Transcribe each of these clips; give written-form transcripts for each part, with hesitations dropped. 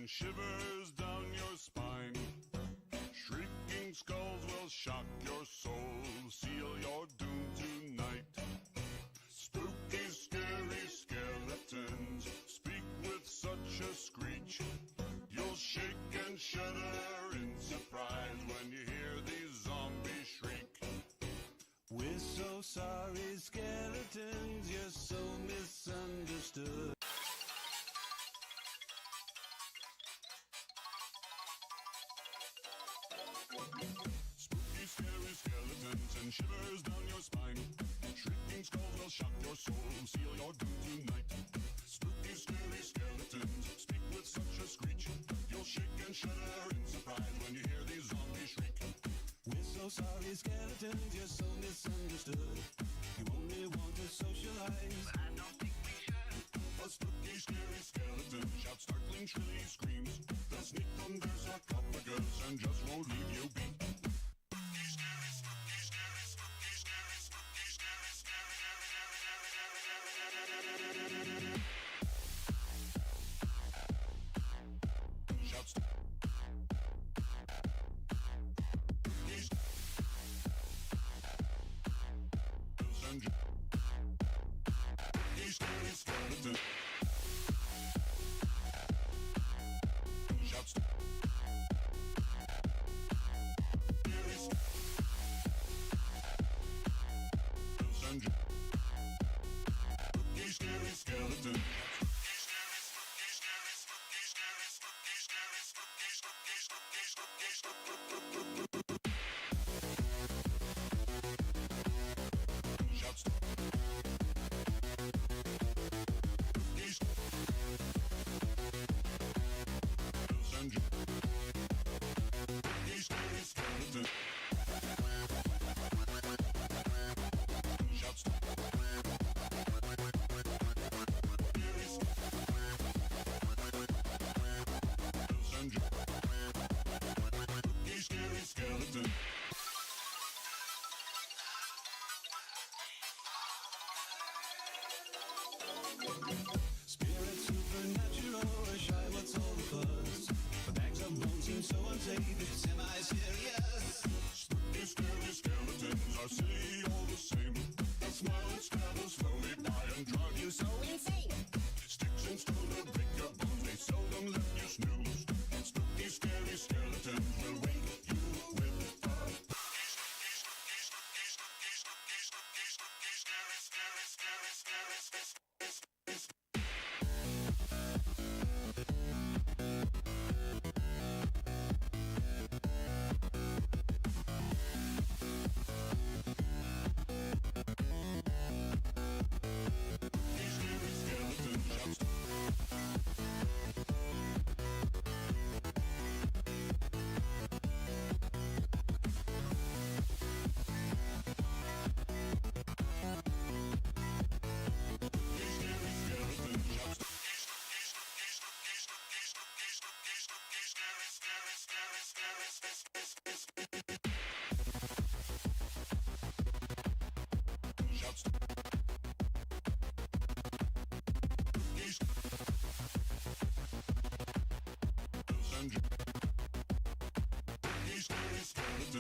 send shivers down your spine. Shrieking skulls will shock your soul, seal your doom tonight. Spooky, scary skeletons speak with such a screech. You'll shake and shudder in surprise when you hear these zombies shriek. We're so sorry, skeletons, you're so misunderstood. Spooky, scary skeletons and shivers down your spine. Shrieking skulls will shock your soul, seal your doom tonight. Spooky, scary skeletons speak with such a screech. You'll shake and shudder in surprise when you hear these zombies shriek. We're so sorry, skeletons, you're so misunderstood. You only want to socialize, but I don't think we should. A spooky, scary skeleton shouts startling, shrilly screams. They'll sneak under sarcophagus and just won't leave you be. Spirit supernatural, shy, what's all the buzz? The bags of bones seem so unsafe, it's semi-serious. Spooky, scary skeletons are silly all the same. They'll smile and stab us slowly by and drive you so insane. Sticks and stones will break your bones, they seldom let you snooze. Spooky, scary skeletons will wake you with a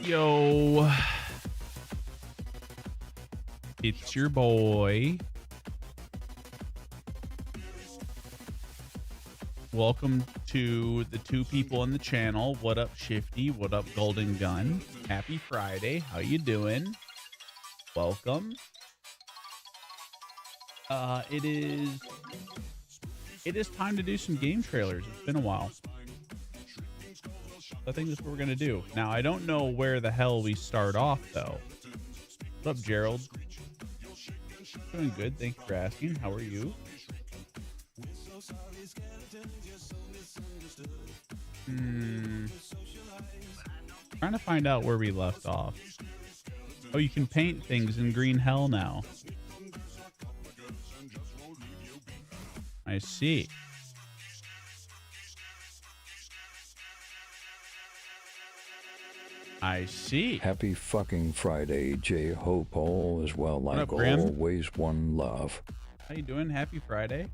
Yo, it's your boy. Welcome to the two people on the channel. What up, Shifty? What up, Golden Gun? Happy Friday. How you doing? Welcome. It is time to do some game trailers. It's been a while. I think that's what we're gonna do. Now, I don't know where the hell we start off though. What's up, Gerald? Doing good. Thank you for asking. How are you? Trying to find out where we left off. Oh, you can paint things in green hell now. I see. I see. Happy fucking Friday, J. Hope. All is well, like up, Grim? always, one love. How you doing? Happy Friday.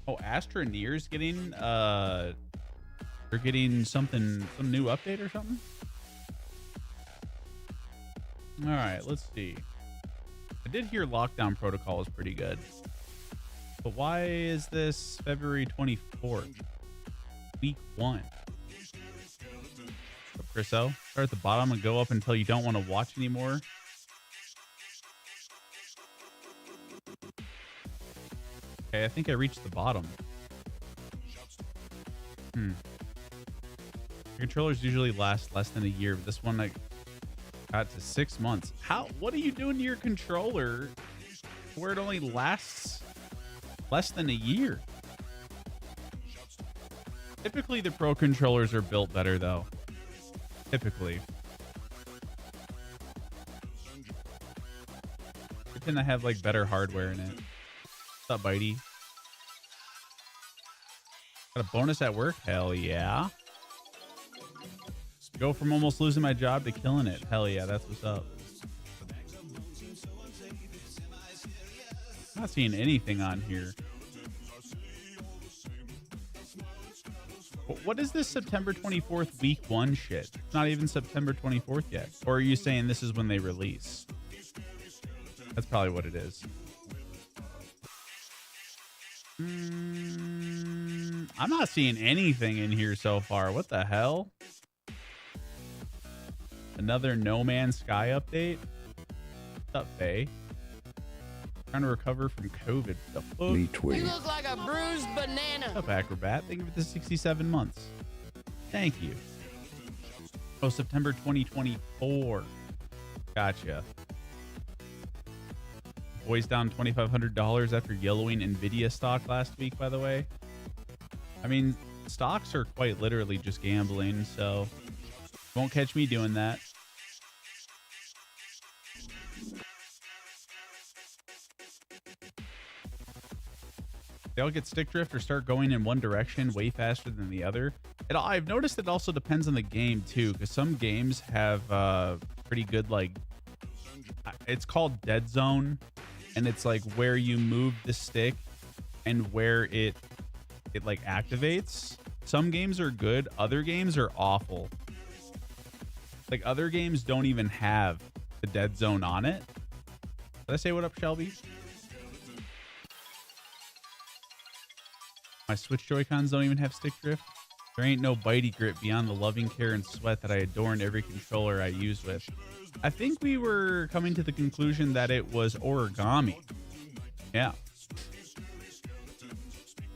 Oh, Astroneer's getting they're getting something, some new update or something. All right, let's see. I did hear Lockdown Protocol is pretty good. But why is this February 24th? Week 1. So, Chriso, start at the bottom and go up until you don't want to watch anymore. Okay, I think I reached the bottom. Your controllers usually last less than a year, but this one I got to 6 months. What are you doing to your controller where it only lasts less than a year? Typically, the Pro controllers are built better, though. Typically. They tend to have, like, better hardware in it. What's up, Bitey? Got a bonus at work? Hell yeah. Go from almost losing my job to killing it. Hell yeah, that's what's up. Not seeing anything on here. What is this September 24th week 1 shit? It's not even September 24th yet. Or are you saying this is when they release? That's probably what it is. I'm not seeing anything in here so far. What the hell? Another No Man's Sky update? What's up, Faye? Trying to recover from COVID. The fuck? You look like a bruised banana. What's up, Acrobat? Thank you for the 67 months. Thank you. Oh, September 2024. Gotcha. Boys down $2,500 after yellowing Nvidia stock last week, by the way. I mean, stocks are quite literally just gambling, so won't catch me doing that. They all get stick drift or start going in one direction way faster than the other. I've noticed it also depends on the game too, because some games have pretty good, like, it's called dead zone, and it's like where you move the stick and where it like activates. Some games are good, other games are awful. Like other games don't even have the dead zone on it. Did I say what up, Shelby? My Switch Joy-Cons don't even have stick drift. There ain't no bitey grip beyond the loving care and sweat that I adorn every controller I use with. I think we were coming to the conclusion that it was origami. Yeah.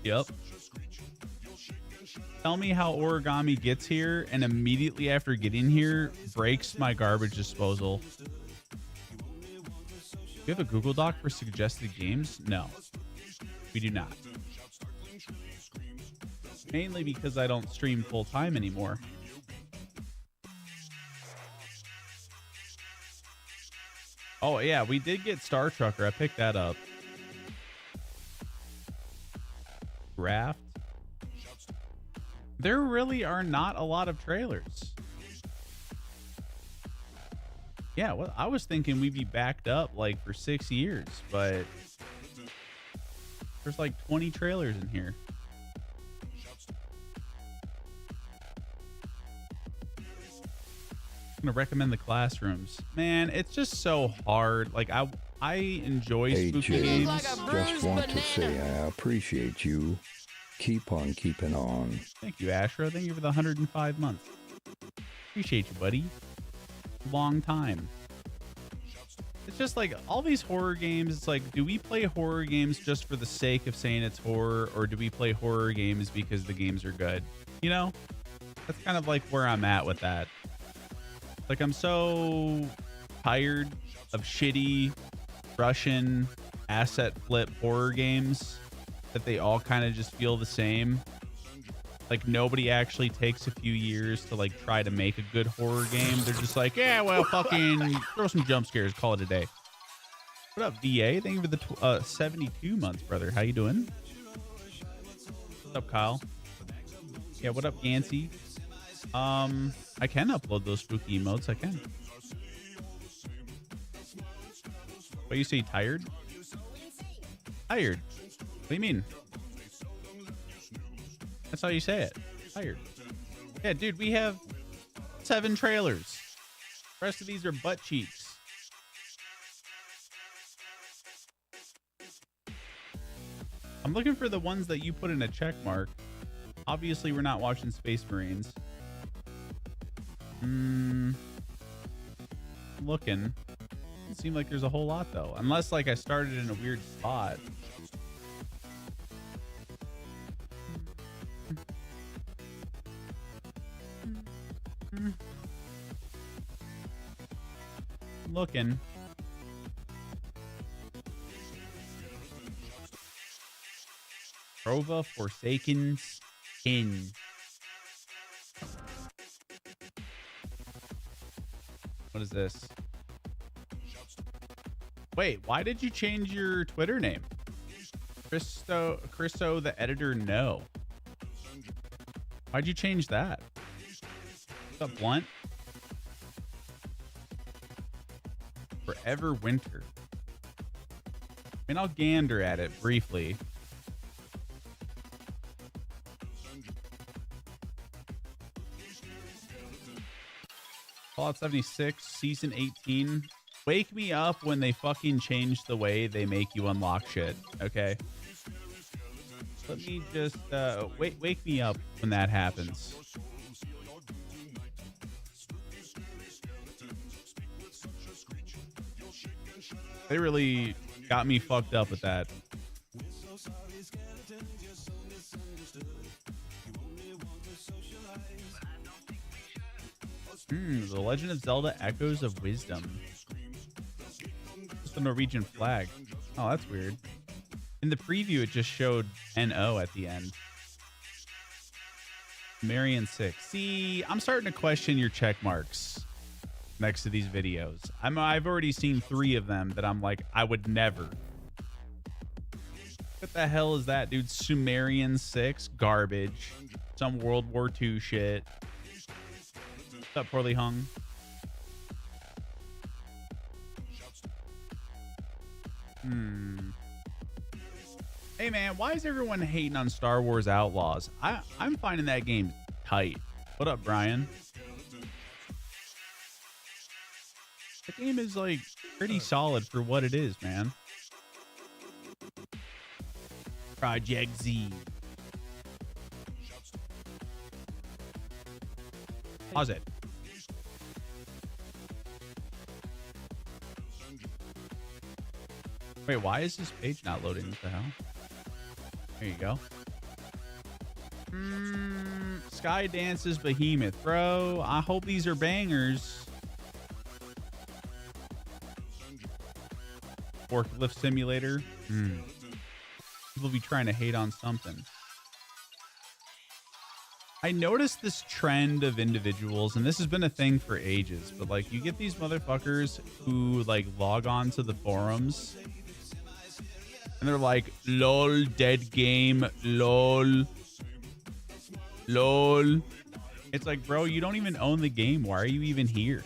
Yep. Tell me how origami gets here and immediately after getting here breaks my garbage disposal. Do you have a Google Doc for suggested games? No, we do not. Mainly because I don't stream full time anymore. Oh yeah, we did get Star Trucker. I picked that up. Raft. There really are not a lot of trailers. Yeah, well, I was thinking we'd be backed up like for 6 years, but there's like 20 trailers in here. I'm gonna recommend the Classrooms. Man, it's just so hard. Like I enjoy spooky games. Like a Just want banana. to say I appreciate you. Keep on keeping on. Thank you, Ashra. Thank you for the 105 months. Appreciate you, buddy. Long time. It's just like all these horror games. It's like, do we play horror games just for the sake of saying it's horror, or do we play horror games because the games are good? You know, that's kind of like where I'm at with that. Like, I'm so tired of shitty Russian asset flip horror games that they all kind of just feel the same. Like, nobody actually takes a few years to like try to make a good horror game. They're just like, yeah, well, fucking throw some jump scares, call it a day. What up, VA? Thank you for the 72 months, brother. How you doing? What's up, Kyle? Yeah, what up, Gansey? I can upload those spooky emotes. I can. What, you say tired? Tired? What do you mean? That's how you say it. Tired. Yeah, dude, we have 7 trailers. The rest of these are butt cheeks. I'm looking for the ones that you put in a check mark. Obviously, we're not watching Space Marines. Looking. Doesn't seem like there's a whole lot, though. Unless, like, I started in a weird spot. Looking. Prova Forsaken Skin. What is this? Wait, why did you change your Twitter name? Christo the editor, no. Why'd you change that? What's up, Blunt? Forever Winter. I mean, I'll gander at it briefly. Fallout 76, Season 18. Wake me up when they fucking change the way they make you unlock shit, okay? Let me just, wake me up when that happens. They really got me fucked up with that. The Legend of Zelda Echoes of Wisdom. Just the Norwegian flag. Oh, that's weird. In the preview, it just showed NO at the end. Marion 6. See, I'm starting to question your check marks next to these videos. I've already seen 3 of them that I'm like, I would never. What the hell is that, dude? Sumerian 6? Garbage. Some World War II shit. What's up, Poorly Hung? Hey, man, why is everyone hating on Star Wars Outlaws? I'm finding that game tight. What up, Brian? The game is, like, pretty solid for what it is, man. Project Z. Pause it. Wait, why is this page not loading? What the hell? There you go. Sky Dances Behemoth. Bro, I hope these are bangers. Forklift Simulator. People be trying to hate on something. I noticed this trend of individuals, and this has been a thing for ages, but like you get these motherfuckers who like log on to the forums and they're like, lol, dead game, lol, lol. It's like, bro, you don't even own the game. Why are you even here?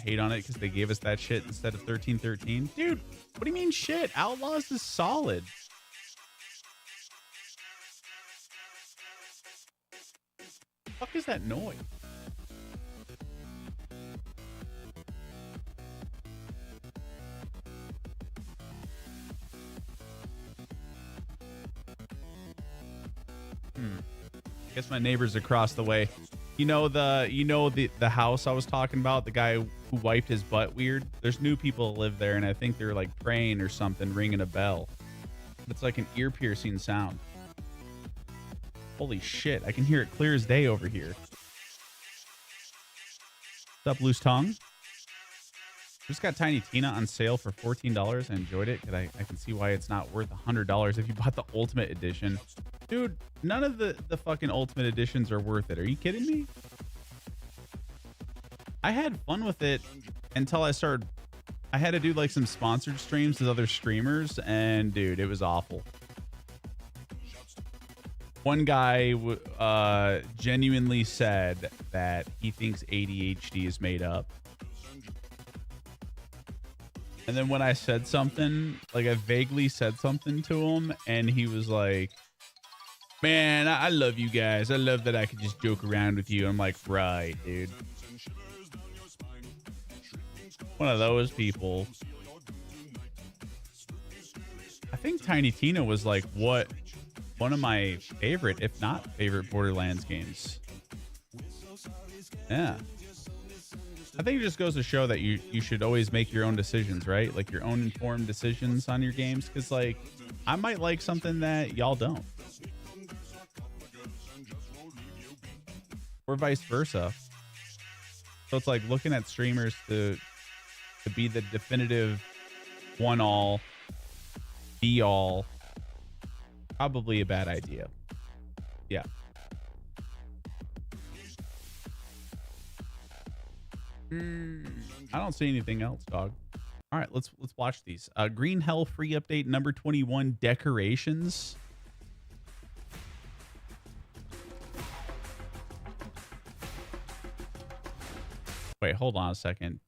Hate on it because they gave us that shit instead of 1313. Dude, what do you mean shit? Outlaws is solid. The fuck is that noise? Guess my neighbor's across the way. You know the house I was talking about, the guy who wiped his butt weird? There's new people that live there, and I think they're like praying or something, ringing a bell. It's like an ear-piercing sound. Holy shit, I can hear it clear as day over here. What's up, Loose Tongue? Just got Tiny Tina on sale for $14. I enjoyed it, because I can see why it's not worth $100 if you bought the Ultimate Edition. Dude, none of the fucking Ultimate Editions are worth it. Are you kidding me? I had fun with it until I had to do like some sponsored streams with other streamers, and dude, it was awful. One guy genuinely said that he thinks ADHD is made up. And then when I said something, like I vaguely said something to him, and he was like, Man, I love you guys. I love that I could just joke around with you. I'm like, right, dude. One of those people. I think Tiny Tina was like one of my favorite, if not favorite, Borderlands games. Yeah. I think it just goes to show that you should always make your own decisions, right? Like your own informed decisions on your games. Because, like, I might like something that y'all don't. Or vice versa. So it's like looking at streamers to be the definitive one all, be all. Probably a bad idea. Yeah. I don't see anything else, dog. All right, let's watch these. Green Hell free update number 21, decorations. Wait, hold on a second.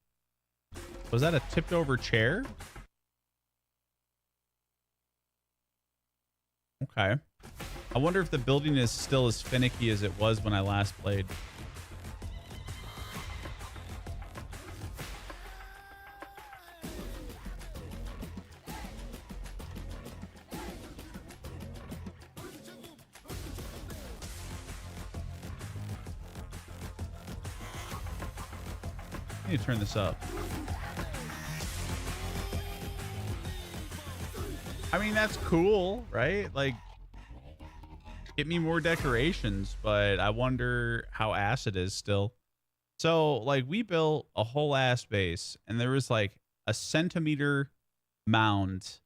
Was that a tipped over chair? Okay. I wonder if the building is still as finicky as it was when I last played. I need to turn this up. I mean, that's cool, right? Like, get me more decorations, but I wonder how ass it is still. So, like, we built a whole ass base, and there was like a centimeter mound,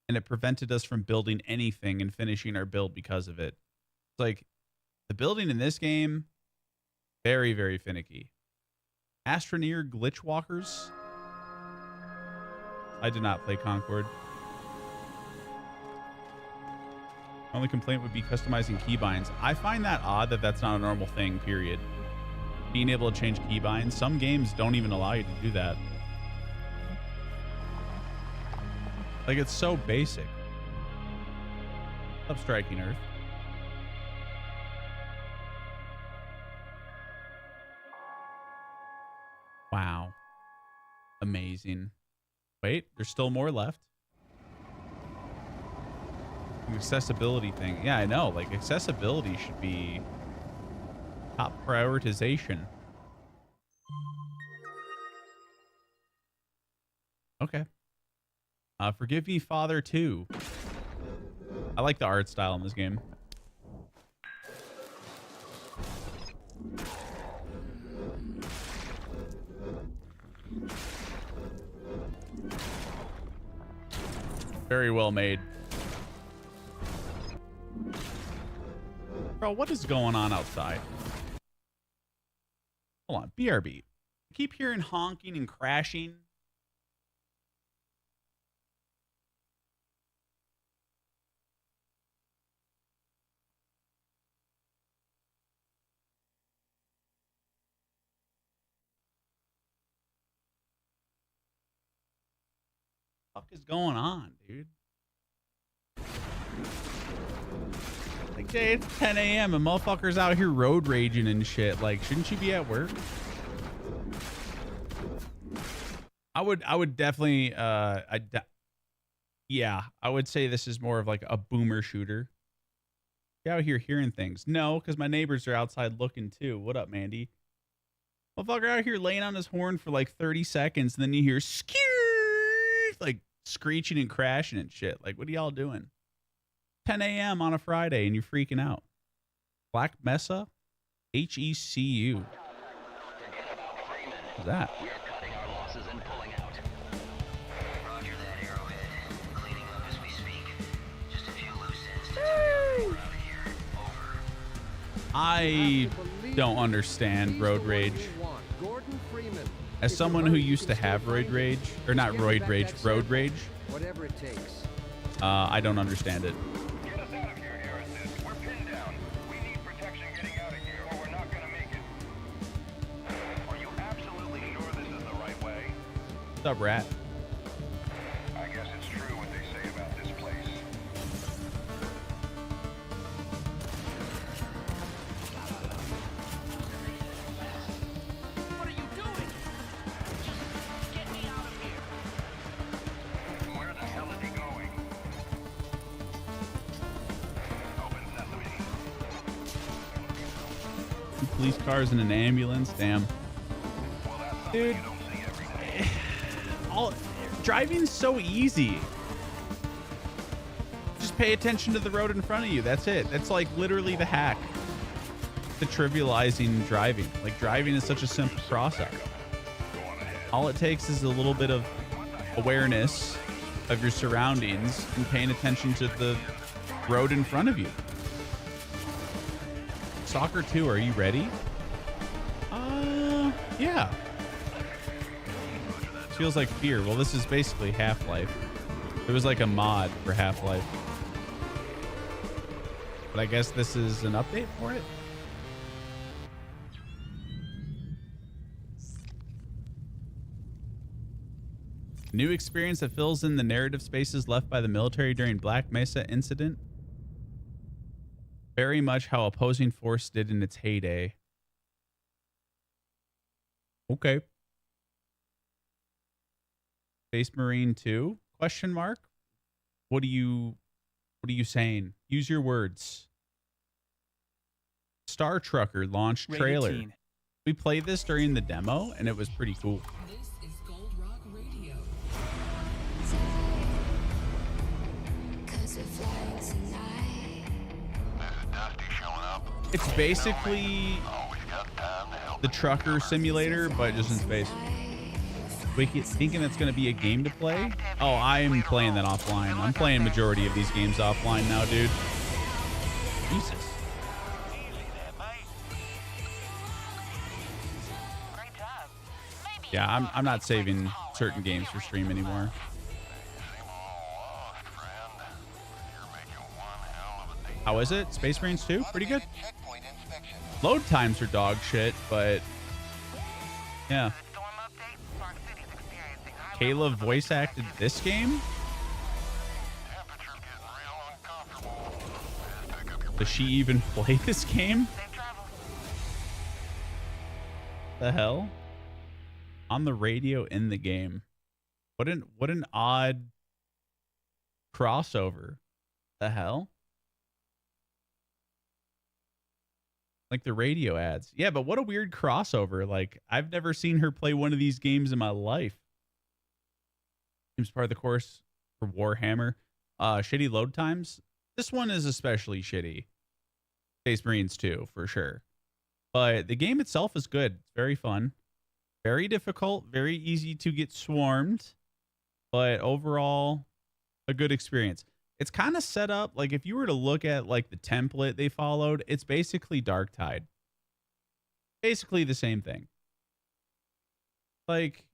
and it prevented us from building anything and finishing our build because of it. It's like the building in this game, very, very finicky. Astroneer glitch walkers. I did not play Concord. My only complaint would be customizing keybinds. I find that odd that that's not a normal thing, period. Being able to change keybinds. Some games don't even allow you to do that. Like, it's so basic. Stop striking Earth. Wow. Amazing. Wait, there's still more left. Accessibility thing. Yeah, I know. Like, accessibility should be top prioritization. Okay. Forgive Me Father 2. I like the art style in this game. Very well made. Bro, what is going on outside? Hold on, BRB. I keep hearing honking and crashing. What the fuck is going on, dude? Like, Jay, it's 10 a.m. and motherfuckers out here road raging and shit. Like, shouldn't you be at work? I would definitely, yeah, I would say this is more of like a boomer shooter. You out here hearing things? No, because my neighbors are outside looking too. What up, Mandy? Motherfucker out here laying on his horn for like 30 seconds, and then you hear skeer, like screeching and crashing and shit. Like, what are y'all doing? 10 a.m. on a Friday, and you're freaking out. Black Mesa? HECU. What's that? We're cutting our losses and pulling out. Roger that, Arrowhead. Cleaning up as we speak. Just a few loose ends to tie up. We're out of here. Over. I don't understand road rage. As someone who used to have road rage, or not roid rage, road rage, whatever it takes. I don't understand it. Get us out of here, Harrison. We're pinned down. We need protection getting out of here, or we're not gonna make it. Are you absolutely sure this is the right way? What's up, Rat? I guess it's true what they say about this place. police cars and an ambulance. Damn. Dude, driving's so easy. Just pay attention to the road in front of you. That's it. That's like literally the hack to trivializing driving. Like, driving is such a simple process. All it takes is a little bit of awareness of your surroundings and paying attention to the road in front of you. Soccer 2, are you ready? Yeah. Feels like Fear. Well, this is basically Half-Life. It was like a mod for Half-Life. But I guess this is an update for it. New experience that fills in the narrative spaces left by the military during Black Mesa incident. Very much how Opposing Force did in its heyday. Okay. Space Marine 2? Question mark? What are you saying? Use your words. Star Trucker launch trailer. We played this during the demo and it was pretty cool. It's basically the trucker simulator, but just in space. Thinking it's going to be a game to play? Oh, I'm playing that offline. I'm playing majority of these games offline now, dude. Jesus. Yeah, I'm not saving certain games for stream anymore. How is it? Space Marines 2? Pretty good. Load times are dog shit, but yeah. Kayla voice acted this game? Does she even play this game? The hell? On the radio in the game. What an odd crossover. The hell? Like the radio ads. Yeah, but what a weird crossover. Like, I've never seen her play one of these games in my life. Seems part of the course for Warhammer. Shitty load times. This one is especially shitty. Space Marines 2, for sure. But the game itself is good. It's very fun. Very difficult. Very easy to get swarmed. But overall, a good experience. It's kind of set up, like if you were to look at like the template they followed, it's basically Darktide. Basically the same thing. Like,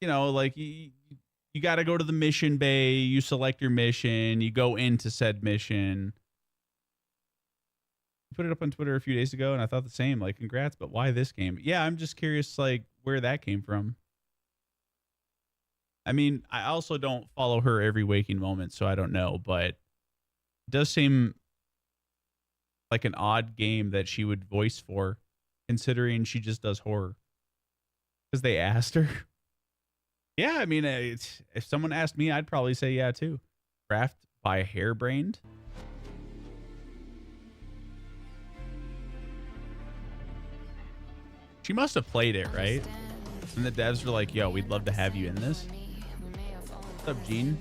you know, like you got to go to the mission bay, you select your mission, you go into said mission. You put it up on Twitter a few days ago and I thought the same, like, congrats, but why this game? Yeah, I'm just curious, like, where that came from. I mean, I also don't follow her every waking moment, so I don't know, but it does seem like an odd game that she would voice for, considering she just does horror. Because they asked her. Yeah, I mean, if someone asked me, I'd probably say yeah, too. Craft by Hairbrained. She must have played it, right? And the devs were like, yo, we'd love to have you in this. What's up, Gene?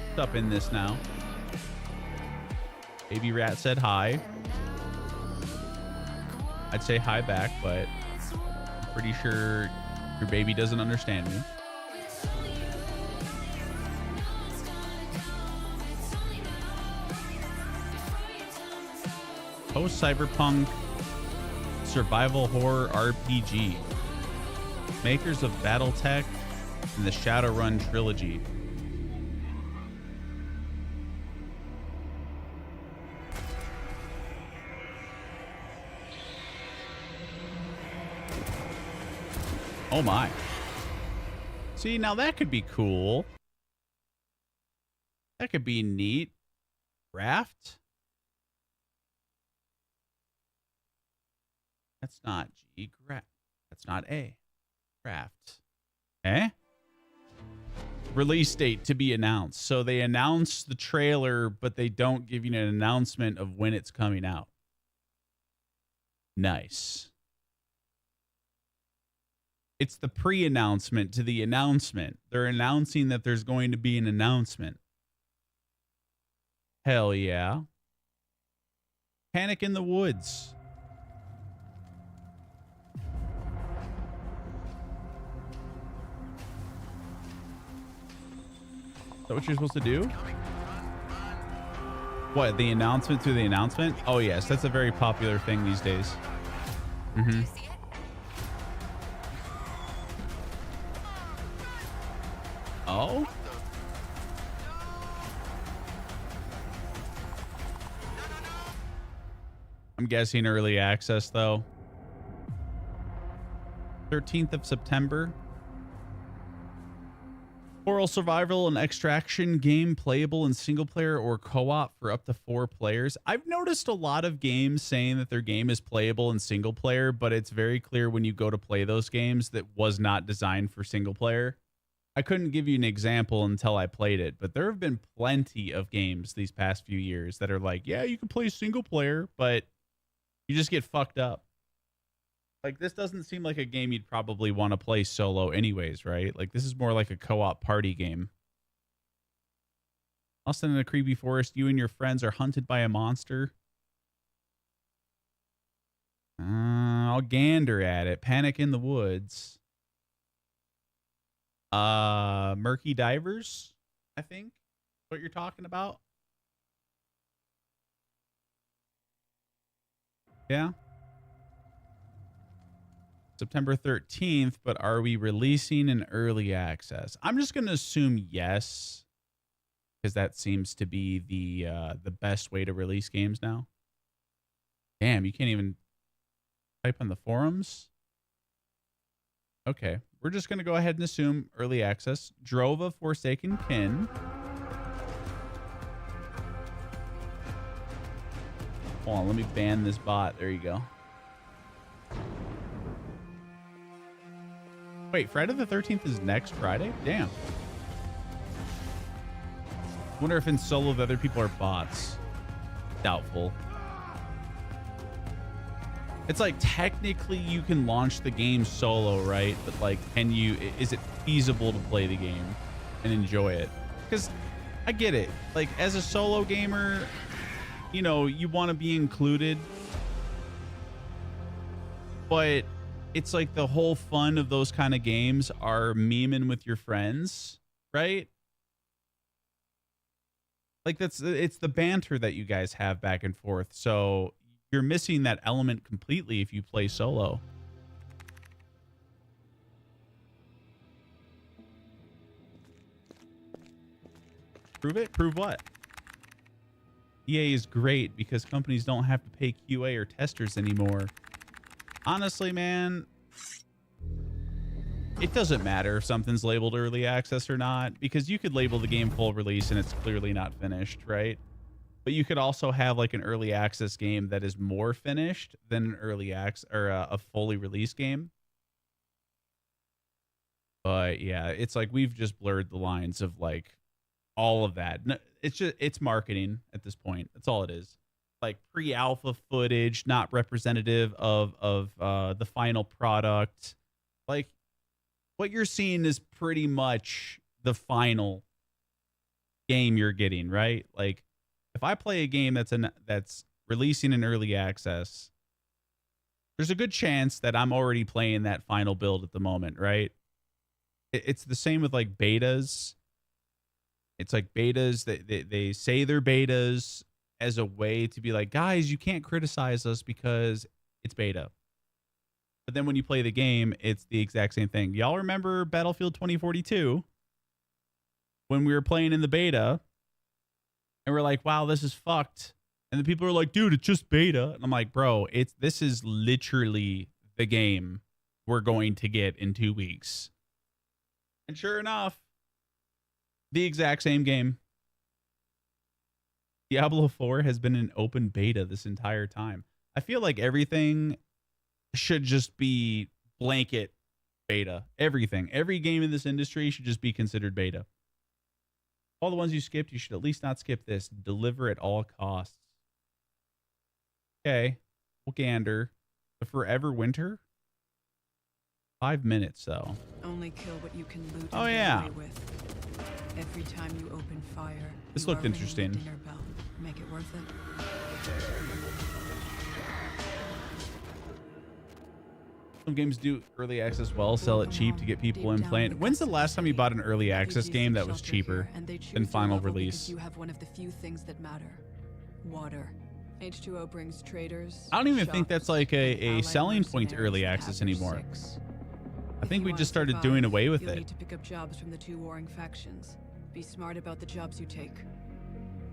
What's up in this now? Baby Rat said hi. I'd say hi back, but I'm pretty sure your baby doesn't understand me. Post-cyberpunk survival horror RPG. Makers of BattleTech and the Shadowrun trilogy. Oh my. See, now that could be cool. That could be neat. Raft? That's not G. That's not A. Craft. Eh? Release date to be announced. So they announce the trailer, but they don't give you an announcement of when it's coming out. Nice. It's the pre-announcement to the announcement. They're announcing that there's going to be an announcement. Hell yeah. Panic in the Woods. Is that what you're supposed to do? What, the announcement to the announcement? Oh, yes. That's a very popular thing these days. Mm-hmm. Oh? I'm guessing early access, though. 13th of September. Oral survival and extraction game playable in single player or co-op for up to 4 players. I've noticed a lot of games saying that their game is playable in single player, but it's very clear when you go to play those games that was not designed for single player. I couldn't give you an example until I played it, but there have been plenty of games these past few years that are like, yeah, you can play single player, but you just get fucked up. Like, this doesn't seem like a game you'd probably want to play solo anyways, right? Like, this is more like a co-op party game. Lost in a creepy forest, you and your friends are hunted by a monster. I'll gander at it. Panic in the Woods. Murky Divers, I think, what you're talking about. Yeah. September 13th, but are we releasing in early access? I'm just going to assume yes, because that seems to be the best way to release games now. Damn, you can't even type on the forums? Okay, we're just going to go ahead and assume early access. Drova Forsaken Kin. Hold on, let me ban this bot. There you go. Wait, Friday the 13th is next Friday? Damn. Wonder if in solo the other people are bots. Doubtful. It's like technically you can launch the game solo, right? But like, is it feasible to play the game and enjoy it? Because I get it. Like, as a solo gamer, you know, you want to be included. But it's like the whole fun of those kind of games are memeing with your friends, right? Like, it's the banter that you guys have back and forth. So you're missing that element completely if you play solo. Prove it? Prove what? EA is great because companies don't have to pay QA or testers anymore. Honestly, man, it doesn't matter if something's labeled early access or not, because you could label the game full release and it's clearly not finished, right? But you could also have like an early access game that is more finished than an early access or a fully released game. But yeah, it's like we've just blurred the lines of like all of that. It's marketing at this point. That's all it is. Like pre-alpha footage, not representative of the final product. Like, what you're seeing is pretty much the final game you're getting, right? Like, if I play a game that's releasing in early access, there's a good chance that I'm already playing that final build at the moment, right? It's the same with like betas. It's like betas that they say they're betas as a way to be like, guys, you can't criticize us because it's beta. But then when you play the game, it's the exact same thing. Y'all remember Battlefield 2042? When we were playing in the beta, and we're like, wow, this is fucked. And the people are like, dude, it's just beta. And I'm like, bro, this is literally the game we're going to get in 2 weeks. And sure enough, the exact same game. Diablo 4 has been in open beta this entire time. I feel like everything should just be blanket beta. Everything. Every game in this industry should just be considered beta. All the ones you skipped, you should at least not skip this. Deliver at all costs. Okay. We'll gander. The Forever Winter? 5 minutes, though. Only kill what you can loot. Oh, and get yeah. away with. Every time you open fire, This you looked are ringing interesting. the dinner bell. Make it worth it. Some games do early access well, sell it cheap to get people in playing. When's the last time you bought an early access game that was cheaper than final release? You have one of the few things that matter. Water. H2O brings traders. I don't even think that's shops, like and a allied selling point to mercenaries early that access have your anymore. six. I If think you we wanna just started survive, doing away with you'll it. need to pick up jobs from the two warring factions. Be smart about the jobs you take.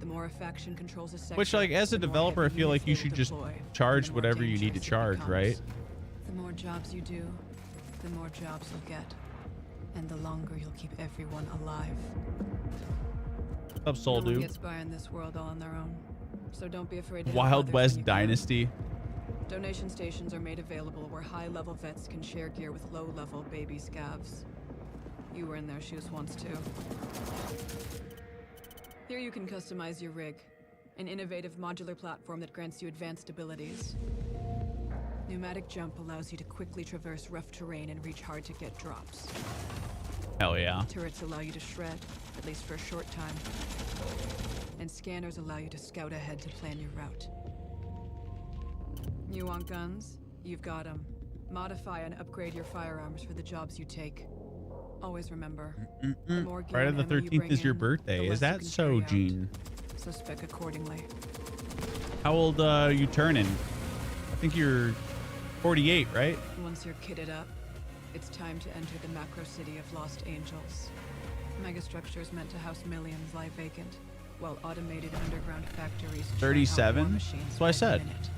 The more a faction controls a sector, Which, like, as a the more developer, I heavy feel like you units they should will just deploy, and charge the more whatever you need to dangerous it charge, becomes. right? The more jobs you do, the more jobs you'll get. And the longer you'll keep everyone alive. What's up, Soul No one Dude? gets by in this world all on their own. So don't be afraid to help Wild others when West you can. Dynasty. Donation stations are made available where high-level vets can share gear with low-level baby scavs. You were in their shoes once too. Here you can customize your rig. An innovative modular platform that grants you advanced abilities. Pneumatic jump allows you to quickly traverse rough terrain and reach hard-to-get drops. Hell yeah. Turrets allow you to shred, at least for a short time. And scanners allow you to scout ahead to plan your route. You want guns? You've got them. Modify and upgrade your firearms for the jobs you take. Always remember, the more gear Friday and the ammo you 13th bring is your in, birthday. the Is less you that can so, carry out. Gene? So spec accordingly. How old you turning? I think you're 48, right? Once you're kitted up, it's time to enter the macro city of Lost Angels. Megastructures meant to house millions lie vacant, while automated underground factories churn out 37? war machines That's what I by the said. minute.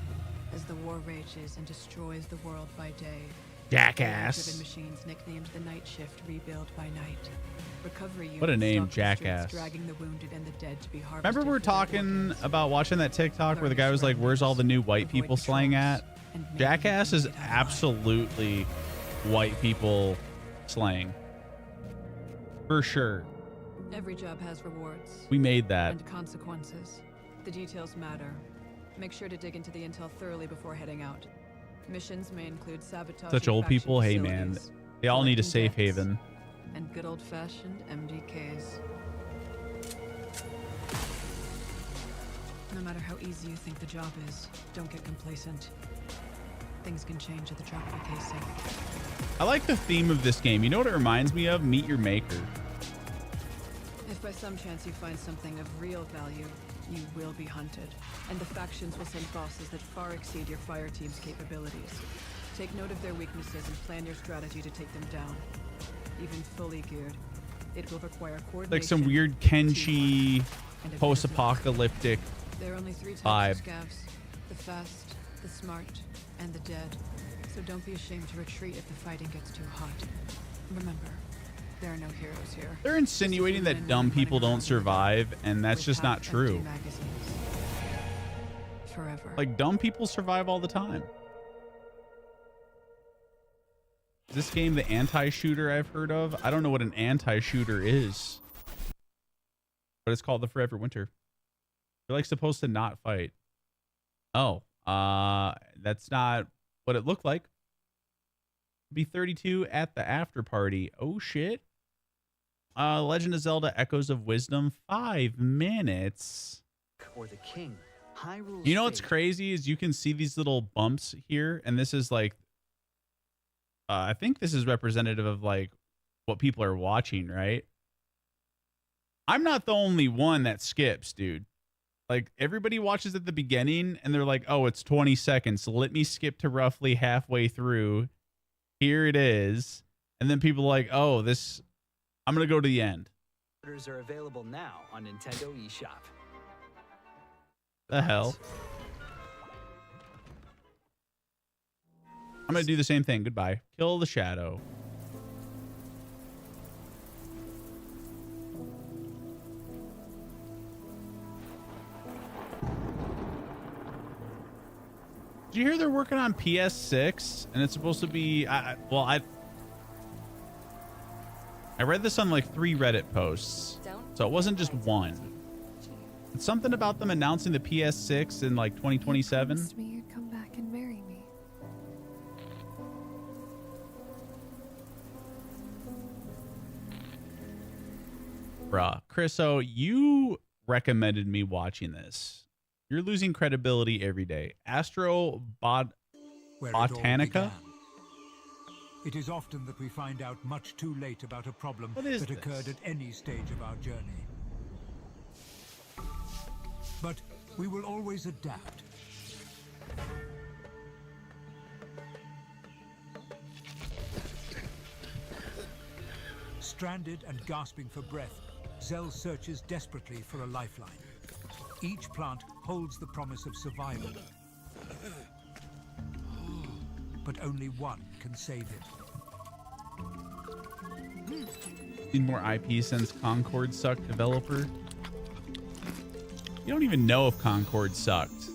As the war rages and destroys the world by day, Jackass. AI-driven machines nicknamed the Night Shift rebuild by night. Recovery What a units name, stalk the streets, Jackass. dragging the wounded and the dead to be harvested Remember we were for their talking organs. about watching that TikTok where the guy was like, where's all the new white Avoid people slang patrols, at? and maybe Jackass you is can get out alive. absolutely white people slang. For sure. Every job has rewards. We made that. And consequences. The details matter. Make sure to dig into the intel thoroughly before heading out. Missions may include sabotage. Such old people, hey man, they all need a safe haven. And good old-fashioned MDKs. No matter how easy you think the job is, don't get complacent. Things can change at the drop of a casing. I like the theme of this game. You know what it reminds me of? Meet Your Maker. If by some chance you find something of real value, you will be hunted, and the factions will send bosses that far exceed your fire team's capabilities. Take note of their weaknesses and plan your strategy to take them down. Even fully geared, it will require coordination. Like some weird teamwork, Kenshi and a bit of luck. post-apocalyptic. There are only three vibe. types of scavs: the fast, the smart, and the dead. So don't be ashamed to retreat if the fighting gets too hot. Remember, there are no heroes here. They're insinuating that dumb people don't survive, and that's just not true. Forever. Like, dumb people survive all the time. Is this game the anti-shooter I've heard of? I don't know what an anti-shooter is. But it's called the Forever Winter. You're like supposed to not fight. Oh, that's not what it looked like. Be 32 at the after party. Oh shit. Legend of Zelda Echoes of Wisdom, 5 minutes. Or the king. Hyrule's You know what's fate. crazy is you can see these little bumps here, and this is like, I think this is representative of like what people are watching, right? I'm not the only one that skips, dude. Like, everybody watches at the beginning and they're like, oh, it's 20 seconds. So let me skip to roughly halfway through. Here it is. And then people are like, oh, I'm going to go to the end. Orders are available now on Nintendo eShop. The hell? I'm going to do the same thing. Goodbye. Kill the shadow. Did you hear they're working on PS6 and it's supposed to be? I read this on like 3 Reddit posts, so it wasn't just one. It's something about them announcing the PS6 in like 2027. You promised me you'd come back and marry me. Bruh, Chriso, you recommended me watching this. You're losing credibility every day. Where it all Botanica? began. It is often that we find out much too late about a problem What is that this? occurred at any stage of our journey. But we will always adapt. Stranded and gasping for breath, Zell searches desperately for a lifeline. Each plant holds the promise of survival, but only one can save it. Need more IP since Concord sucked, developer. You don't even know if Concord sucked.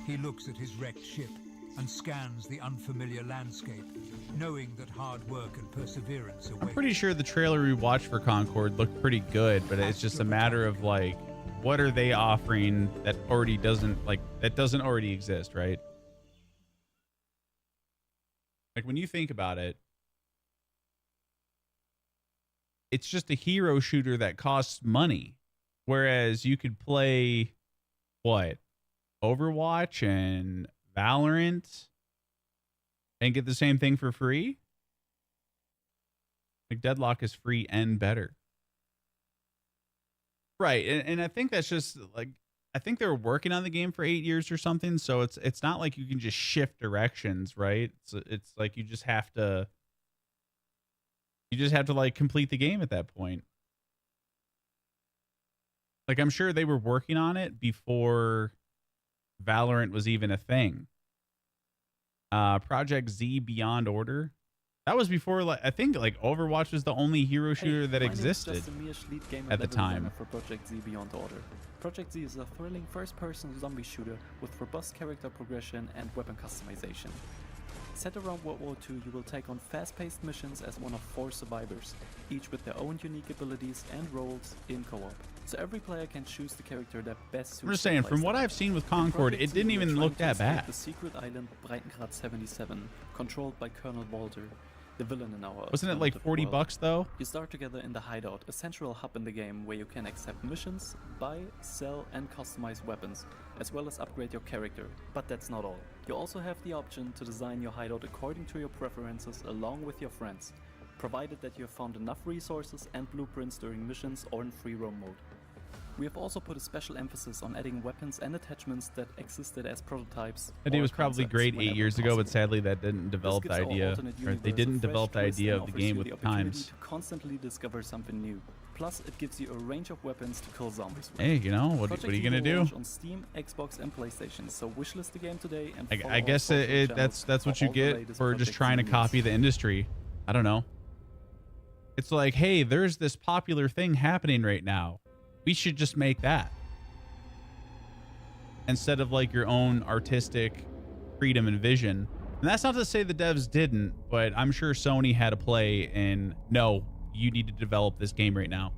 He looks at his wrecked ship and scans the unfamiliar landscape, knowing that hard work and perseverance await. I'm pretty sure the trailer we watched for Concord looked pretty good, but it's just a matter of like, what are they offering that already doesn't already exist, right? Like when you think about it, it's just a hero shooter that costs money. Whereas you could play what? Overwatch and Valorant and get the same thing for free? Like Deadlock is free and better. Right. And I think that's just like, I think they were working on the game for 8 years or something. So it's not like you can just shift directions, right? It's like you just have to like complete the game at that point. Like I'm sure they were working on it before Valorant was even a thing. Project Z Beyond Order. That was before, like, I think like Overwatch was the only hero shooter that existed at the time. For Project Z Beyond Order. Project Z is a thrilling first-person zombie shooter with robust character progression and weapon customization. Set around World War II, you will take on fast-paced missions as one of 4 survivors, each with their own unique abilities and roles in co-op. So every player can choose the character that best suits I'm just saying, from what I've seen with Concord, it didn't even look that bad. The secret island Breitengrad 77, controlled by Colonel Walter, the villain in our Wasn't it like alternative world. $40 though? You start together in the hideout, a central hub in the game where you can accept missions, buy, sell and customize weapons, as well as upgrade your character. But that's not all. You also have the option to design your hideout according to your preferences along with your friends, provided that you have found enough resources and blueprints during missions or in free roam mode. We have also put a special emphasis on adding weapons and attachments that existed as prototypes. That idea was probably great 8 years ago, but sadly that didn't develop the idea. Or they didn't develop the idea of the game with the times. To constantly discover something new. Plus, it gives you a range of weapons to kill zombies with. Hey, you know, what are you gonna do? On Steam, Xbox, and PlayStation. So wishlist the game today and I guess that's what you get for just trying to copy the industry. I don't know. It's like, hey, there's this popular thing happening right now. We should just make that. Instead of like your own artistic freedom and vision. And that's not to say the devs didn't, but I'm sure Sony had a play in, no, you need to develop this game right now.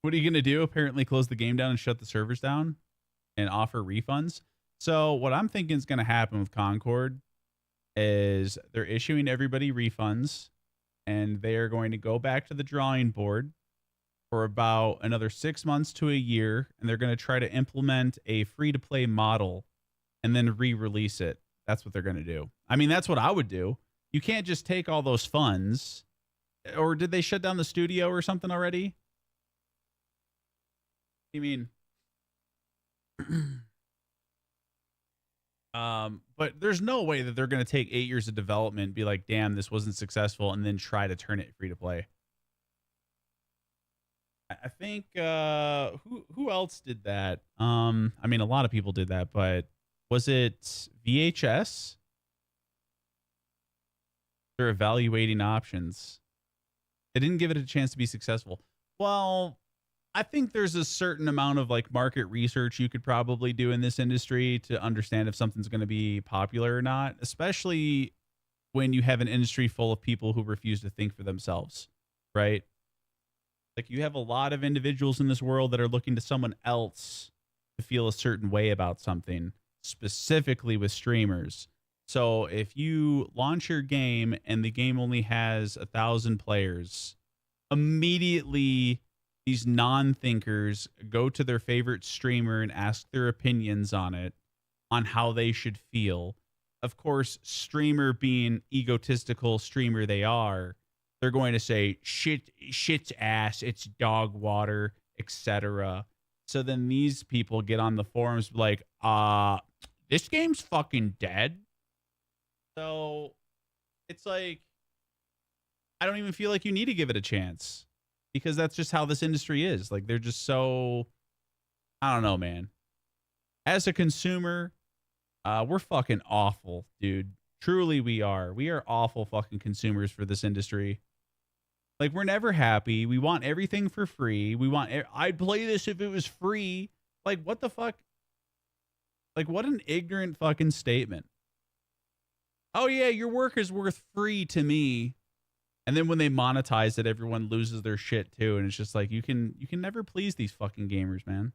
What are you going to do? Apparently close the game down and shut the servers down and offer refunds. So what I'm thinking is going to happen with Concord is they're issuing everybody refunds. And they are going to go back to the drawing board for about another 6 months to a year. And they're going to try to implement a free-to-play model and then re-release it. That's what they're going to do. I mean, that's what I would do. You can't just take all those funds. Or did they shut down the studio or something already? You mean... But there's no way that they're going to take 8 years of development, be like, damn, this wasn't successful, and then try to turn it free to play. I think, who else did that? I mean, a lot of people did that, but was it VHS? They're evaluating options. They didn't give it a chance to be successful. Well, I think there's a certain amount of like market research you could probably do in this industry to understand if something's going to be popular or not, especially when you have an industry full of people who refuse to think for themselves, right? Like you have a lot of individuals in this world that are looking to someone else to feel a certain way about something, specifically with streamers. So if you launch your game and the game only has 1,000 players, immediately these non-thinkers go to their favorite streamer and ask their opinions on it, on how they should feel. Of course, streamer being egotistical streamer they are, they're going to say shit's ass, it's dog water, etc. So then these people get on the forums like, this game's fucking dead. So it's like, I don't even feel like you need to give it a chance. Because that's just how this industry is. Like, they're just so, I don't know, man. As a consumer, we're fucking awful, dude. Truly, we are. We are awful fucking consumers for this industry. Like, we're never happy. We want everything for free. I'd play this if it was free. Like, what the fuck? Like, what an ignorant fucking statement. Oh, yeah, your work is worth free to me. And then when they monetize it, everyone loses their shit too. And it's just like, you can never please these fucking gamers, man.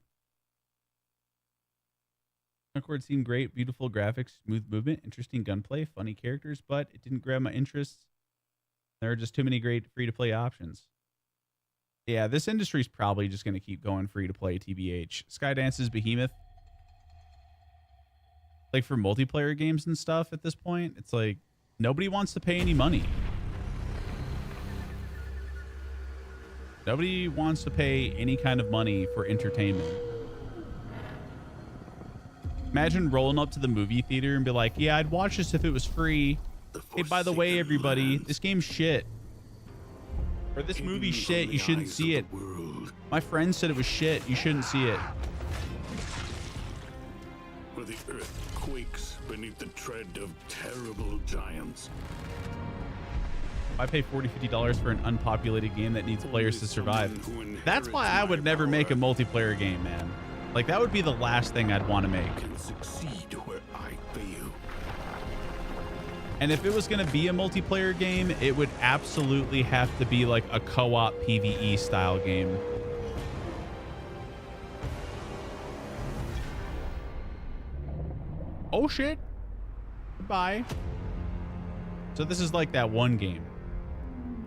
Concord seemed great, beautiful graphics, smooth movement, interesting gunplay, funny characters, but it didn't grab my interest. There are just too many great free-to-play options. Yeah, this industry's probably just going to keep going free-to-play, TBH. Skydance's Behemoth. Like, for multiplayer games and stuff at this point, it's like, nobody wants to pay any money. Nobody wants to pay any kind of money for entertainment. Imagine rolling up to the movie theater and be like, yeah, I'd watch this if it was free. Hey, by the way, everybody, this game's shit. Or this movie's shit, you shouldn't see it. My friend said it was shit, you shouldn't see it. Where the earth quakes beneath the tread of terrible giants. I pay $40, $50 for an unpopulated game that needs players to survive. That's why I would never make a multiplayer game, man. Like, that would be the last thing I'd want to make. Can succeed where I fail. And if it was going to be a multiplayer game, it would absolutely have to be like a co-op PvE style game. Oh shit. Goodbye. So this is like that one game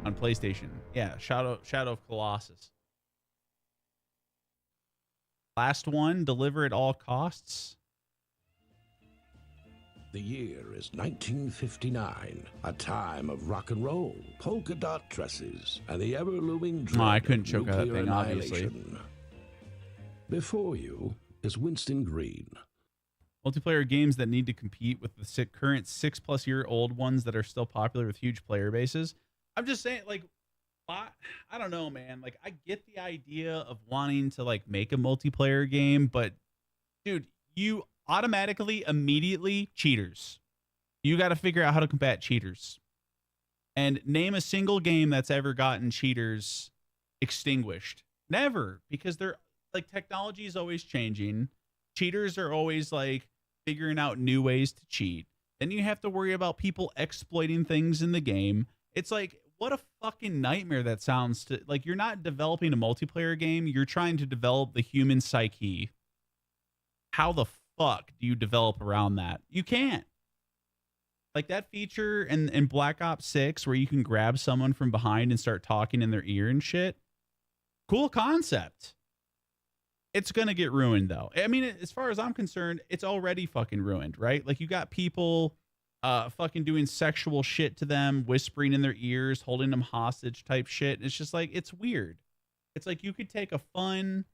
on PlayStation. Yeah, Shadow of Colossus. Last one, deliver at all costs. The year is 1959, a time of rock and roll, polka dot dresses, and the ever-looming dread I couldn't of choke out that nuclear thing, obviously. annihilation. Before you is Winston Green. Multiplayer games that need to compete with the current 6+ year old ones that are still popular with huge player bases. I'm just saying, like, I don't know, man. Like, I get the idea of wanting to like make a multiplayer game, but dude, you automatically, immediately cheaters. You got to figure out how to combat cheaters. And name a single game that's ever gotten cheaters extinguished. Never, because they're like, technology is always changing. Cheaters are always like figuring out new ways to cheat. Then you have to worry about people exploiting things in the game. It's like, what a fucking nightmare that sounds to like. You're not developing a multiplayer game. You're trying to develop the human psyche. How the fuck do you develop around that? You can't. Like that feature in Black Ops 6 where you can grab someone from behind and start talking in their ear and shit. Cool concept. It's going to get ruined though. I mean, as far as I'm concerned, it's already fucking ruined, right? Like you got people fucking doing sexual shit to them, whispering in their ears, holding them hostage type shit. It's just like, it's weird. It's like you could take a fun,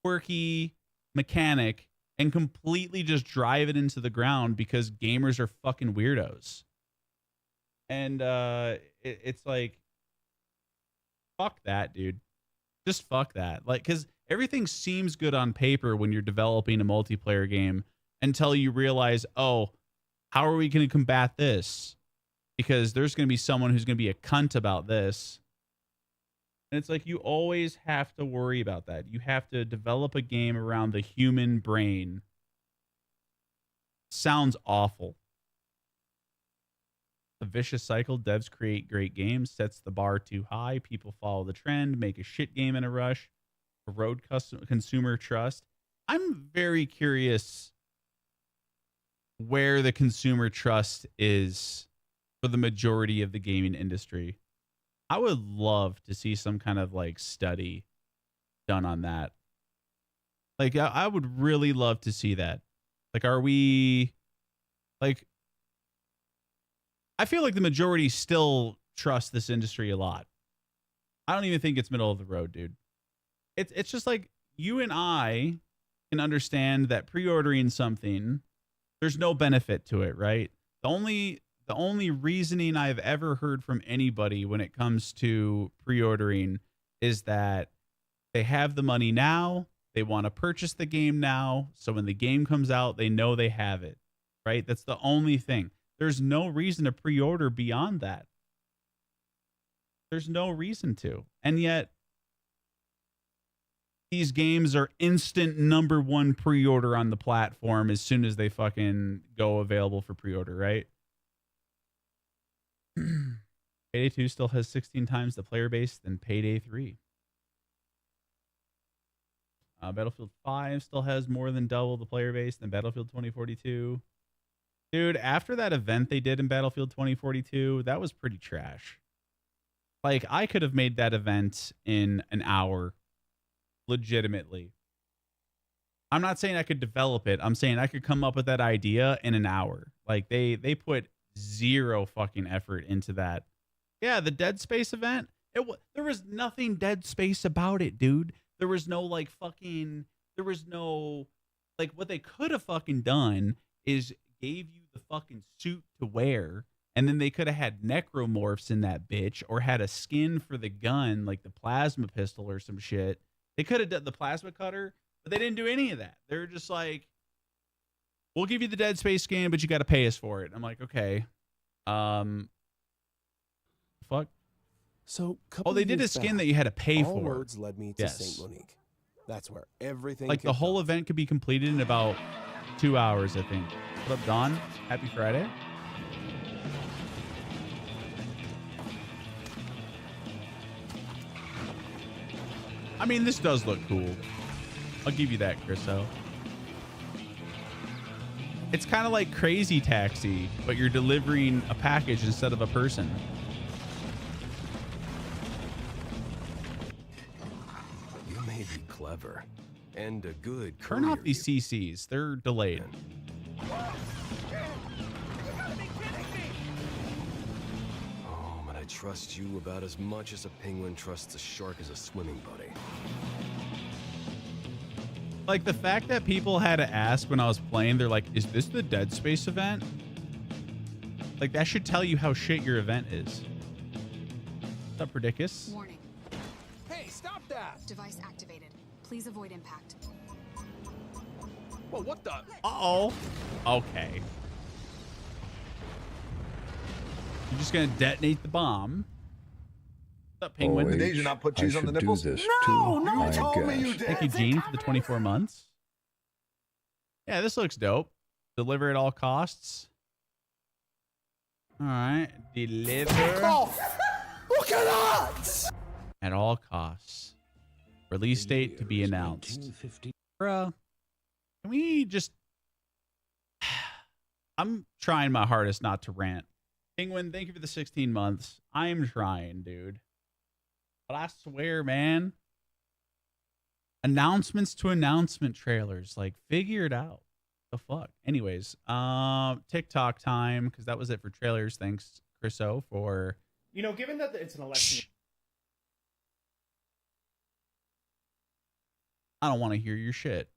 quirky mechanic and completely just drive it into the ground because gamers are fucking weirdos. And it's like, fuck that, dude. Just fuck that. Like, because everything seems good on paper when you're developing a multiplayer game until you realize, oh, how are we going to combat this? Because there's going to be someone who's going to be a cunt about this. And it's like you always have to worry about that. You have to develop a game around the human brain. Sounds awful. A vicious cycle. Devs create great games, sets the bar too high. People follow the trend, make a shit game in a rush, erode consumer trust. I'm very curious where the consumer trust is for the majority of the gaming industry. I would love to see some kind of like study done on that. Like, I would really love to see that. Like, are we like, I feel like the majority still trust this industry a lot. I don't even think it's middle of the road, dude. It's just like you and I can understand that pre-ordering something, there's no benefit to it, right? The only reasoning I've ever heard from anybody when it comes to pre-ordering is that they have the money now, they want to purchase the game now, so when the game comes out, they know they have it, right? That's the only thing. There's no reason to pre-order beyond that. There's no reason to. And yet, these games are instant #1 pre-order on the platform as soon as they fucking go available for pre-order, right? Payday 2 still has 16 times the player base than Payday 3. Battlefield 5 still has more than double the player base than Battlefield 2042. Dude, after that event they did in Battlefield 2042, that was pretty trash. Like, I could have made that event in an hour. Legitimately. I'm not saying I could develop it. I'm saying I could come up with that idea in an hour. Like, they put zero fucking effort into that. Yeah, the Dead Space event, there was nothing Dead Space about it, dude. There was no what they could have fucking done is gave you the fucking suit to wear, and then they could have had necromorphs in that bitch, or had a skin for the gun, like the plasma pistol or some shit. They could have done the plasma cutter, but they didn't do any of that. They were just like, we'll give you the Dead Space skin, but you got to pay us for it. I'm like, okay. Fuck. So, they did a skin that you had to pay all for. roads led me to St. Monique. That's where everything Like, the whole event could be completed in about 2 hours, I think. What up, Don? Happy Friday. I mean, this does look cool. I'll give you that, Chriso. It's kind of like Crazy Taxi, but you're delivering a package instead of a person. You may be clever and a good Turn off these CCs. They're delayed. Oh, but I trust you about as much as a penguin trusts a shark as a swimming buddy. Like, the fact that people had to ask when I was playing, they're like, is this the Dead Space event? Like, that should tell you how shit your event is. What's up, Predicus? Warning. Hey, stop that! Device activated. Please avoid impact. Whoa, what the? Uh-oh. Okay. You're just gonna detonate the bomb. What's up, Penguin? Did you not put cheese on the nipples? No, you told me you did. Thank you, Gene, for the 24 months. Yeah, this looks dope. Deliver at all costs. All right. Deliver. Look at that! At all costs. Release date to be announced. Bruh, can we just... I'm trying my hardest not to rant. Penguin, thank you for the 16 months. I'm trying, dude. But I swear, man. Announcements to announcement trailers. Like, figure it out. The fuck? Anyways, TikTok time, because that was it for trailers. Thanks, Chriso, for... You know, given that it's an election... I don't want to hear your shit.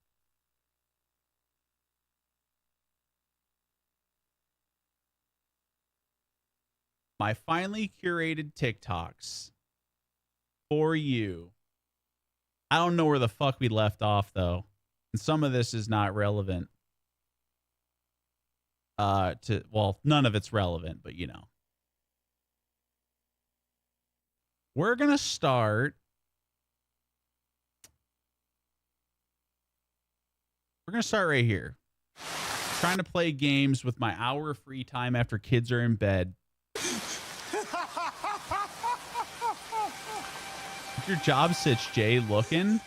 My finely curated TikToks for you. I don't know where the fuck we left off, though. And some of this is not relevant. Well, none of it's relevant, but you know. We're going to start We're going to start right here. Trying to play games with my hour of free time after kids are in bed. What's your job sitch, Jay? Looking?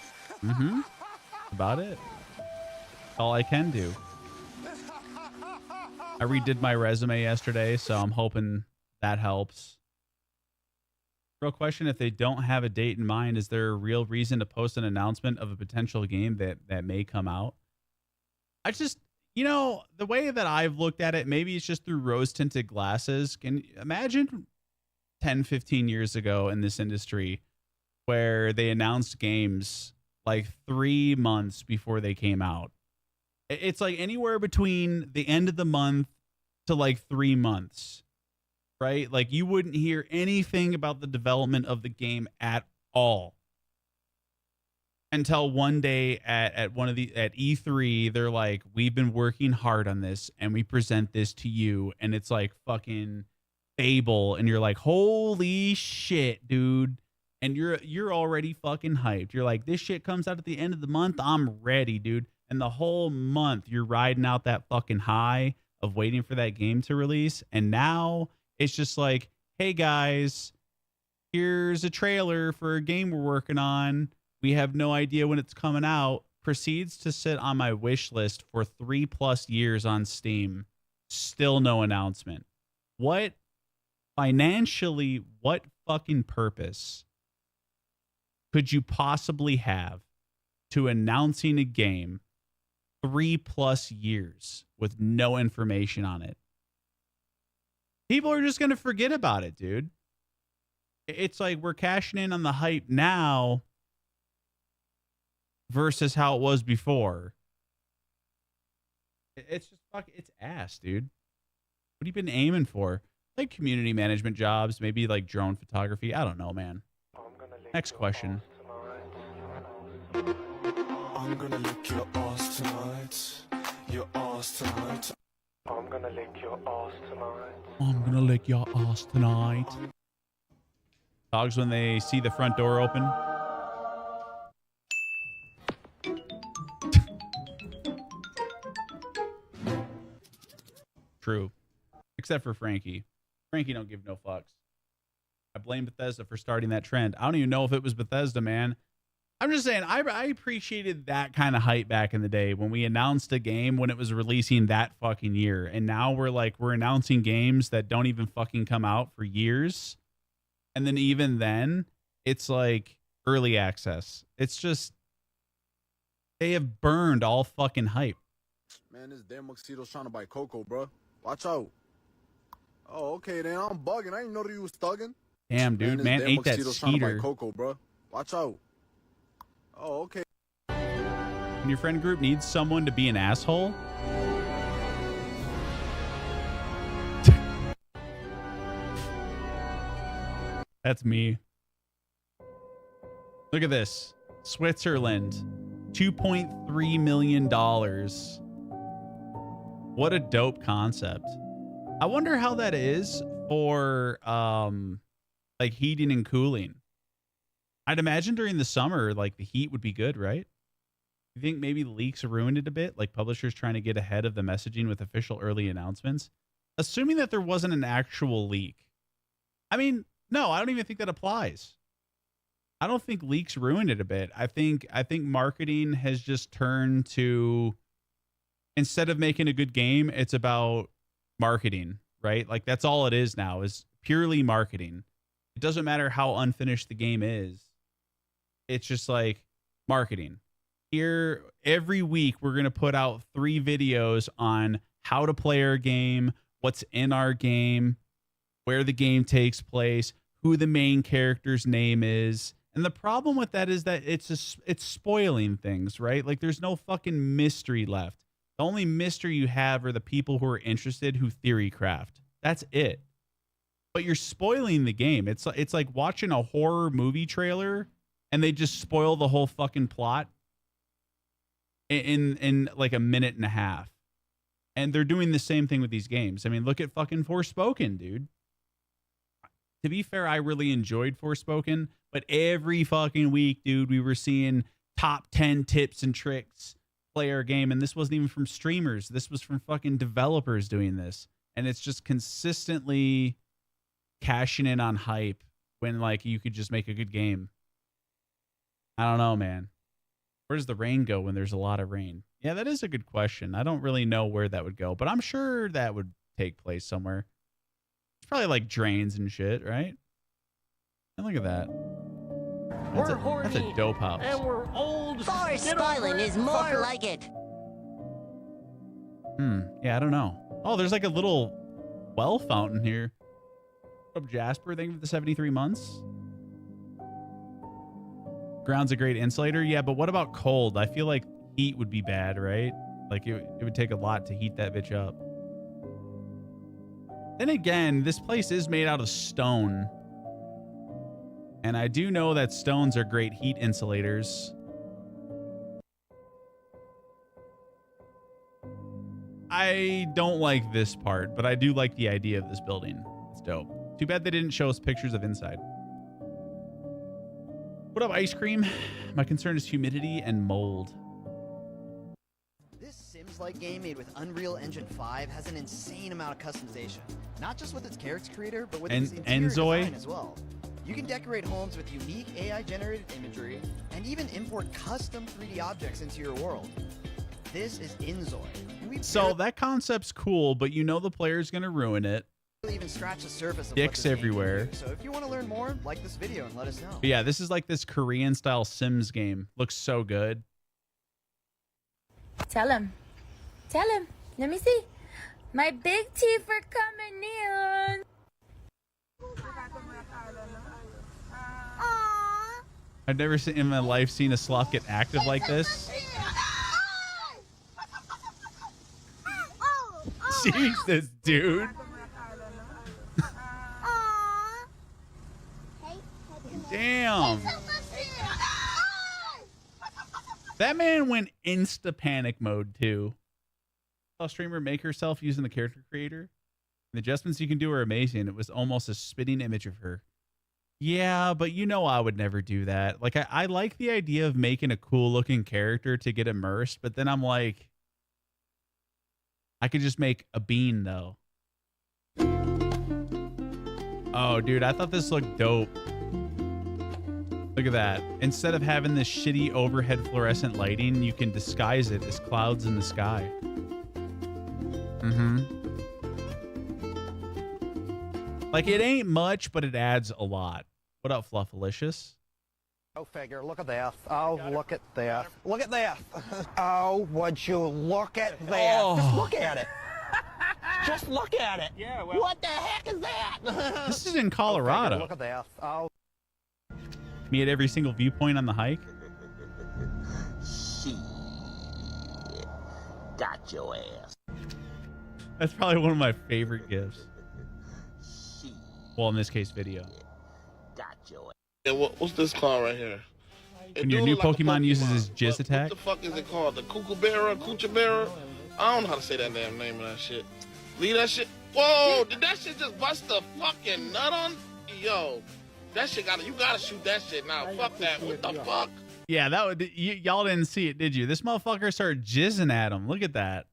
Mm-hmm. About it. All I can do. I redid my resume yesterday, so I'm hoping that helps. Real question, if they don't have a date in mind, is there a real reason to post an announcement of a potential game that may come out? I just, the way that I've looked at it, maybe it's just through rose-tinted glasses. Can you imagine 10, 15 years ago in this industry where they announced games like 3 months before they came out? It's like anywhere between the end of the month to like 3 months, right? Like you wouldn't hear anything about the development of the game at all until one day at E3, they're like, we've been working hard on this and we present this to you. And it's like fucking Fable. And you're like, holy shit, dude. And you're already fucking hyped. You're like, this shit comes out at the end of the month. I'm ready, dude. And the whole month you're riding out that fucking high of waiting for that game to release. And now it's just like, hey guys, here's a trailer for a game we're working on. We have no idea when it's coming out. Proceeds to sit on my wish list for 3+ years on Steam. Still no announcement. What fucking purpose could you possibly have to announcing a game 3+ years with no information on it? People are just going to forget about it, dude. It's like we're cashing in on the hype now versus how it was before. It's just it's ass, dude. What have you been aiming for? Like community management jobs, maybe like drone photography. I don't know, man. Next question. I'm gonna lick your ass tonight. Your ass tonight. I'm gonna lick your ass tonight. I'm gonna lick your ass tonight. Dogs when they see the front door open. True. Except for Frankie. Frankie don't give no fucks. I blame Bethesda for starting that trend. I don't even know if it was Bethesda, man. I'm just saying, I appreciated that kind of hype back in the day when we announced a game when it was releasing that fucking year. And now we're announcing games that don't even fucking come out for years. And then even then, it's like early access. It's just, they have burned all fucking hype. Man, this damn Muxedo's trying to buy Coco, bro. Watch out. Oh, okay, then I'm bugging. I didn't know that you was thugging. Damn, dude, man ate that Muxedo's trying to buy skeeter. Coco, bro. Watch out. Oh, okay. When your friend group needs someone to be an asshole, that's me. Look at this. Switzerland, $2.3 million. What a dope concept. I wonder how that is for like heating and cooling. I'd imagine during the summer, like the heat would be good, right? You think maybe leaks ruined it a bit, like publishers trying to get ahead of the messaging with official early announcements? Assuming that there wasn't an actual leak. I mean, no, I don't even think that applies. I don't think leaks ruined it a bit. I think marketing has just turned to, instead of making a good game, it's about marketing, right? Like that's all it is now, is purely marketing. It doesn't matter how unfinished the game is. It's just like marketing. Here, every week, we're going to put out 3 videos on how to play our game, what's in our game, where the game takes place, who the main character's name is. And the problem with that is that it's spoiling things, right? Like there's no fucking mystery left. The only mystery you have are the people who are interested who theory craft. That's it. But you're spoiling the game. It's like watching a horror movie trailer and they just spoil the whole fucking plot in like a minute and a half. And they're doing the same thing with these games. I mean, look at fucking Forspoken, dude. To be fair, I really enjoyed Forspoken, but every fucking week, dude, we were seeing top 10 tips and tricks, player game, and this wasn't even from streamers. This was from fucking developers doing this. And it's just consistently cashing in on hype when like you could just make a good game. I don't know, man. Where does the rain go when there's a lot of rain? Yeah, that is a good question. I don't really know where that would go, but I'm sure that would take place somewhere. It's probably like drains and shit, right? And look at that. That's a dope house. And we're old. Forest spoiling is more like it. Yeah, I don't know. Oh, there's like a little well fountain here. What's up, Jasper? Thank you for the 73 months. Ground's a great insulator. Yeah, but what about cold? I feel like heat would be bad, right? Like it would take a lot to heat that bitch up. Then again, this place is made out of stone. And I do know that stones are great heat insulators. I don't like this part, but I do like the idea of this building. It's dope. Too bad they didn't show us pictures of inside. What up, ice cream? My concern is humidity and mold. This Sims-like game made with Unreal Engine 5 has an insane amount of customization. Not just with its character creator, but with its interior design as well. You can decorate homes with unique AI-generated imagery and even import custom 3D objects into your world. This is Inzoi. So that concept's cool, but you know the player's going to ruin it. Even scratch the surface of dicks everywhere. So if you want to learn more, like this video and let us know. But yeah, this is like this Korean style Sims game. Looks so good. Tell him. Tell him. Let me see. My big teeth are coming in. I've never seen in my life seen a sloth get active like this. Jesus, dude. Damn. That man went insta panic mode too. Saw a streamer make herself using the character creator. The adjustments you can do are amazing. It was almost a spitting image of her. Yeah, but you know I would never do that. Like I like the idea of making a cool looking character to get immersed, but then I'm like, I could just make a bean though. Oh, dude, I thought this looked dope. Look at that. Instead of having this shitty overhead fluorescent lighting, you can disguise it as clouds in the sky. Like, it ain't much, but it adds a lot. What up, Fluffalicious? Go figure. Look at this. Oh, look at this. Look at this. Oh, would you look at this? Oh. Just look at it. Just look at it. Yeah, well, what the heck is that? This is in Colorado. Look at this. Oh. Me at every single viewpoint on the hike. Shit. Got your ass. That's probably one of my favorite gifs. Well, in this case, video. Got your ass. Yeah, what's this called right here? When your new Pokemon uses his Jizz attack. What the fuck is it called? The Kookaburra? Koochaburra? I don't know how to say that damn name of that shit. Leave that shit. Whoa! Did that shit just bust the fucking nut on? Yo, that shit you gotta shoot that shit now. Fuck that. What the fuck? Yeah, that would. Y'all didn't see it, did you? This motherfucker started jizzing at him. Look at that.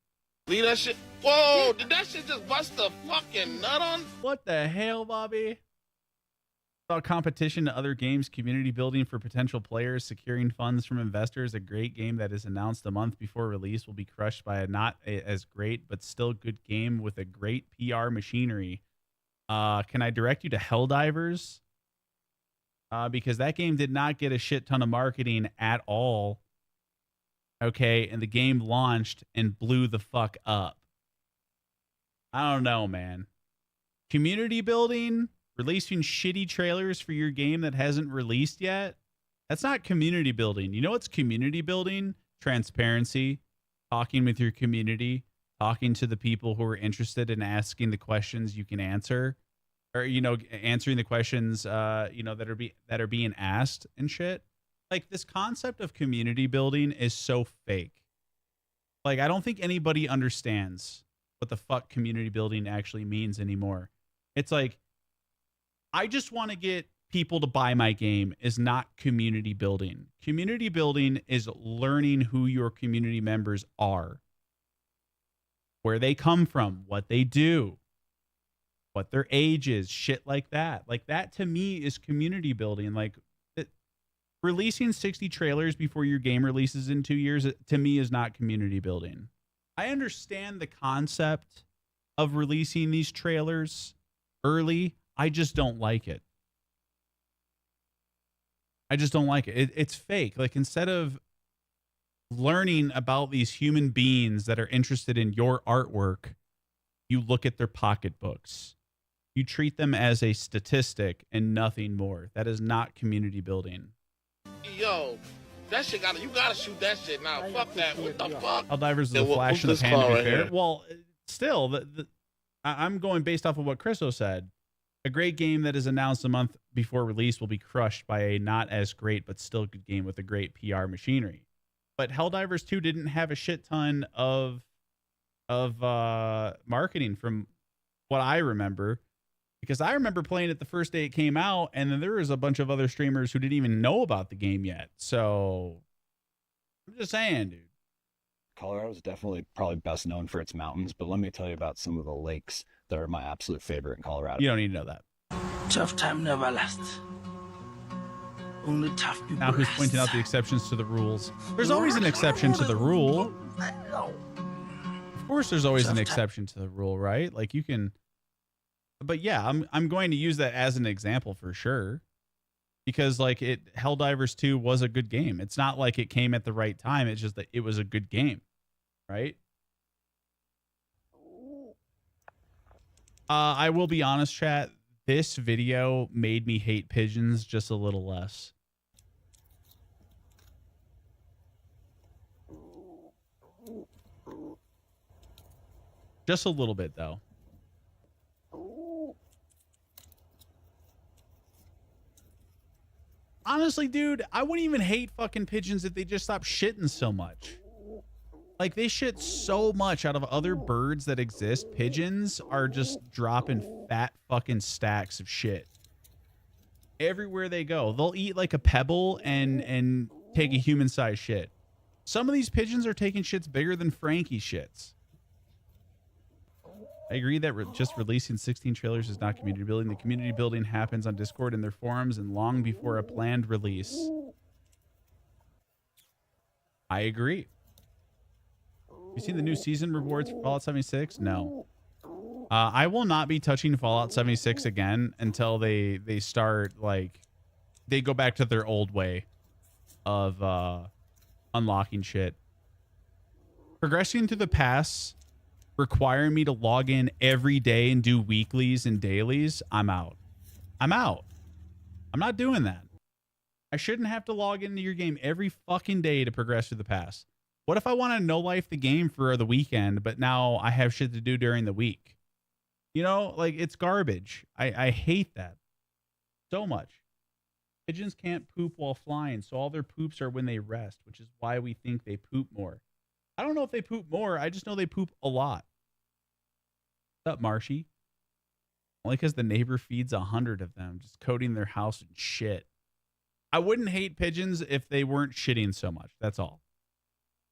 Leave that shit. Whoa! Did that shit just bust the fucking nut on? What the hell, Bobby? About competition to other games, community building for potential players, securing funds from investors. A great game that is announced a month before release will be crushed by a not as great but still good game with a great PR machinery. Can I direct you to Helldivers? Because that game did not get a shit ton of marketing at all. Okay, and the game launched and blew the fuck up. I don't know, man. Community building, releasing shitty trailers for your game that hasn't released yet. That's not community building. You know what's community building? Transparency, talking with your community, talking to the people who are interested in asking the questions you can answer, or, you know, answering the questions, you know, that are being asked and shit. Like, this concept of community building is so fake. Like, I don't think anybody understands what the fuck community building actually means anymore. It's like, I just want to get people to buy my game is not community building. Community building is learning who your community members are, where they come from, what they do, what their age is, shit like that. Like that to me is community building. Like releasing 60 trailers before your game releases in 2 years, to me, is not community building. I understand the concept of releasing these trailers early. I just don't like it. I just don't like it. It's fake. Like, instead of learning about these human beings that are interested in your artwork, you look at their pocketbooks. You treat them as a statistic and nothing more. That is not community building. Yo, that shit you gotta shoot that shit now. Fuck that. What the fuck? Helldivers is a flash in the pan, to be fair. Well, still, I'm going based off of what Chriso said. A great game that is announced a month before release will be crushed by a not as great but still good game with a great PR machinery. But Helldivers 2 didn't have a shit ton of marketing from what I remember. Because I remember playing it the first day it came out, and then there was a bunch of other streamers who didn't even know about the game yet. So I'm just saying, dude. Colorado is definitely probably best known for its mountains, but let me tell you about some of the lakes that are my absolute favorite in Colorado. You don't need to know that. Tough time never lasts. Only tough people. Now who's pointing out the exceptions to the rules? There's always an exception to the rule. Of course there's always an exception to the rule, right? Like you can... But yeah, I'm going to use that as an example for sure. Because like Helldivers 2 was a good game. It's not like it came at the right time. It's just that it was a good game. Right? I will be honest, chat. This video made me hate pigeons just a little less. Just a little bit, though. Honestly, dude, I wouldn't even hate fucking pigeons if they just stopped shitting so much. Like, they shit so much out of other birds that exist. Pigeons are just dropping fat fucking stacks of shit. Everywhere they go. They'll eat like a pebble and take a human-sized shit. Some of these pigeons are taking shits bigger than Frankie shits. I agree that just releasing 16 trailers is not community building. The community building happens on Discord and their forums and long before a planned release. I agree. You seen the new season rewards for Fallout 76? No. I will not be touching Fallout 76 again until they start, like, they go back to their old way of unlocking shit. Progressing through the pass, requiring me to log in every day and do weeklies and dailies, I'm out. I'm out. I'm not doing that. I shouldn't have to log into your game every fucking day to progress through the pass. What if I want to no-life the game for the weekend, but now I have shit to do during the week? You know, like, it's garbage. I hate that so much. Pigeons can't poop while flying, so all their poops are when they rest, which is why we think they poop more. I don't know if they poop more. I just know they poop a lot. What's up, Marshy? Only because the neighbor feeds 100 of them, just coating their house in shit. I wouldn't hate pigeons if they weren't shitting so much. That's all.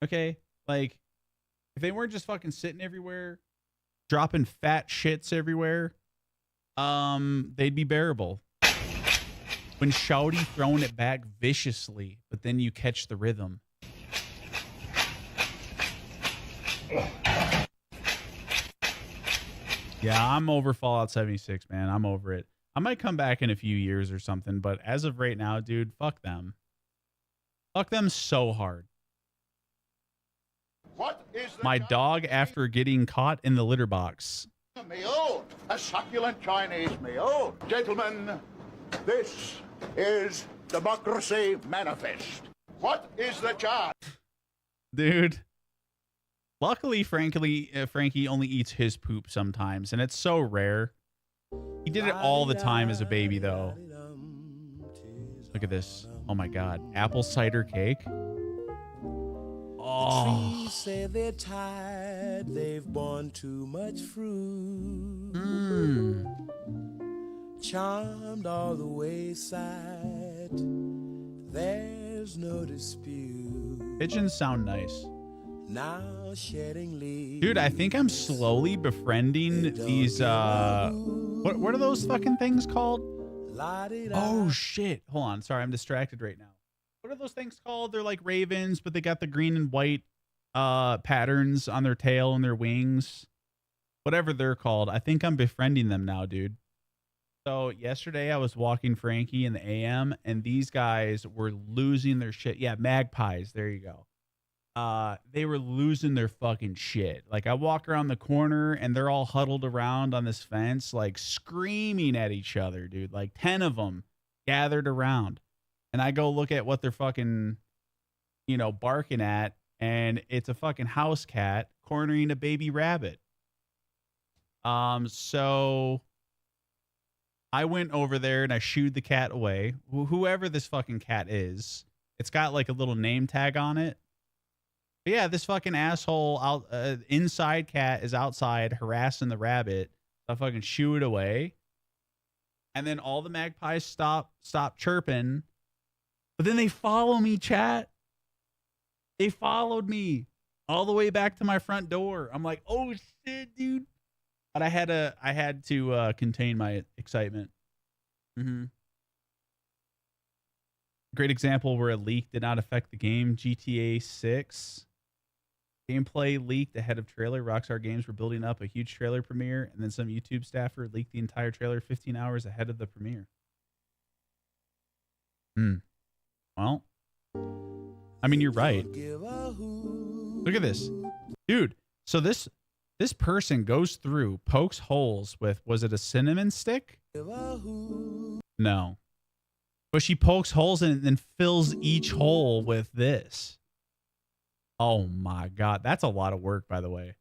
Okay? Like, if they weren't just fucking sitting everywhere, dropping fat shits everywhere, they'd be bearable. When Shouty throwing it back viciously, but then you catch the rhythm. Yeah, I'm over Fallout 76, man. I'm over it. I might come back in a few years or something, but as of right now, dude, fuck them. Fuck them so hard. What is My dog after getting caught in the litter box. meal? A succulent Chinese meal. Gentlemen, this is Democracy Manifest. What is the charge? Dude. Luckily, Frankie only eats his poop sometimes, and it's so rare. He did it all the time as a baby, though. Look at this. Oh, my God. Apple cider cake. Oh. Trees say they're tired, they've borne too much fruit. charmed all the wayside. There's no dispute. Pigeons sound nice. Now shedding leaves. Dude, I think I'm slowly befriending these what are those fucking things called? Oh shit. Hold on. Sorry, I'm distracted right now. What are those things called? They're like ravens, but they got the green and white patterns on their tail and their wings. Whatever they're called. I think I'm befriending them now, dude. So yesterday I was walking Frankie in the AM and these guys were losing their shit. Yeah, magpies. There you go. They were losing their fucking shit. Like I walk around the corner and they're all huddled around on this fence, like screaming at each other, dude. Like 10 of them gathered around. And I go look at what they're fucking, you know, barking at. And it's a fucking house cat cornering a baby rabbit. So I went over there and I shooed the cat away. Whoever this fucking cat is, it's got like a little name tag on it. But yeah, this fucking asshole out inside cat is outside harassing the rabbit. So I fucking shoo it away. And then all the magpies stop chirping. But then they follow me, chat. They followed me all the way back to my front door. I'm like, oh shit, dude. But I had to contain my excitement. Great example where a leak did not affect the game. GTA 6. Gameplay leaked ahead of trailer. Rockstar Games were building up a huge trailer premiere, and then some YouTube staffer leaked the entire trailer 15 hours ahead of the premiere. Well, I mean, you're right. Look at this. Dude, so this person goes through, pokes holes with, was it a cinnamon stick? No. But she pokes holes in it and then fills each hole with this. Oh my God. That's a lot of work, by the way.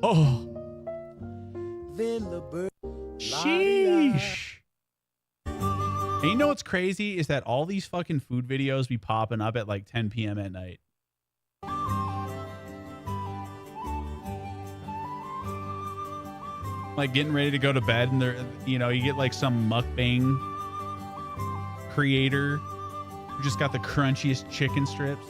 Oh. Sheesh. And you know what's crazy is that all these fucking food videos be popping up at like 10 p.m. at night. Like getting ready to go to bed and they're, you know, you get like some mukbang creator who just got the crunchiest chicken strips.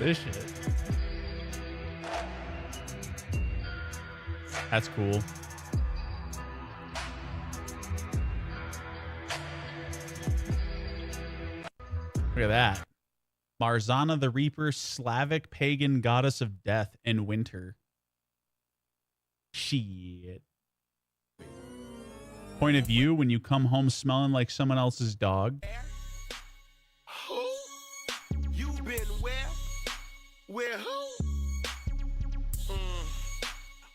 This shit. That's cool. Look at that. Marzana the Reaper, Slavic pagan goddess of death and winter. Shit. Point of view when you come home smelling like someone else's dog. You been where? Where who?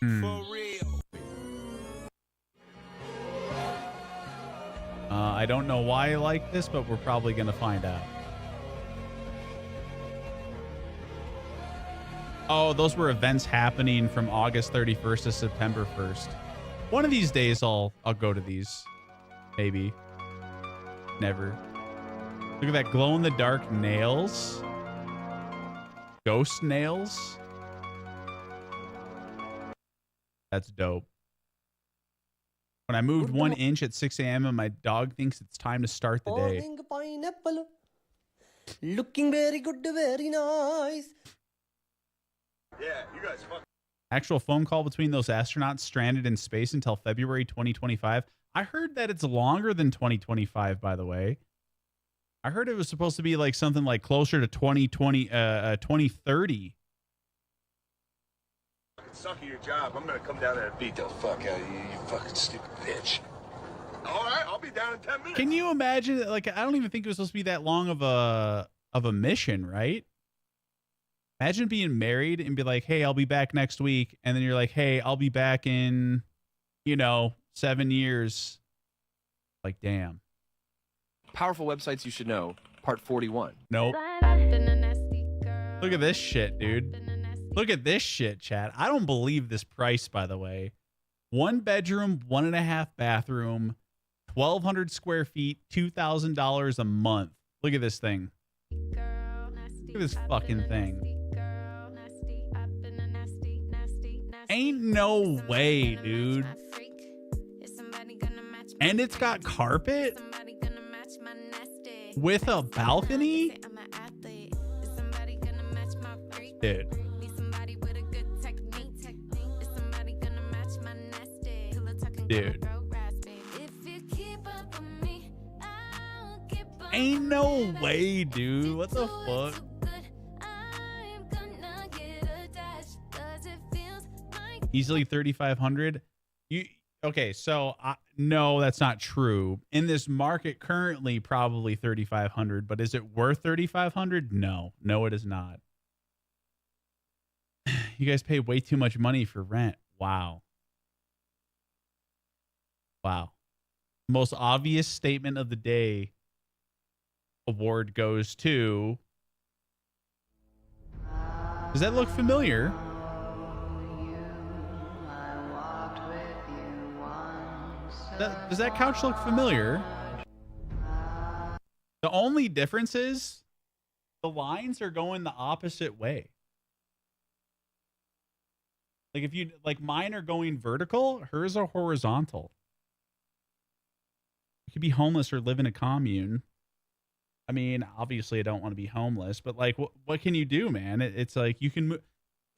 For real. I don't know why I like this, but we're probably going to find out. Oh, those were events happening from August 31st to September 1st. One of these days I'll go to these. Maybe. Never. Look at that glow in the dark nails. Ghost nails. That's dope. When I moved 1 inch at 6 a.m. and my dog thinks it's time to start the day. Pineapple. Looking very good, very nice. Yeah, you guys fuck. Actual phone call between those astronauts stranded in space until February 2025. I heard that it's longer than 2025, by the way. I heard it was supposed to be like something like closer to 2030. Suck at your job. I'm gonna come down there and beat the fuck out of you, you fucking stupid bitch. All right, I'll be down in 10 minutes. Can you imagine? Like, I don't even think it was supposed to be that long of a mission, right? Imagine being married and be like, hey, I'll be back next week. And then you're like, hey, I'll be back in, 7 years. Like, damn. Powerful websites you should know. Part 41. Nope. Look at this shit, dude. Look at this shit, chat. I don't believe this price, by the way. 1 bedroom, 1.5 bathroom, 1,200 square feet, $2,000 a month. Look at this thing. Look at this fucking thing. Ain't no way, dude. And it's got carpet with a balcony? Dude. Dude. Ain't no way, dude. What the fuck? Easily 3,500. Okay, so no, that's not true. In this market currently, probably 3,500. But is it worth 3,500? No, it is not. You guys pay way too much money for rent. Wow. Most obvious statement of the day award goes to. Does that look familiar? Does that couch look familiar? The only difference is the lines are going the opposite way. Like if you like mine are going vertical, hers are horizontal. You could be homeless or live in a commune. I mean, obviously I don't want to be homeless, but like what can you do, man? It's like you can move.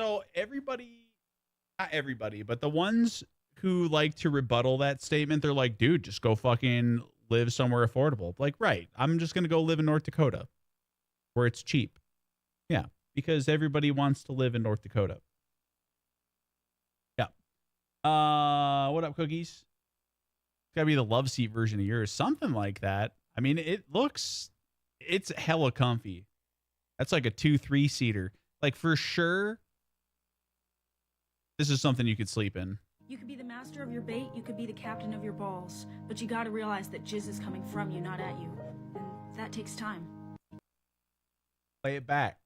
So everybody, not everybody, but the ones who like to rebuttal that statement, they're like, dude, just go fucking live somewhere affordable. Like, right, I'm just going to go live in North Dakota where it's cheap. Yeah, because everybody wants to live in North Dakota. Yeah. What up, Cookies? It's got to be the love seat version of yours. Something like that. I mean, it's hella comfy. That's like a 2-3 seater. Like for sure, this is something you could sleep in. You could be the master of your bait, you could be the captain of your balls, but you gotta realize that jizz is coming from you, not at you. And that takes time. Play it back.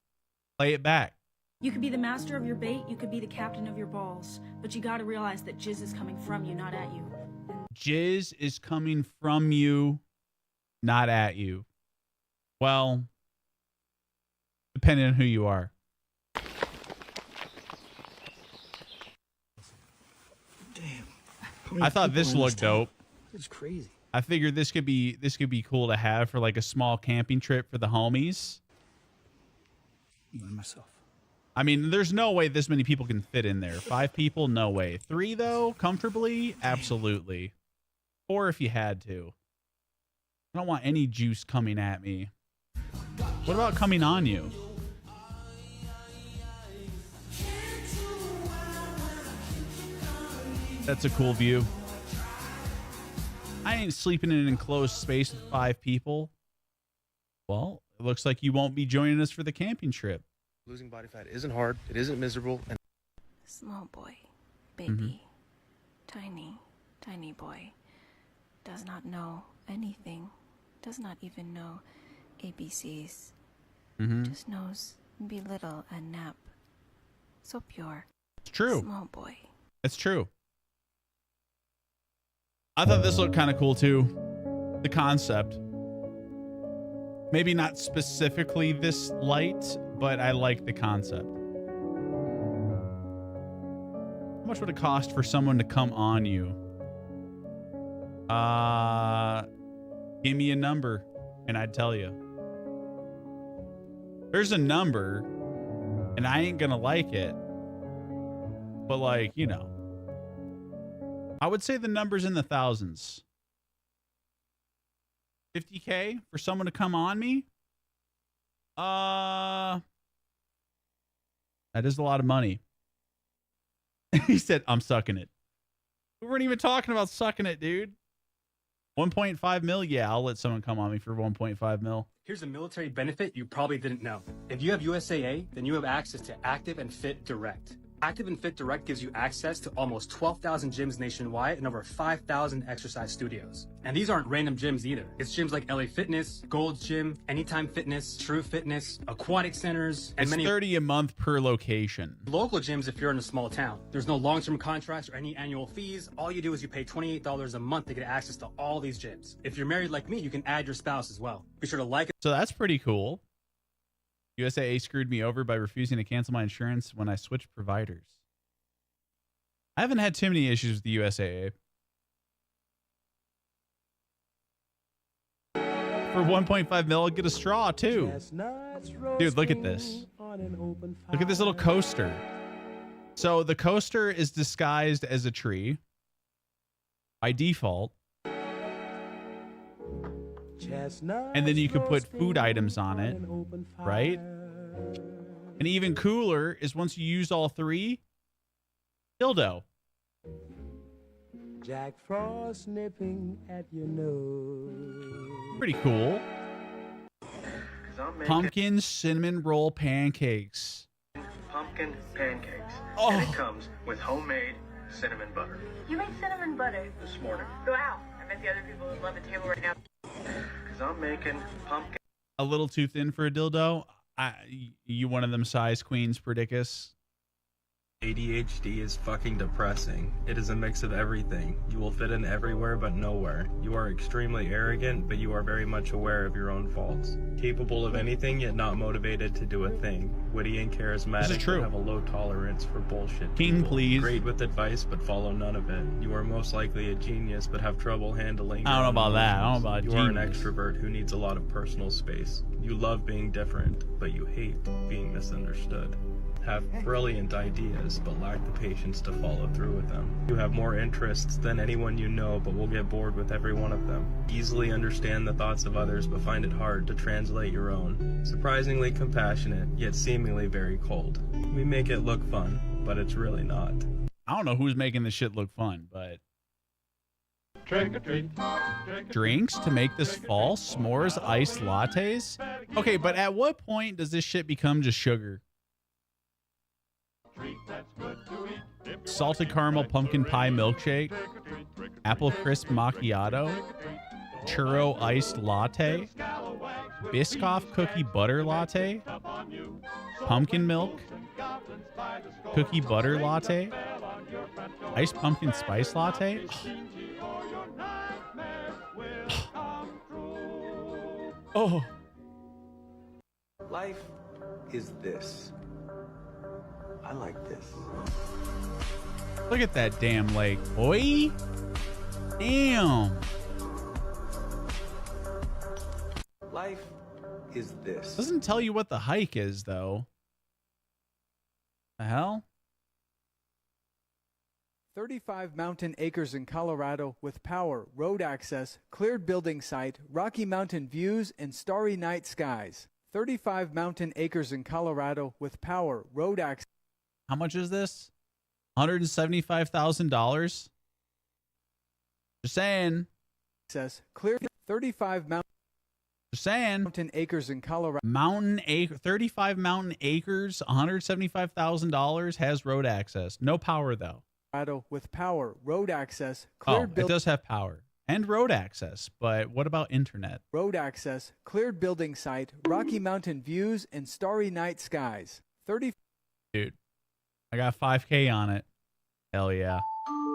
Play it back. You could be the master of your bait, you could be the captain of your balls, but you gotta realize that jizz is coming from you, not at you. And jizz is coming from you, not at you. Well, depending on who you are. I thought this looked dope. It's crazy. I figured this could be cool to have for like a small camping trip for the homies. Myself. I mean, there's no way this many people can fit in there. 5 people, no way. 3 though, comfortably, absolutely. 4 if you had to. I don't want any juice coming at me. What about coming on you? That's a cool view. I ain't sleeping in an enclosed space with 5 people. Well, it looks like you won't be joining us for the camping trip. Losing body fat isn't hard. It isn't miserable. And small boy, baby, tiny boy, does not know anything, does not even know ABCs, just knows be little and nap. So pure. It's true. Small boy. It's true. I thought this looked kind of cool too. The concept. Maybe not specifically this light, but I like the concept. How much would it cost for someone to come on you? Give me a number and I'd tell you. There's a number and I ain't gonna like it. But like, you know. I would say the number's in the thousands. 50K for someone to come on me? That is a lot of money. He said, I'm sucking it. We weren't even talking about sucking it, dude. 1.5 mil? Yeah, I'll let someone come on me for 1.5 mil. Here's a military benefit you probably didn't know. If you have USAA, then you have access to Active and Fit Direct. Active and Fit Direct gives you access to almost 12,000 gyms nationwide and over 5,000 exercise studios. And these aren't random gyms either. It's gyms like LA Fitness, Gold's Gym, Anytime Fitness, True Fitness, Aquatic Centers, and It's many $30 a month per location. local gyms if you're in a small town. There's no long-term contracts or any annual fees. All you do is you pay $28 a month to get access to all these gyms. If you're married like me, you can add your spouse as well. Be sure to like it. So that's pretty cool. USAA screwed me over by refusing to cancel my insurance when I switched providers. I haven't had too many issues with the USAA. For 1.5 mil, I'll get a straw too. Dude, look at this. Look at this little coaster. So the coaster is disguised as a tree by default. And then you can put food items on it, right? And even cooler is once you use all three, dildo. Jack Frost nipping at your nose. Pretty cool. Pumpkin cinnamon roll pancakes. Pumpkin pancakes. Oh. And it comes with homemade cinnamon butter. You made cinnamon butter. This morning. Wow. I bet the other people would love the table right now. Because I'm making pumpkin. A little too thin for a dildo. You one of them size queens, Predicus. ADHD is fucking depressing. It is a mix of everything. You will fit in everywhere but nowhere. You are extremely arrogant, but you are very much aware of your own faults. Capable of anything, yet not motivated to do a thing. Witty and charismatic, This is true. but have a low tolerance for bullshit. King, people. please. Great with advice, but follow none of it. You are most likely a genius, but have trouble handling. I don't know your about own that. I don't emotions. know about You are an genius. extrovert who needs a lot of personal space. You love being different, but you hate being misunderstood. Have brilliant ideas, but lack the patience to follow through with them. You have more interests than anyone you know, but will get bored with every one of them. Easily understand the thoughts of others, but find it hard to translate your own. Surprisingly compassionate, yet seemingly very cold. We make it look fun, but it's really not. I don't know who's making this shit look fun, but Trick or treat. drinks to make this fall, s'mores, iced lattes. Okay, but at what point does this shit become just sugar? Salted caramel pumpkin pie milkshake, apple crisp macchiato, churro iced latte, Biscoff cookie butter latte, pumpkin milk, cookie butter latte, iced pumpkin spice latte. Oh. Life is this. I like this. Look at that damn lake, boy. Damn. Life is this. Doesn't tell you what the hike is, though. The hell? 35 mountain acres in Colorado with power, road access, cleared building site, Rocky Mountain views, and starry night skies. 35 mountain acres in Colorado with power, road access. How much is this? $175,000? Just saying. Access, clear 35 mountain. Just saying. Mountain acres in Colorado. 35 mountain acres, $175,000 has road access. No power, though. With power, road access, Oh, cleared it does have power and road access, but what about internet? road access, cleared building site, Rocky Mountain views, and starry night skies. 30. Dude, I got 5K on it. Hell yeah.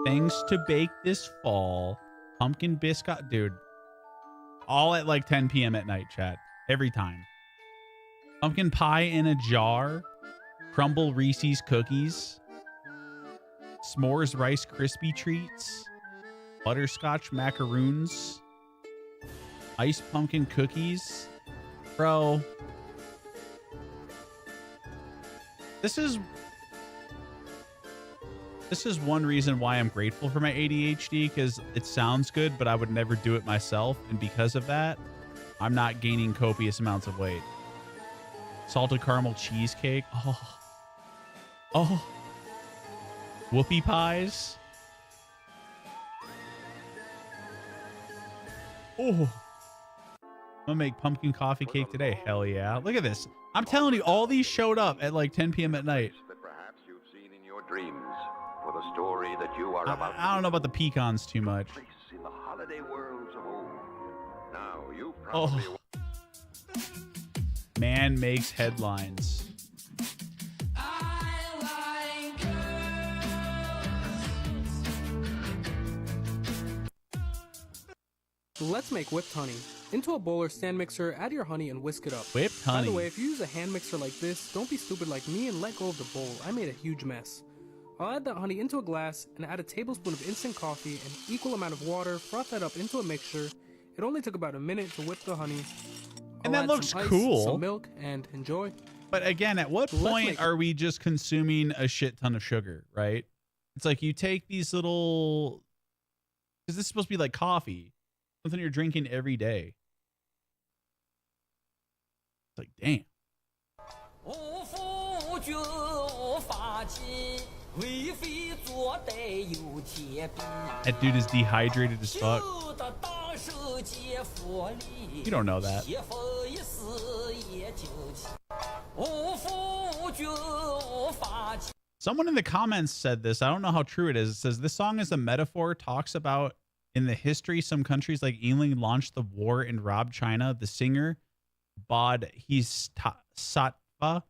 Things to bake this fall. Pumpkin biscuit. Dude, all at like 10 p.m. at night, chat. Every time. Pumpkin pie in a jar. Crumble Reese's cookies. S'mores Rice Krispie treats. Butterscotch macaroons. Iced pumpkin cookies. Bro. This is one reason why I'm grateful for my ADHD, because it sounds good, but I would never do it myself. And because of that, I'm not gaining copious amounts of weight. Salted caramel cheesecake. Oh. Oh. Whoopie pies. Oh. I'm gonna make pumpkin coffee cake today. Hell yeah. Look at this. I'm telling you, all these showed up at like 10 p.m. at night. dreams for the story that you are about I don't know about the pecans too much. in the holiday worlds of old. Now, you probably... Man makes headlines. Let's make whipped honey. Into a bowl or stand mixer, add your honey and whisk it up. Whipped By honey. the way, if you use a hand mixer like this, don't be stupid like me and let go of the bowl. I made a huge mess. I'll add that honey into a glass and add a tablespoon of instant coffee and equal amount of water, froth that up into a mixture. It only took about a minute to whip the honey. And I'll that add looks some ice, cool. some milk, and enjoy. But again, at what point make- are we just consuming a shit ton of sugar, right? It's like you take these little... Because this is supposed to be like coffee. Something you're drinking every day. It's like, damn. That dude is dehydrated as fuck. You don't know that. Someone in the comments said this. I don't know how true it is. It says this song is a metaphor, talks about in the history some countries like England launched the war and robbed China. The singer Bod Satva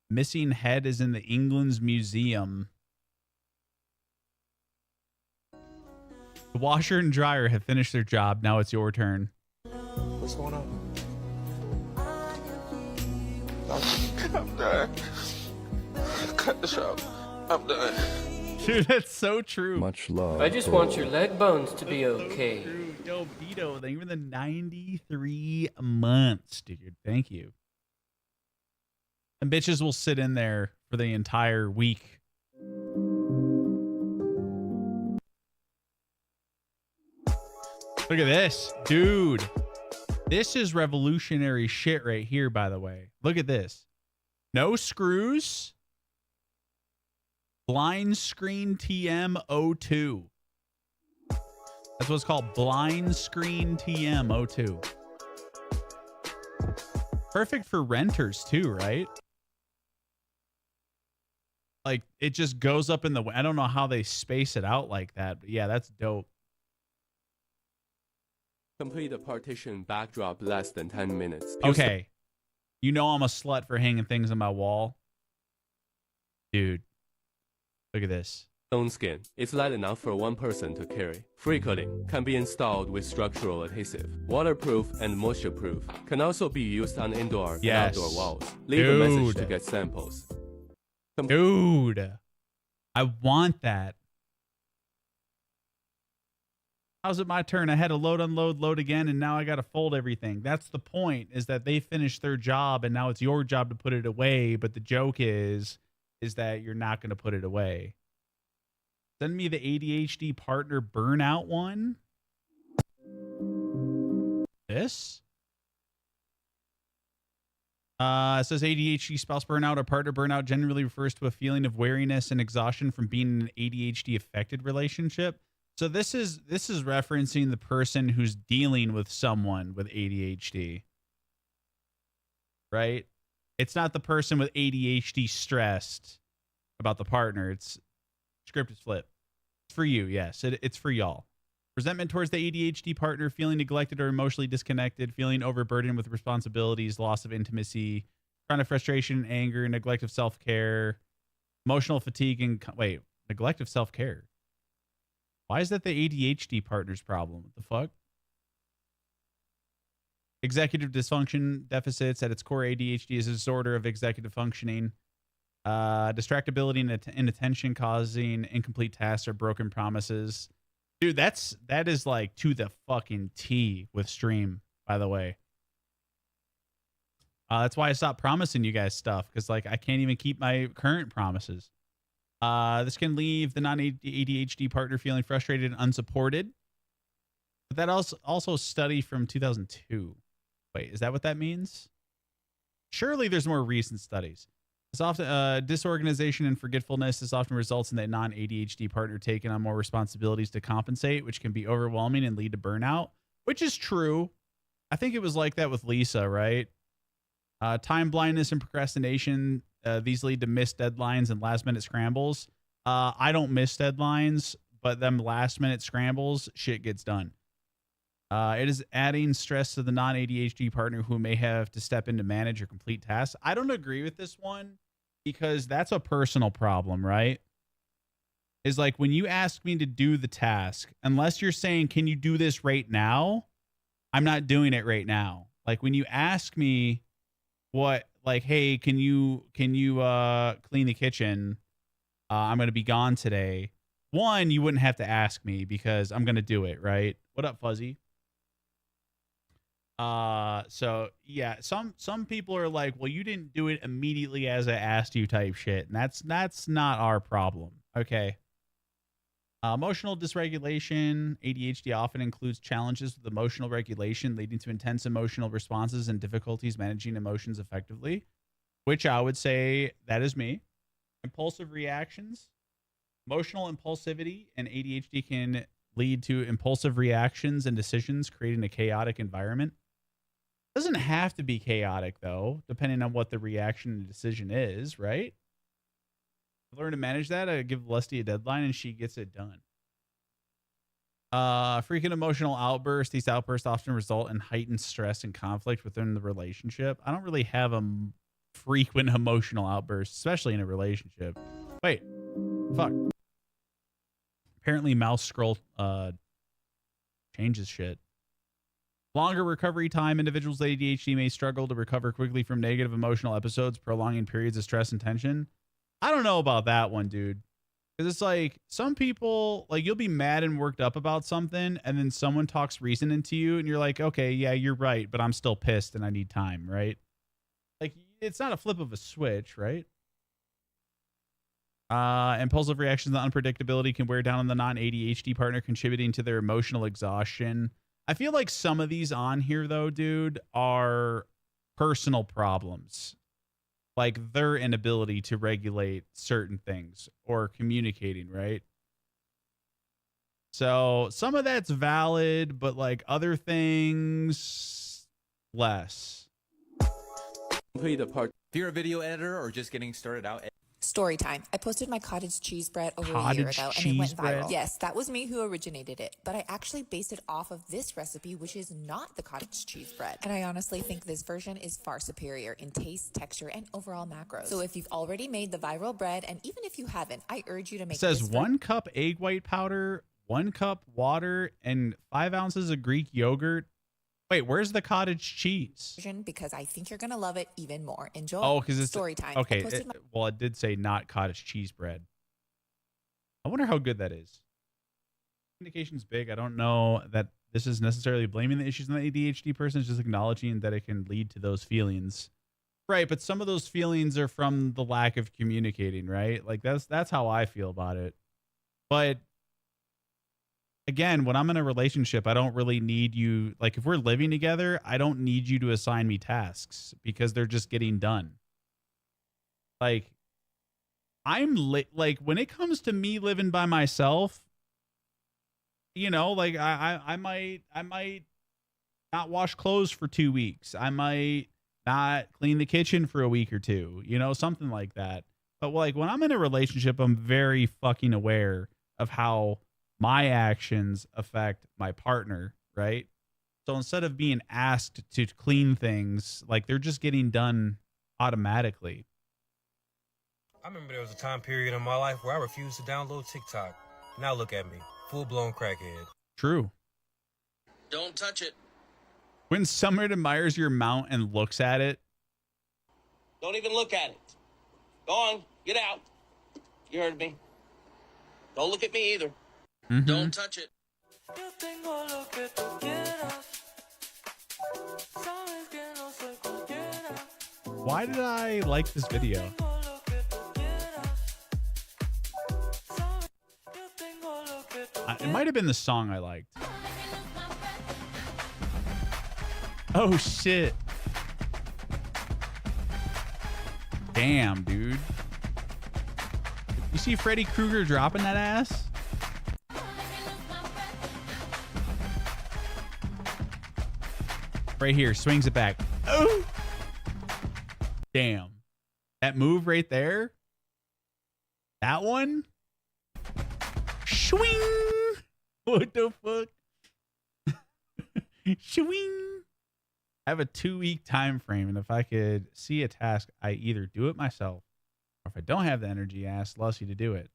missing head is in the England's museum. The washer and dryer have finished their job. Now it's your turn. What's going on? I'm done. Cut the show. I'm done. Dude, that's so true. Much love. I just want your leg bones to be okay. True. Yo, Vito, thank you for the 93 months, dude. Thank you. And bitches will sit in there for the entire week. Look at this, dude. This is revolutionary shit right here, by the way. Look at this. No screws. Blind screen TM02. That's what it's called. Blind screen TM02. Perfect for renters too, right? Like it just goes up in the... I don't know how they space it out like that, but yeah, that's dope. Complete the partition backdrop less than 10 minutes. Okay. You know I'm a slut for hanging things on my wall. Dude. Look at this. Stone skin. It's light enough for one person to carry. Free coating can be installed with structural adhesive. Waterproof and moisture proof. Can also be used on indoor and outdoor walls. Leave a message to get samples. Dude. I want that. How's it my turn? I had to load, unload, load again, and now I got to fold everything. That's the point, is that they finished their job, and now it's your job to put it away. But the joke is that you're not going to put it away. Send me the ADHD partner burnout one. This? It says ADHD spouse burnout or partner burnout generally refers to a feeling of weariness and exhaustion from being in an ADHD affected relationship. So this is referencing the person who's dealing with someone with ADHD, right? It's not the person with ADHD stressed about the partner. It's script is flipped. It's for you, yes. It's for y'all. Resentment towards the ADHD partner, feeling neglected or emotionally disconnected, feeling overburdened with responsibilities, loss of intimacy, chronic frustration, anger, neglect of self-care, emotional fatigue, and neglect of self-care. Why is that the ADHD partner's problem? What the fuck? Executive dysfunction deficits. At its core, ADHD is a disorder of executive functioning. Distractibility and inattention causing incomplete tasks or broken promises. Dude, that is like to the fucking T with Stream, by the way. That's why I stopped promising you guys stuff, because like I can't even keep my current promises. This can leave the non-ADHD partner feeling frustrated and unsupported. But that also study from 2002. Wait, is that what that means? Surely there's more recent studies. It's often disorganization and forgetfulness. This often results in that non-ADHD partner taking on more responsibilities to compensate, which can be overwhelming and lead to burnout, which is true. I think it was like that with Lisa, right? Time blindness and procrastination. These lead to missed deadlines and last-minute scrambles. I don't miss deadlines, but them last minute scrambles, shit gets done. It is adding stress to the non-ADHD partner who may have to step in to manage or complete tasks. I don't agree with this one because that's a personal problem, right? Is like when you ask me to do the task, unless you're saying, can you do this right now? I'm not doing it right now. Like when you ask me what, like, hey, can you clean the kitchen? I'm going to be gone today. One, you wouldn't have to ask me because I'm going to do it, right? What up, Fuzzy? So yeah, some people are like, well, you didn't do it immediately as I asked you type shit. And that's not our problem. Okay. Emotional dysregulation. ADHD often includes challenges with emotional regulation, leading to intense emotional responses and difficulties managing emotions effectively, which I would say that is me. Impulsive reactions. Emotional impulsivity and ADHD can lead to impulsive reactions and decisions, creating a chaotic environment. Doesn't have to be chaotic, though, depending on what the reaction and decision is, right? Learn to manage that. I give Lusty a deadline and she gets it done. Frequent emotional outbursts. These outbursts often result in heightened stress and conflict within the relationship. I don't really have a frequent emotional outburst, especially in a relationship. Wait, fuck. Apparently mouse scroll changes shit. Longer recovery time. Individuals with ADHD may struggle to recover quickly from negative emotional episodes, prolonging periods of stress and tension. I don't know about that one, dude. Because it's like some people, like you'll be mad and worked up about something and then someone talks reason into you and you're like, okay, yeah, you're right, but I'm still pissed and I need time, right? Like it's not a flip of a switch, right? Impulsive reactions and unpredictability can wear down on the non-ADHD partner, contributing to their emotional exhaustion. I feel like some of these on here, though, dude, are personal problems. Like their inability to regulate certain things or communicating, right? So some of that's valid, but like other things, less. If you're a video editor or just getting started out. Story time. I posted my cottage cheese bread over a year ago and it went viral. Yes, that was me who originated it, but I actually based it off of this recipe, which is not the cottage cheese bread. And I honestly think this version is far superior in taste, texture, and overall macros. So if you've already made the viral bread, and even if you haven't, I urge you to make it says 1 cup egg white powder, 1 cup water, and 5 ounces of Greek yogurt. Wait, where's the cottage cheese? Because I think you're going to love it even more. Enjoy. Oh, because it's story time. Okay. Well, it did say not cottage cheese bread. I wonder how good that is. Communication's big. I don't know that this is necessarily blaming the issues on the ADHD person. It's just acknowledging that it can lead to those feelings. Right. But some of those feelings are from the lack of communicating, right? Like that's how I feel about it. But again, when I'm in a relationship, I don't really need you. Like if we're living together, I don't need you to assign me tasks because they're just getting done. Like like when it comes to me living by myself, you know, like I might not wash clothes for 2 weeks. I might not clean the kitchen for a week or two, you know, something like that. But like when I'm in a relationship, I'm very fucking aware of how my actions affect my partner, right? So instead of being asked to clean things, like they're just getting done automatically. I remember there was a time period in my life where I refused to download TikTok. Now look at me, full-blown crackhead. True. Don't touch it. When someone admires your mount and looks at it. Don't even look at it. Go on, get out. You heard me. Don't look at me either. Mm-hmm. Don't touch it. Why did I like this video? It might have been the song I liked. Oh, shit. Damn, dude. You see Freddy Krueger dropping that ass? Right here, swings it back. Oh, damn. That move right there. That one. Swing. What the fuck? Swing. I have a 2-week time frame, and if I could see a task, I either do it myself, or if I don't have the energy, I ask Lussie to do it.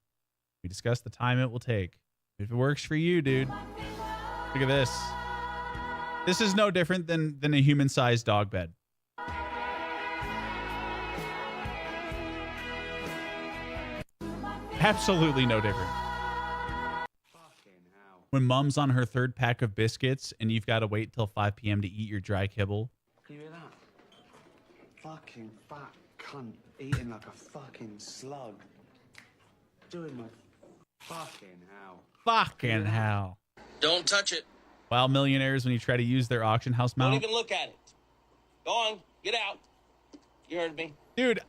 We discuss the time it will take. If it works for you, dude. Look at this. This is no different than a human-sized dog bed. Absolutely no different. When mom's on her 3rd pack of biscuits and you've got to wait till 5 p.m. to eat your dry kibble. Can you hear that? Fucking fat cunt eating like a fucking slug. Doing my fucking hell. Fucking hell. Don't touch it. While millionaires, when you try to use their auction house mount. Don't even look at it. Go on, get out. You heard me. Dude,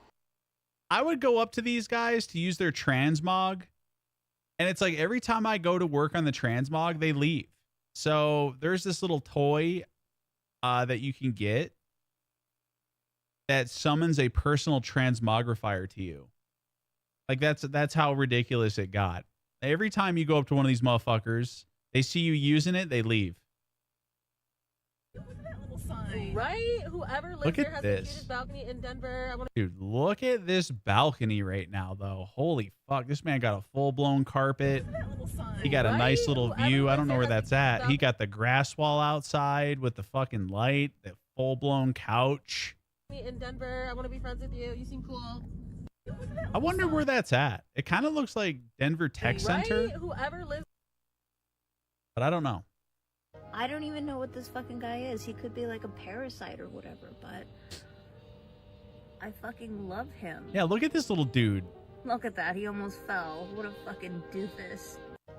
I would go up to these guys to use their transmog. And it's like every time I go to work on the transmog, they leave. So there's this little toy that you can get that summons a personal transmogrifier to you. Like that's how ridiculous it got. Every time you go up to one of these motherfuckers, they see you using it, they leave. Right? Whoever lives Look there at has this. the cutest balcony in Denver. Dude, look at this balcony right now, though. Holy fuck. This man got a full-blown carpet. He got a nice little view. I don't know where that's at. He got the grass wall outside with the fucking light, the full-blown couch. In Denver, I want to be friends with you. You seem cool. I wonder where that's at. It kind of looks like Denver Tech Center, Right? Whoever lives. but I don't know. I don't even know what this fucking guy is. He could be like a parasite or whatever, but I fucking love him. Yeah, look at this little dude. Look at that. He almost fell. What a fucking doofus.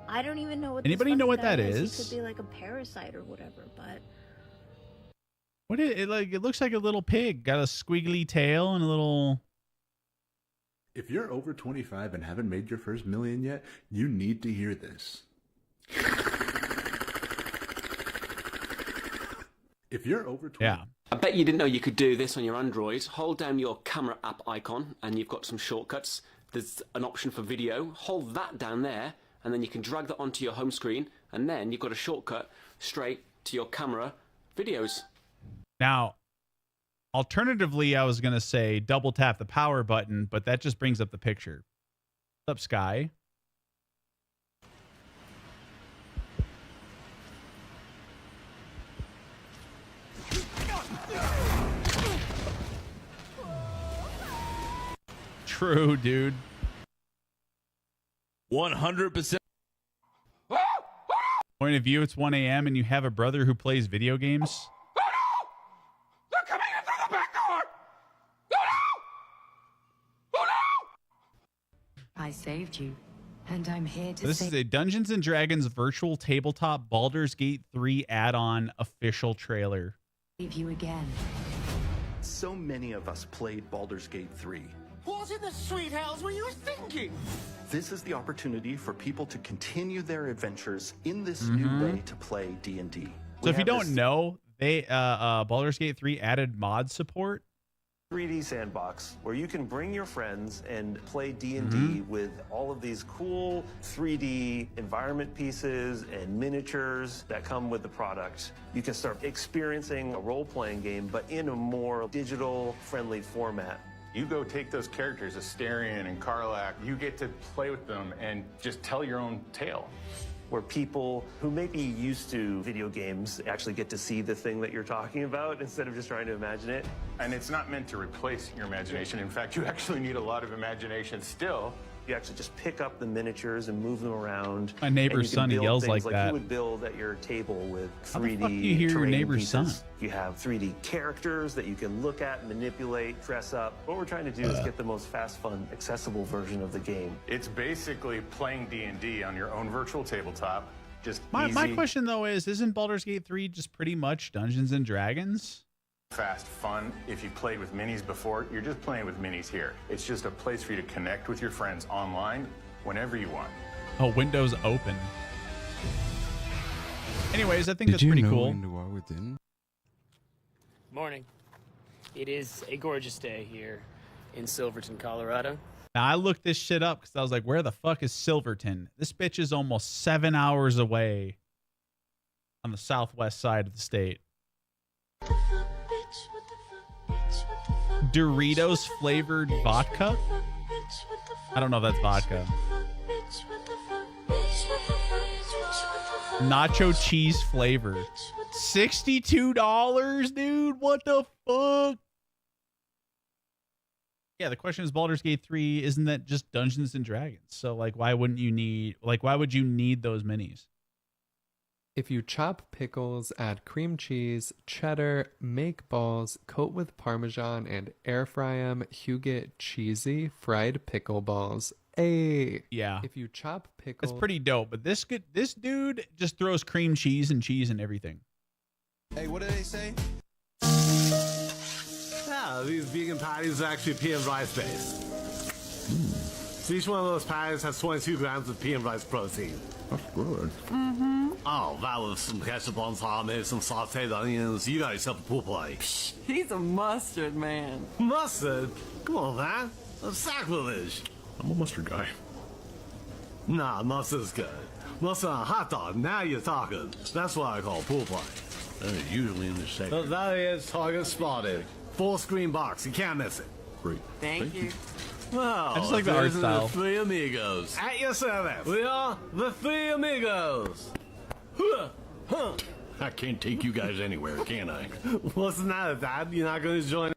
I don't even know what Anybody this know fucking what guy that is. is? He could be like a parasite or whatever, but What is it like? It looks like a little pig. Got a squiggly tail and a little. If you're over 25 and haven't made your first million yet, you need to hear this. If you're over 20, yeah. I bet you didn't know you could do this on your Android. Hold down your camera app icon and you've got some shortcuts. There's an option for video. Hold that down there and then you can drag that onto your home screen and then you've got a shortcut straight to your camera videos. Now, alternatively, I was going to say double tap the power button, but that just brings up the picture. What's up, Sky? True, dude. 100%. Point of view, it's 1 a.m. and you have a brother who plays video games. They're coming in through the back door! I saved you, and I'm here to This is a Dungeons & Dragons virtual tabletop Baldur's Gate 3 add-on official trailer. save you again. So many of us played Baldur's Gate 3. What in the sweet hells were you thinking? This is the opportunity for people to continue their adventures in this new way to play D&D. So if you don't know, they Baldur's Gate 3 added mod support. 3D sandbox where you can bring your friends and play D&D with all of these cool 3D environment pieces and miniatures that come with the product. You can start experiencing a role-playing game, but in a more digital-friendly format. You go take those characters, Asterion and Karlak, you get to play with them and just tell your own tale. Where people who may be used to video games actually get to see the thing that you're talking about instead of just trying to imagine it. And it's not meant to replace your imagination. In fact, you actually need a lot of imagination still. You actually just pick up the miniatures and move them around. My neighbor's son yells like that. You would build at your table with 3D How the fuck do you hear your terrain neighbor's pieces. son? You have 3D characters that you can look at, manipulate, dress up. What we're trying to do is get the most fast, fun, accessible version of the game. It's basically playing D&D on your own virtual tabletop. Just My easy, question, though, is, isn't Baldur's Gate 3 just pretty much Dungeons & Dragons? fast, fun. If you played with minis before, you're just playing with minis here. It's just a place for you to connect with your friends online whenever you want. Oh, Windows open. Anyways, I think that's pretty cool. Morning. It is a gorgeous day here in Silverton, Colorado. Now, I looked this shit up because I was like, where the fuck is Silverton? This bitch is almost 7 hours away on the southwest side of the state. Doritos flavored vodka? I don't know if that's vodka. Nacho cheese flavor. $62, dude. What the fuck? Yeah, the question is Baldur's Gate 3, isn't that just Dungeons and Dragons? So like why would you need those minis? If you chop pickles, add cream cheese, cheddar, make balls, coat with Parmesan, and air fry them, you get cheesy fried pickle balls. Hey, yeah. If you chop pickles, It's pretty dope, but this dude just throws cream cheese and everything. Hey, what did they say? Yeah, these vegan patties are actually pea and rice based. So each one of those patties has 22 grams of pea and rice protein. That's good. Oh, that was some ketchup on top, maybe some sauteed onions. You got yourself a pool plate. He's a mustard man. Mustard? Come on, man. That's sacrilege. I'm a mustard guy. Nah, mustard's good. Mustard on a hot dog, now you're talking. That's what I call pool play. That is usually in this section. That is target spotted. Full screen box, you can't miss it. Great. Thank you. Well, I just like the art style. The Three Amigos. At your service. We are the Three Amigos. I can't take you guys anywhere, can I? What's the matter, Dad? You're not going to join?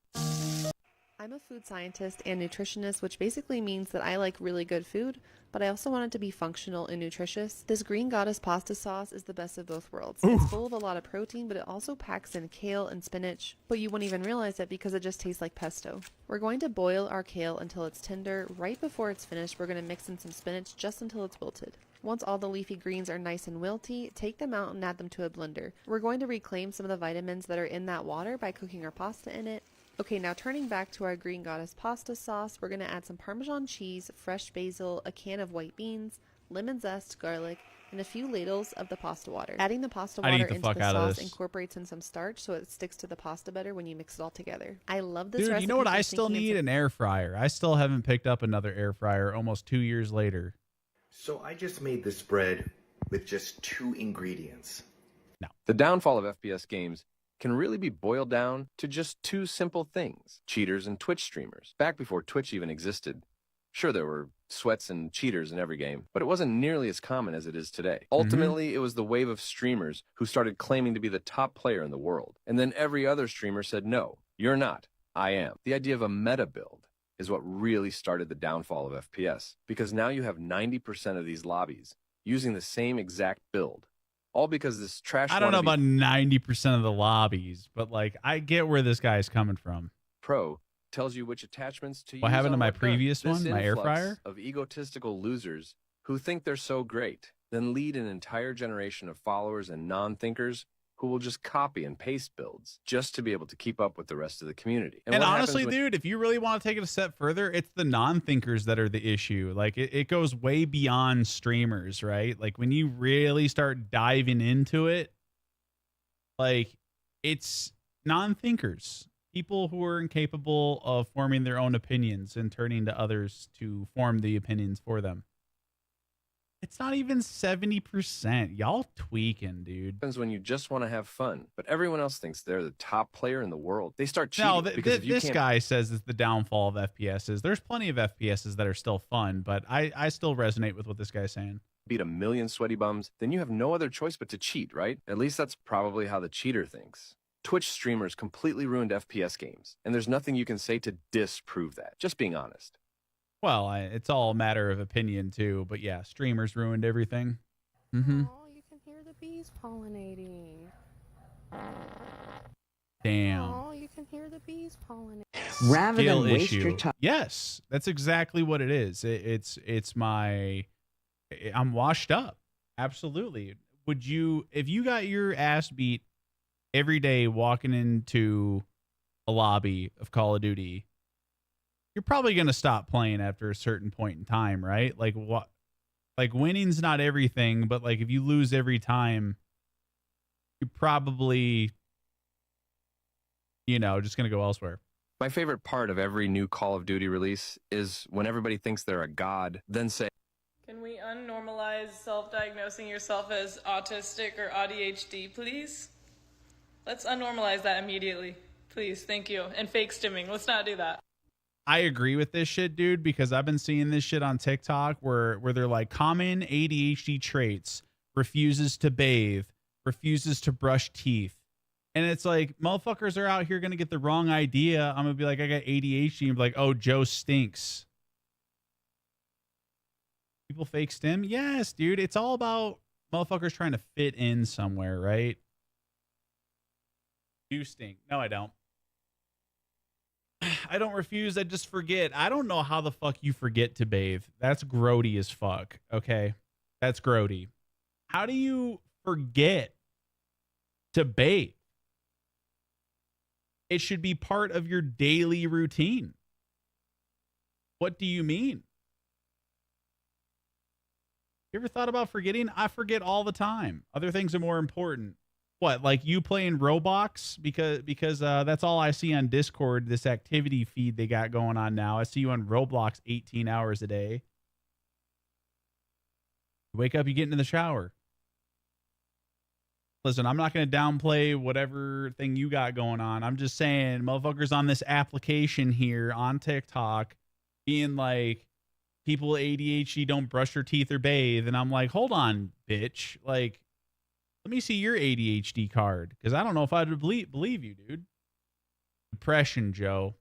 I'm a food scientist and nutritionist, which basically means that I like really good food, but I also want it to be functional and nutritious. This Green Goddess pasta sauce is the best of both worlds. It's full of a lot of protein, but it also packs in kale and spinach, but you won't even realize it because it just tastes like pesto. We're going to boil our kale until it's tender. Right before it's finished, we're going to mix in some spinach just until it's wilted. Once all the leafy greens are nice and wilty, take them out and add them to a blender. We're going to reclaim some of the vitamins that are in that water by cooking our pasta in it. Okay, now turning back to our Green Goddess pasta sauce, we're going to add some Parmesan cheese, fresh basil, a can of white beans, lemon zest, garlic, and a few ladles of the pasta water. Adding the pasta water into the sauce incorporates in some starch so it sticks to the pasta better when you mix it all together. I love this recipe. Dude, you know what I still need? An air fryer. I still haven't picked up another air fryer almost 2 years later. So I just made this bread with just 2 ingredients. No. The downfall of FPS games can really be boiled down to just 2 simple things: cheaters and Twitch streamers. Back before Twitch even existed, sure, there were sweats and cheaters in every game, but it wasn't nearly as common as it is today. Ultimately, it was the wave of streamers who started claiming to be the top player in the world. And then every other streamer said, no, you're not, I am. The idea of a meta build is what really started the downfall of FPS, because now you have 90% of these lobbies using the same exact build. All because this trash. I don't know about 90% of the lobbies, but like I get where this guy's coming from. Pro tells you which attachments to use. What happened to on my what gun. previous This one, my air influx fryer? Of egotistical losers who think they're so great, then lead an entire generation of followers and non-thinkers who will just copy and paste builds just to be able to keep up with the rest of the community. And honestly, dude, if you really want to take it a step further, it's the non-thinkers that are the issue. Like it goes way beyond streamers, right? Like when you really start diving into it, like it's non-thinkers, people who are incapable of forming their own opinions and turning to others to form the opinions for them. It's not even 70%. Y'all tweaking, dude. Happens when you just want to have fun, but everyone else thinks they're the top player in the world. They start cheating. No, because if you this can't guy says it's the downfall of FPSs. There's plenty of FPSs that are still fun, but I still resonate with what this guy's saying. Beat 1 million sweaty bums, then you have no other choice but to cheat, right? At least that's probably how the cheater thinks. Twitch streamers completely ruined FPS games, and there's nothing you can say to disprove that. Just being honest. Well, it's all a matter of opinion too, but yeah, streamers ruined everything. Oh, you can hear the bees pollinating. Damn. Oh, you can hear the bees pollinating. Rather Skill than waste issue. your time. Yes, that's exactly what it is. I'm washed up. Absolutely. Would you, if you got your ass beat every day walking into a lobby of Call of Duty, you're probably going to stop playing after a certain point in time, right? Like what? Like winning's not everything, but like if you lose every time, you're probably, just going to go elsewhere. My favorite part of every new Call of Duty release is when everybody thinks they're a god, then say, Can we unnormalize self-diagnosing yourself as autistic or ADHD, please? Let's unnormalize that immediately. Please, thank you. And fake stimming. Let's not do that. I agree with this shit, dude, because I've been seeing this shit on TikTok where they're like, common ADHD traits: refuses to bathe, refuses to brush teeth. And it's like, motherfuckers are out here going to get the wrong idea. I'm going to be like, I got ADHD, and be like, oh, Joe stinks. People fake stim? Yes, dude. It's all about motherfuckers trying to fit in somewhere, right? You stink. No, I don't. I don't refuse. I just forget. I don't know how the fuck you forget to bathe. That's grody as fuck. Okay. That's grody. How do you forget to bathe? It should be part of your daily routine. What do you mean? You ever thought about forgetting? I forget all the time. Other things are more important. What, like you playing Roblox? Because that's all I see on Discord, this activity feed they got going on now. I see you on Roblox 18 hours a day. You wake up, you get into the shower. Listen, I'm not going to downplay whatever thing you got going on. I'm just saying, motherfuckers on this application here on TikTok being like, people with ADHD don't brush their teeth or bathe. And I'm like, hold on, bitch. Like, let me see your ADHD card, because I don't know if I'd believe you, dude. Depression, Joe.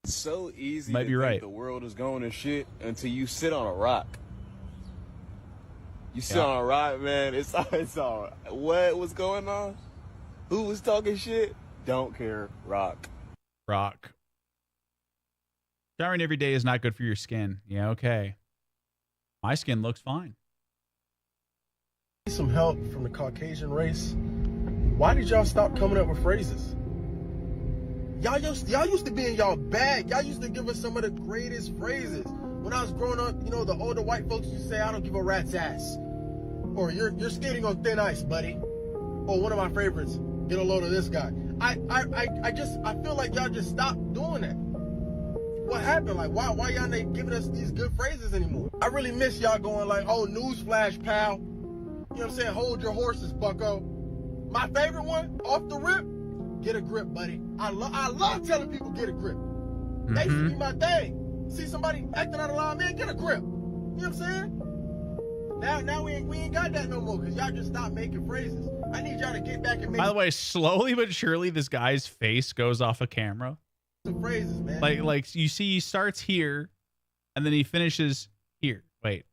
It's so easy Might to be think right. the world is going to shit until you sit on a rock. You sit on a rock, man. It's all what was going on? Who was talking shit? Don't care. Rock. Rock. Showering every day is not good for your skin. Yeah, okay. My skin looks fine. Some help from the Caucasian race. Why did y'all stop coming up with phrases? Y'all used to be in y'all bag. Y'all used to give us some of the greatest phrases. When I was growing up, you know, the older white folks used to say, I don't give a rat's ass. Or you're skating on thin ice, buddy. Or one of my favorites, get a load of this guy. I feel like y'all just stopped doing that. What happened? Like, why y'all not giving us these good phrases anymore? I really miss y'all going like, oh, newsflash, pal. You know what I'm saying? Hold your horses, bucko. My favorite one, off the rip, get a grip, buddy. I love telling people get a grip. That used to be my thing. See somebody acting out of line, man, get a grip. You know what I'm saying? Now we ain't got that no more, because y'all just stopped making phrases. I need y'all to get back and make By the way, slowly but surely, this guy's face goes off a camera. some phrases, man. Like you see, he starts here, and then he finishes here. Wait.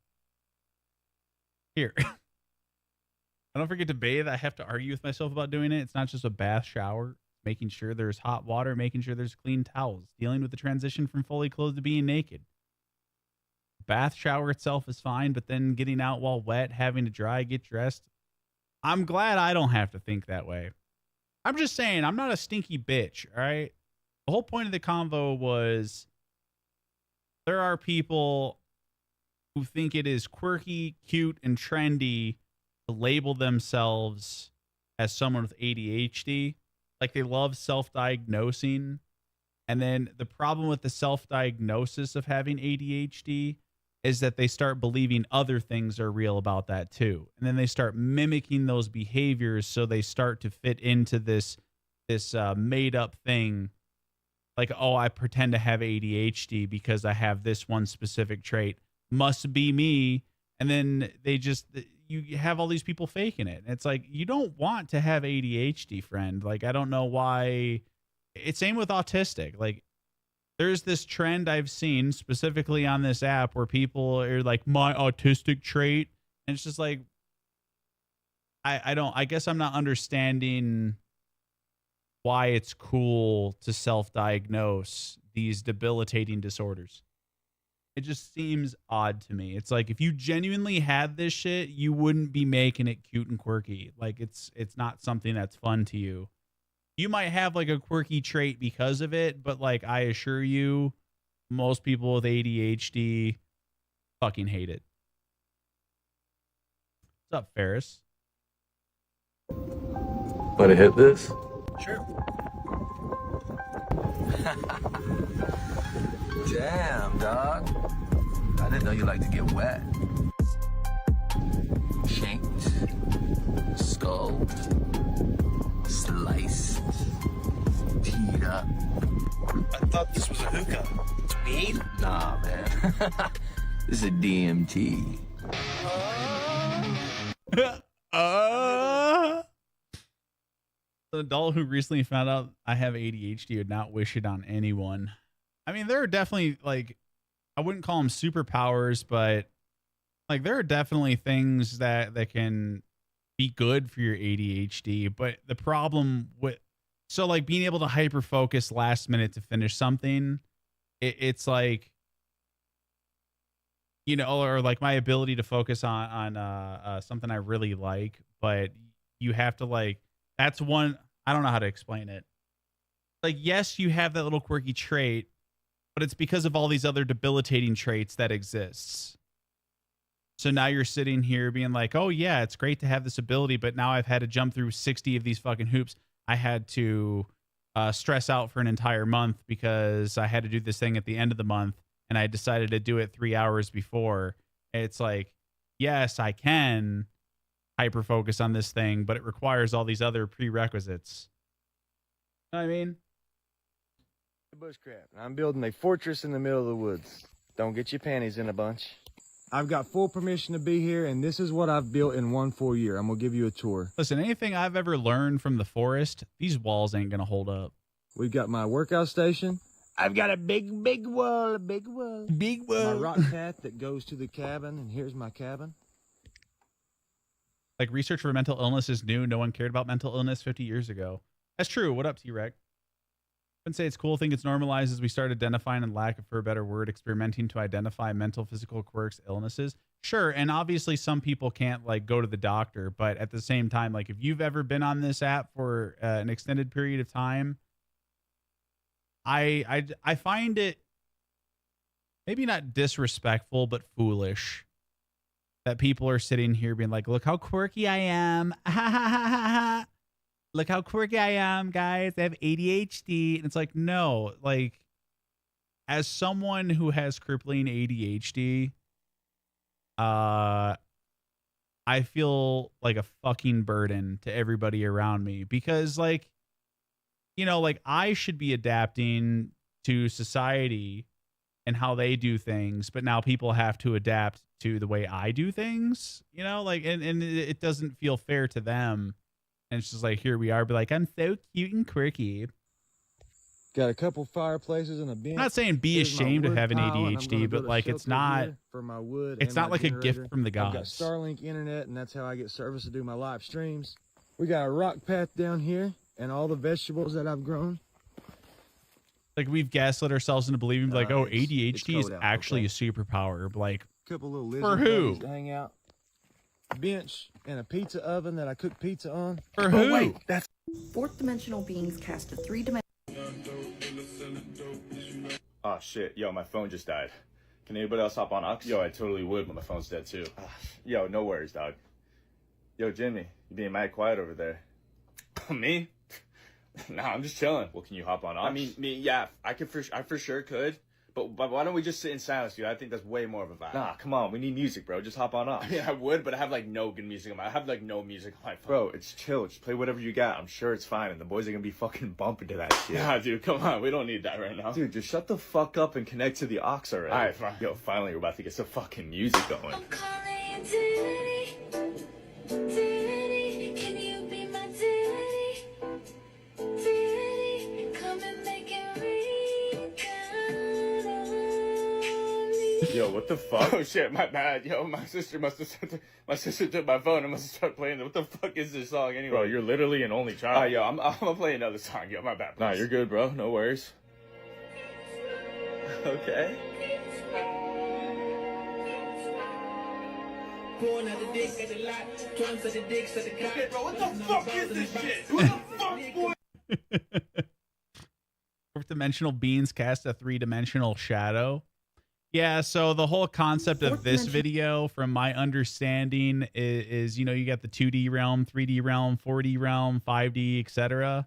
Here. I don't forget to bathe. I have to argue with myself about doing it. It's not just a bath shower. Making sure there's hot water, making sure there's clean towels, dealing with the transition from fully clothed to being naked. Bath shower itself is fine, but then getting out while wet, having to dry, get dressed. I'm glad I don't have to think that way. I'm just saying, I'm not a stinky bitch, all right? The whole point of the convo was there are people who think it is quirky, cute, and trendy to label themselves as someone with ADHD. Like, they love self-diagnosing. And then the problem with the self-diagnosis of having ADHD is that they start believing other things are real about that too. And then they start mimicking those behaviors, so they start to fit into this made up thing. Like, oh, I pretend to have ADHD because I have this one specific trait. Must be me. And then you have all these people faking it. And it's like, you don't want to have ADHD, friend. Like, I don't know why. It's same with autistic. Like, there's this trend I've seen specifically on this app where people are like, my autistic trait. And it's just like, I guess I'm not understanding why it's cool to self-diagnose these debilitating disorders. It just seems odd to me. It's like, if you genuinely had this shit, you wouldn't be making it cute and quirky. Like, it's not something that's fun to you. You might have like a quirky trait because of it, but like, I assure you, most people with ADHD fucking hate it. What's up, Ferris? Want to hit this? Sure. Damn, dog. I didn't know you like to get wet. Shanked, skulled, sliced, teed up. I thought this was a hookah. It's weed? Nah, man. This is a DMT. An adult who recently found out I have ADHD would not wish it on anyone. I mean, there are definitely, like, I wouldn't call them superpowers, but like there are definitely things that can be good for your ADHD. But the problem with, so like being able to hyper focus last minute to finish something, it's like, you know, or like my ability to focus on something I really like, but you have to like, that's one, I don't know how to explain it. Like, yes, you have that little quirky trait, but it's because of all these other debilitating traits that exists. So now you're sitting here being like, oh yeah, it's great to have this ability, but now I've had to jump through 60 of these fucking hoops. I had to stress out for an entire month because I had to do this thing at the end of the month, and I decided to do it 3 hours before. It's like, yes, I can hyper focus on this thing, but it requires all these other prerequisites. You know what I mean? Bushcraft. I'm building a fortress in the middle of the woods. Don't get your panties in a bunch. I've got full permission to be here, and this is what I've built in one full year. I'm gonna give you a tour. Listen, anything I've ever learned from the forest, these walls ain't gonna hold up. We've got my workout station. I've got a big wall, Big wall. My rock path that goes to the cabin, and here's my cabin. Like, research for mental illness is new. No one cared about mental illness 50 years ago. That's true. What up, T-Rex? I wouldn't say it's cool. I think it's normalized as we start identifying, and lack of for a better word, experimenting to identify mental, physical quirks, illnesses. Sure, and obviously some people can't like go to the doctor, but at the same time, like if you've ever been on this app for an extended period of time, I find it maybe not disrespectful, but foolish that people are sitting here being like, look how quirky I am. Look how quirky I am, guys. I have ADHD. And it's like, no, like as someone who has crippling ADHD, I feel like a fucking burden to everybody around me because like, you know, like I should be adapting to society and how they do things, but now people have to adapt to the way I do things, you know, like, and it doesn't feel fair to them. And it's just like, here we are, be like, I'm so cute and quirky. Got a couple fireplaces and a bench. I'm not saying be ashamed of having ADHD, but like it's not for my wood. It's not like a gift from the I've got gods. Starlink internet, and that's how I get service to do my live streams. We got a rock path down here, and all the vegetables that I've grown. Like we've gaslit ourselves into believing like, oh, ADHD is cold out, actually a superpower. Like, Couple little for lizard who? buddies to hang out. Bench and a pizza oven that I cook pizza on. For who? Wait, that's Fourth dimensional beings cast a three-dimensional. Oh shit, yo, my phone just died. Can anybody else hop on Aux? Yo, I totally would, but my phone's dead too. Yo, no worries, dog. Yo, Jimmy, you being mad quiet over there. Me? Nah, I'm just chilling. Well, can you hop on Aux? I mean, yeah, I for sure could. But why don't we just sit in silence, dude? I think that's way more of a vibe. Nah, come on, we need music, bro. Just hop on Aux. I mean, I would, but I have like no good music on my. I have like no music on my phone. Bro, it's chill. Just play whatever you got. I'm sure it's fine, and the boys are gonna be fucking bumping to that shit. Nah, dude, come on. We don't need that right now. Dude, just shut the fuck up and connect to the Aux already. All right, fine. Yo, finally, we're about to get some fucking music going. Yo, what the fuck? Oh shit, my bad. Yo, my sister took my phone and must have started playing it. What the fuck is this song anyway? Bro, you're literally an only child. Yo, I'm gonna play another song. Yo, my bad. Please. Nah, you're good, bro. No worries. Okay. Okay, bro, what the fuck is this shit? What the fuck, boy? Fourth dimensional beings cast a three-dimensional shadow. Yeah, so the whole concept of this video, from my understanding, is you know, you got the 2D realm, 3D realm, 4D realm, 5D, etc.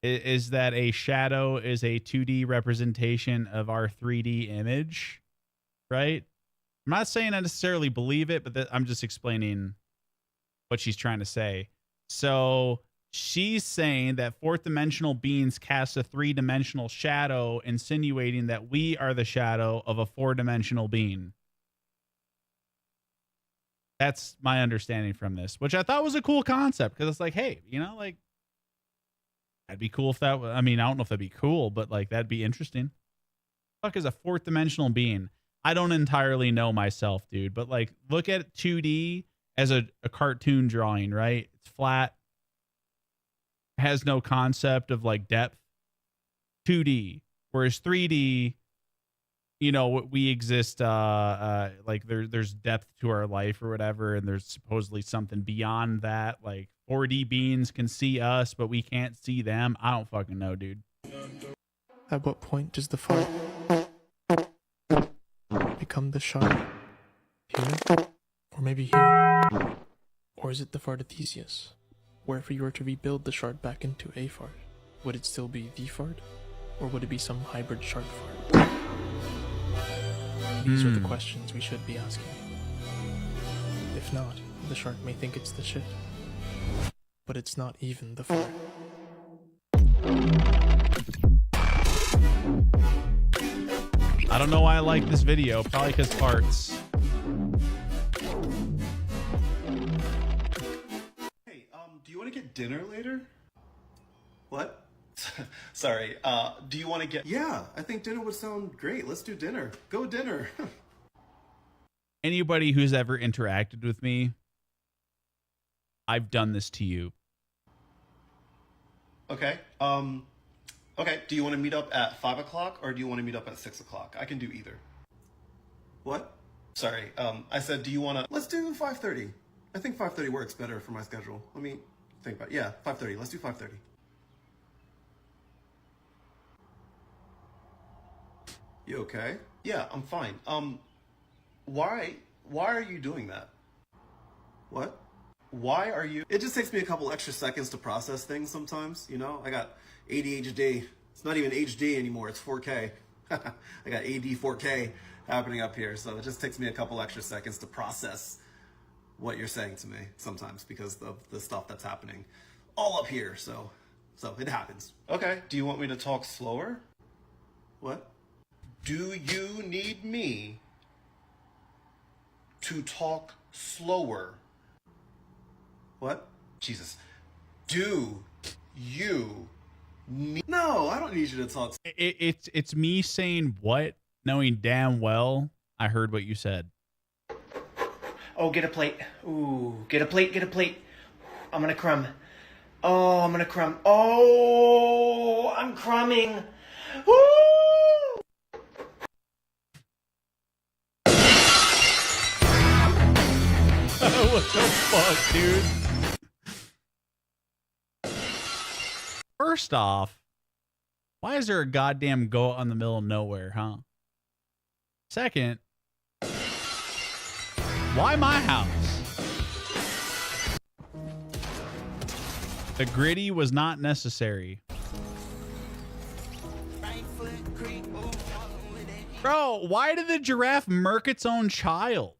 is that a shadow is a 2D representation of our 3D image, right? I'm not saying I necessarily believe it, but I'm just explaining what she's trying to say. So she's saying that fourth dimensional beings cast a 3-dimensional shadow, insinuating that we are the shadow of a 4-dimensional being. That's my understanding from this, which I thought was a cool concept, because it's like, hey, you know, like, that'd be cool if that was, I mean, I don't know if that'd be cool, but like, that'd be interesting. Fuck is a 4th dimensional being? I don't entirely know myself, dude, but like, look at 2D as a cartoon drawing, right? It's flat, has no concept of like depth. 2D, whereas 3D, you know, we exist, like there's depth to our life or whatever, and there's supposedly something beyond that. Like 4D beings can see us, but we can't see them. I don't fucking know, dude. At what point does the fart become the shard? Here? Or maybe here? Or is it the fart of Theseus? Where if we were to rebuild the shard back into a fart, would it still be the fart? Or would it be some hybrid shard fart? These are the questions we should be asking. If not, the shark may think it's the shit. But it's not even the fart. I don't know why I like this video. Probably because farts. Hey, do you want to get dinner later? What? Sorry, do you want to get... Yeah, I think dinner would sound great. Let's do dinner. Go dinner. Anybody who's ever interacted with me, I've done this to you. Okay, okay, do you want to meet up at 5 o'clock or do you want to meet up at 6 o'clock? I can do either. What? Sorry, I said, do you want to... Let's do 5:30. I think 5:30 works better for my schedule. Let me think about it. Yeah, 5:30. Let's do 5:30. You okay? Yeah, I'm fine. Why are you doing that? What? Why are you... It just takes me a couple extra seconds to process things sometimes, you know? I got ADHD. It's not even HD anymore, it's 4K. I got AD 4K happening up here, so it just takes me a couple extra seconds to process what you're saying to me sometimes because of the stuff that's happening all up here, so it happens. Okay, do you want me to talk slower? What? Do you need me to talk slower? What? Jesus. Do you need... No, I don't need you to talk. It's me saying what, knowing damn well I heard what you said. Oh, get a plate. Ooh, get a plate, get a plate. I'm gonna crumb. Oh, I'm gonna crumb. Oh, I'm crumbing. Woo! What the fuck, dude? First off, why is there a goddamn goat in the middle of nowhere, huh? Second, why my house? The gritty was not necessary. Bro, why did the giraffe murk its own child?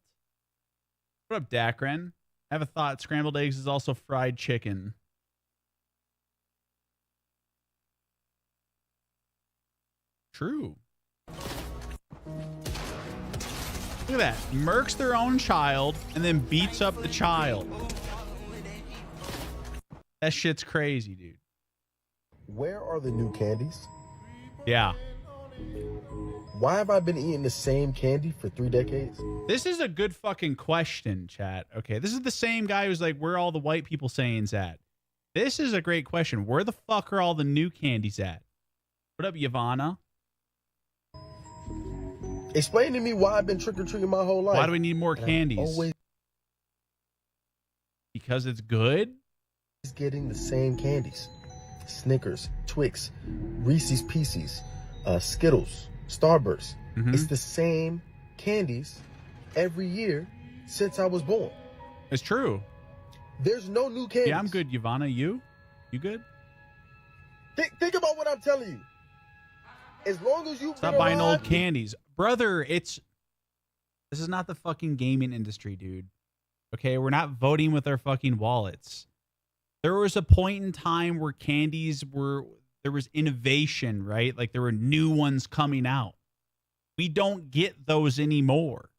What up, Dakren? I have a thought. Scrambled eggs is also fried chicken. True. Look at that. Murks their own child and then beats up the child. That shit's crazy, dude. Where are the new candies? Yeah. Why have I been eating the same candy for 3 decades? This is a good fucking question, chat. Okay, this is the same guy who's like, where are all the white people sayings at? This is a great question. Where the fuck are all the new candies at? What up, Yavanna? Explain to me why I've been trick-or-treating my whole life. Why do we need more candies? Always because it's good? Getting the same candies. Snickers, Twix, Reese's Pieces, Skittles, Starburst. It's the same candies every year since I was born. It's true. There's no new candies. Yeah, I'm good, Yavanna. You good? Think about what I'm telling you. As long as you Stop buying old candies. Brother, this is not the fucking gaming industry, dude. Okay, we're not voting with our fucking wallets. There was a point in time where there was innovation, right? Like there were new ones coming out. We don't get those anymore.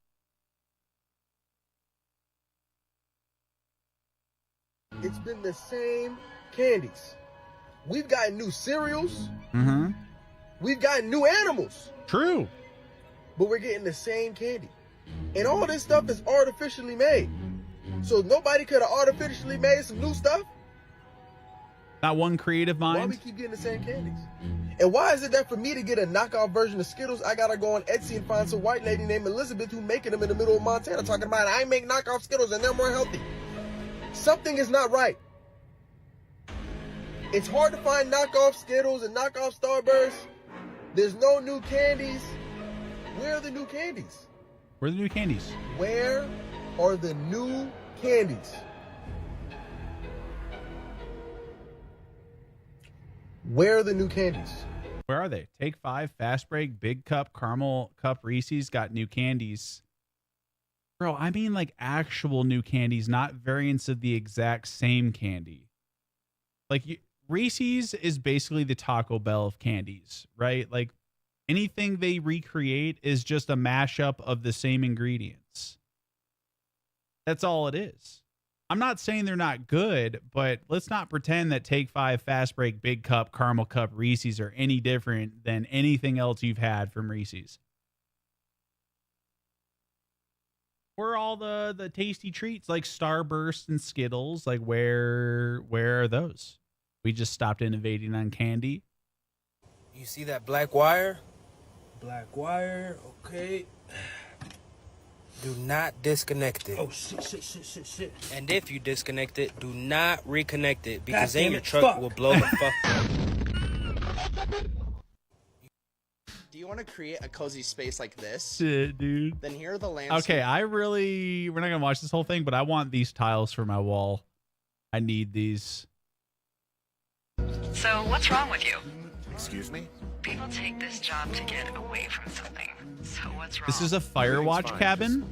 It's been the same candies. We've gotten new cereals. Mm-hmm. We've gotten new animals. True. But we're getting the same candy. And all this stuff is artificially made. So nobody could have artificially made some new stuff? Not one creative mind? Why we keep getting the same candies? And why is it that for me to get a knockoff version of Skittles, I gotta go on Etsy and find some white lady named Elizabeth who making them in the middle of Montana talking about I make knockoff Skittles and they're more healthy. Something is not right. It's hard to find knockoff Skittles and knockoff Starbursts. There's no new candies. Where are the new candies? Where are the new candies? Where are the new candies? Where are the new candies? Where are they? Take 5, Fast Break, Big Cup, Caramel Cup, Reese's got new candies. Bro, I mean like actual new candies, not variants of the exact same candy. Like Reese's is basically the Taco Bell of candies, right? Like anything they recreate is just a mashup of the same ingredients. That's all it is. I'm not saying they're not good, but let's not pretend that Take 5, Fast Break, Big Cup, Caramel Cup, Reese's are any different than anything else you've had from Reese's. Where are all the tasty treats like Starburst and Skittles? Like where are those? We just stopped innovating on candy. You see that black wire? Black wire, okay. Do not disconnect it. Oh, shit. And if you disconnect it, do not reconnect it because God then damn your it, truck fuck. will blow the fuck up. Do you want to create a cozy space like this? Shit, dude. Then here are the landscapes. Okay, we're not gonna watch this whole thing, but I want these tiles for my wall. I need these. So what's wrong with you? Excuse me? People take this job to get away from something. So what's wrong? This is a Firewatch cabin,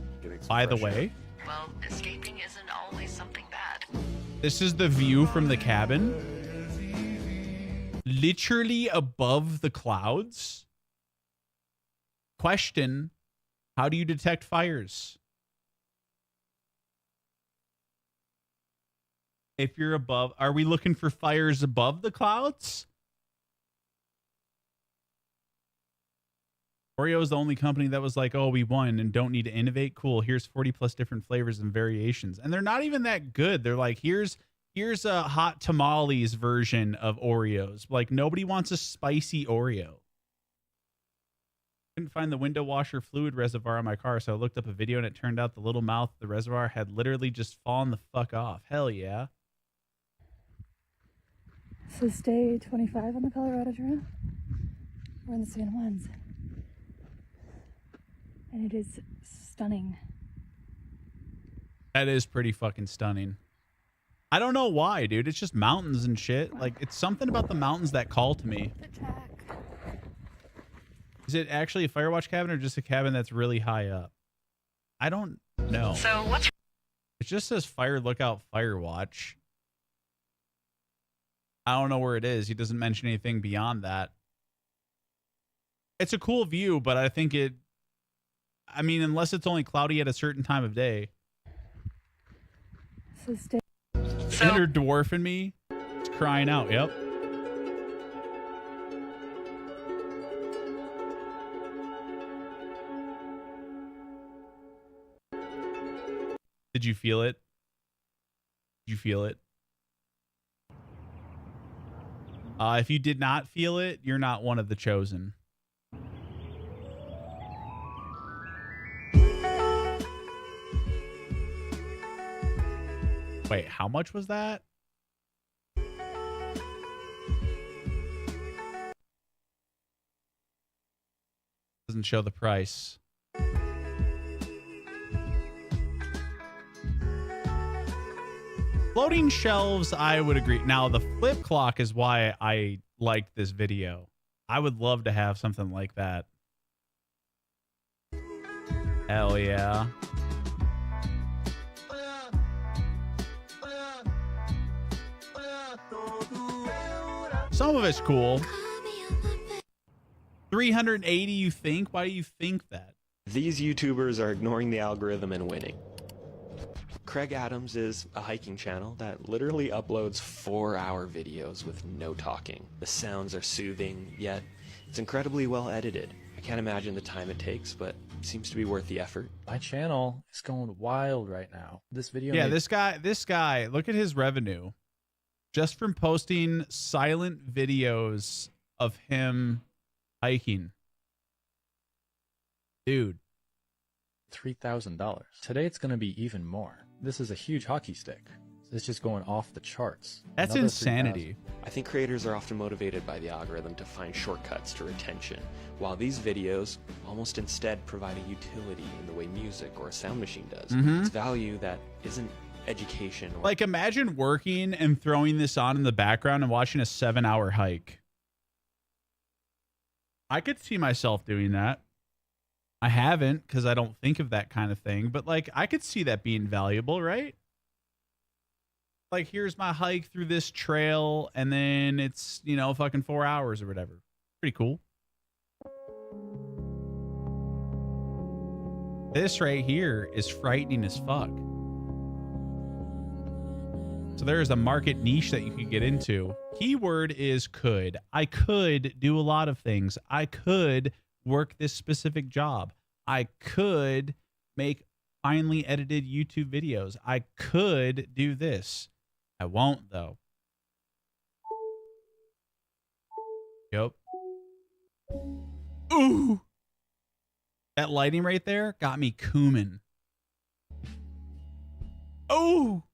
by the way. Well, escaping isn't always something bad. This is the view from the cabin. Literally above the clouds. Question, how do you detect fires? If you're above, are we looking for fires above the clouds? Oreo is the only company that was like, oh, we won and don't need to innovate. Cool. Here's 40 plus different flavors and variations. And they're not even that good. They're like, here's a hot tamales version of Oreos. Like nobody wants a spicy Oreo. Couldn't find the window washer fluid reservoir on my car, so I looked up a video and it turned out the little mouth of the reservoir had literally just fallen the fuck off. Hell yeah. So it's day 25 on the Colorado Trail. We're in the San Juans. And it is stunning. That is pretty fucking stunning. I don't know why, dude. It's just mountains and shit. Like, it's something about the mountains that call to me. Is it actually a Firewatch cabin or just a cabin that's really high up? I don't know. So what's... It just says Fire Lookout Firewatch. I don't know where it is. He doesn't mention anything beyond that. It's a cool view, but I think I mean, unless it's only cloudy at a certain time of day. Inner dwarf in me is crying out. Yep. Did you feel it? Did you feel it? If you did not feel it, you're not one of the chosen. Wait, how much was that? Doesn't show the price. Floating shelves, I would agree. Now, the flip clock is why I liked this video. I would love to have something like that. Hell yeah. Some of it's cool. 380, you think? Why do you think that? These YouTubers are ignoring the algorithm and winning. Craig Adams is a hiking channel that literally uploads 4-hour videos with no talking. The sounds are soothing, yet it's incredibly well edited. I can't imagine the time it takes, but it seems to be worth the effort. My channel is going wild right now. This video. Yeah, this guy, look at his revenue. Just from posting silent videos of him hiking. Dude. $3,000. Today it's going to be even more. This is a huge hockey stick. It's just going off the charts. That's Another insanity. I think creators are often motivated by the algorithm to find shortcuts to retention, while these videos almost instead provide a utility in the way music or a sound machine does. It's value that isn't education. Or Like, imagine working and throwing this on in the background and watching a 7-hour hike. I could see myself doing that. I haven't, because I don't think of that kind of thing, but like, I could see that being valuable, right? Like, here's my hike through this trail, and then it's, you know, fucking 4 hours or whatever. Pretty cool. This right here is frightening as fuck. So there is a market niche that you could get into. Keyword is could. I could do a lot of things. I could work this specific job. I could make finely edited YouTube videos. I could do this. I won't, though. Yep. Ooh. That lighting right there got me cumin. Oh.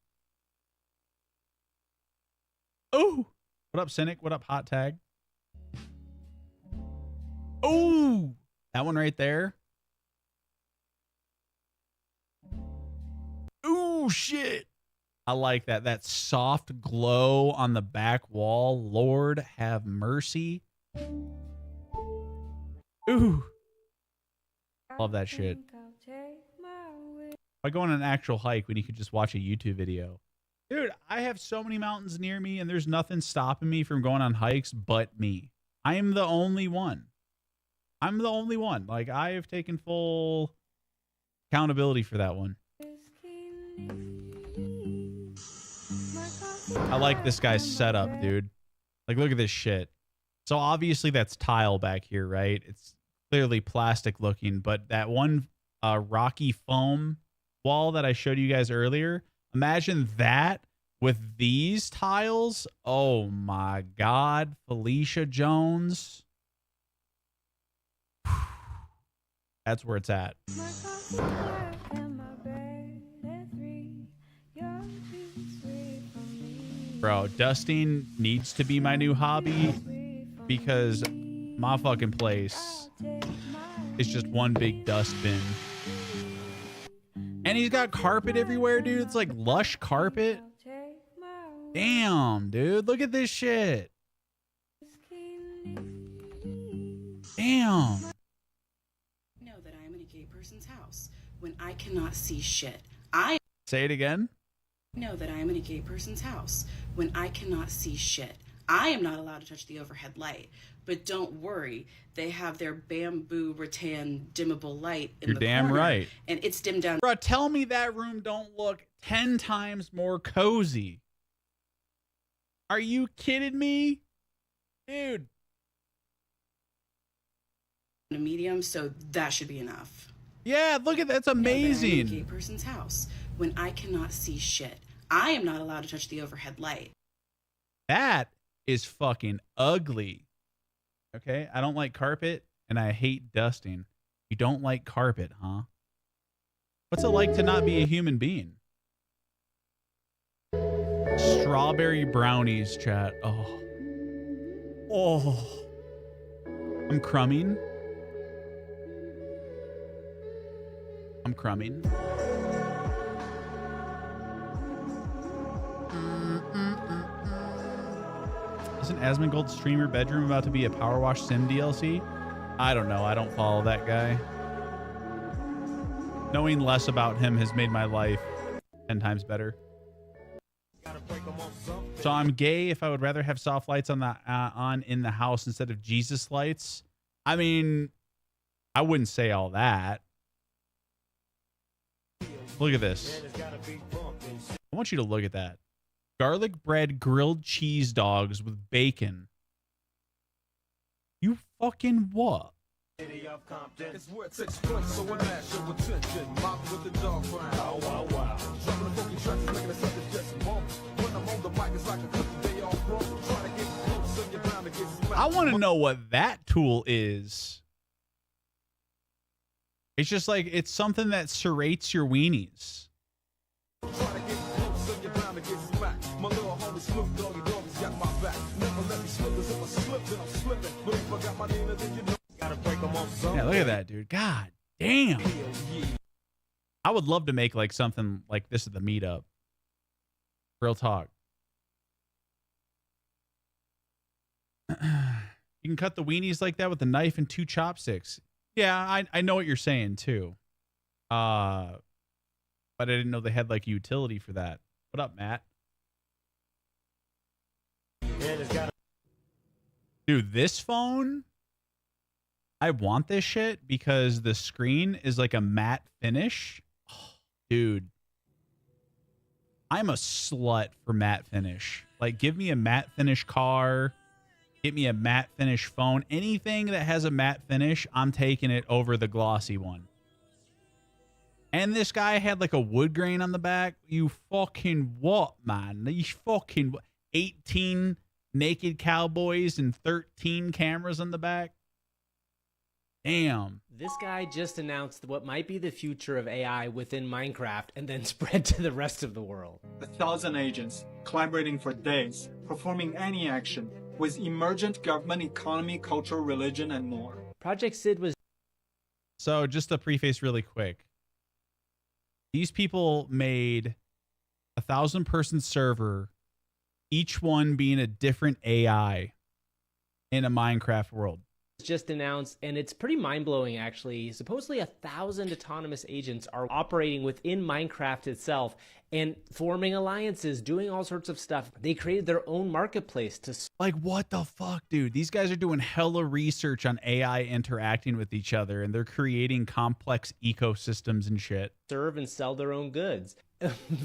Oh. What up, Cynic? What up, Hot Tag? Oh. That one right there. Ooh, shit. I like that. That soft glow on the back wall. Lord have mercy. Ooh. Love that shit. Why go on an actual hike when you could just watch a YouTube video? Dude, I have so many mountains near me and there's nothing stopping me from going on hikes but me. I am the only one. I'm the only one. Like, I have taken full accountability for that one. I like this guy's setup, dude. Like, look at this shit. So obviously that's tile back here, right? It's clearly plastic looking, but that one rocky foam wall that I showed you guys earlier, imagine that with these tiles. Oh my God, Felicia Jones. That's where it's at. Bro, dusting needs to be my new hobby because my fucking place is just one big dustbin. And he's got carpet everywhere, dude. It's like lush carpet. Damn, dude. Look at this shit. Damn. Know that I am in a gay person's house when I cannot see shit. Say it again. Know that I am in a gay person's house when I cannot see shit. I am not allowed to touch the overhead light, but don't worry, they have their bamboo rattan dimmable light in You're the damn corner, right. and it's dimmed down. Bro, tell me that room don't look 10 times more cozy. Are you kidding me? Dude. A medium, so that should be enough. Yeah, look at that's amazing. Know that I am in a gay person's house when I cannot see shit. I am not allowed to touch the overhead light. That is fucking ugly. Okay? I don't like carpet and I hate dusting. You don't like carpet, huh? What's it like to not be a human being? Strawberry brownies, chat. Oh. Oh. I'm crumbing. I'm crumbing. Isn't Asmongold's streamer bedroom about to be a Power Wash Sim DLC? I don't know. I don't follow that guy. Knowing less about him has made my life 10 times better. So I'm gay if I would rather have soft lights on in the house instead of Jesus lights. I mean, I wouldn't say all that. Look at this. I want you to look at that. Garlic bread grilled cheese dogs with bacon. You fucking what? I want to know what that tool is. It's just like, it's something that serrates your weenies. Yeah, look at that, dude. God damn. I would love to make like something like this at the meetup. Real talk. You can cut the weenies like that with a knife and 2 chopsticks. Yeah, I know what you're saying too. But I didn't know they had like a utility for that. What up, Matt? Dude, this phone, I want this shit because the screen is like a matte finish. Oh, dude, I'm a slut for matte finish. Like, give me a matte finish car. Get me a matte finish phone. Anything that has a matte finish, I'm taking it over the glossy one. And this guy had like a wood grain on the back. You fucking what, man? You fucking 18 naked cowboys and 13 cameras on the back. Damn. This guy just announced what might be the future of AI within Minecraft and then spread to the rest of the world. 1,000 agents collaborating for days, performing any action with emergent government, economy, culture, religion, and more. Project Sid was... So just to preface really quick. These people made a 1,000-person server, each one being a different AI in a Minecraft world. Just announced, and it's pretty mind-blowing actually. Supposedly 1,000 autonomous agents are operating within Minecraft itself and forming alliances, doing all sorts of stuff. They created their own marketplace to... Like, what the fuck, dude? These guys are doing hella research on AI interacting with each other, and they're creating complex ecosystems and shit. Serve and sell their own goods.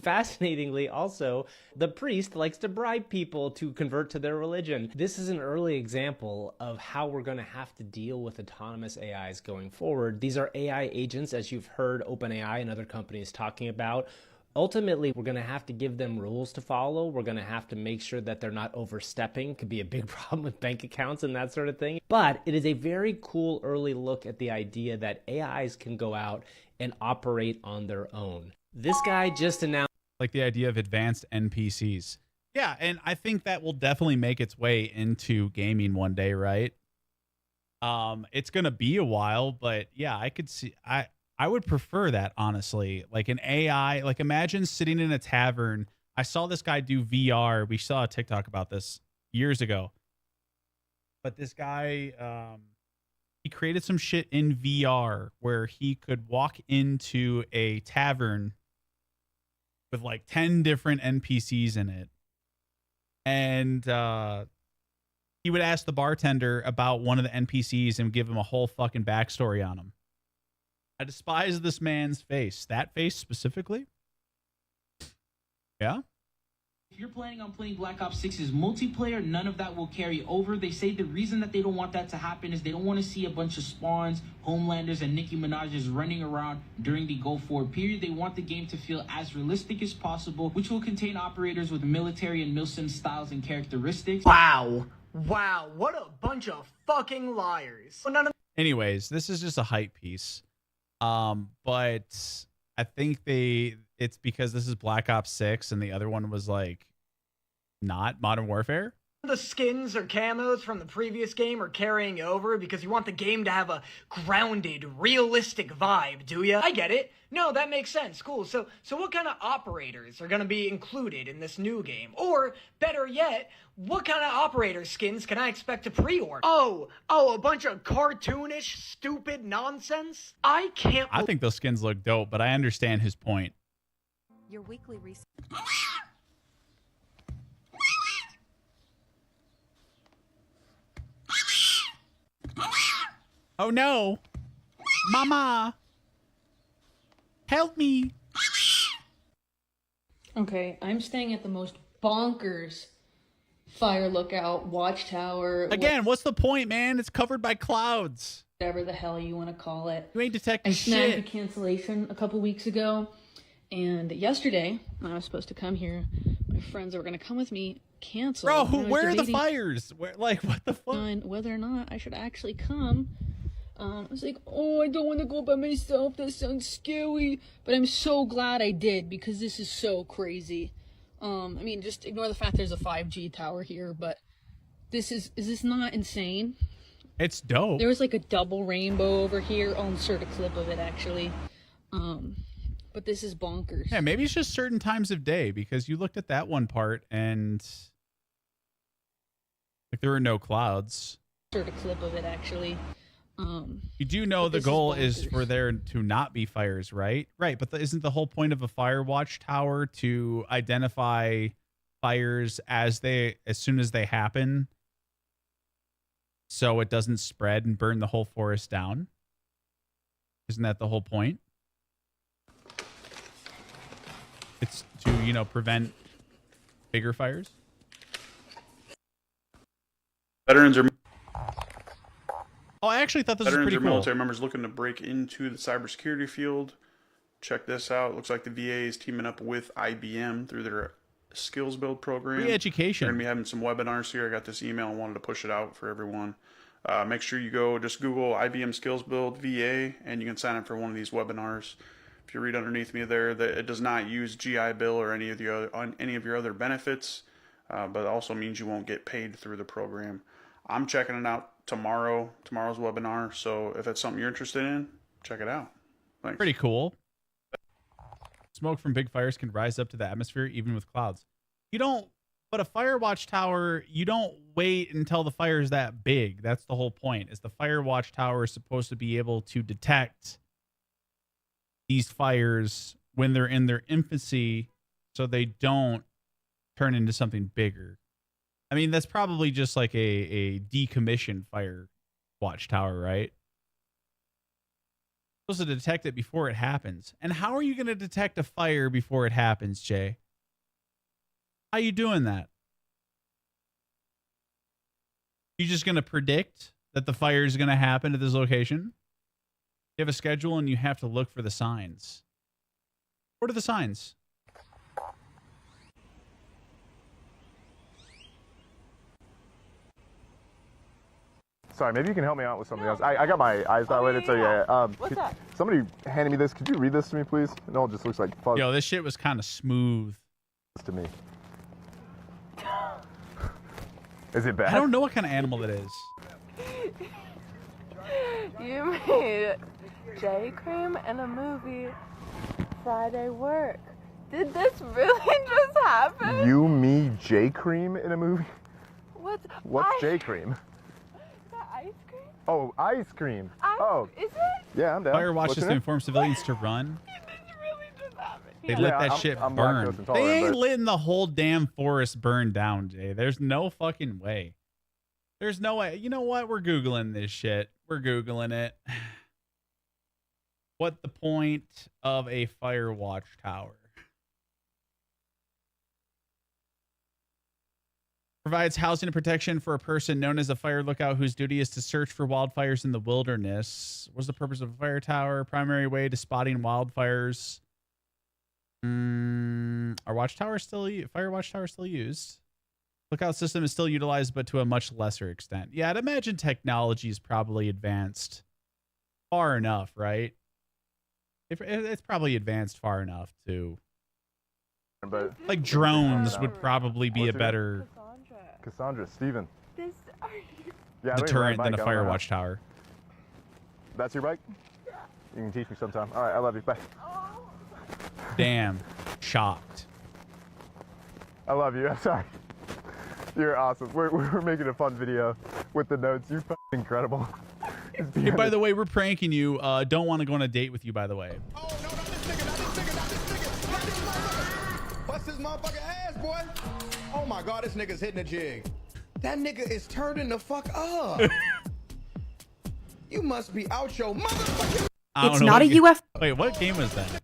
Fascinatingly, also, the priest likes to bribe people to convert to their religion. This is an early example of how we're going to have to deal with autonomous AIs going forward. These are AI agents, as you've heard OpenAI and other companies talking about. Ultimately, we're going to have to give them rules to follow. We're going to have to make sure that they're not overstepping. Could be a big problem with bank accounts and that sort of thing. But it is a very cool early look at the idea that AIs can go out and operate on their own. This guy just announced... Like the idea of advanced NPCs. Yeah, and I think that will definitely make its way into gaming one day, right? It's going to be a while, but yeah, I could see... I would prefer that, honestly. Like an AI, like imagine sitting in a tavern. I saw this guy do VR. We saw a TikTok about this years ago. But this guy, he created some shit in VR where he could walk into a tavern with like 10 different NPCs in it. And he would ask the bartender about one of the NPCs and give him a whole fucking backstory on him. I despise this man's face. That face specifically? Yeah? If you're planning on playing Black Ops 6's multiplayer, none of that will carry over. They say the reason that they don't want that to happen is they don't want to see a bunch of spawns, Homelanders, and Nicki Minaj's running around during the go forward period. They want the game to feel as realistic as possible, which will contain operators with military and milsim styles and characteristics. Wow. Wow, what a bunch of fucking liars. Anyways, this is just a hype piece. But I think it's because this is Black Ops 6 and the other one was like not Modern Warfare. The skins or camos from the previous game are carrying over because you want the game to have a grounded, realistic vibe, do ya? I get it. No, that makes sense. Cool. So what kind of operators are going to be included in this new game? Or, better yet, what kind of operator skins can I expect to pre-order? Oh, a bunch of cartoonish, stupid nonsense? I can't... I think those skins look dope, but I understand his point. Your weekly research. Oh no! Mama! Help me! Okay, I'm staying at the most bonkers fire lookout, watchtower. Again, what's the point, man? It's covered by clouds. Whatever the hell you want to call it. You ain't detecting I snagged shit. a cancellation a couple weeks ago, and yesterday, when I was supposed to come here, my friends that were going to come with me canceled. Bro, And I was where are the debating fires? Like, what the fuck? on whether or not I should actually come. I was like, oh, I don't want to go by myself. That sounds scary. But I'm so glad I did because this is so crazy. I mean, just ignore the fact there's a 5G tower here, but is this not insane? It's dope. There was like a double rainbow over here. I'll insert a clip of it actually. But this is bonkers. Yeah, maybe it's just certain times of day because you looked at that one part and like there were no clouds. Insert a clip of it actually. You do know the goal is for there to not be fires, right? Right, but isn't the whole point of a fire watch tower to identify fires as soon as they happen, so it doesn't spread and burn the whole forest down? Isn't that the whole point? It's to, prevent bigger fires. Veterans are. Oh, I actually thought this was pretty cool. Military members looking to break into the cybersecurity field. Check this out. Looks like the VA is teaming up with IBM through their skills build program. Free education. They're going to be having some webinars here. I got this email and wanted to push it out for everyone. Make sure you just Google IBM skills build VA and you can sign up for one of these webinars. If you read underneath me there, that it does not use GI Bill or any of your other benefits, but it also means you won't get paid through the program. I'm checking it out tomorrow's webinar, so if that's something you're interested in, check it out. Thanks. Pretty cool. Smoke from big fires can rise up to the atmosphere even with clouds. But a fire watch tower, you don't wait until the fire is that big. That's the whole point. Is the fire watch tower is supposed to be able to detect these fires when they're in their infancy so they don't turn into something bigger. I mean, that's probably just like a decommissioned fire watchtower, right? Supposed to detect it before it happens. And how are you going to detect a fire before it happens, Jay? How are you doing that? You just going to predict that the fire is going to happen at this location? You have a schedule and you have to look for the signs. What are the signs? Sorry, maybe you can help me out with something else. I got my eyes dilated, so yeah. What's that? Somebody handed me this. Could you read this to me, please? It all just looks like fuzz. Yo, this shit was kind of smooth. To me. Is it bad? I don't know what kind of animal that is. You made J Cream in a movie Friday Work. Did this really just happen? You, me, J Cream in a movie? What's J Cream? The ice cream? Oh, ice cream. Is it? Yeah, I'm down. Fire watches to inform civilians to run. They let that shit burn. They ain't letting the whole damn forest burn down, Jay. There's no fucking way. There's no way. You know what? We're Googling this shit. We're Googling it. What the point of a fire watch tower? Provides housing and protection for a person known as a fire lookout whose duty is to search for wildfires in the wilderness. What's the purpose of a fire tower? Primary way to spotting wildfires. Are fire watchtower still used? Lookout system is still utilized, but to a much lesser extent. Yeah, I'd imagine technology is probably advanced far enough, right? It's probably advanced far enough to. But like drones would probably be a better Cassandra, Steven. This are you? Yeah, The let me ride a turret, then bike a out of my house. Firewatch tower. That's your bike? You can teach me sometime. All right, I love you. Bye. Damn. Shocked. I love you. I'm sorry. You're awesome. We're making a fun video with the notes. You're fucking incredible. Hey, by the way, we're pranking you. Don't want to go on a date with you, by the way. Bust his motherfucking ass, boy. Oh my God, this nigga's hitting a jig. That nigga is turning the fuck up. You must be out your motherfucking. It's not a UFO. Wait, what game was that?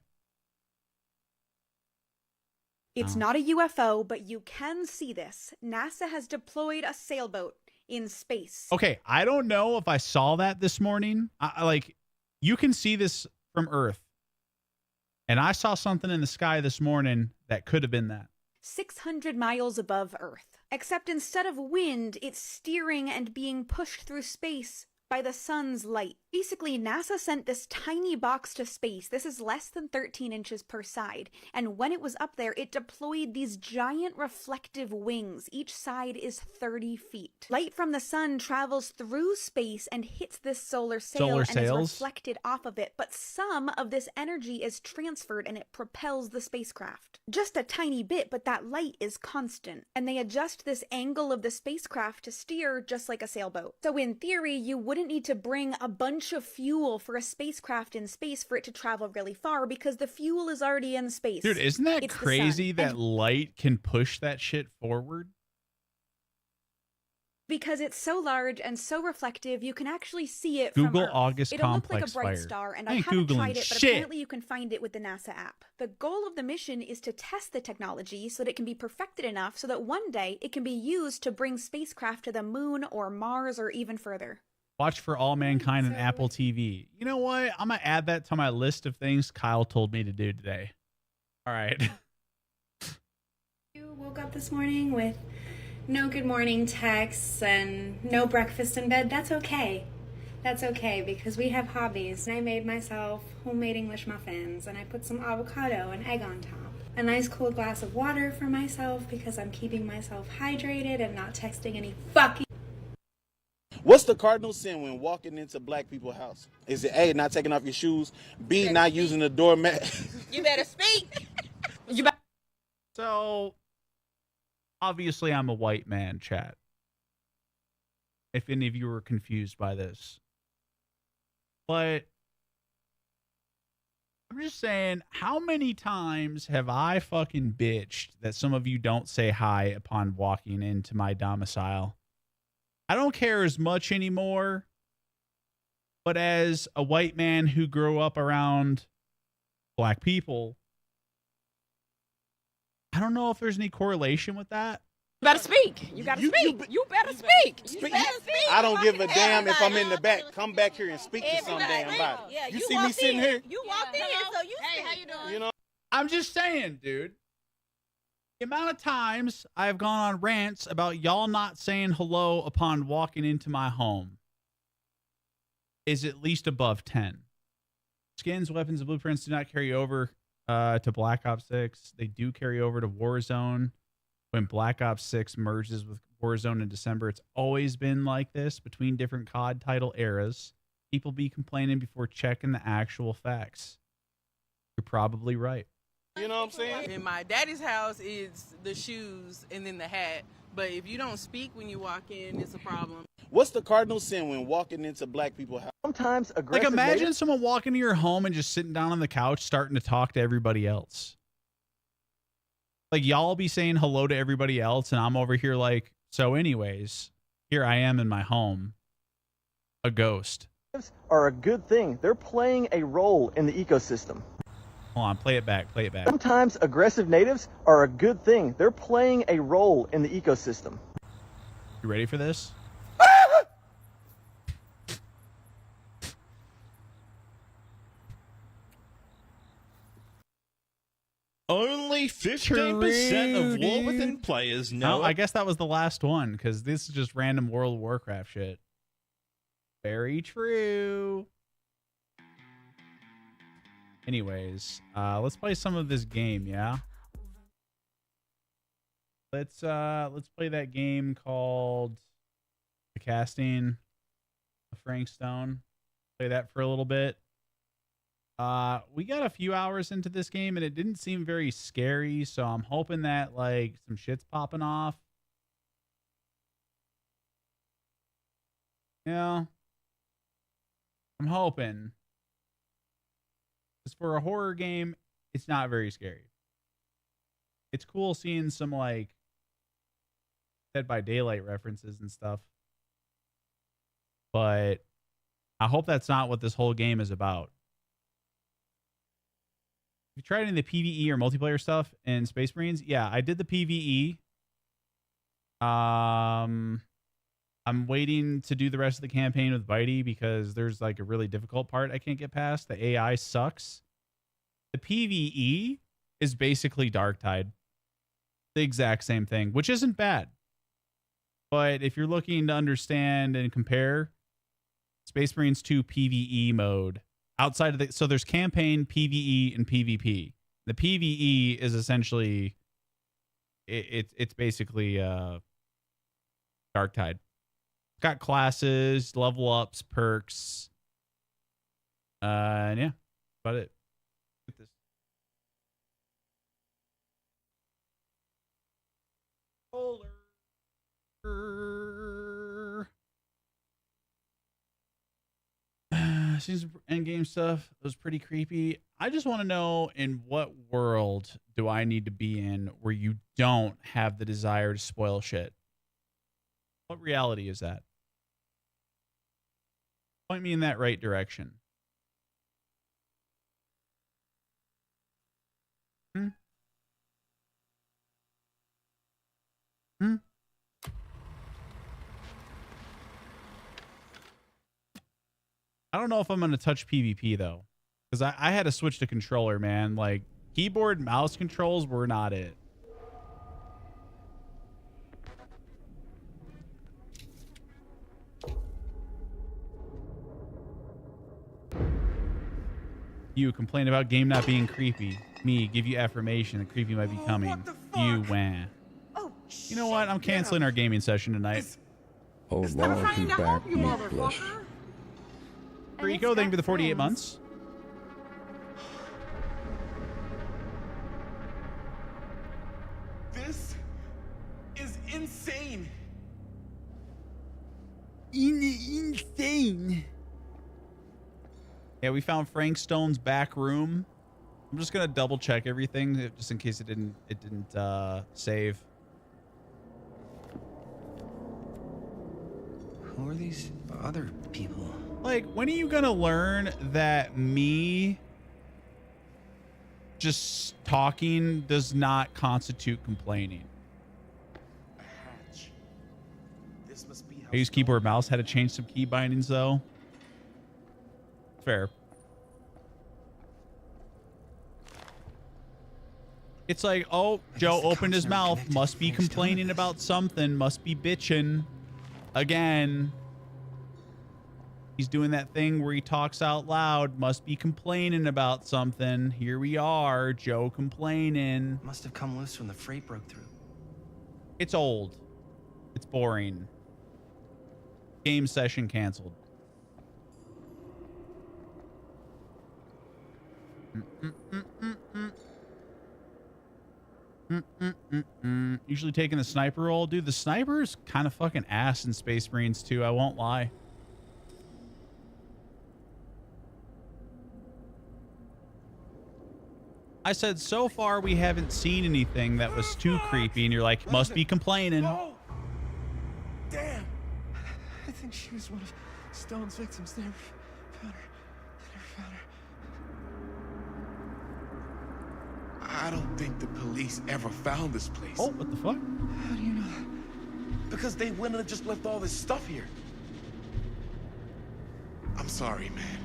It's not a UFO, but you can see this. NASA has deployed a sailboat in space. Okay, I don't know if I saw that this morning. Like, you can see this from Earth. And I saw something in the sky this morning that could have been that. 600 miles above Earth. Except instead of wind, it's steering and being pushed through space by the sun's light. Basically, NASA sent this tiny box to space. This is less than 13 inches per side. And when it was up there, it deployed these giant reflective wings. Each side is 30 feet. Light from the sun travels through space and hits this solar sail and is reflected off of it. But some of this energy is transferred and it propels the spacecraft. Just a tiny bit, but that light is constant. And they adjust this angle of the spacecraft to steer just like a sailboat. So in theory, you wouldn't need to bring a bunch of fuel for a spacecraft in space for it to travel really far because the fuel is already in space. Dude, isn't that It's the crazy sun. that And light can push that shit forward? because it's so large and so reflective, you can actually see it Google from Earth. August It'll look like a complex bright fire. star, and I I ain't haven't Googling tried it, but shit. apparently you can find it with the NASA app. The goal of the mission is to test the technology so that it can be perfected enough so that one day it can be used to bring spacecraft to the moon or Mars or even further. Watch for All Mankind and Apple TV. You know what? I'm going to add that to my list of things Kyle told me to do today. All right. You woke up this morning with no good morning texts and no breakfast in bed. That's okay. That's okay because we have hobbies. I made myself homemade English muffins and I put some avocado and egg on top. A nice cold glass of water for myself because I'm keeping myself hydrated and not texting any fucking. What's the cardinal sin when walking into black people's house? Is it A, not taking off your shoes, B, not using the doormat? You better speak. So, obviously, I'm a white man, chat. If any of you were confused by this. But I'm just saying, how many times have I fucking bitched that some of you don't say hi upon walking into my domicile? I don't care as much anymore, but as a white man who grew up around black people, I don't know if there's any correlation with that. You better speak. You gotta speak. You better speak. You better speak. I don't give a damn if I'm in the back. Come back here and speak to some damn body. Yeah, you see me sitting here? You walked in, so you speak. Hey, how you doing? You know? I'm just saying, dude. The amount of times I've gone on rants about y'all not saying hello upon walking into my home is at least above 10. Skins, weapons, and blueprints do not carry over to Black Ops 6. They do carry over to Warzone. When Black Ops 6 merges with Warzone in December, it's always been like this between different COD title eras. People be complaining before checking the actual facts. You're probably right. You know what I'm saying? In my daddy's house is the shoes and then the hat. But if you don't speak when you walk in, it's a problem. What's the cardinal sin when walking into black people's house? Sometimes Like, aggressive. imagine someone walking to your home and just sitting down on the couch starting to talk to everybody else. Like, y'all be saying hello to everybody else, and I'm over here like, so anyways, here I am in my home, a ghost. Are a good thing. They're playing a role in the ecosystem. Hold on, play it back, play it back. Sometimes aggressive natives are a good thing. They're playing a role in the ecosystem. You ready for this? Only 15% of War Within players know No, I guess that was the last one, because this is just random World of Warcraft shit. Very true. Anyways, let's play some of this game, yeah? Let's play that game called The Casting of Frank Stone. Play that for a little bit. We got a few hours into this game and it didn't seem very scary, so I'm hoping that like some shit's popping off. Yeah. I'm hoping. Because for a horror game, it's not very scary. It's cool seeing some like Dead by Daylight references and stuff. But I hope that's not what this whole game is about. Have you tried any of the PvE or multiplayer stuff in Space Marines? Yeah, I did the PvE. I'm waiting to do the rest of the campaign with Bitey because there's like a really difficult part I can't get past. The AI sucks. The PvE is basically Darktide. The exact same thing, which isn't bad. But if you're looking to understand and compare Space Marines 2 PvE mode, outside of the, so there's campaign, PvE, and PvP. The PvE is essentially it's basically Darktide. Got classes, level ups, perks, and yeah, about it. Get this. Seems endgame stuff was pretty creepy. I just want to know, in what world do I need to be in where you don't have the desire to spoil shit? What reality is that? Point me in that right direction. Hmm? Hmm? I don't know if I'm going to touch PvP, though. Because I had to switch to controller, man. Like, keyboard and mouse controls were not it. You complain about game not being creepy. Me, give you affirmation that creepy might be coming. You, wah. You know what? I'm canceling our gaming session tonight. Oh, Lord, he's back. Blush. Rico, thank you for the 48 months. This is insane. Insane. Yeah, we found Frank Stone's back room. I'm just gonna double check everything just in case it didn't save. Who are these other people? Like, when are you gonna learn that me just talking does not constitute complaining? This must be I use keyboard mouse, had to change some key bindings though. Fair. It's like, oh, Joe opened his mouth, must be complaining about something, must be bitching again. He's doing that thing where he talks out loud, must be complaining about something. Here we are, Joe complaining. Must have come loose when the freight broke through. It's old. It's boring. Game session canceled. Usually taking the sniper role. Dude, the sniper's kind of fucking ass in Space Marines too, I won't lie. I said, so far we haven't seen anything that was too creepy, and you're like, must be complaining. Oh, damn. I think she was one of Stone's victims. They never found her. I don't think the police ever found this place. Oh, what the fuck? How do you know that? Because they wouldn't have just left all this stuff here. I'm sorry, man.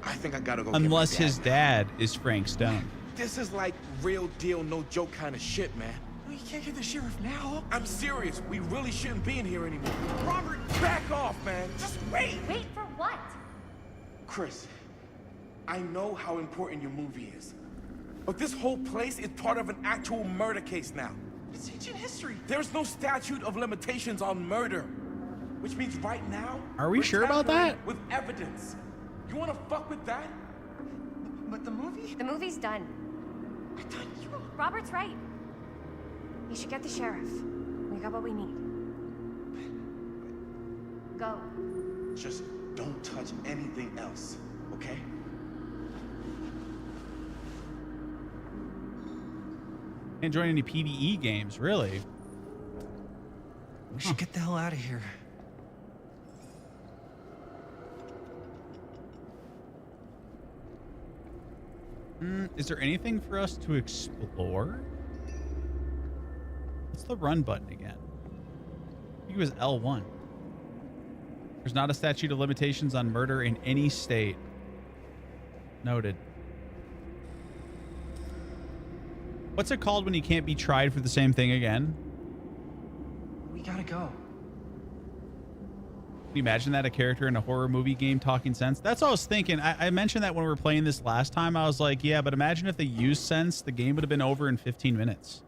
I think I gotta go. Unless his dad is Frank Stone. This is like real deal, no joke kind of shit, man. You can't get the sheriff now. I'm serious. We really shouldn't be in here anymore. Robert, back off, man. Just wait. Wait for what? Chris, I know how important your movie is. But this whole place is part of an actual murder case now. It's ancient history. There's no statute of limitations on murder. Which means right now... Are we sure about that? With evidence. You wanna fuck with that? But the movie? The movie's done. I thought you... Robert's right. You should get the sheriff. We got what we need. Go. Just don't touch anything else, okay? Can't join any PvE games, really. We should get the hell out of here. Is there anything for us to explore? What's the run button again? I think it was L1. There's not a statute of limitations on murder in any state. Noted. What's it called when you can't be tried for the same thing again? We gotta go. Can you imagine that, a character in a horror movie game talking sense? That's what I was thinking. I mentioned that when we were playing this last time. I was like, yeah, but imagine if they used sense, the game would have been over in 15 minutes.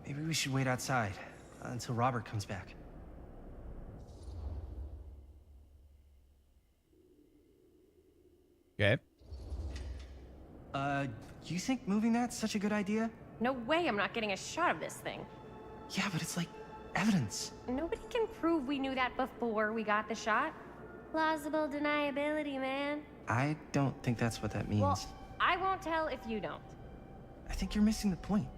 Maybe we should wait outside until Robert comes back. Okay. You think moving that's such a good idea? No way I'm not getting a shot of this thing. Yeah, but it's like evidence. Nobody can prove we knew that before we got the shot. Plausible deniability, man. I don't think that's what that means. Well, I won't tell if you don't. I think you're missing the point.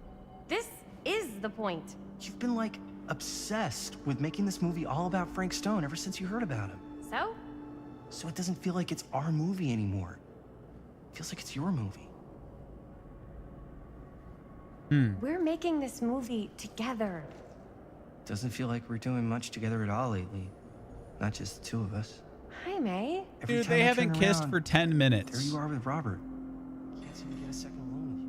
This is the point. You've been like obsessed with making this movie all about Frank Stone ever since you heard about him. So? So it doesn't feel like it's our movie anymore. It feels like it's your movie. We're making this movie together. Doesn't feel like we're doing much together at all lately. Not just the two of us. Hi, May. Every Dude, time they I haven't turn kissed around, for 10 minutes. There you are with Robert. Can't seem to get a second alone with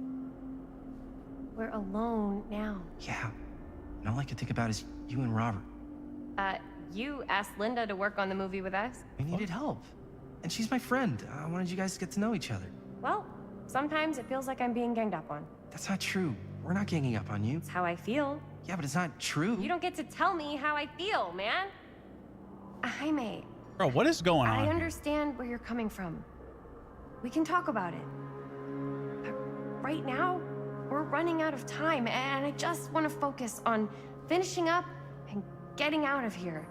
you. We're alone now. Yeah. And all I can think about is you and Robert. You asked Linda to work on the movie with us? We needed help. And she's my friend. I wanted you guys to get to know each other. Well, sometimes it feels like I'm being ganged up on. That's not true. We're not ganging up on you. It's how I feel. Yeah, but it's not true. You don't get to tell me how I feel, man. Hi, May. Bro, what is going on? I understand where you're coming from. We can talk about it. But right now, we're running out of time, and I just want to focus on finishing up and getting out of here.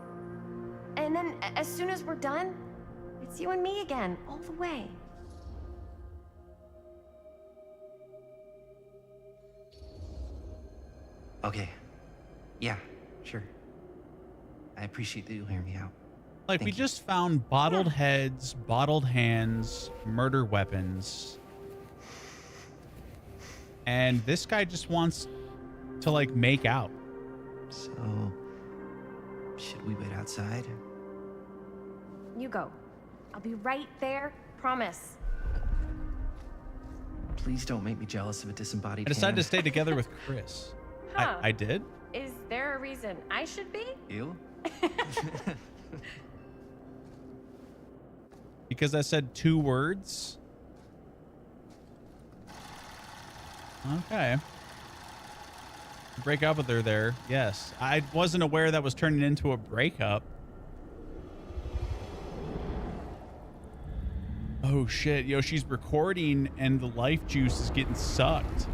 And then, as soon as we're done, it's you and me again, all the way. Okay. Yeah, sure. I appreciate that you'll hear me out. Like, we just found bottled heads, bottled hands, murder weapons. And this guy just wants to, like, make out. So, should we wait outside? You go. I'll be right there, promise. Please don't make me jealous of a disembodied I decided to hand. stay together with Chris. Huh. I did? Is there a reason I should be? You? Because I said 2 words? Okay. Break up with her there. Yes. I wasn't aware that was turning into a breakup. Oh shit. Yo, she's recording and the life juice is getting sucked.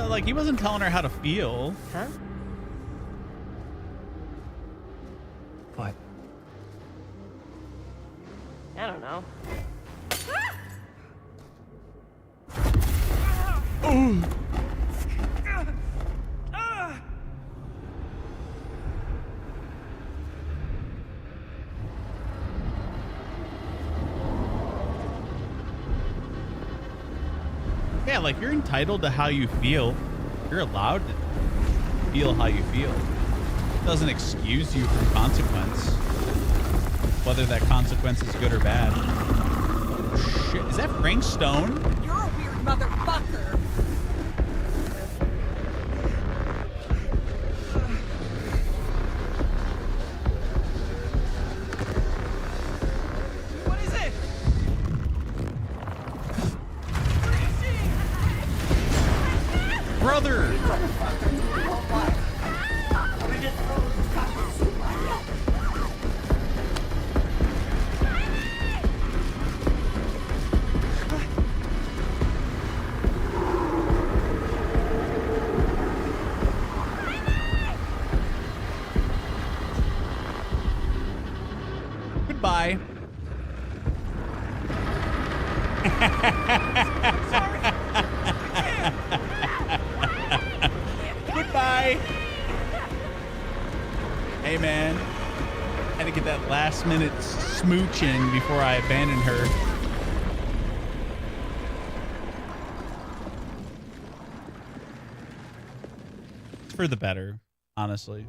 Like, he wasn't telling her how to feel. Huh? What? I don't know. Yeah, like, you're entitled to how you feel. You're allowed to feel how you feel. It doesn't excuse you from consequence. Whether that consequence is good or bad. Oh, shit. Is that Frank Stone? You're a weird motherfucker. Goodbye. Goodbye. Hey, man. Had to get that last minute smooching before I abandoned her. It's for the better, honestly.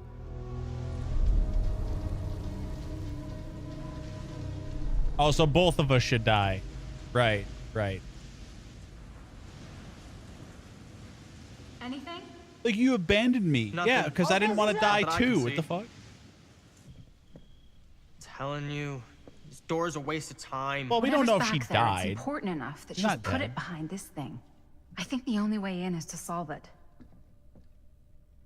Oh, so both of us should die. Right, right. Anything? Like, you abandoned me. Nothing. Yeah, because I didn't want to die That I can too. What see. the fuck? Telling you, this door's a waste of time. Well, we don't know if she It's died. important enough that She's she's not put dead. it behind this thing. I think the only way in is to solve it.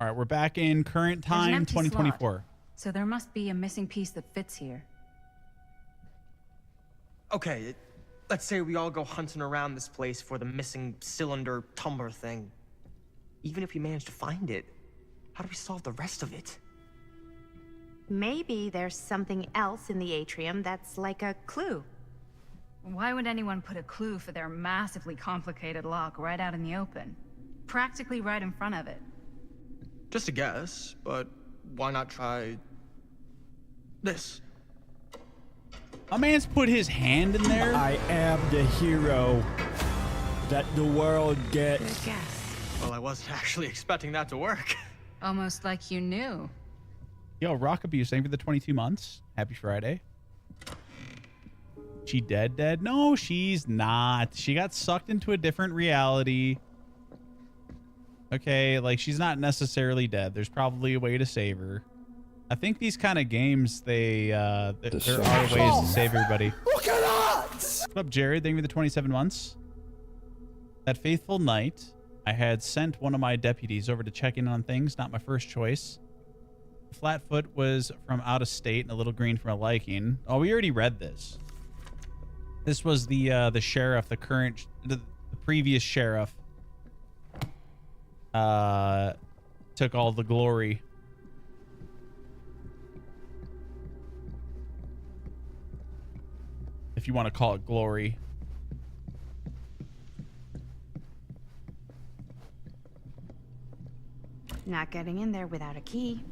All right, we're back in current There's an time, empty 2024. slot, so there must be a missing piece that fits here. Okay, let's say we all go hunting around this place for the missing cylinder tumbler thing. Even if we manage to find it, how do we solve the rest of it? Maybe there's something else in the atrium that's like a clue. Why would anyone put a clue for their massively complicated lock right out in the open? Practically right in front of it. Just a guess, but why not try this? A man's put his hand in there. I am the hero that the world gets. Good guess. Well, I wasn't actually expecting that to work. Almost like you knew. Yo, Rock Abuse, thank you for the 22 months. Happy Friday. She dead? No, she's not. She got sucked into a different reality. Okay, like, she's not necessarily dead. There's probably a way to save her. I think these kind of games, there are ways to save everybody. Look at that! What up, Jared? Thank you for the 27 months. That faithful night, I had sent one of my deputies over to check in on things. Not my first choice. Flatfoot was from out of state and a little green from a liking. Oh, we already read this. This was the sheriff, the previous sheriff. Took all the glory. If you want to call it glory. Not getting in there without a key.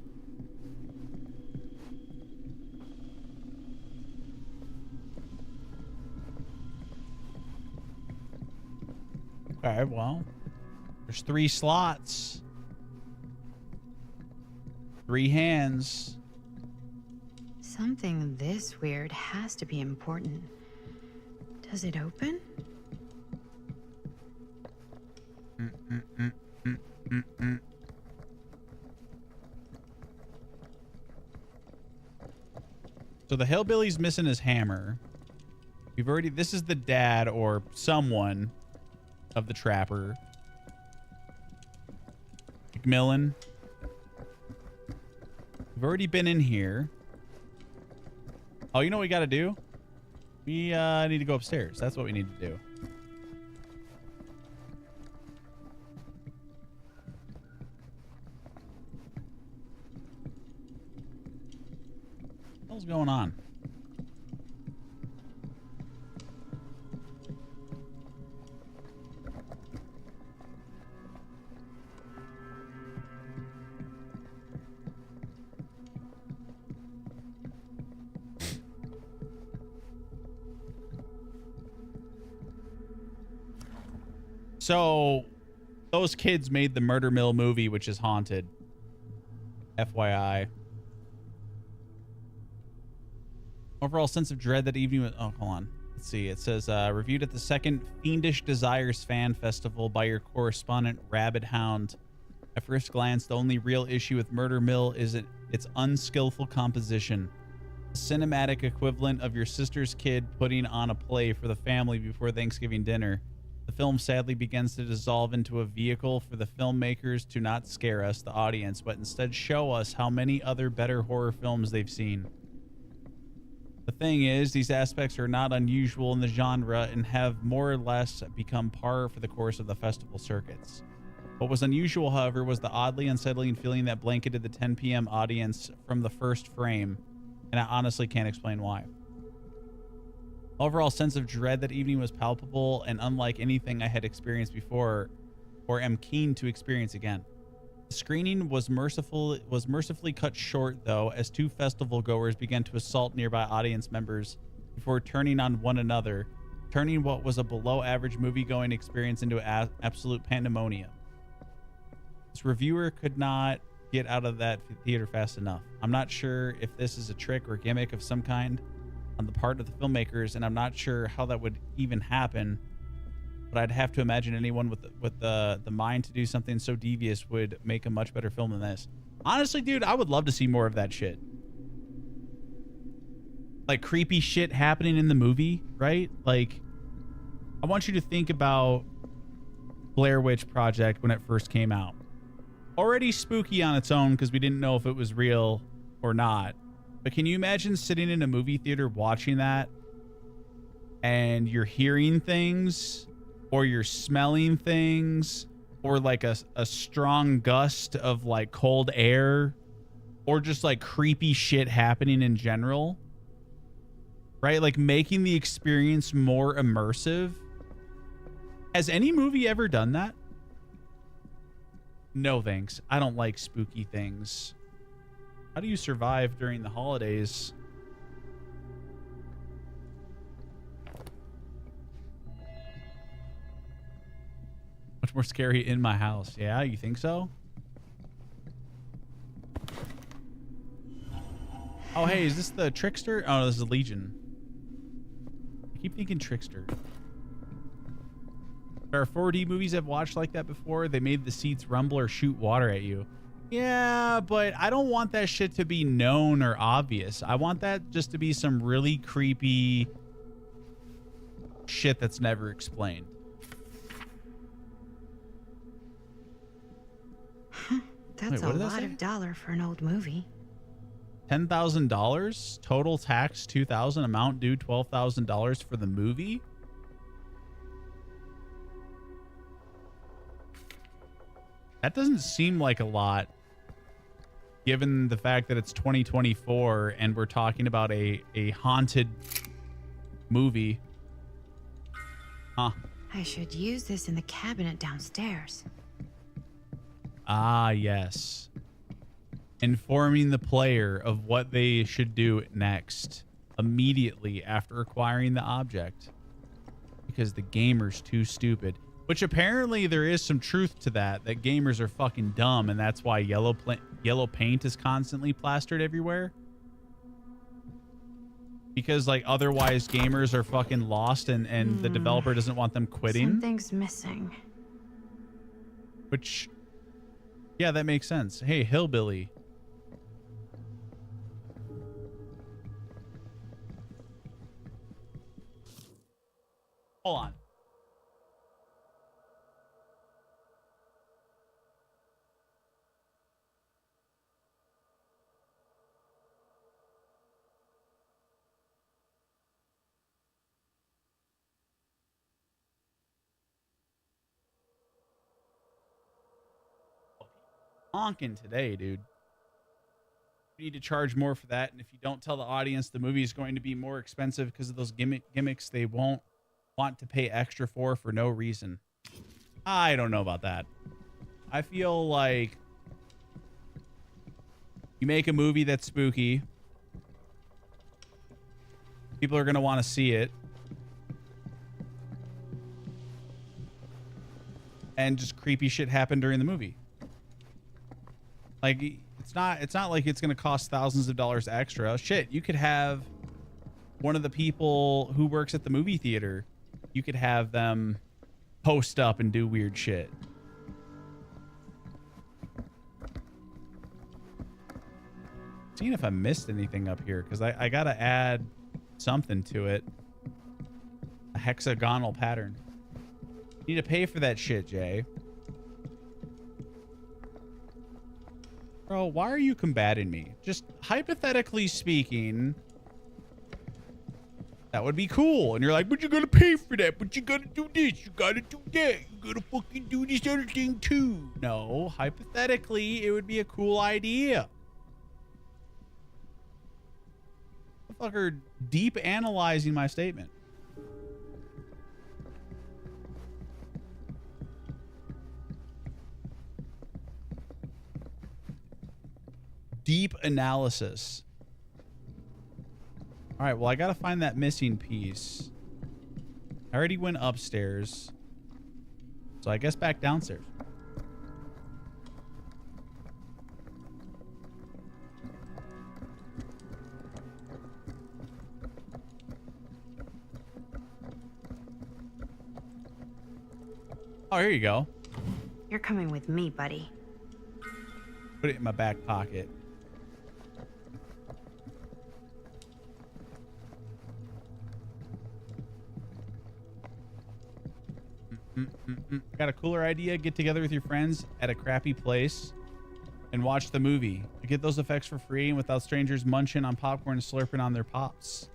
Okay, well, there's 3 slots. 3 hands. Something this weird has to be important. Does it open? So the hillbilly's missing his hammer. This is the dad or someone of the trapper. McMillan. We've already been in here. Oh, you know what we got to do? We need to go upstairs. That's what we need to do. What's going on? So, those kids made the Murder Mill movie, which is haunted. FYI. Overall sense of dread that evening was... Oh, hold on. Let's see. It says, reviewed at the second Fiendish Desires Fan Festival by your correspondent, Rabid Hound. At first glance, the only real issue with Murder Mill is its unskillful composition. The cinematic equivalent of your sister's kid putting on a play for the family before Thanksgiving dinner. The film sadly begins to dissolve into a vehicle for the filmmakers to not scare us, the audience, but instead show us how many other better horror films they've seen. The thing is, these aspects are not unusual in the genre and have more or less become par for the course of the festival circuits. What was unusual, however, was the oddly unsettling feeling that blanketed the 10 p.m. audience from the first frame, and I honestly can't explain why. Overall sense of dread that evening was palpable and unlike anything I had experienced before or am keen to experience again. The screening was mercifully cut short, though, as two festival goers began to assault nearby audience members before turning on one another, turning what was a below-average movie-going experience into absolute pandemonium. This reviewer could not get out of that theater fast enough. I'm not sure if this is a trick or gimmick of some kind on the part of the filmmakers, and I'm not sure how that would even happen, but I'd have to imagine anyone with the mind to do something so devious would make a much better film than this. Honestly, dude, I would love to see more of that shit. Like creepy shit happening in the movie, right? Like, I want you to think about Blair Witch Project when it first came out. Already spooky on its own because we didn't know if it was real or not. But can you imagine sitting in a movie theater watching that and you're hearing things or you're smelling things or like a strong gust of like cold air or just like creepy shit happening in general, right? Like making the experience more immersive. Has any movie ever done that? No, thanks. I don't like spooky things. How do you survive during the holidays? Much more scary in my house. Yeah, you think so? Oh, hey, is this the Trickster? Oh, no, this is Legion. I keep thinking Trickster. There are 4D movies I've watched like that before. They made the seats rumble or shoot water at you. Yeah, but I don't want that shit to be known or obvious. I want that just to be some really creepy shit that's never explained. That's a lot of dollar for an old movie. $10,000 total tax, $2,000 amount due, $12,000 for the movie. That doesn't seem like a lot, given the fact that it's 2024 and we're talking about a haunted movie. Huh. I should use this in the cabinet downstairs. Ah, yes. Informing the player of what they should do next, immediately after acquiring the object. Because the gamer's too stupid. Which apparently there is some truth to that gamers are fucking dumb, and that's why yellow paint is constantly plastered everywhere. Because, like, otherwise gamers are fucking lost and the developer doesn't want them quitting. Something's missing. Which, yeah, that makes sense. Hey, Hillbilly. Hold on. Honking today, dude. You need to charge more for that, and if you don't tell the audience the movie is going to be more expensive because of those gimmicks, they won't want to pay extra for no reason. I don't know about that. I feel like you make a movie that's spooky, people are going to want to see it, and just creepy shit happen during the movie. Like, it's not like it's going to cost thousands of dollars extra. Shit, you could have one of the people who works at the movie theater, you could have them post up and do weird shit. Seeing if I missed anything up here, because I got to add something to it. A hexagonal pattern. You need to pay for that shit, Jay. Bro, why are you combating me? Just hypothetically speaking, that would be cool. And you're like, but you gotta pay for that. But you gotta do this. You gotta do that. You gotta fucking do this other thing too. No, hypothetically, it would be a cool idea. Fucker deep analyzing my statement. Deep analysis. All right, well, I gotta find that missing piece. I already went upstairs, so I guess back downstairs. Oh, here you go. You're coming with me, buddy. Put it in my back pocket. Got a cooler idea? Get together with your friends at a crappy place and watch the movie. Get those effects for free and without strangers munching on popcorn and slurping on their pops.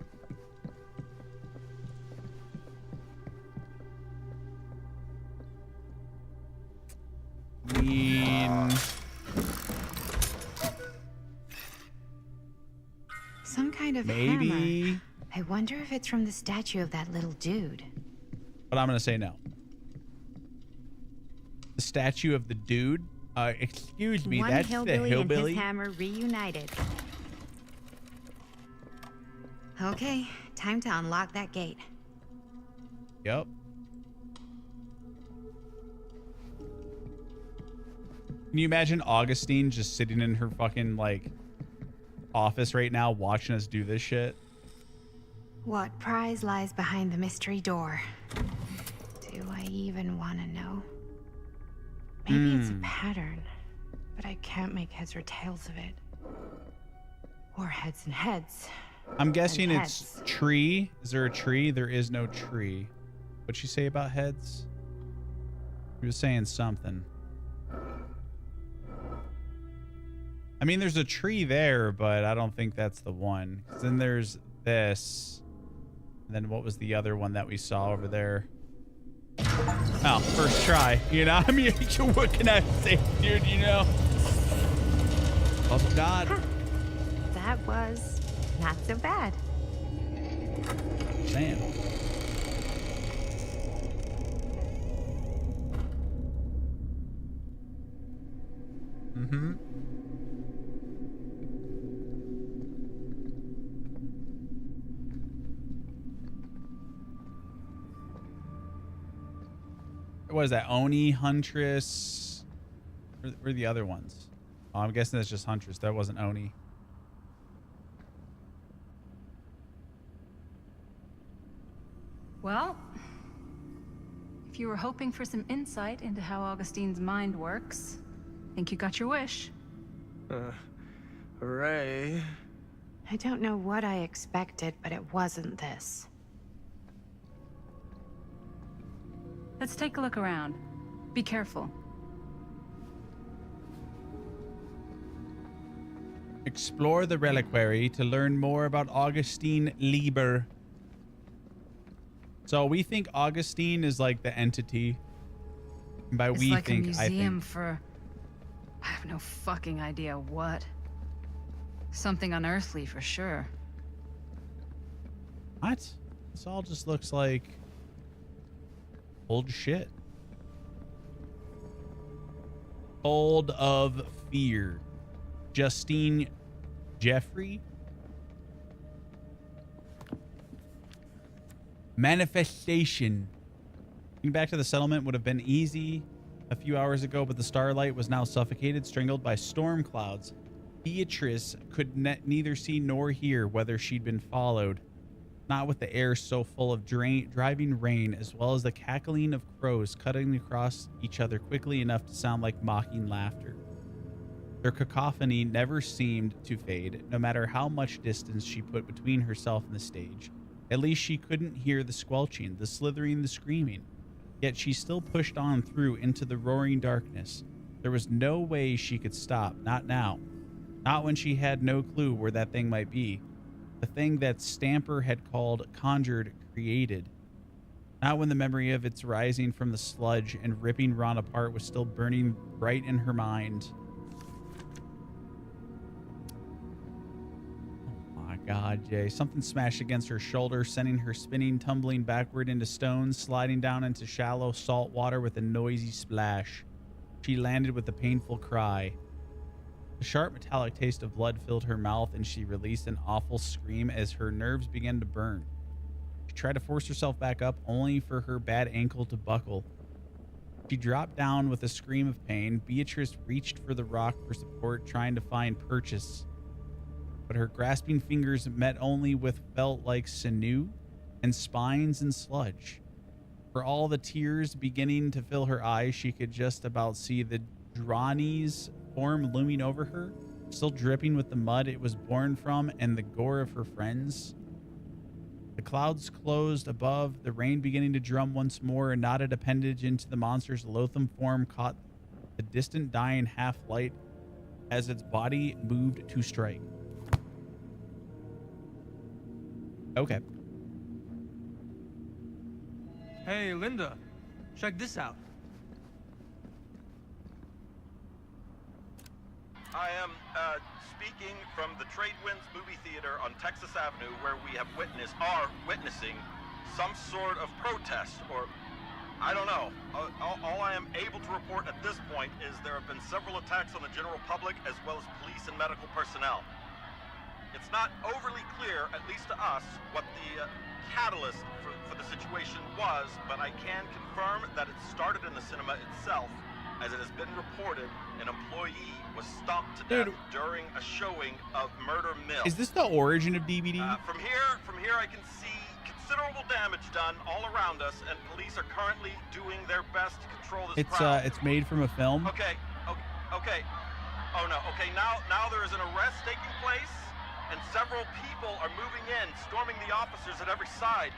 Some kind of maybe. hammer. I wonder if it's from the statue of that little dude. But I'm gonna say no. The statue of the dude? Excuse me, One that's hillbilly the hillbilly? and his hammer reunited. Okay, time to unlock that gate. Yep. Can you imagine Augustine just sitting in her fucking, like, office right now watching us do this shit? What prize lies behind the mystery door? Do I even want to know? Maybe it's a pattern, but I can't make heads or tails of it. Or heads and heads. I'm guessing and it's heads. tree. Is there a tree? There is no tree. What'd she say about heads? She was saying something. I mean, there's a tree there, but I don't think that's the one. 'Cause then there's this. And then what was the other one that we saw over there? Oh, first try. You know, I mean, what can I say, dude? You know? Oh, God. That was not so bad. Man. Mm-hmm. What is that? Oni, Huntress? Where are the other ones? Oh, I'm guessing that's just Huntress. That wasn't Oni. Well, if you were hoping for some insight into how Augustine's mind works, I think you got your wish. Ray. I don't know what I expected, but it wasn't this. Let's take a look around. Be careful. Explore the reliquary to learn more about Augustine Lieber. So we think Augustine is like the entity. And by It's we like think, a I museum think. for... I have no fucking idea what. Something unearthly for sure. What? This all just looks like old shit. Old of Fear. Justine Jeffrey. Manifestation. Getting back to the settlement would have been easy a few hours ago, but the starlight was now suffocated, strangled by storm clouds. Beatrice could neither see nor hear whether she'd been followed. Not with the air so full of driving rain, as well as the cackling of crows cutting across each other quickly enough to sound like mocking laughter. Their cacophony never seemed to fade, no matter how much distance she put between herself and the stage. At least she couldn't hear the squelching, the slithering, the screaming. Yet she still pushed on through into the roaring darkness. There was no way she could stop, not now. Not when she had no clue where that thing might be. The thing that Stamper had called, conjured, created. Not when the memory of its rising from the sludge and ripping Ron apart was still burning bright in her mind. Oh my God, Jay. Something smashed against her shoulder, sending her spinning, tumbling backward into stones, sliding down into shallow salt water with a noisy splash. She landed with a painful cry. The sharp metallic taste of blood filled her mouth, and she released an awful scream as her nerves began to burn. She tried to force herself back up, only for her bad ankle to buckle. She dropped down with a scream of pain. Beatrice reached for the rock for support, trying to find purchase. But her grasping fingers met only with felt like sinew and spines and sludge. For all the tears beginning to fill her eyes, she could just about see the Drani's form looming over her, still dripping with the mud it was born from and the gore of her friends. The clouds closed above, the rain beginning to drum once more, a knotted appendage into the monster's loathsome form caught the distant dying half-light as its body moved to strike. Okay. Hey, Linda, check this out. I am speaking from the Trade Winds Movie Theater on Texas Avenue, where we are witnessing some sort of protest, or I don't know. All I am able to report at this point is there have been several attacks on the general public as well as police and medical personnel. It's not overly clear, at least to us, what the catalyst for the situation was, but I can confirm that it started in the cinema itself. As it has been reported, an employee was stomped to death during a showing of Murder Mill. Is this the origin of DVD? From here I can see considerable damage done all around us, and police are currently doing their best to control this crowd. It's made from a film. Okay. Oh no. Okay, now there is an arrest taking place, and several people are moving in, storming the officers at every side.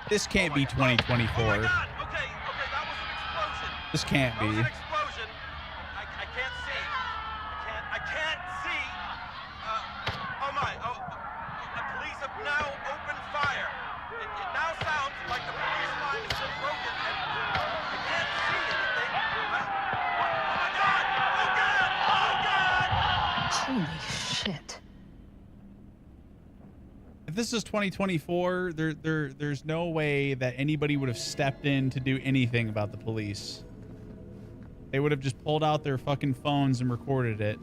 This can't be 2024. Oh my God! Okay, that was an explosion. This can't be. That was an explosion. I can't see. I can't see. The police have now opened fire. It now sounds like the police line has been broken, and I can't see anything. Oh my God! Oh God! Holy shit. If this is 2024, there's no way that anybody would have stepped in to do anything about the police. They would have just pulled out their fucking phones and recorded it.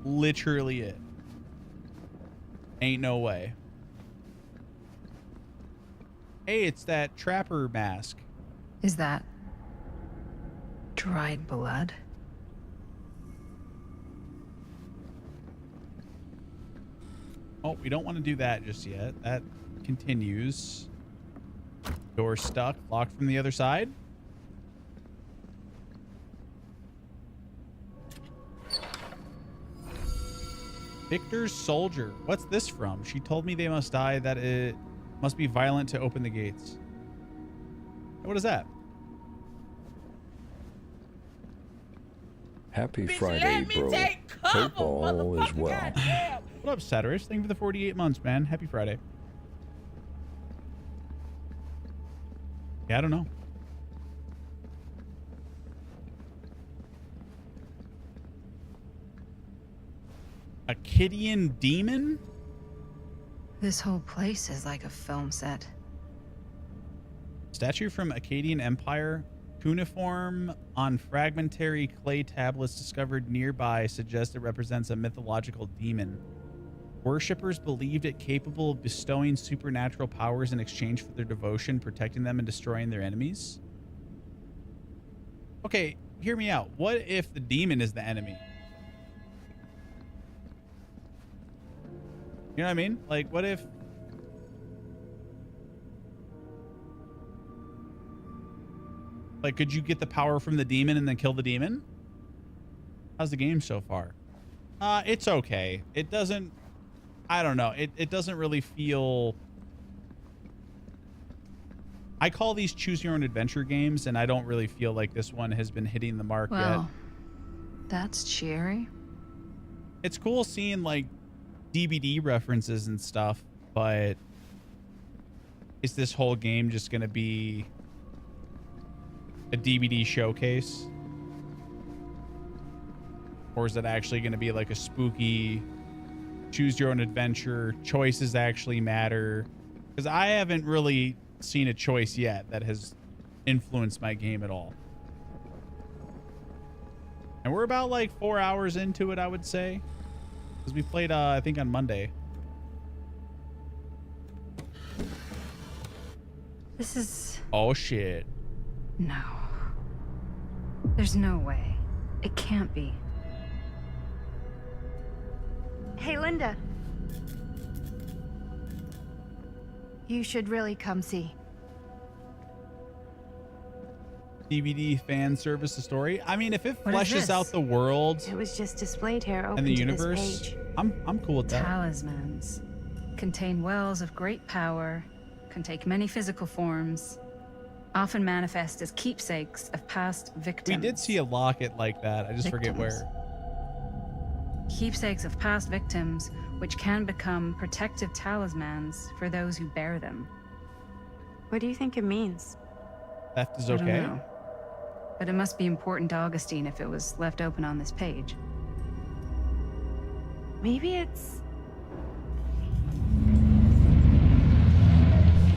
Literally it. Ain't no way. Hey, it's that trapper mask. Is that dried blood? Oh, we don't want to do that just yet. That continues. Door stuck, locked from the other side. Victor's soldier. What's this from? She told me they must die, that it must be violent to open the gates. What is that? Happy Friday, bro. Hope all is well. What up, Satirist? Thank you for the 48 months, man. Happy Friday. Yeah, I don't know. Akkadian demon? This whole place is like a film set. Statue from Akkadian Empire. Cuneiform on fragmentary clay tablets discovered nearby suggests it represents a mythological demon. Worshippers believed it capable of bestowing supernatural powers in exchange for their devotion, protecting them and destroying their enemies. Okay, hear me out. What if the demon is the enemy? You know what I mean? Like, what if... Like, could you get the power from the demon and then kill the demon? How's the game so far? It's okay. It doesn't... I don't know. It doesn't really feel... I call these choose your own adventure games, and I don't really feel like this one has been hitting the mark Well, that's cheery. It's cool seeing like DVD references and stuff, but is this whole game just going to be a DVD showcase? Or is it actually going to be like a spooky choose your own adventure, choices actually matter? Because I haven't really seen a choice yet that has influenced my game at all. And we're about like 4 hours into it, I would say. Because we played, I think, on Monday. This is... Oh, shit. No. There's no way. It can't be. Hey, Linda. You should really come see. DVD fan service the story. I mean, if it What is fleshes this? out the world It was just displayed here. Open and the to universe, This page. I'm cool with that. Talismans contain wells of great power, can take many physical forms, often manifest as keepsakes of past victims. We did see a locket like that. I just forget Victims. where. Keepsakes of past victims, which can become protective talismans for those who bear them. What do you think it means? Theft is I don't okay. know. But it must be important to Augustine if it was left open on this page. Maybe it's...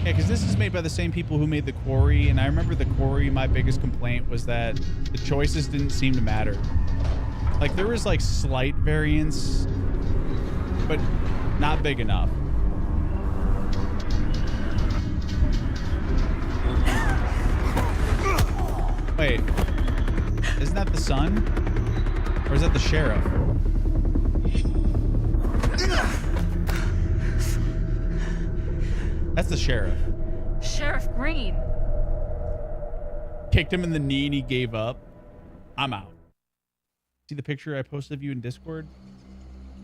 Yeah, because this is made by the same people who made The Quarry, and I remember The Quarry, my biggest complaint was that the choices didn't seem to matter. Like, there was, like, slight variance, but not big enough. Wait, isn't that the son? Or is that the sheriff? That's the sheriff. Sheriff Green! Kicked him in the knee and he gave up. I'm out. See the picture I posted of you in Discord?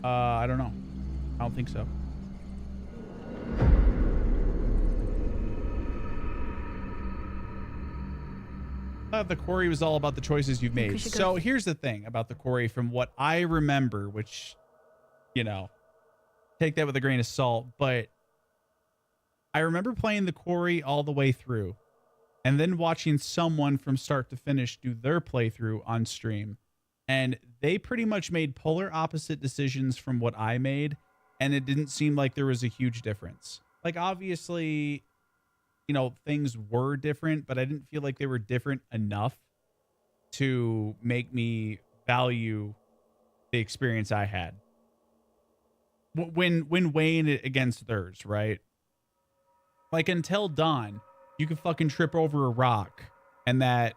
I don't know. I don't think so. I thought The Quarry was all about the choices you've made. So here's the thing about The Quarry from what I remember, which, you know, take that with a grain of salt, but I remember playing The Quarry all the way through and then watching someone from start to finish do their playthrough on stream. And they pretty much made polar opposite decisions from what I made. And it didn't seem like there was a huge difference. Like, obviously, you know, things were different, but I didn't feel like they were different enough to make me value the experience I had. When weighing it against theirs, right? Like, Until Dawn, you can fucking trip over a rock, and that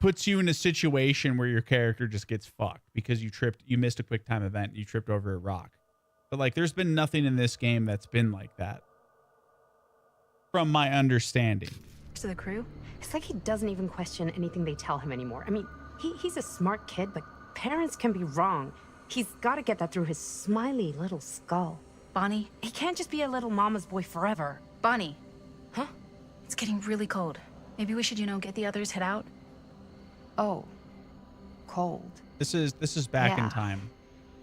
puts you in a situation where your character just gets fucked because you missed a quick time event, you tripped over a rock. But like, there's been nothing in this game that's been like that, from my understanding. To the crew, it's like he doesn't even question anything they tell him anymore. I mean, he's a smart kid, but parents can be wrong. He's got to get that through his smiley little skull. Bonnie? He can't just be a little mama's boy forever. Bonnie. Huh? It's getting really cold. Maybe we should, get the others, head out. Oh. Cold. This is back in time.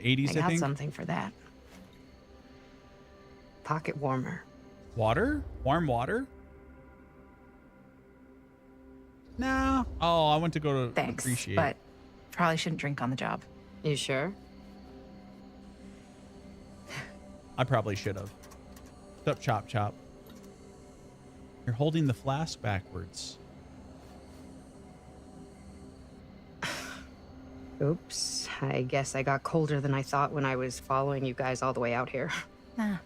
80s, I got think. something for that. Pocket warmer. Water? Warm water? No. Oh, I went to go to Thanks, appreciate. but probably shouldn't drink on the job. You sure? I probably should have. What's up, Chop Chop? You're holding the flask backwards. Oops. I guess I got colder than I thought when I was following you guys all the way out here. Nah.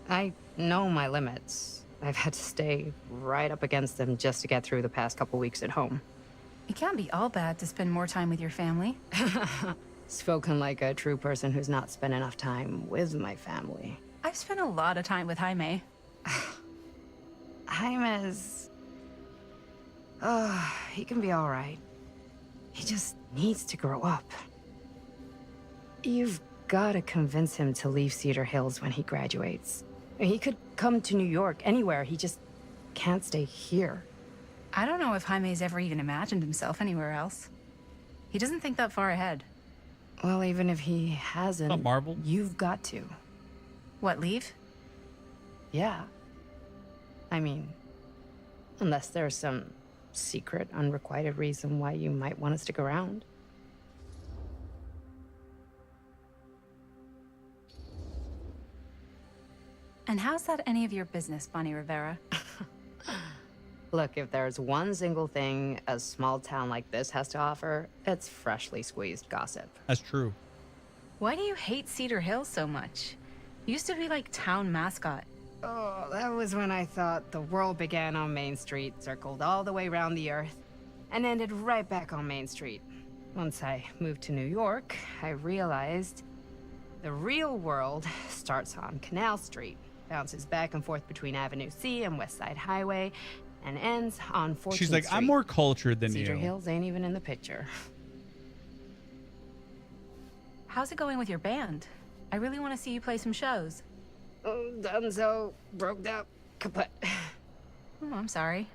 I know my limits. I've had to stay right up against them just to get through the past couple weeks at home. It can't be all bad to spend more time with your family. Spoken like a true person who's not spent enough time with my family. I've spent a lot of time with Jaime. Jaime's... he can be all right. He just needs to grow up. You've got to convince him to leave Cedar Hills when he graduates. He could come to New York, anywhere. He just can't stay here. I don't know if Jaime's ever even imagined himself anywhere else. He doesn't think that far ahead. Well, even if he hasn't, Not Marvel. you've got to. What, leave? Yeah. I mean, unless there's some secret, unrequited reason why you might want to stick around. And how's that any of your business, Bonnie Rivera? Look, if there's one single thing a small town like this has to offer, it's freshly squeezed gossip. That's true. Why do you hate Cedar Hills so much? Used to be like town mascot. Oh, that was when I thought the world began on Main Street, circled all the way around the earth, and ended right back on Main Street. Once I moved to New York, I realized the real world starts on Canal Street, bounces back and forth between Avenue C and West Side Highway, and ends on 14th She's like, Street. I'm more cultured than Cedar you. Hills ain't even in the picture. How's it going with your band? I really want to see you play some shows. Oh, done so. Broke up. Kaput. Oh, I'm sorry.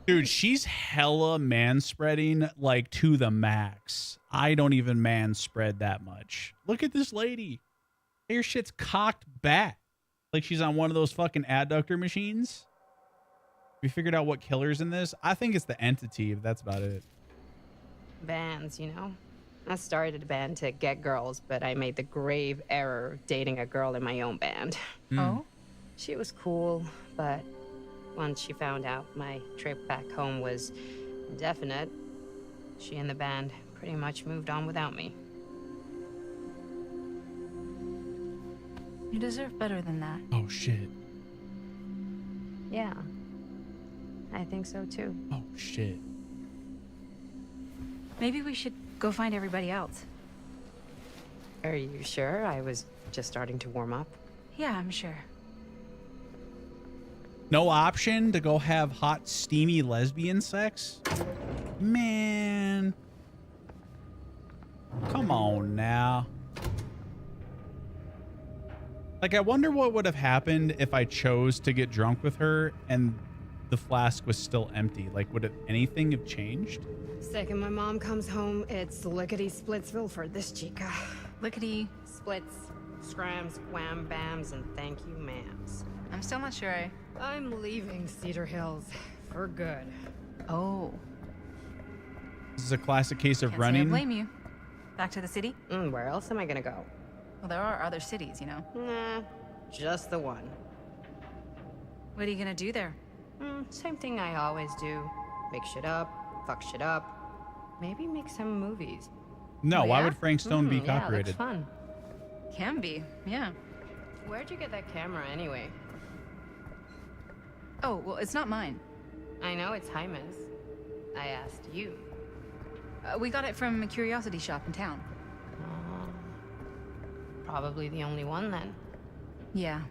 Dude, she's hella manspreading like to the max. I don't even manspread that much. Look at this lady. Her shit's cocked back. Like she's on one of those fucking adductor machines. We figured out what killer's in this. I think it's the entity, but that's about it. Bands, you know? I started a band to get girls, but I made the grave error of dating a girl in my own band. Oh? She was cool, but once she found out my trip back home was indefinite, she and the band pretty much moved on without me. You deserve better than that. Oh, shit. Yeah. I think so too. Oh, shit. Maybe we should go find everybody else. Are you sure? I was just starting to warm up. Yeah, I'm sure. No option to go have hot, steamy lesbian sex? Man. Come on now. Like, I wonder what would have happened if I chose to get drunk with her and the flask was still empty. Like, would anything have changed? Second my mom comes home, it's lickety-splitsville for this chica. Lickety. Splits, scrams, wham bams, and thank you ma'ams. I'm still not sure I'm leaving Cedar Hills for good. Oh. This is a classic case of Can't running. say I blame you. Back to the city? Where else am I gonna go? Well, there are other cities, you know. Nah, just the one. What are you gonna do there? Same thing I always do. Make shit up, fuck shit up. Maybe make some movies. No, Oh, why yeah? would Frank Stone be Yeah, copyrighted? looks fun. Can be, yeah. Where'd you get that camera anyway? Oh, well, it's not mine. I know it's Jaime's. I asked you. We got it from a curiosity shop in town. Probably the only one then. Yeah.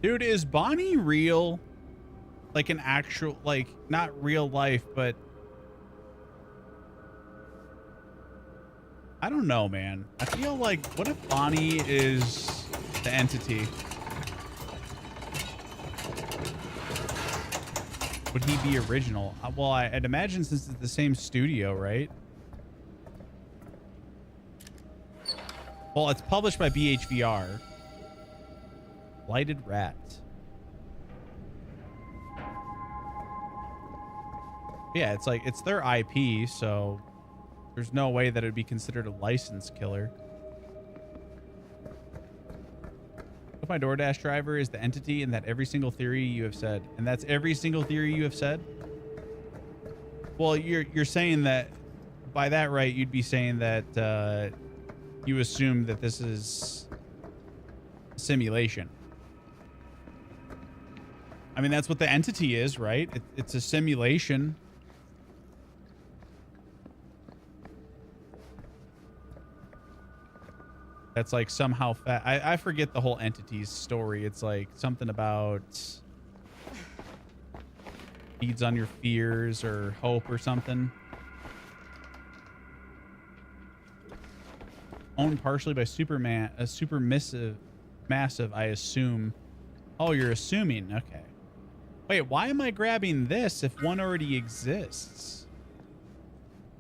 Dude, is Bonnie real? Like an actual, like, not real life, but I don't know, man. I feel like, what if Bonnie is the entity? Would he be original? Well, I'd imagine since it's the same studio, right? Well, it's published by BHVR. Lighted Rat. Yeah, it's like, it's their IP, so there's no way that it would be considered a licensed killer. If my DoorDash driver is the entity and that every single theory you have said, and that's every single theory you have said? Well, you're saying that, by that right, you'd be saying that you assume that this is a simulation. I mean, that's what the entity is, right? It's a simulation. That's like somehow I forget the whole entity's story. It's like something about feeds on your fears or hope or something. Owned partially by Superman, a massive, I assume. Oh, you're assuming. Okay. Wait, why am I grabbing this if one already exists?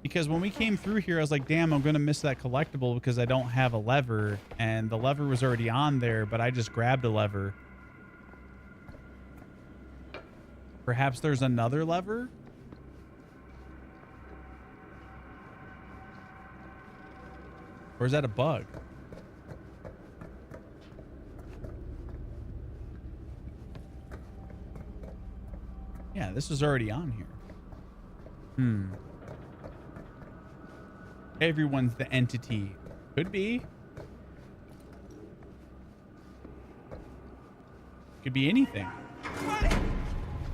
Because when we came through here, I was like, damn, I'm going to miss that collectible because I don't have a lever. And the lever was already on there, but I just grabbed a lever. Perhaps there's another lever? Or is that a bug? Yeah, this was already on here. Everyone's the entity. Could be. Could be anything.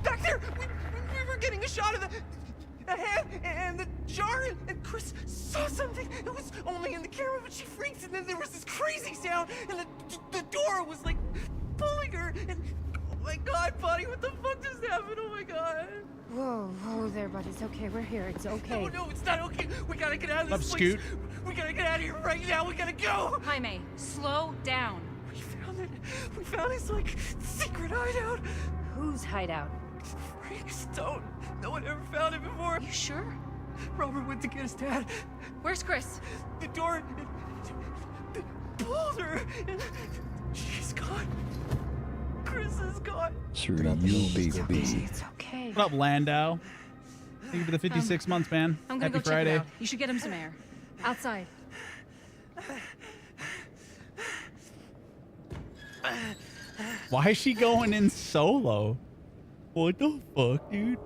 Back there! We were getting a shot of the head and the jar, and Chris saw something. It was only in the camera, but she freaks, and then there was this crazy sound, and the door was like pulling her, and oh my god, buddy, what the fuck just happened? Oh my god. Whoa there, buddy. It's okay. We're here. It's okay. No, it's not okay. We gotta get out of this Up, place. Scoot. We gotta get out of here right now. We gotta go. Jaime, slow down. We found it. We found his, like, secret hideout. Whose hideout? Freaks don't. No one ever found it before. You sure? Robert went to get his dad. Where's Chris? The door pulled her, and she's gone. Chris is gone. Through you, baby. It's okay. What up, Landau? Thank you for the 56 months, man. I'm gonna Happy go Friday. check it out. You should get him some air. Outside. Why is she going in solo? What the fuck, dude?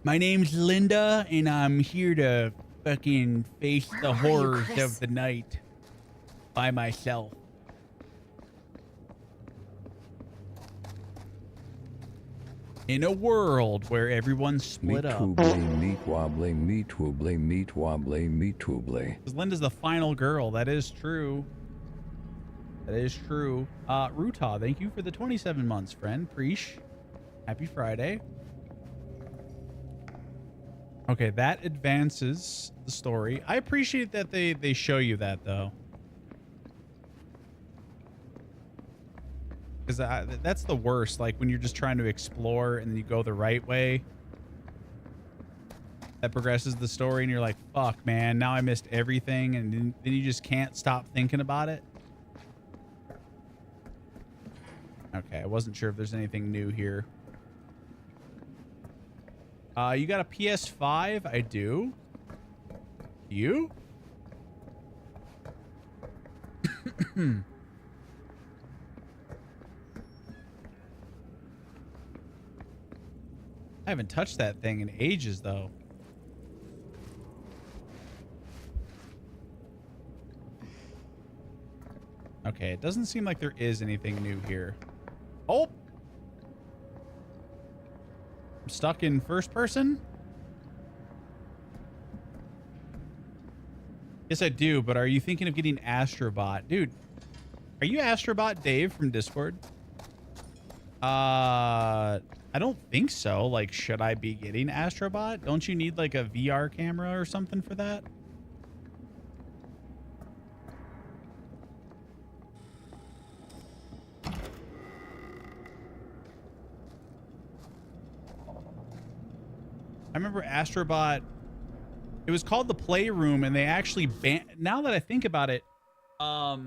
My name's Linda, and I'm here to fucking face Where the are you, horrors Chris? of the night by myself. In a world where everyone's split up. Meat wobbly, meat wobbly, meat wobbly, meat wobbly. Because Linda's the final girl. That is true. That is true. Ruta, thank you for the 27 months, friend. Preesh. Happy Friday. Okay, that advances the story. I appreciate that they show you that, though. Because that's the worst. Like, when you're just trying to explore and then you go the right way. That progresses the story and you're like, fuck, man, now I missed everything. And then you just can't stop thinking about it. Okay, I wasn't sure if there's anything new here. You got a PS5? I do. You? I haven't touched that thing in ages, though. Okay, it doesn't seem like there is anything new here. Oh! I'm stuck in first person? Yes, I do, but are you thinking of getting Astrobot? Dude, are you Astrobot Dave from Discord? I don't think so. Like, should I be getting Astrobot? Don't you need like a VR camera or something for that? I remember Astrobot, it was called the Playroom, and they actually banned, now that I think about it, I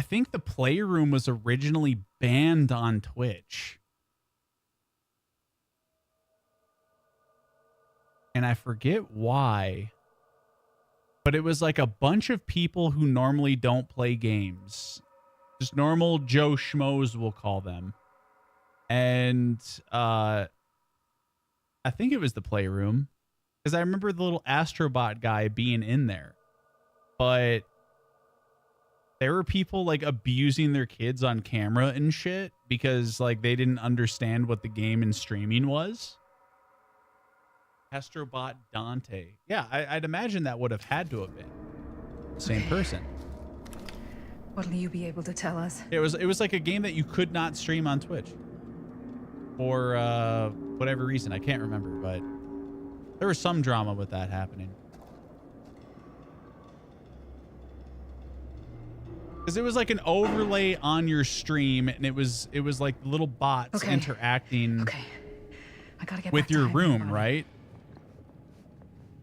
think the Playroom was originally banned on Twitch. And I forget why, but it was like a bunch of people who normally don't play games. Just normal Joe Schmoes, we'll call them. And I think it was the Playroom, because I remember the little Astrobot guy being in there. But there were people like abusing their kids on camera and shit because like they didn't understand what the game and streaming was. Astrobot Dante. Yeah, I'd imagine that would have had to have been the same person. What'll you be able to tell us? It was like a game that you could not stream on Twitch. For whatever reason. I can't remember, but there was some drama with that happening. Because it was like an overlay on your stream, and it was like little bots interacting I gotta get with back to your hiding room, body. right?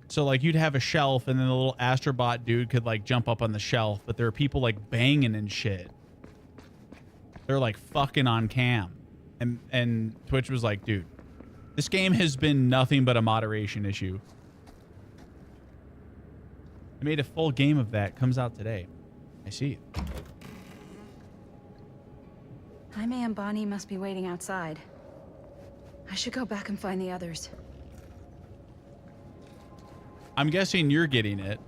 So like you'd have a shelf, and then the little astrobot dude could like jump up on the shelf, but there are people like banging and shit. They're like fucking on cam, and Twitch was like, dude, this game has been nothing but a moderation issue. I made a full game of that. Comes out today. I see it. Jaime and Bonnie must be waiting outside. I should go back and find the others. I'm guessing you're getting it.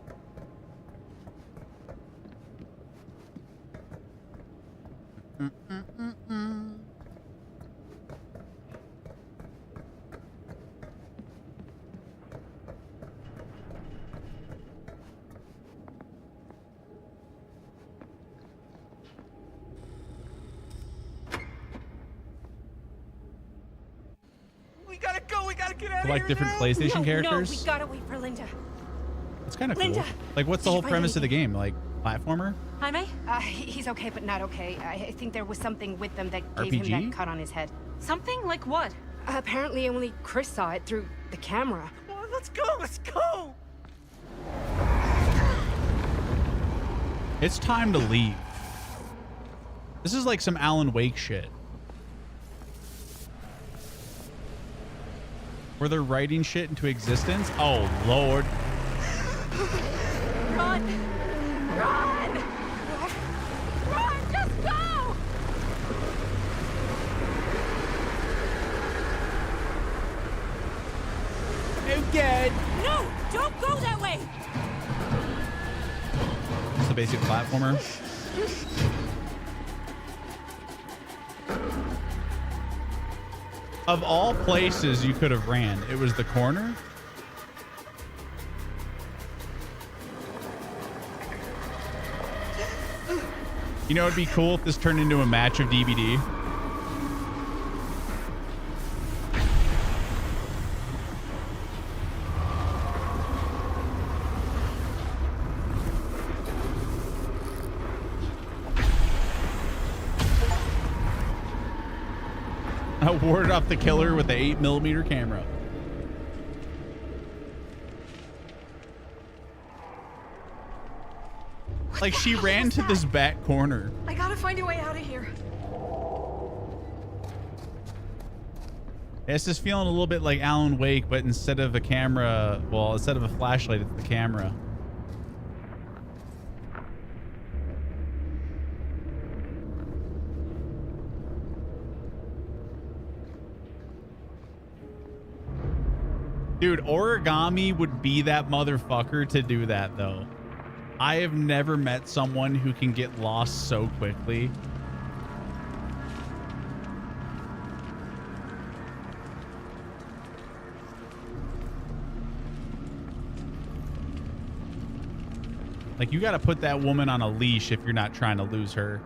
We gotta go. We gotta get out of Like here different now. PlayStation characters. No, we gotta wait for Linda. It's kind of cool. Linda, Like, what's the did you whole find premise of the anything? game? Like, platformer? Jaime? He's okay, but not okay. I think there was something with them that gave RPG? him that cut on his head. Something? Like what? Apparently only Chris saw it through the camera. Oh, let's go. Let's go. It's time to leave. This is like some Alan Wake shit. Where they're writing shit into existence? Oh, Lord. Run! Run! Run! Just go! Oh, God. No! Don't go that way! It's the basic platformer. Of all places you could have ran, it was the corner? You know, it'd be cool if this turned into a match of DBD. I warded off the killer with the 8mm camera. Like, she ran to this back corner. I gotta find a way out of here. This is feeling a little bit like Alan Wake, but instead of a camera, well, instead of a flashlight, it's the camera. Dude, Origami would be that motherfucker to do that, though. I have never met someone who can get lost so quickly. Like, you gotta put that woman on a leash if you're not trying to lose her.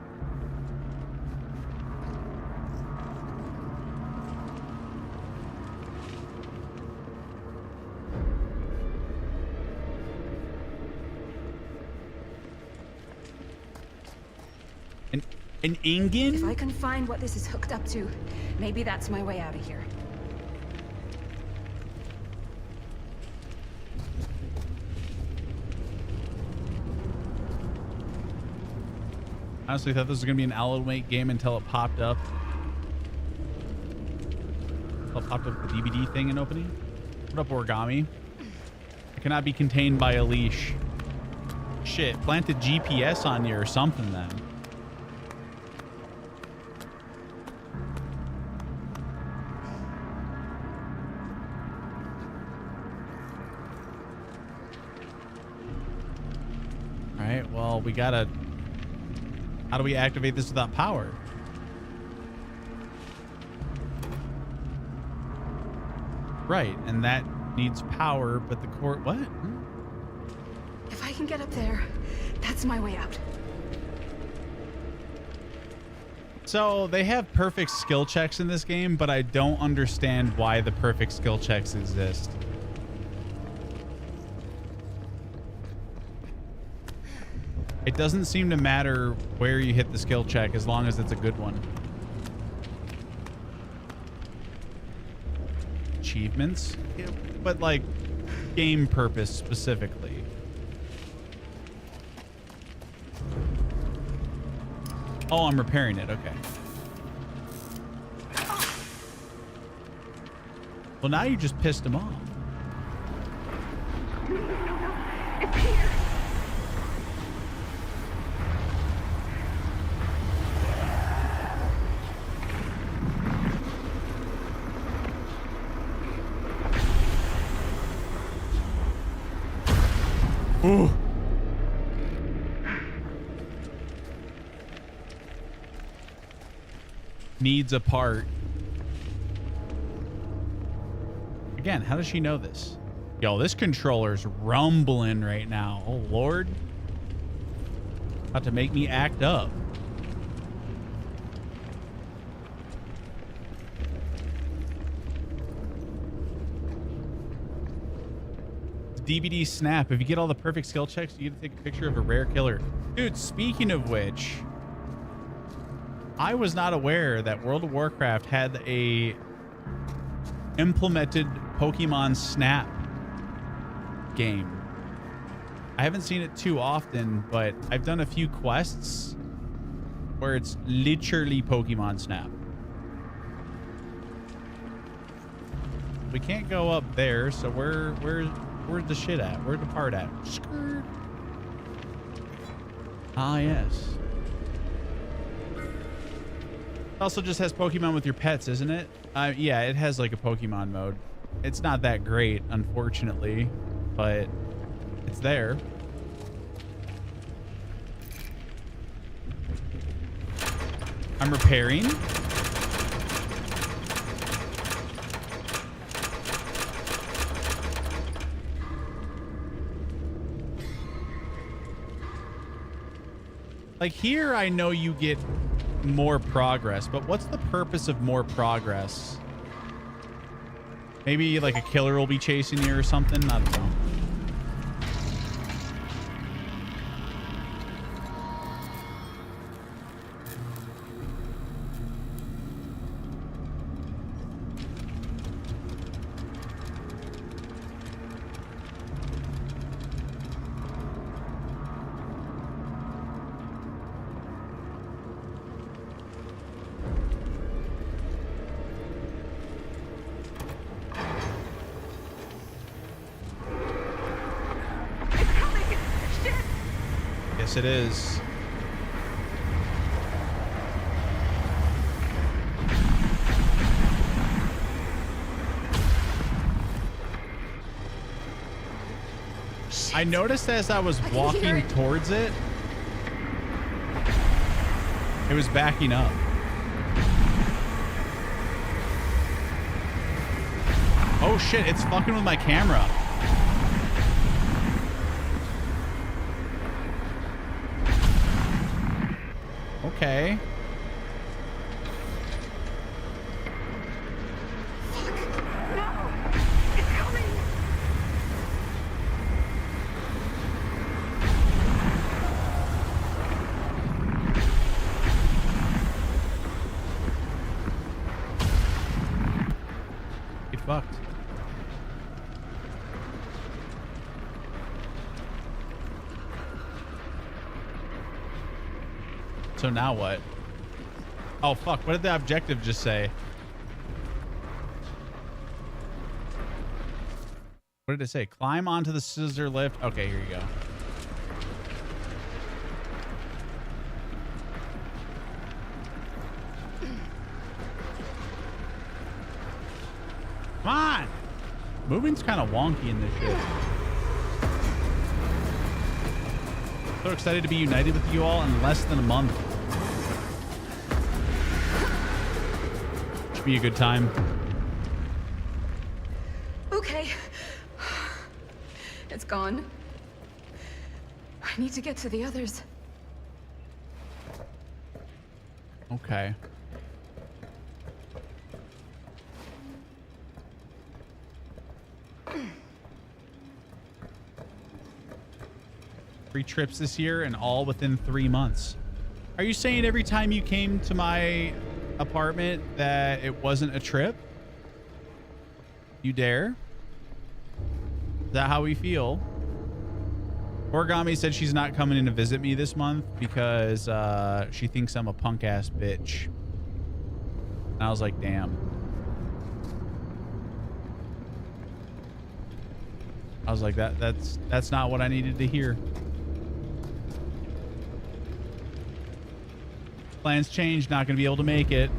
An Ingen? If I can find what this is hooked up to, maybe that's my way out of here. Honestly, thought this was gonna be an Alan Wake game until it popped up. Until it popped up the DVD thing in opening. What up, Origami? It cannot be contained by a leash. Shit, plant a GPS on you or something then. Alright, well, we gotta... How do we activate this without power? Right, and that needs power, but the core... What? If I can get up there, that's my way out. So, they have perfect skill checks in this game, but I don't understand why the perfect skill checks exist. It doesn't seem to matter where you hit the skill check as long as it's a good one. Achievements? Yeah, but like game purpose specifically. Oh, I'm repairing it. Okay. Well, now you just pissed him off. It's here. Ooh. Needs a part. Again, how does she know this? Yo, this controller's rumbling right now. Oh, Lord. About to make me act up. DVD snap. If you get all the perfect skill checks, you get to take a picture of a rare killer. Dude, speaking of which, I was not aware that World of Warcraft had a implemented Pokemon Snap game. I haven't seen it too often, but I've done a few quests where it's literally Pokemon Snap. We can't go up there, so where's the shit at? Where's the part at? Skirt. Ah, yes. It also just has Pokemon with your pets, isn't it? Yeah, it has like a Pokemon mode. It's not that great, unfortunately, but it's there. I'm repairing. Like here, I know you get more progress, but what's the purpose of more progress? Maybe like a killer will be chasing you or something? I don't know. Yes, it is. I noticed as I was walking towards it, it was backing up. Oh shit, it's fucking with my camera. Okay. Get fucked. So now what? Oh, fuck. What did the objective just say? What did it say? Climb onto the scissor lift. Okay, here you go. Come on! Moving's kind of wonky in this shit. So excited to be united with you all in less than a month. Should be a good time. Okay. It's gone. I need to get to the others. Okay. 3 trips this year and all within 3 months. Are you saying every time you came to my apartment that it wasn't a trip? You dare? Is that how we feel? Origami said she's not coming in to visit me this month because she thinks I'm a punk ass bitch. And I was like, damn. I was like, that's not what I needed to hear. Plans changed, not gonna be able to make it.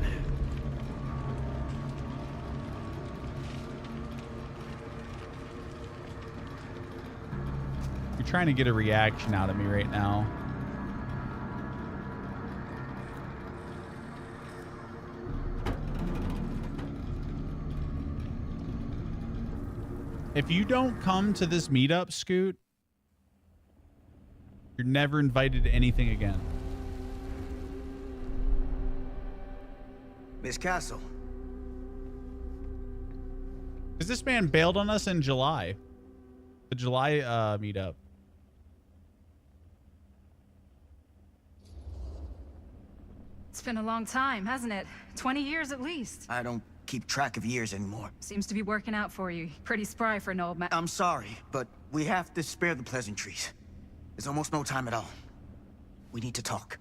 You're trying to get a reaction out of me right now. If you don't come to this meetup, Scoot, you're never invited to anything again. Miss Castle. Because this man bailed on us in July. The July meetup. It's been a long time, hasn't it? 20 years at least. I don't keep track of years anymore. Seems to be working out for you. Pretty spry for an old man. I'm sorry, but we have to spare the pleasantries. There's almost no time at all. We need to talk.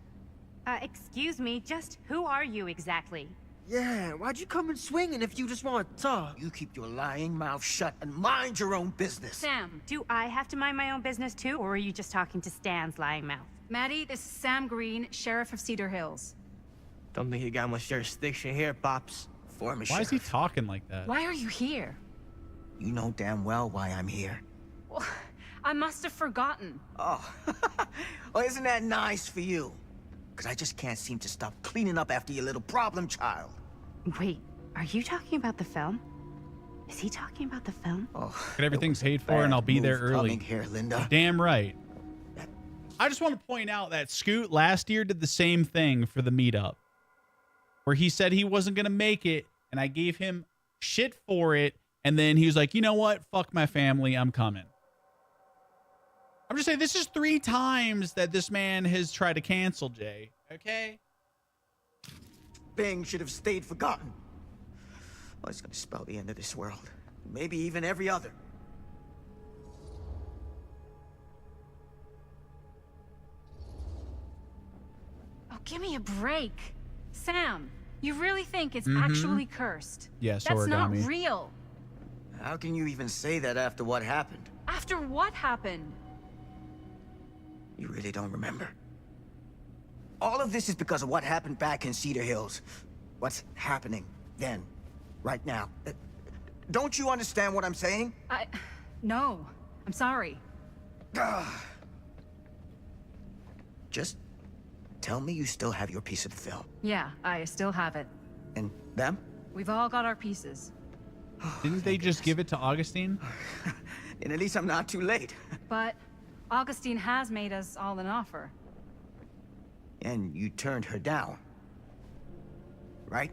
Excuse me, just who are you exactly? Yeah, why'd you come in swinging if you just want to talk? You keep your lying mouth shut and mind your own business. Sam, do I have to mind my own business too, or are you just talking to Stan's lying mouth? Maddie, this is Sam Green, Sheriff of Cedar Hills. Don't think you got much jurisdiction here, Pops. Former Why is he talking like that? Why are you here? You know damn well why I'm here. Well, I must have forgotten. Oh, well, isn't that nice for you? Because I just can't seem to stop cleaning up after your little problem child. Wait, are you talking about the film? Is he talking about the film? Oh, but everything's paid for and I'll be there early. Here, Linda. Damn right. I just want to point out that Scoot last year did the same thing for the meetup. Where he said he wasn't going to make it, and I gave him shit for it, and then he was like, you know what? Fuck my family, I'm coming. I'm just saying, this is 3 times that this man has tried to cancel, Jay. Okay? Bing should have stayed forgotten. Well, it's going to spell the end of this world. Maybe even every other. Oh, give me a break. Sam, you really think it's actually cursed? Yes, That's Origami. not real. How can you even say that after what happened? After what happened? You really don't remember. All of this is because of what happened back in Cedar Hills. What's happening then, right now. Don't you understand what I'm saying? No. I'm sorry. Just tell me you still have your piece of the film. Yeah, I still have it. And them? We've all got our pieces. Didn't they just give it to Augustine? And at least I'm not too late. But Augustine has made us all an offer. And you turned her down. Right?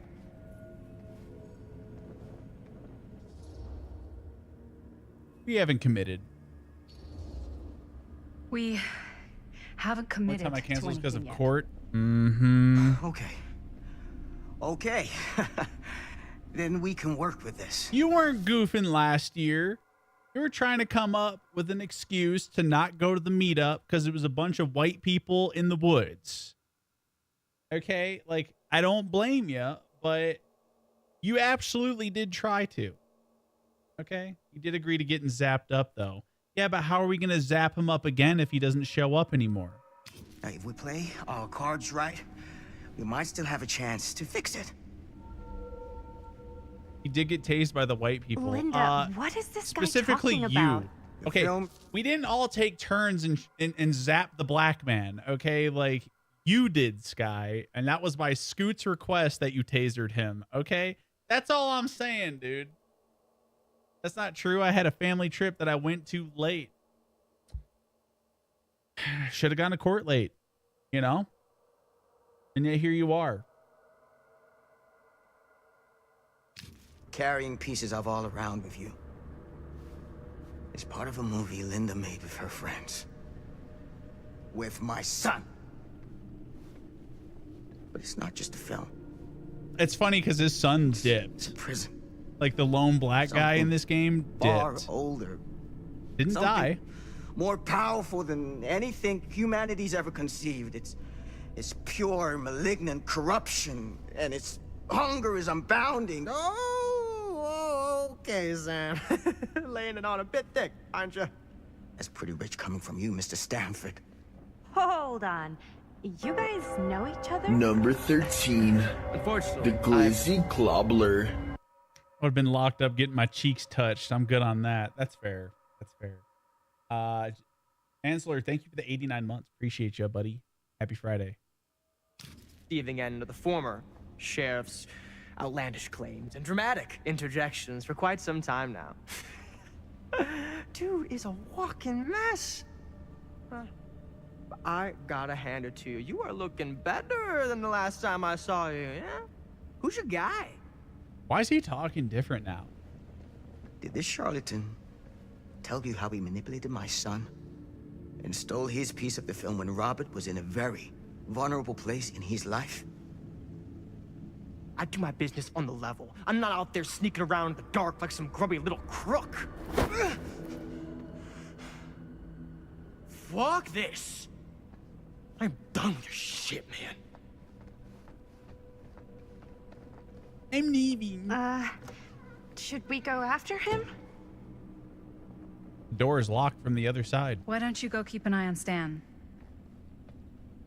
We haven't committed. We haven't committed. One time I canceled because of yet. court. Mm-hmm. Okay. Okay. Then we can work with this. You weren't goofing last year. You were trying to come up with an excuse to not go to the meetup because it was a bunch of white people in the woods. Okay? Like, I don't blame you, but you absolutely did try to. Okay? You did agree to getting zapped up, though. Yeah, but how are we going to zap him up again if he doesn't show up anymore? Now, if we play our cards right, we might still have a chance to fix it. He did get tased by the white people. Linda, what is this guy specifically talking you. about? Okay, we didn't all take turns and zap the black man. Okay, like you did, Sky, and that was by Scoot's request that you tasered him. Okay, that's all I'm saying, dude. That's not true. I had a family trip that I went to late. Should have gone to court late, you know? And yet here you are. Carrying pieces of all around with you. It's part of a movie Linda made with her friends. with my son. But it's not just a film. It's funny because his son dipped. It's a prison. Like the lone black guy in this game Far dipped. older. Didn't Something die. more powerful than anything humanity's ever conceived. It's pure, malignant corruption, and its hunger is unbounding. Oh, okay, Sam. Laying it on a bit thick, aren't you? That's pretty rich coming from you, Mr. Stanford. Hold on. You guys know each other? Number 13. Unfortunately, The Glizzy Clobbler. Would have been locked up getting my cheeks touched. I'm good on that. That's fair. That's fair. Ansler, thank you for the 89 months. Appreciate you, buddy. Happy Friday. Receiving end of the former sheriff's outlandish claims and dramatic interjections for quite some time now. Dude is a walking mess. I gotta hand it to you. You are looking better than the last time I saw you, yeah? Who's your guy? Why is he talking different now? Did this charlatan tell you how he manipulated my son and stole his piece of the film when Robert was in a very vulnerable place in his life? I do my business on the level. I'm not out there sneaking around in the dark like some grubby little crook. Fuck this. I'm done with your shit, man. I'm leaving. Should we go after him? The door is locked from the other side. Why don't you go keep an eye on Stan?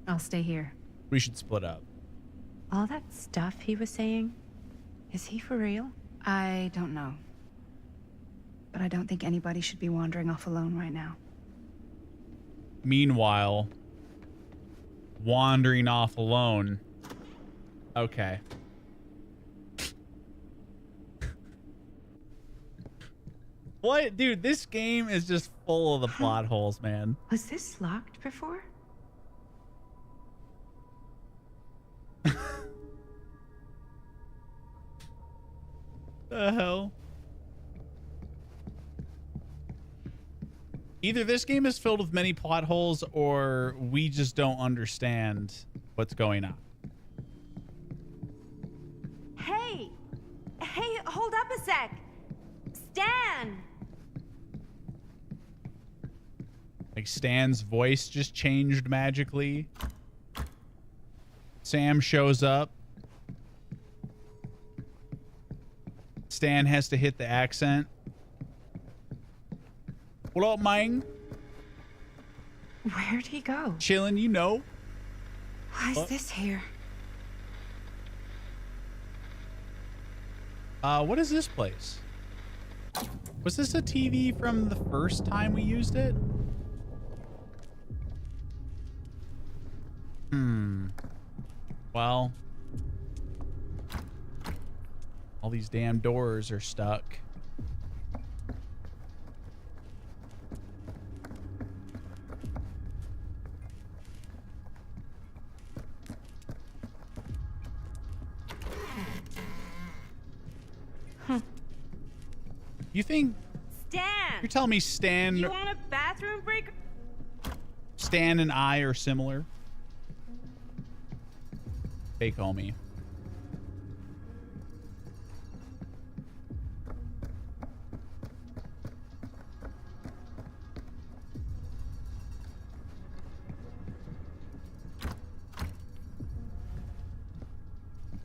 I'll stay here. We should split up. All that stuff he was saying, is he for real? I don't know. But I don't think anybody should be wandering off alone right now. Meanwhile, wandering off alone. Okay. What? Dude, this game is just full of the plot holes, man. Was this locked before? The hell? Either this game is filled with many plot holes or we just don't understand what's going on. Hey! Hey, hold up a sec! Stan! Like Stan's voice just changed magically. Sam shows up. Stan has to hit the accent. What up, man? Where'd he go? Chilling, you know. Why is this here? What is this place? Was this a TV from the first time we used it? Well, all these damn doors are stuck. You think Stan! you're telling me Stan You want a bathroom break? Stan and I are similar? Fake homie.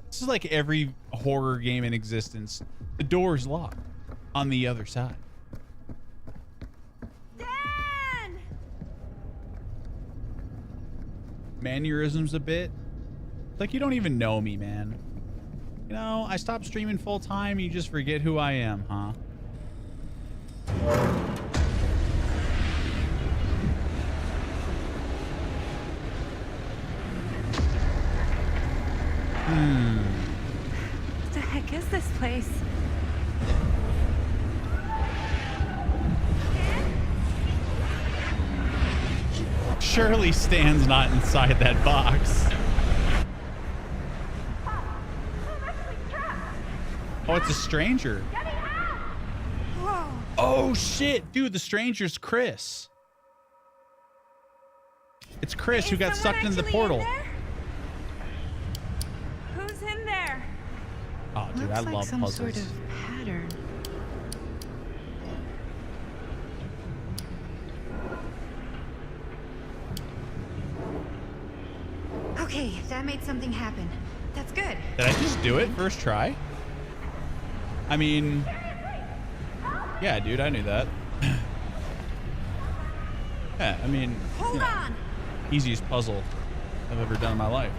This is like every horror game in existence. The door's locked on the other side. Stan! Mannerisms a bit. It's like you don't even know me, man. You know, I stopped streaming full time. You just forget who I am, huh? What the heck is this place? Surely Stan's not inside that box. Oh, it's a stranger. Oh shit, dude, the stranger's Chris. It's Chris who got sucked into the portal. Who's in there? Oh, dude, I love some puzzles. sort of pattern. Okay, that made something happen. That's good. Did I just do it first try? I mean, yeah, dude, I knew that. Yeah, I mean, Hold on. easiest puzzle I've ever done in my life.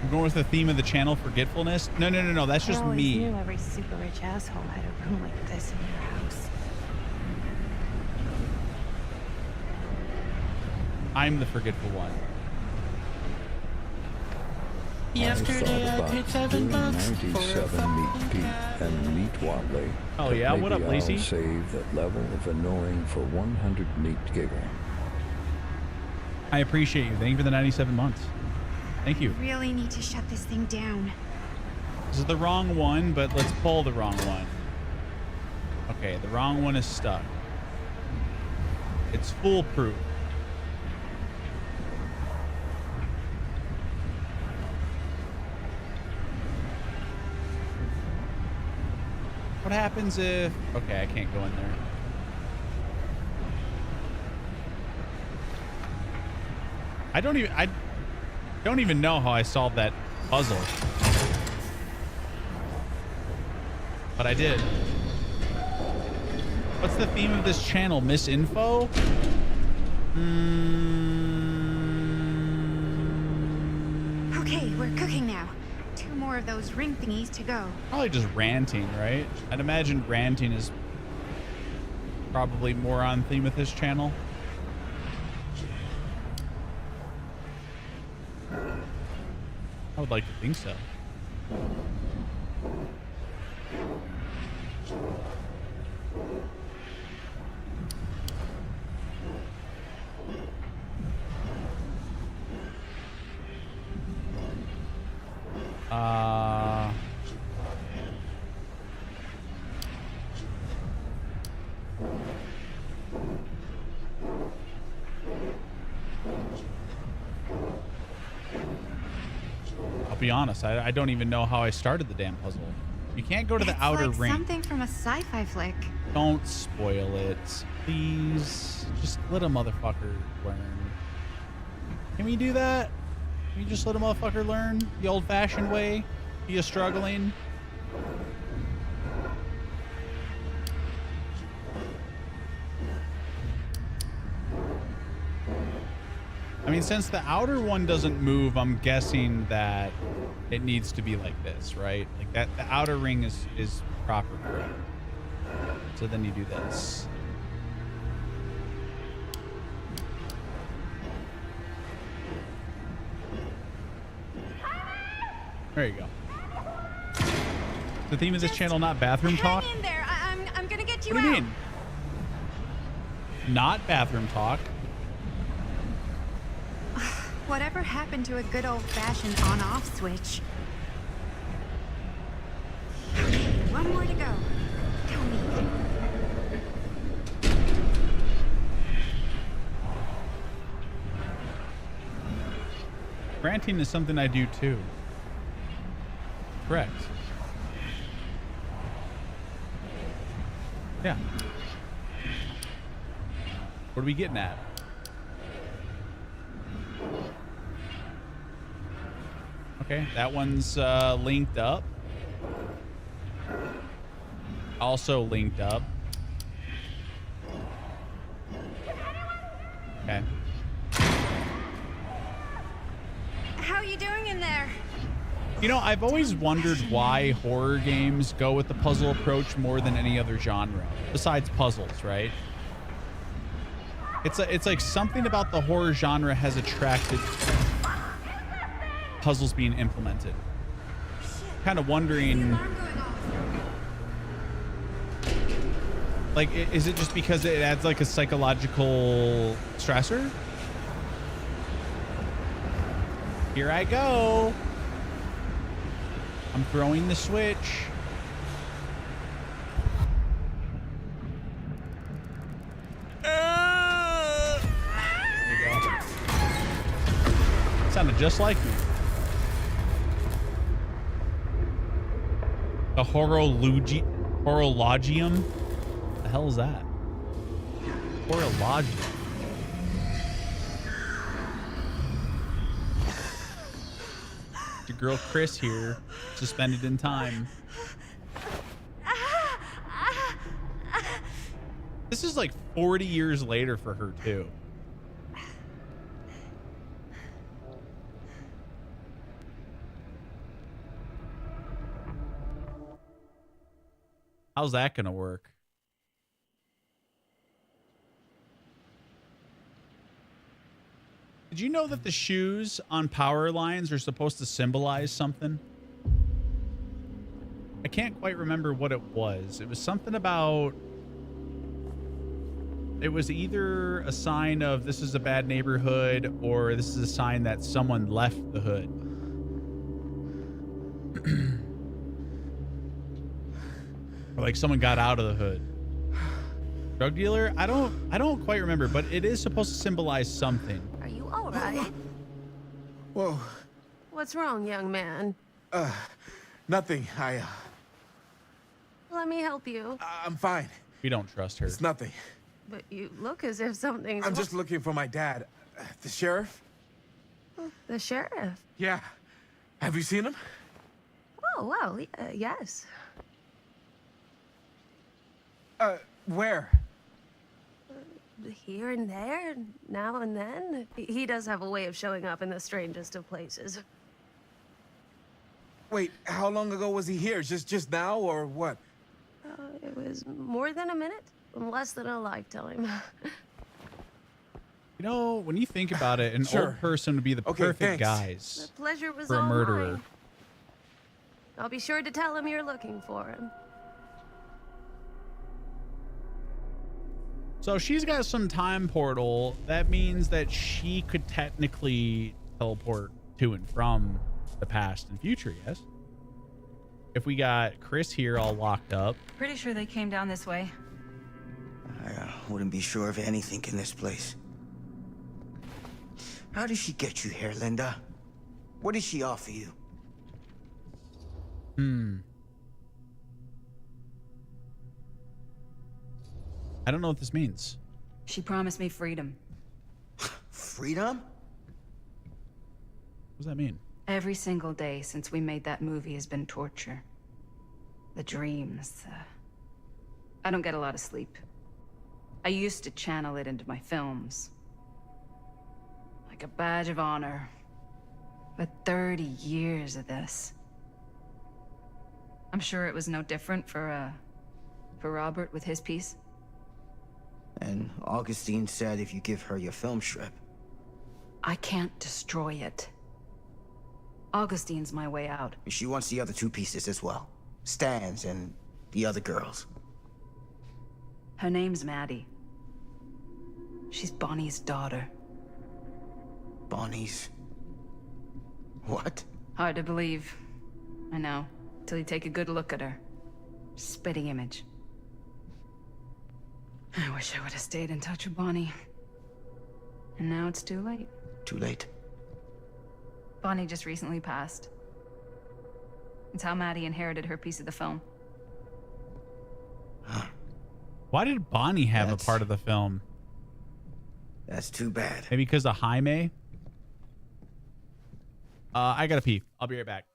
I'm going with the theme of the channel, forgetfulness. No, that's just I always me. knew every super rich asshole had a room like this in their house. I'm the forgetful one. Yesterday I paid $7 97 Meat Pete and Meat Watley. Oh yeah, what up, Maybe Lacey? I'll save that level of annoying for 100 Meat Giggle. I appreciate you. Thank you for the 97 months. Thank you. Really need to shut this thing down. This is the wrong one, but let's pull the wrong one. Okay, the wrong one is stuck. It's foolproof. What happens if... Okay, I can't go in there. I don't even know how I solved that puzzle. But I did. What's the theme of this channel? Misinfo? Okay, we're cooking now. 2 more of those ring thingies to go. Probably just ranting, right? I'd imagine ranting is probably more on theme with this channel. I would like to think so. I'll be honest, I don't even know how I started the damn puzzle. You can't go to the It's outer like ring. something from a sci-fi flick. Don't spoil it, please. Just let a motherfucker learn. Can we do that? Can we just let a motherfucker learn the old-fashioned way? He is struggling. I mean, since the outer one doesn't move, I'm guessing that it needs to be like this, right? Like that, the outer ring is proper, correct? So then you do this. There you go. The theme of this channel, not bathroom talk. Hang in there. I'm gonna get you What do you out. mean? Not bathroom talk. Whatever happened to a good old-fashioned on-off switch? Okay, 1 more to go. Tell me. Ranting is something I do too. Correct. Yeah. What are we getting at? Okay, that one's linked up. Also linked up. Okay. How you doing in there? You know, I've always wondered why horror games go with the puzzle approach more than any other genre, besides puzzles, right? It's like something about the horror genre has attracted puzzles being implemented. Kind of wondering, like, is it just because it adds like a psychological stressor? Here I go. I'm throwing the switch. Sounded just like me. The horologium? The hell is that? Horologium. Your girl Chris here, suspended in time. This is like 40 years later for her too. How's that gonna work? Did you know that the shoes on power lines are supposed to symbolize something? I can't quite remember what it was. It was something about... It was either a sign of this is a bad neighborhood or this is a sign that someone left the hood. Or like someone got out of the hood. Drug dealer? I don't quite remember, but it is supposed to symbolize something. Are you all right? Whoa. What's wrong, young man? Nothing. Let me help you. I'm fine. We don't trust her. It's nothing. But you look as if something's... I'm just looking for my dad. The sheriff? The sheriff? Yeah. Have you seen him? Oh, well, yes. Where? Here and there, now and then. He does have a way of showing up in the strangest of places. Wait, how long ago was he here? Just now, or what? It was more than a minute, less than a lifetime. You know, when you think about it, an old person would be the perfect thanks. guys The pleasure was for a all murderer. mine. I'll be sure to tell him you're looking for him. So she's got some time portal. That means that she could technically teleport to and from the past and future, yes? If we got Chris here all locked up. Pretty sure they came down this way. I wouldn't be sure of anything in this place. How did she get you here, Linda? What did she offer you? I don't know what this means. She promised me freedom. Freedom? What does that mean? Every single day since we made that movie has been torture. The dreams. I don't get a lot of sleep. I used to channel it into my films. Like a badge of honor. But 30 years of this. I'm sure it was no different for Robert with his piece. And Augustine said if you give her your film strip. I can't destroy it. Augustine's my way out. She wants the other two pieces as well. Stan's and the other girls. Her name's Maddie. She's Bonnie's daughter. Bonnie's... what? Hard to believe. I know. Till you take a good look at her. Spitting image. I wish I would have stayed in touch with Bonnie. And now it's too late. Too late. Bonnie just recently passed. It's how Maddie inherited her piece of the film. Why did Bonnie have a part of the film? That's too bad. Maybe because of Jaime? I gotta pee. I'll be right back.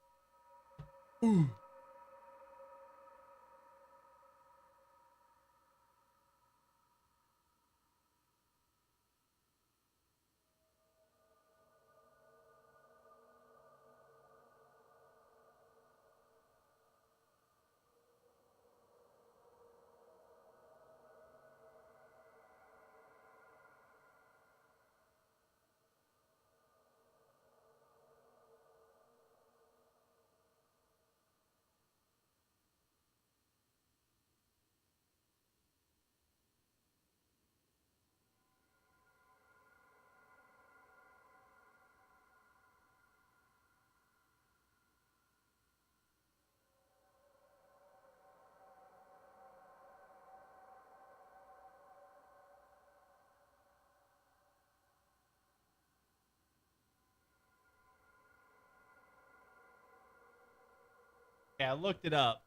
Yeah, I looked it up.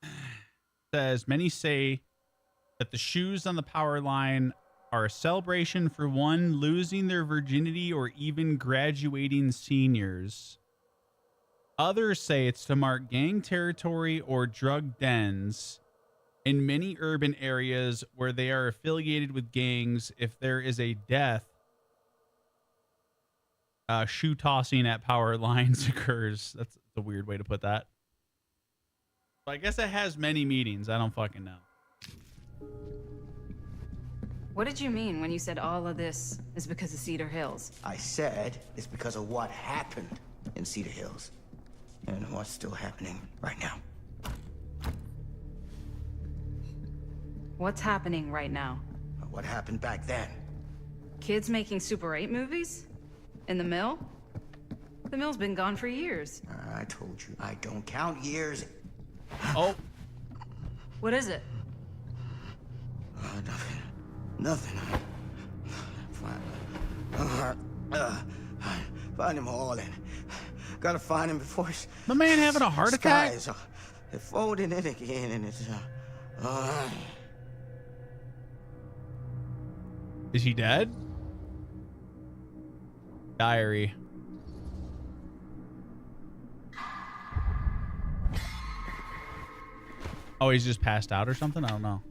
It says many say that the shoes on the power line are a celebration for one losing their virginity or even graduating seniors. Others say it's to mark gang territory or drug dens in many urban areas where they are affiliated with gangs. If there is a death, shoe tossing at power lines occurs. That's a weird way to put that. So I guess it has many meanings. I don't fucking know. What did you mean when you said all of this is because of Cedar Hills? I said it's because of what happened in Cedar Hills. And what's still happening right now. What's happening right now? What happened back then? Kids making Super 8 movies? In the mill? The mill's been gone for years. I told you, I don't count years. Oh. What is it? Nothing. Find them all and gotta find him before it's... The man having a heart attack? They're folding it again and it's... Is he dead? Diary. Oh, he's just passed out or something? I don't know.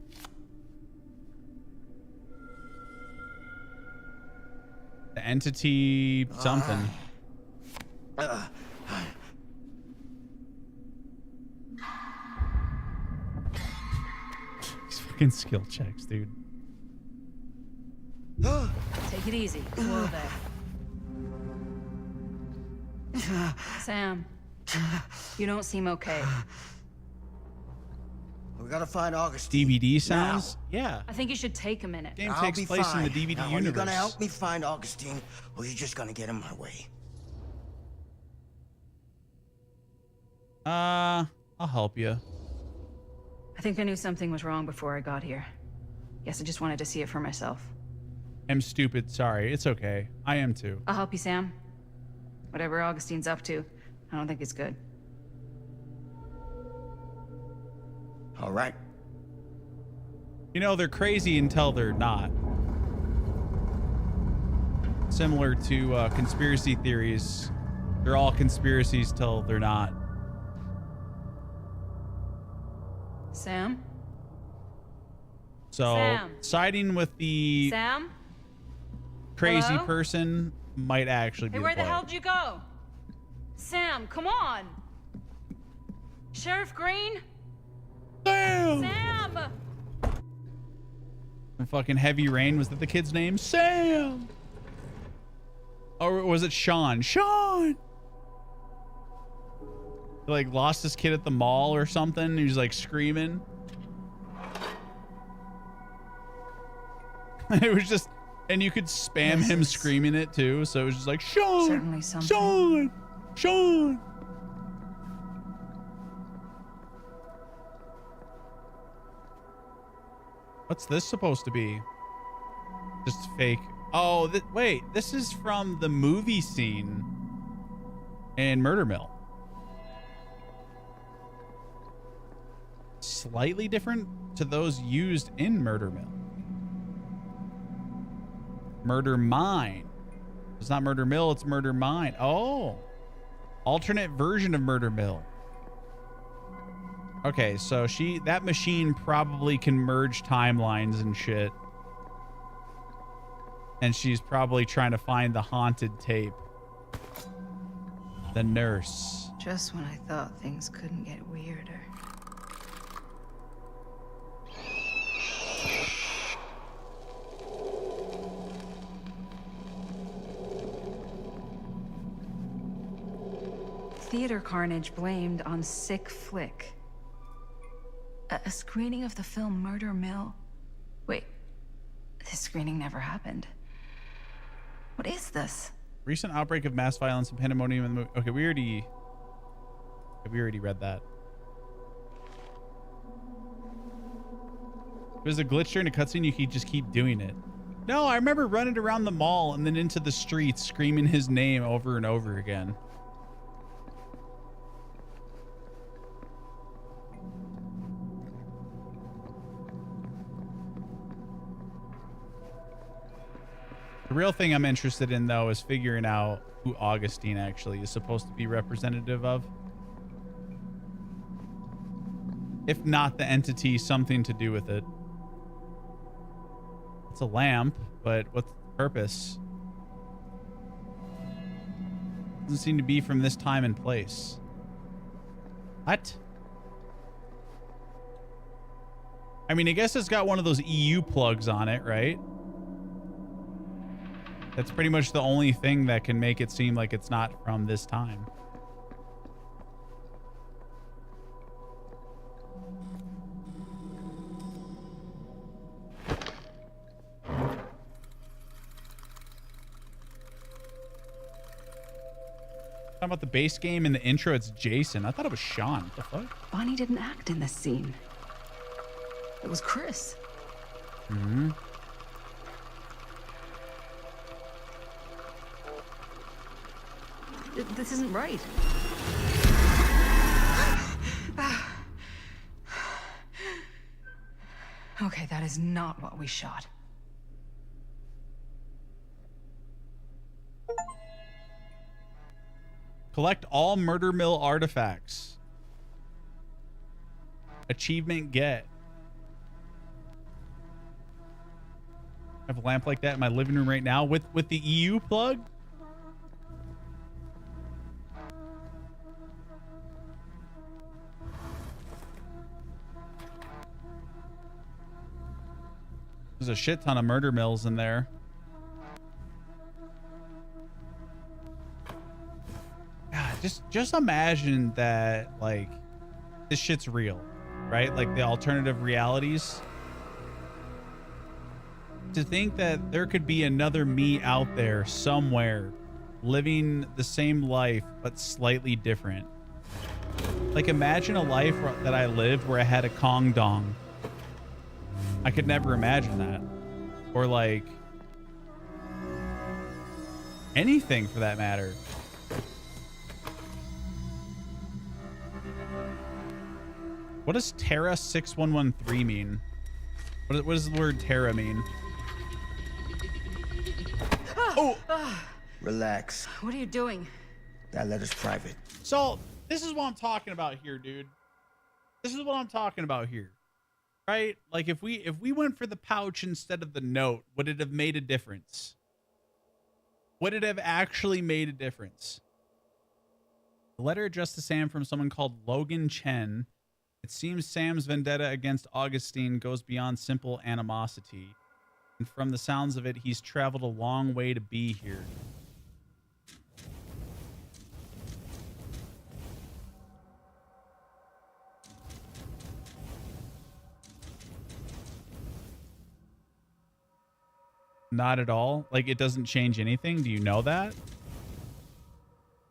The entity something. These fucking skill checks, dude. Take it easy. Whoa there. Sam, you don't seem okay. We gotta find Augustine. DVD sounds? Now. Yeah. I think you should take a minute. Game takes place in the DVD now, universe. Are you gonna help me find Augustine, or are you just gonna get in my way? I'll help you. I think I knew something was wrong before I got here. Guess I just wanted to see it for myself. I'm stupid. Sorry. It's okay. I am too. I'll help you, Sam. Whatever Augustine's up to, I don't think it's good. All right. You know, they're crazy until they're not. Similar to conspiracy theories. They're all conspiracies till they're not. Sam? So, Sam. siding with the Sam? crazy Hello? person might actually be Hey, where the play. hell did you go? Sam, come on! Sheriff Green? Sam! Sam! And fucking Heavy Rain, was that the kid's name? Sam! Or was it Sean? Sean! He, like, lost his kid at the mall or something. He was like screaming. It was just, and you could spam him screaming it too. So it was just like, Sean! Certainly something. Sean! Sean! What's this supposed to be? Just fake. Oh, wait, this is from the movie scene in Murder Mill. Slightly different to those used in Murder Mill. Murder Mine. It's not Murder Mill, it's Murder Mine. Oh. Alternate version of Murder Mill. Okay, so that machine probably can merge timelines and shit. And she's probably trying to find the haunted tape. The nurse. Just when I thought things couldn't get weirder. Theater carnage blamed on sick flick. A screening of the film Murder Mill? Wait, this screening never happened. What is this? Recent outbreak of mass violence and pandemonium in the movie. Okay, we already read that. If there's a glitch during a cutscene, you can just keep doing it. No, I remember running around the mall and then into the streets screaming his name over and over again. The real thing I'm interested in, though, is figuring out who Augustine actually is supposed to be representative of. If not the entity, something to do with it. It's a lamp, but what's the purpose? Doesn't seem to be from this time and place. What? I mean, I guess it's got one of those EU plugs on it, right? That's pretty much the only thing that can make it seem like it's not from this time. Talking about the base game in the intro, it's Jason. I thought it was Sean. What the fuck? Bonnie didn't act in this scene. It was Chris. Mm-hmm. This isn't right. Okay, that is not what we shot. Collect all murder mill artifacts. Achievement get. I have a lamp like that in my living room right now with the EU plug. There's a shit ton of murder mills in there. God, just imagine that, like, this shit's real, right? Like the alternative realities. To think that there could be another me out there somewhere living the same life but slightly different. Like, imagine a life that I lived where I had a Kong dong. I could never imagine that. Or like anything for that matter. What does Terra 6113 mean? What does the word Terra mean? Oh! Relax. What are you doing? That letter's private. So this is what I'm talking about here, dude. This is what I'm talking about here. Right? Like if we went for the pouch instead of the note, would it have made a difference? Would it have actually made a difference? The letter addressed to Sam from someone called Logan Chen. It seems Sam's vendetta against Augustine goes beyond simple animosity. And from the sounds of it, he's traveled a long way to be here. Not at all. Like, it doesn't change anything. Do you know that?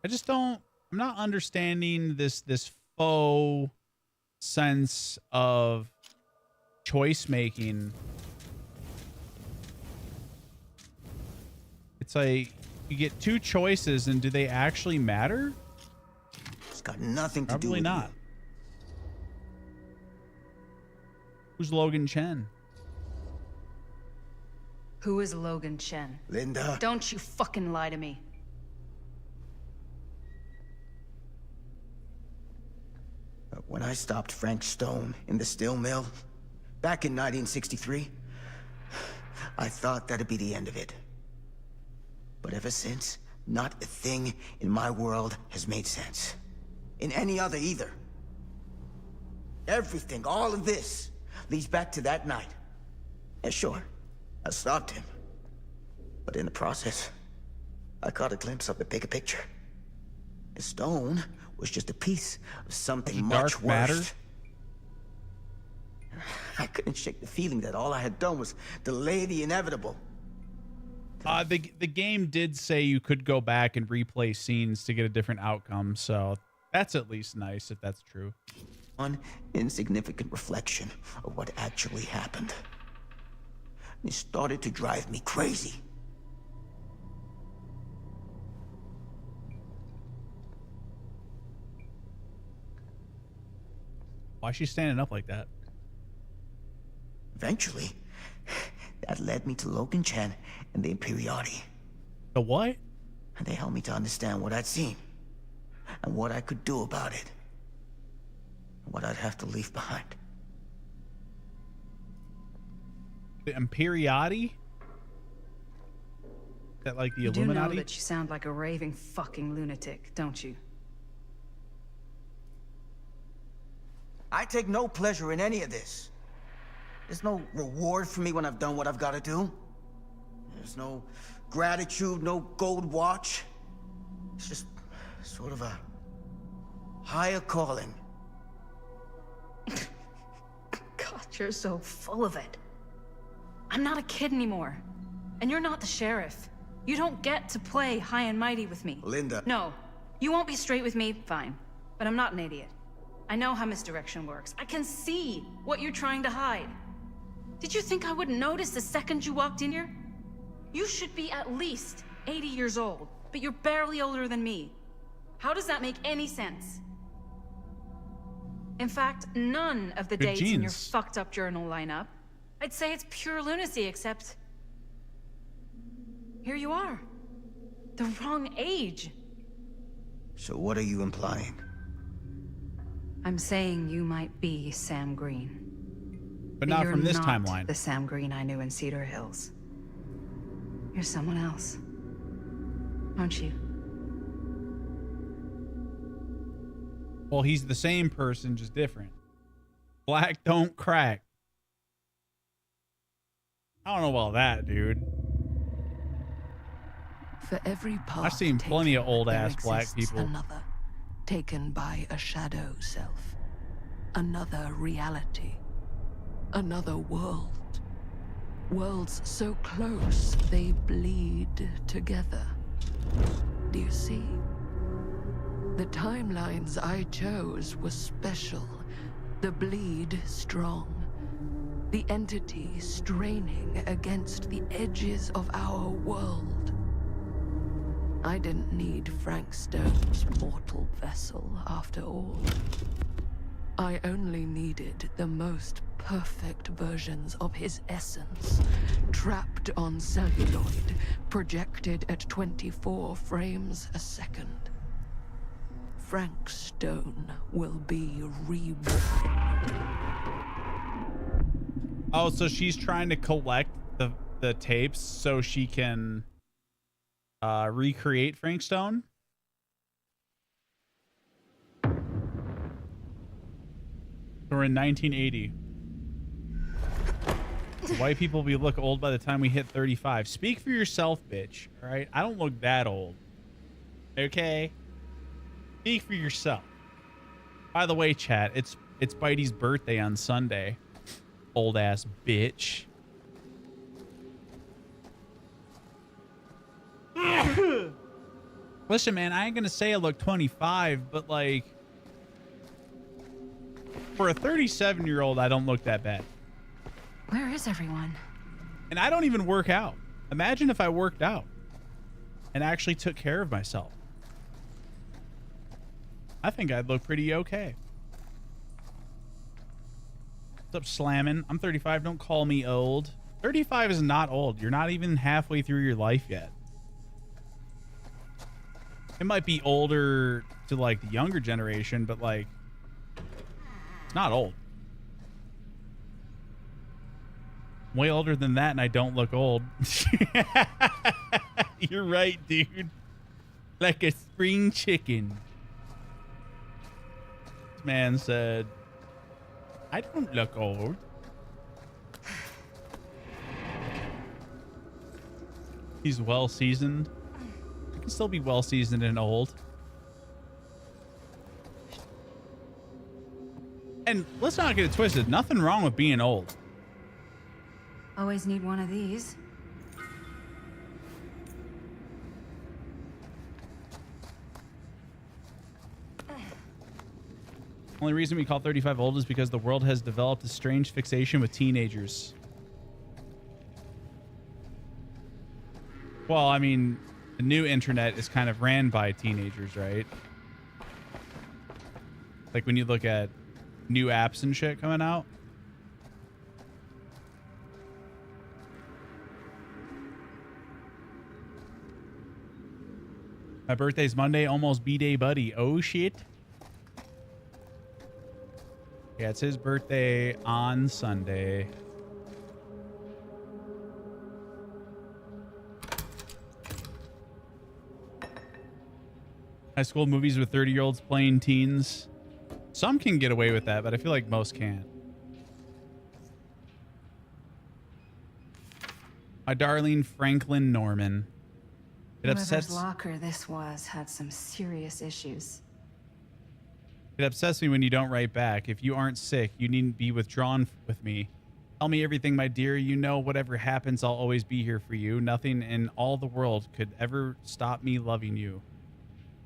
I just don't. I'm not understanding this faux sense of choice making. It's like you get two choices, and do they actually matter? It's got nothing to do Probably with not. Who's Logan Chen? Who is Logan Chen? Linda. Don't you fucking lie to me. When I stopped Frank Stone in the steel mill back in 1963, I thought that'd be the end of it. But ever since, not a thing in my world has made sense. In any other either. Everything, all of this, leads back to that night. And sure, I stopped him. But in the process, I caught a glimpse of the bigger picture. The stone was just a piece of something much worse. Matter? I couldn't shake the feeling that all I had done was delay the inevitable. The game did say you could go back and replay scenes to get a different outcome, so that's at least nice if that's true. One insignificant reflection of what actually happened. It started to drive me crazy. Why is she standing up like that? Eventually, That led me to Logan Chen and the Imperiati. The what? And they helped me to understand what I'd seen. And what I could do about it. And what I'd have to leave behind. The Imperiati? That like the You do Illuminati? know that you sound like a raving fucking lunatic, don't you? I take no pleasure in any of this. There's no reward for me when I've done what I've got to do. There's no gratitude, no gold watch. It's just sort of a higher calling. God, you're so full of it. I'm not a kid anymore. And you're not the sheriff. You don't get to play high and mighty with me. Linda. No. You won't be straight with me, fine. But I'm not an idiot. I know how misdirection works. I can see what you're trying to hide. Did you think I wouldn't notice the second you walked in here? You should be at least 80 years old, but you're barely older than me. How does that make any sense? In fact, none of the Good dates in your genes. fucked up journal line up. I'd say it's pure lunacy, except... here you are. The wrong age. So what are you implying? I'm saying you might be Sam Green. But not you're from this not timeline. The Sam Green I knew in Cedar Hills. You're someone else. Aren't you? Well, he's the same person, just different. Black don't crack. I don't know about that, dude. For every path I've seen plenty of old there ass black exists people. Another, taken by a shadow self, another reality, another world. Worlds so close they bleed together. Do you see? The timelines I chose were special, the bleed strong. The entity straining against the edges of our world. I didn't need Frank Stone's mortal vessel, after all. I only needed the most perfect versions of his essence, trapped on celluloid, projected at 24 frames a second. Frank Stone will be reborn. Oh, so she's trying to collect the tapes so she can recreate Frank Stone? We're in 1980. White people, we look old by the time we hit 35. Speak for yourself, bitch. All right? I don't look that old. Okay? Speak for yourself. By the way, chat, it's Bitey's birthday on Sunday. Old ass bitch. Listen, man, I ain't gonna say I look 25, but like for a 37-year-old, I don't look that bad. Where is everyone? And I don't even work out. Imagine if I worked out and actually took care of myself. I think I'd look pretty okay. What's up, slamming? I'm 35. Don't call me old. 35 is not old. You're not even halfway through your life yet. It might be older to like the younger generation, but like it's not old. Way older than that, and I don't look old. You're right, dude. Like a spring chicken. This man said, I don't look old. He's well seasoned. I can still be well seasoned and old. And let's not get it twisted. Nothing wrong with being old. Always need one of these. Only reason we call 35 old is because the world has developed a strange fixation with teenagers. Well, I mean, the new internet is kind of ran by teenagers, right? Like when you look at new apps and shit coming out. My birthday's Monday, almost B-Day, buddy. Oh, shit. Yeah, it's his birthday on Sunday. High school movies with 30-year-olds playing teens. Some can get away with that, but I feel like most can't. My darling Franklin Norman. It Whoever's upsets locker this was had some serious issues. It upsets me when you don't write back. If you aren't sick, you needn't be withdrawn with me. Tell me everything, my dear. You know, whatever happens, I'll always be here for you. Nothing in all the world could ever stop me loving you.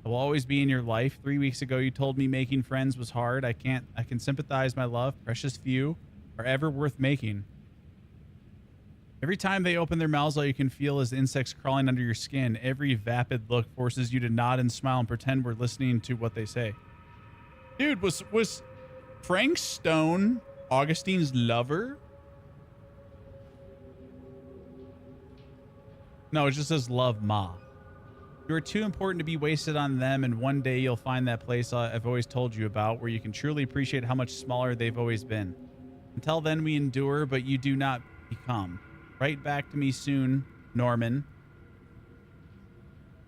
I will always be in your life. 3 weeks ago, you told me making friends was hard. I can sympathize, my love. Precious few are ever worth making. Every time they open their mouths, all you can feel is insects crawling under your skin. Every vapid look forces you to nod and smile and pretend we're listening to what they say. Dude, was Frank Stone Augustine's lover? No, it just says love Ma. You are too important to be wasted on them, and one day you'll find that place I've always told you about where you can truly appreciate how much smaller they've always been. Until then, we endure, but you do not become. Write back to me soon, Norman.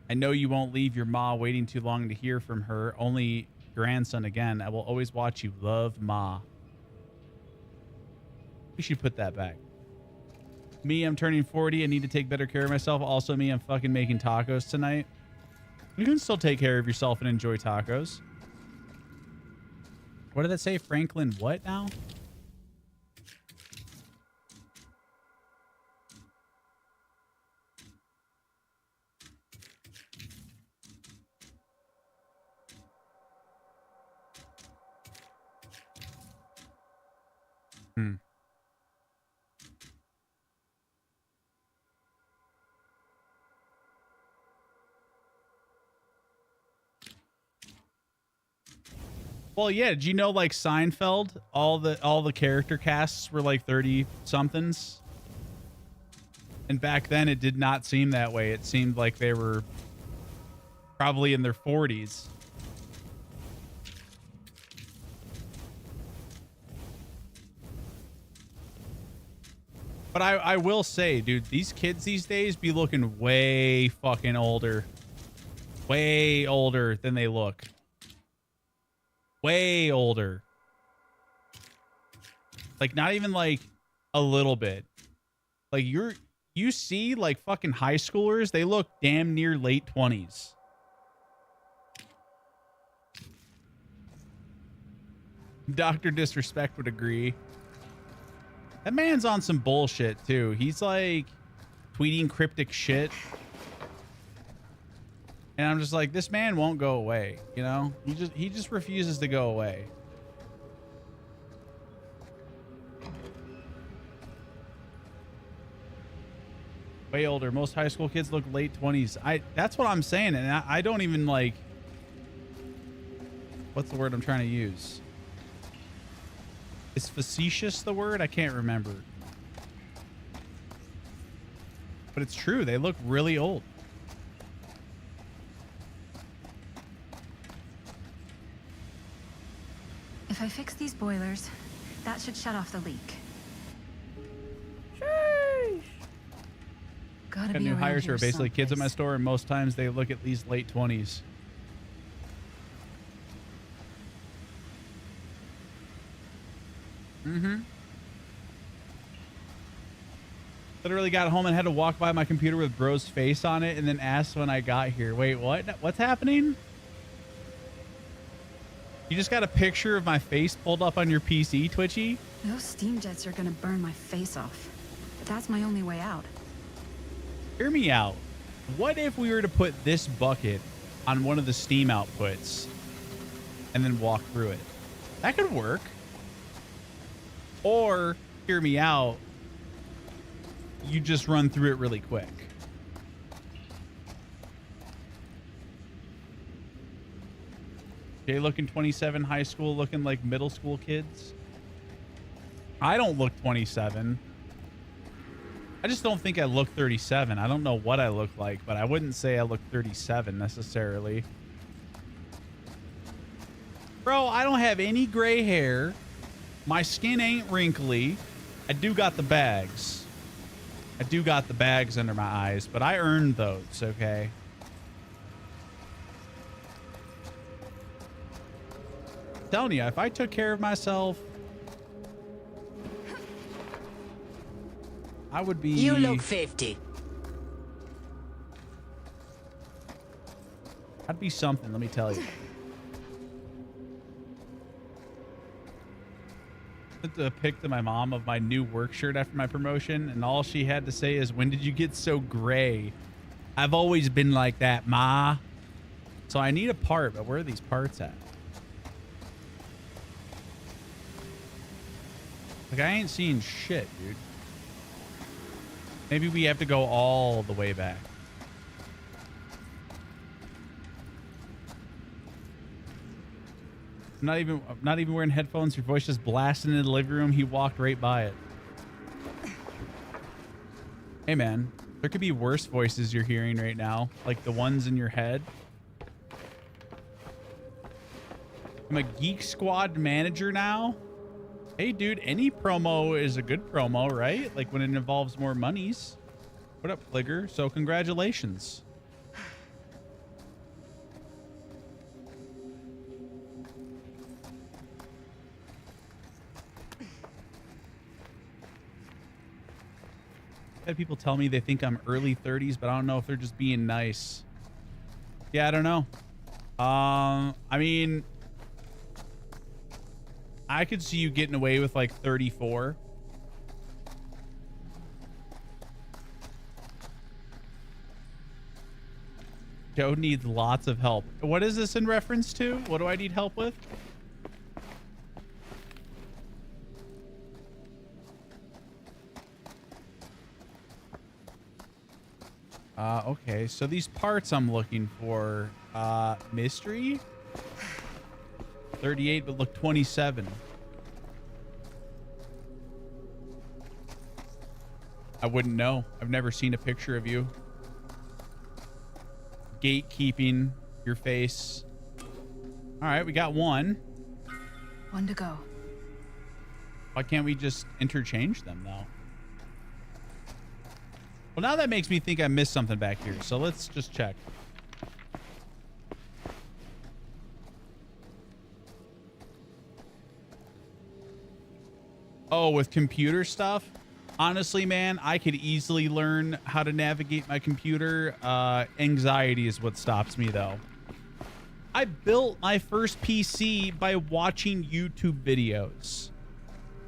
I know you won't leave your Ma waiting too long to hear from her. Only grandson again. I will always watch you. Love, Ma. We should put that back. Me, I'm turning 40. I need to take better care of myself. Also, me, I'm fucking making tacos tonight. You can still take care of yourself and enjoy tacos. What did that say? Franklin what now? Well, yeah. Did you know, like Seinfeld, all the character casts were like 30 somethings, and back then it did not seem that way. It seemed like they were probably in their 40s. But I will say, dude, these kids these days be looking way fucking older. Way older than they look. Way older. Like, not even like a little bit. Like, you see like fucking high schoolers, they look damn near late 20s. Dr. Disrespect would agree. That man's on some bullshit too. He's like tweeting cryptic shit. And I'm just like, this man won't go away, you know? He just refuses to go away. Way older. Most high school kids look late 20s. That's what I'm saying, and I don't even like, what's the word I'm trying to use? Is facetious the word? I can't remember. But it's true. They look really old. If I fix these boilers, that should shut off the leak. Sheesh. Gotta Got be new around hires who here are basically kids at my someplace. store, and most times they look at least late 20s. Literally got home and had to walk by my computer with bro's face on it and then asked when I got here. Wait, what? What's happening? You just got a picture of my face pulled up on your PC, Twitchy? Those steam jets are gonna burn my face off. That's my only way out. Hear me out. What if we were to put this bucket on one of the steam outputs and then walk through it? That could work. Or, hear me out, you just run through it really quick. Okay, looking 27, high school, looking like middle school kids. I don't look 27. I just don't think I look 37. I don't know what I look like, but I wouldn't say I look 37 necessarily. Bro, I don't have any gray hair. My skin ain't wrinkly. I do got the bags. I do got the bags under my eyes, but I earned those, okay? I'm telling you, if I took care of myself, I would be... You look 50. I'd be something, let me tell you. I sent a pic to my mom of my new work shirt after my promotion, and all she had to say is, "When did you get so gray?" I've always been like that, Ma. So I need a part, but where are these parts at? Like, I ain't seeing shit, dude. Maybe we have to go all the way back. I'm not even wearing headphones. Your voice just blasting in the living room. He walked right by it. Hey, man. There could be worse voices you're hearing right now, like the ones in your head. I'm a Geek Squad manager now. Hey, dude, any promo is a good promo, right? Like when it involves more monies. What up, Fligger? So congratulations. I've had people tell me they think I'm early 30s, but I don't know if they're just being nice. Yeah, I don't know. I mean, I could see you getting away with like 34. Joe needs lots of help. What is this in reference to? What do I need help with? Okay, so these parts I'm looking for, mystery? 38, but look 27. I wouldn't know. I've never seen a picture of you. Gatekeeping your face. All right, we got one. One to go. Why can't we just interchange them, though? Well, now that makes me think I missed something back here, so let's just check. Oh, with computer stuff? Honestly, man, I could easily learn how to navigate my computer. Anxiety is what stops me, though. I built my first PC by watching YouTube videos.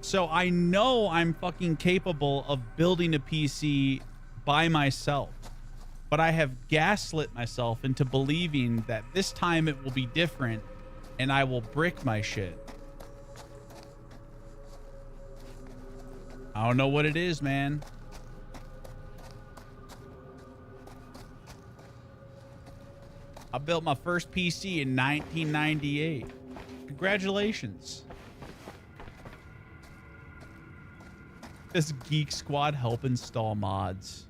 So I know I'm fucking capable of building a PC by myself. But I have gaslit myself into believing that this time it will be different and I will brick my shit. I don't know what it is, man. I built my first PC in 1998. Congratulations. This Geek Squad help install mods.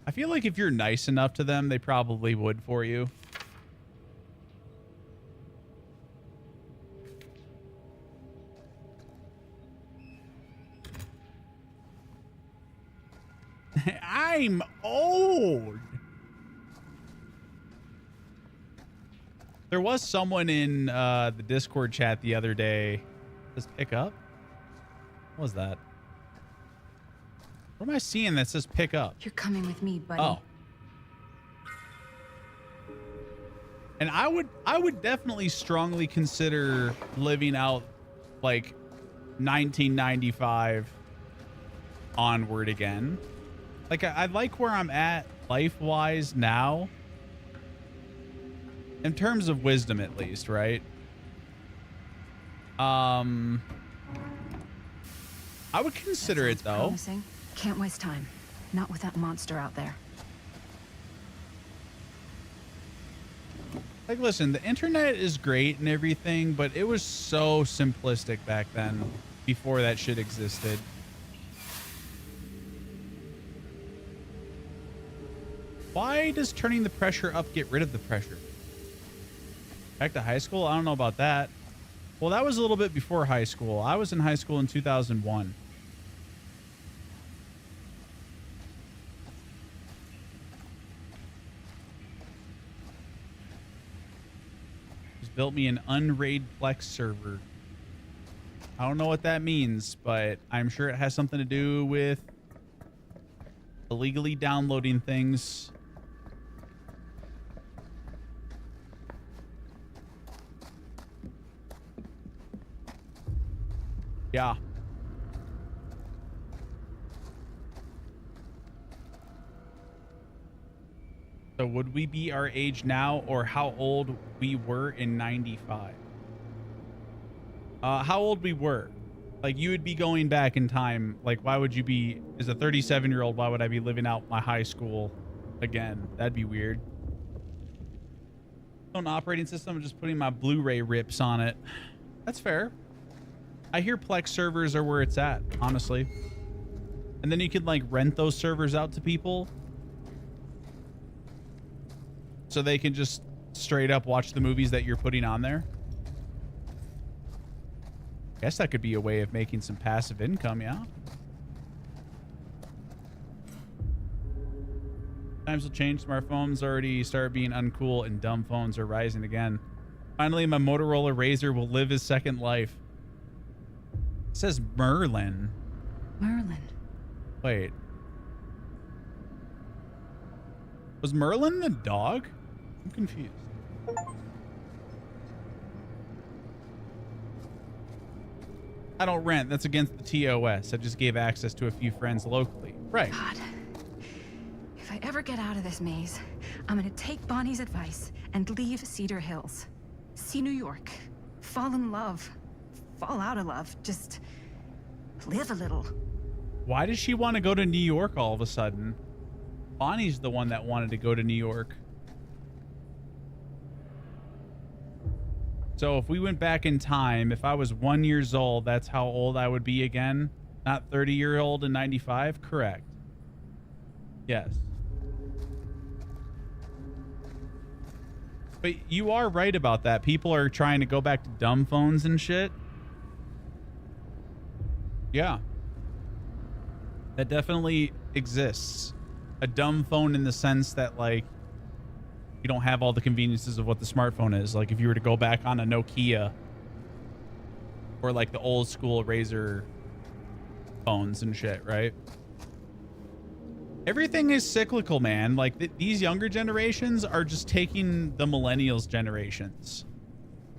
I feel like if you're nice enough to them, they probably would for you. I'm old. There was someone in the Discord chat the other day. Says pick up? What was that? What am I seeing that says pick up? You're coming with me, buddy. Oh. And I would definitely strongly consider living out like 1995 onward again. Like I like where I'm at life-wise now. In terms of wisdom, at least, right? I would consider it, though. Promising. Can't waste time. Not with that monster out there. Like, listen, the internet is great and everything, but it was so simplistic back then, before that shit existed. Why does turning the pressure up get rid of the pressure? Back to high school? I don't know about that. Well, that was a little bit before high school. I was in high school in 2001. Just built me an unraid Plex server. I don't know what that means, but I'm sure it has something to do with illegally downloading things. Yeah. So would we be our age now, or how old we were in 95? How old we were. Like, you would be going back in time. Like, why would you be, as a 37-year-old, why would I be living out my high school again? That'd be weird. On operating system, I'm just putting my Blu-ray rips on it. That's fair. I hear Plex servers are where it's at, honestly. And then you could, like, rent those servers out to people, so they can just straight up watch the movies that you're putting on there. Guess that could be a way of making some passive income, yeah? Times will change. Smartphones already start being uncool, and dumb phones are rising again. Finally, my Motorola Razr will live his second life. It says Merlin. Merlin. Wait. Was Merlin the dog? I'm confused. I don't rent. That's against the TOS. I just gave access to a few friends locally. Right. God. If I ever get out of this maze, I'm gonna take Bonnie's advice and leave Cedar Hills. See New York. Fall in love. Fall out of love. Just live a little. Why does she want to go to New York all of a sudden? Bonnie's the one that wanted to go to New York. So if we went back in time, if I was 1 year old, that's how old I would be again? Not 30-year-old in 95? Correct. Yes. But you are right about that. People are trying to go back to dumb phones and shit. Yeah. That definitely exists. A dumb phone in the sense that, like, you don't have all the conveniences of what the smartphone is. Like, if you were to go back on a Nokia or, like, the old school Razr phones and shit, right? Everything is cyclical, man. Like, these younger generations are just taking the millennials generations.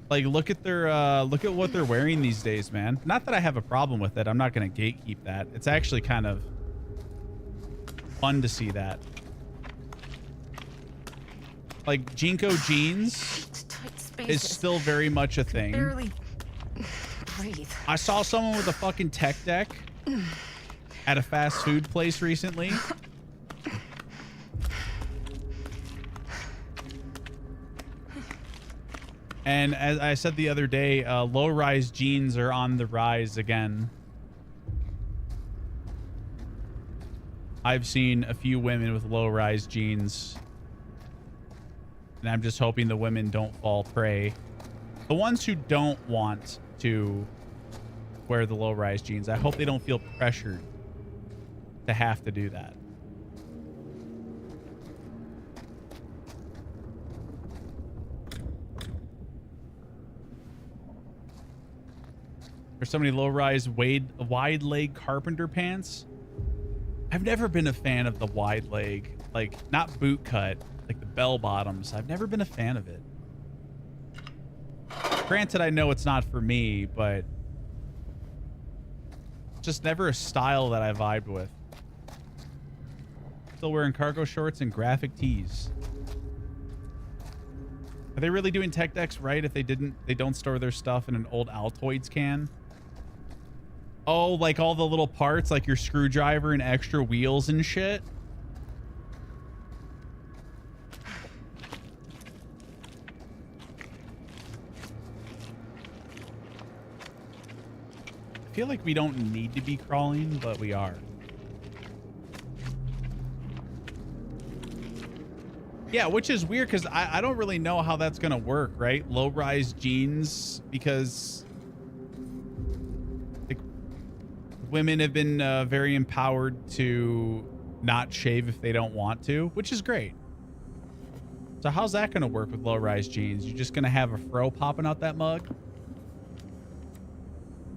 Like, look at their look at what they're wearing these days, man. Not that I have a problem with it. I'm not going to gatekeep that. It's actually kind of fun to see that. Like, Jinko jeans is still very much a thing. Barely breathe. I saw someone with a fucking tech deck at a fast food place recently. And as I said the other day, low-rise jeans are on the rise again. I've seen a few women with low-rise jeans. And I'm just hoping the women don't fall prey. The ones who don't want to wear the low-rise jeans, I hope they don't feel pressured to have to do that. There's so many low-rise wide leg carpenter pants. I've never been a fan of the wide leg, like, not boot cut, like the bell bottoms. I've never been a fan of it. Granted, I know it's not for me, but just never a style that I vibed with. Still wearing cargo shorts and graphic tees. Are they really doing tech decks right if they don't store their stuff in an old Altoids can? Oh, like all the little parts, like your screwdriver and extra wheels and shit? I feel like we don't need to be crawling, but we are. Yeah, which is weird because I don't really know how that's going to work, right? Low-rise jeans, because like, women have been very empowered to not shave if they don't want to, which is great. So how's that going to work with low-rise jeans? You're just going to have a fro popping out that mug?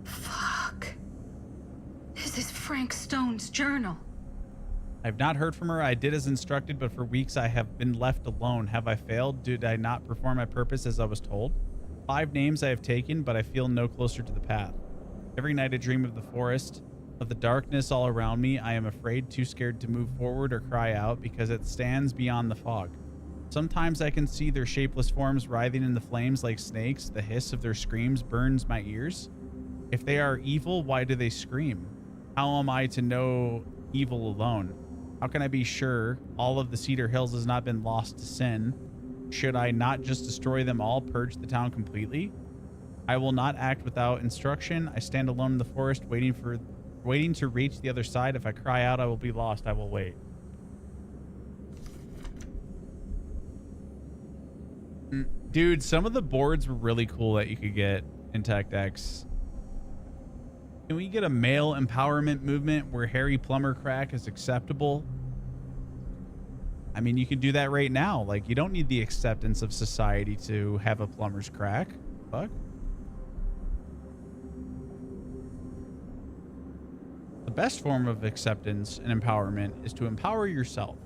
Fuck. This is Frank Stone's journal. I've not heard from her. I did as instructed, but for weeks I have been left alone. Have I failed? Did I not perform my purpose as I was told? 5 names I have taken, but I feel no closer to the path. Every night I dream of the forest, of the darkness all around me. I am afraid, too scared to move forward or cry out because it stands beyond the fog. Sometimes I can see their shapeless forms writhing in the flames like snakes. The hiss of their screams burns my ears. If they are evil, why do they scream? How am I to know evil alone? How can I be sure all of the Cedar Hills has not been lost to sin? Should I not just destroy them all, purge the town completely? I will not act without instruction. I stand alone in the forest, waiting to reach the other side. If I cry out, I will be lost. I will wait. Dude, some of the boards were really cool that you could get in Tech Decks. Can we get a male empowerment movement where Harry Plumber crack is acceptable? I mean, you can do that right now. Like, you don't need the acceptance of society to have a plumber's crack. Fuck. The best form of acceptance and empowerment is to empower yourself.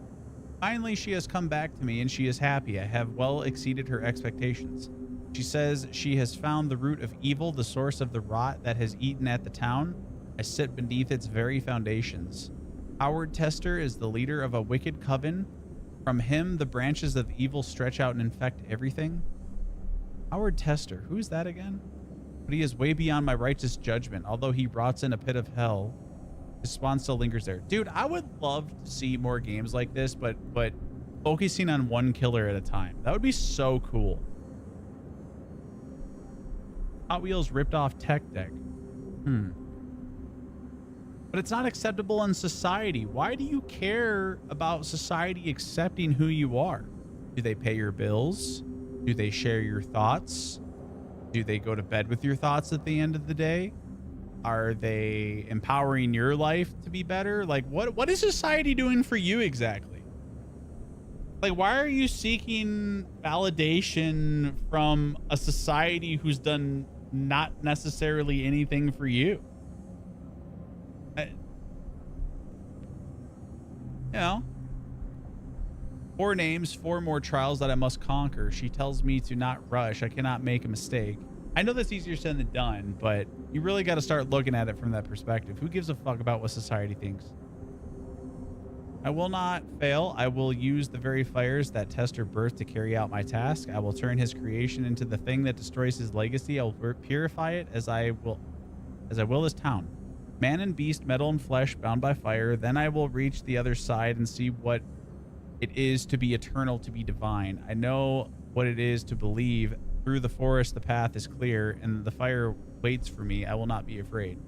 Finally, she has come back to me and she is happy. I have well exceeded her expectations. She says she has found the root of evil, the source of the rot that has eaten at the town. I sit beneath its very foundations. Howard Tester is the leader of a wicked coven. From him, the branches of evil stretch out and infect everything. Howard Tester, who is that again? But he is way beyond my righteous judgment. Although he rots in a pit of hell, his spawn still lingers there. Dude, I would love to see more games like this, but focusing on one killer at a time. That would be so cool. Hot Wheels ripped off Tech Deck. But it's not acceptable in society. Why do you care about society accepting who you are? Do they pay your bills? Do they share your thoughts? Do they go to bed with your thoughts at the end of the day? Are they empowering your life to be better? Like, what is society doing for you exactly? Like, why are you seeking validation from a society who's done not necessarily anything for you? You know, 4 names, 4 more trials that I must conquer. She tells me to not rush. I cannot make a mistake. I know that's easier said than done, but you really got to start looking at it from that perspective. Who gives a fuck about what society thinks? I will not fail. I will use the very fires that Tester birthed to carry out my task. I will turn his creation into the thing that destroys his legacy. I will purify it as I will this town. Man and beast, metal and flesh, bound by fire. Then I will reach the other side and see what it is to be eternal, to be divine. I know what it is to believe. Through the forest, the path is clear, and the fire waits for me. I will not be afraid.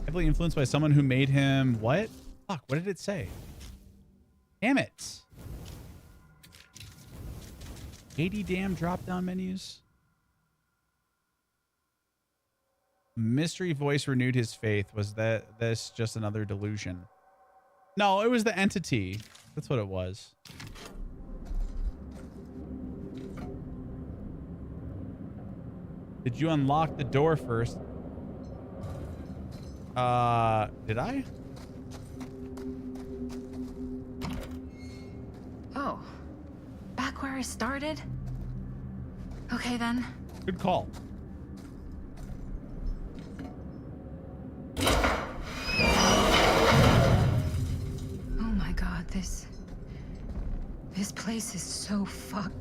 Heavily influenced by someone who made him what? Fuck, what did it say? Damn it. 80 damn drop-down menus. Mystery voice renewed his faith. Was this just another delusion? No, it was the entity. That's what it was. Did you unlock the door first? Did I? Oh, back where I started? Okay then. Good call. Oh my god, this place is so fucked.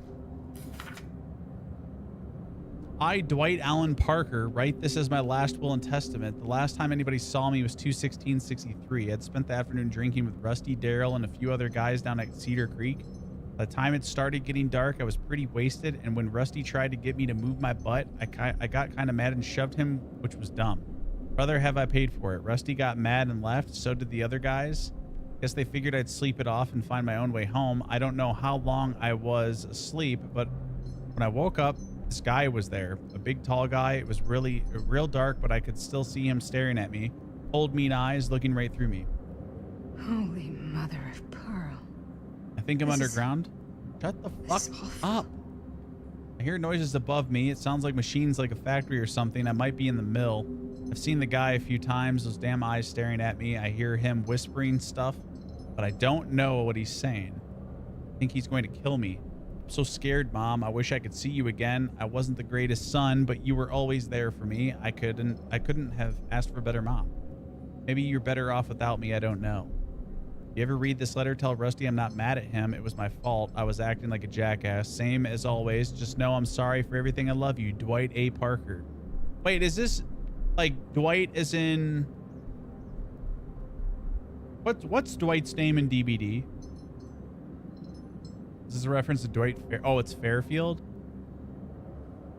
I, Dwight Allen Parker, write this as my last will and testament. The last time anybody saw me was 2/16/63. I'd spent the afternoon drinking with Rusty, Daryl, and a few other guys down at Cedar Creek. By the time it started getting dark, I was pretty wasted, and when Rusty tried to get me to move my butt, I got kind of mad and shoved him, which was dumb. Brother, have I paid for it. Rusty got mad and left, so did the other guys. Guess they figured I'd sleep it off and find my own way home. I don't know how long I was asleep, but when I woke up, this guy was there. A big, tall guy. It was real dark, but I could still see him staring at me. Cold, mean eyes looking right through me. Holy mother of pearl. I think I'm This underground. Shut the fuck up. I hear noises above me. It sounds like machines, like a factory or something. I might be in the mill. I've seen the guy a few times, those damn eyes staring at me. I hear him whispering stuff, but I don't know what he's saying. I think he's going to kill me. I'm so scared, Mom. I wish I could see you again. I wasn't the greatest son, but you were always there for me. I couldn't have asked for a better mom. Maybe you're better off without me. I don't know. You ever read this letter? Tell Rusty I'm not mad at him. It was my fault. I was acting like a jackass. Same as always. Just know I'm sorry for everything. I love you. Dwight A. Parker. Wait, is this like Dwight as in... What's Dwight's name in DBD? Is this a reference to Dwight Oh, it's Fairfield?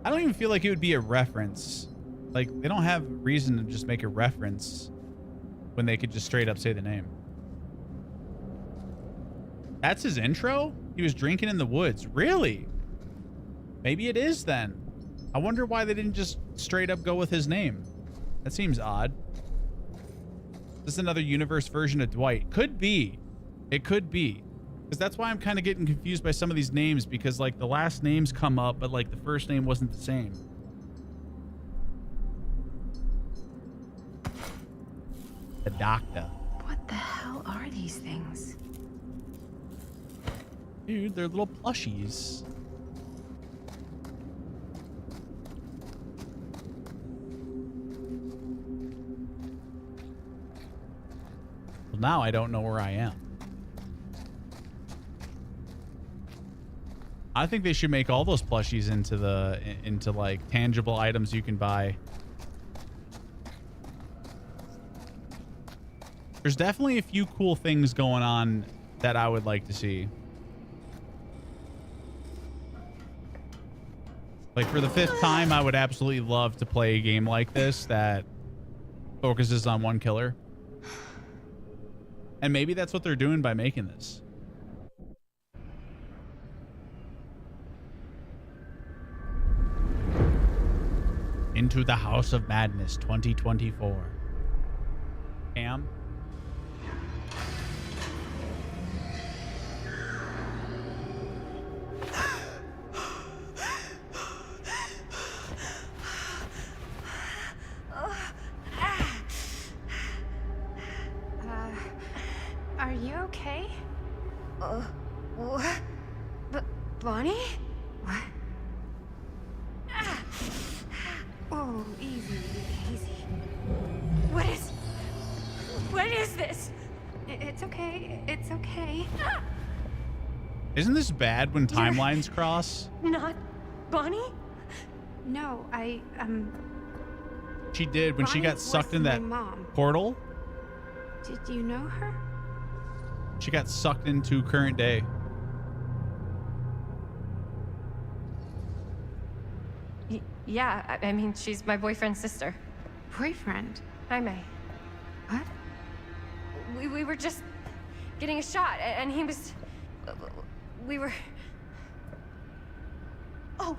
I don't even feel like it would be a reference. Like, they don't have reason to just make a reference when they could just straight up say the name. That's his intro? He was drinking in the woods. Really? Maybe it is then. I wonder why they didn't just straight up go with his name. That seems odd. This is another universe version of Dwight. Could be. It could be. Because that's why I'm kind of getting confused by some of these names, because like the last names come up, but like the first name wasn't the same. The doctor. What the hell are these things? Dude, they're little plushies. Well, now I don't know where I am. I think they should make all those plushies into like tangible items you can buy. There's definitely a few cool things going on that I would like to see. Like, for the 5th time, I would absolutely love to play a game like this that focuses on one killer. And maybe that's what they're doing by making this. Into the House of Madness 2024. Cam? Are you okay? What? Bonnie? What? Oh, easy, easy. What is this? It's okay. It's okay. Isn't this bad when timelines cross? Not Bonnie? No, She did when she got sucked in that portal. Did you know her? She got sucked into current day. Yeah, I mean, she's my boyfriend's sister. Boyfriend? Jaime. What? We were just getting a shot, and he was... We were... Oh,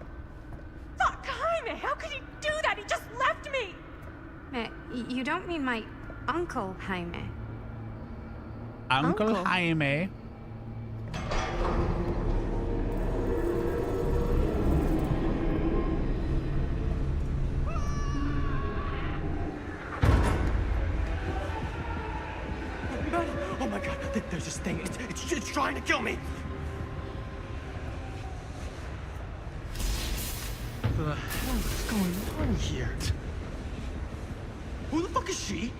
fuck, Jaime! How could he do that? He just left me! You don't mean my Uncle Jaime? Uncle Jaime. Oh my god, there's this thing. It's trying to kill me. What the hell is going on here? Who the fuck is she?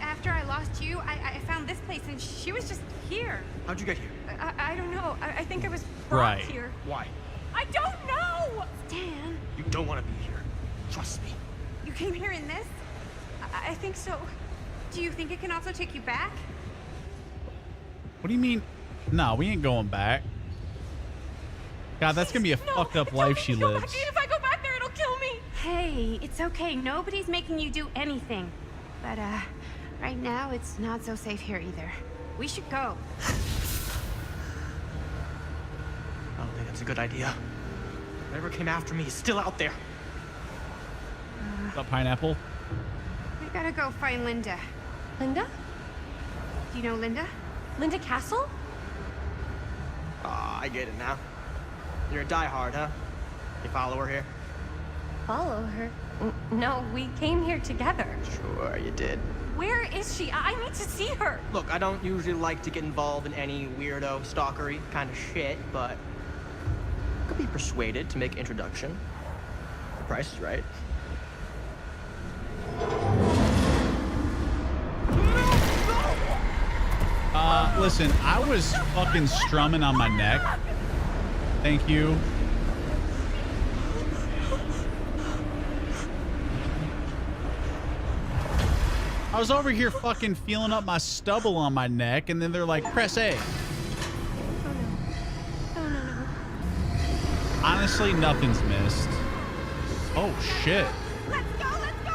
After I lost you, I found this place and she was just here. How'd you get here? I don't know. I think I was brought here. Why? I don't know! Dan. You don't want to be here. Trust me. You came here in this? I think so. Do you think it can also take you back? What do you mean? No, we ain't going back. God, that's gonna be a fucked up life she lives. If I go back there, it'll kill me. Hey, it's okay. Nobody's making you do anything. But, right now, it's not so safe here either. We should go. I don't think that's a good idea. Whatever came after me is still out there. What's up, Pineapple? We gotta go find Linda. Linda? Do you know Linda? Linda Castle? Ah, I get it now. You're a diehard, huh? You follow her here? Follow her? No, we came here together. Sure, you did. Where is she? I need to see her. Look, I don't usually like to get involved in any weirdo, stalkery kind of shit, but I could be persuaded to make introduction. The price is right. Listen, I was fucking strumming on my neck. Thank you. I was over here fucking feeling up my stubble on my neck, and then they're like, press A. Honestly, nothing's missed. Oh, shit. Let's go, let's go,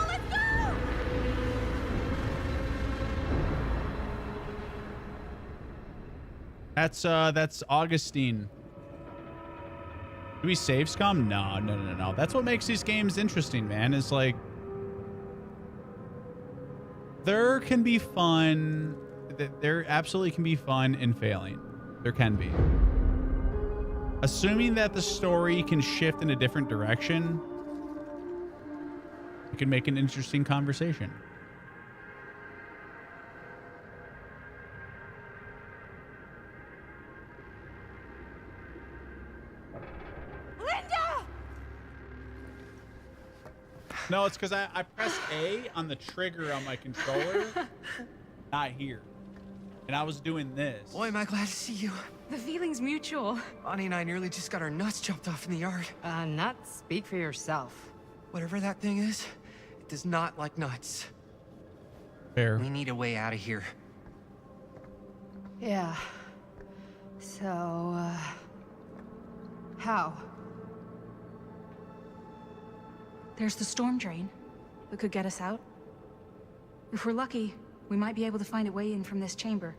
let's go! That's Augustine. Do we save scum? No. That's what makes these games interesting, man. Is like there can be fun. There absolutely can be fun in failing. There can be. Assuming that the story can shift in a different direction, it can make an interesting conversation. No, it's because I pressed A on the trigger on my controller, not here. And I was doing this. Boy, am I glad to see you. The feeling's mutual. Bonnie and I nearly just got our nuts chopped off in the yard. Nuts? Speak for yourself. Whatever that thing is, it does not like nuts. Fair. We need a way out of here. Yeah. So, how? There's the storm drain that could get us out. If we're lucky, we might be able to find a way in from this chamber.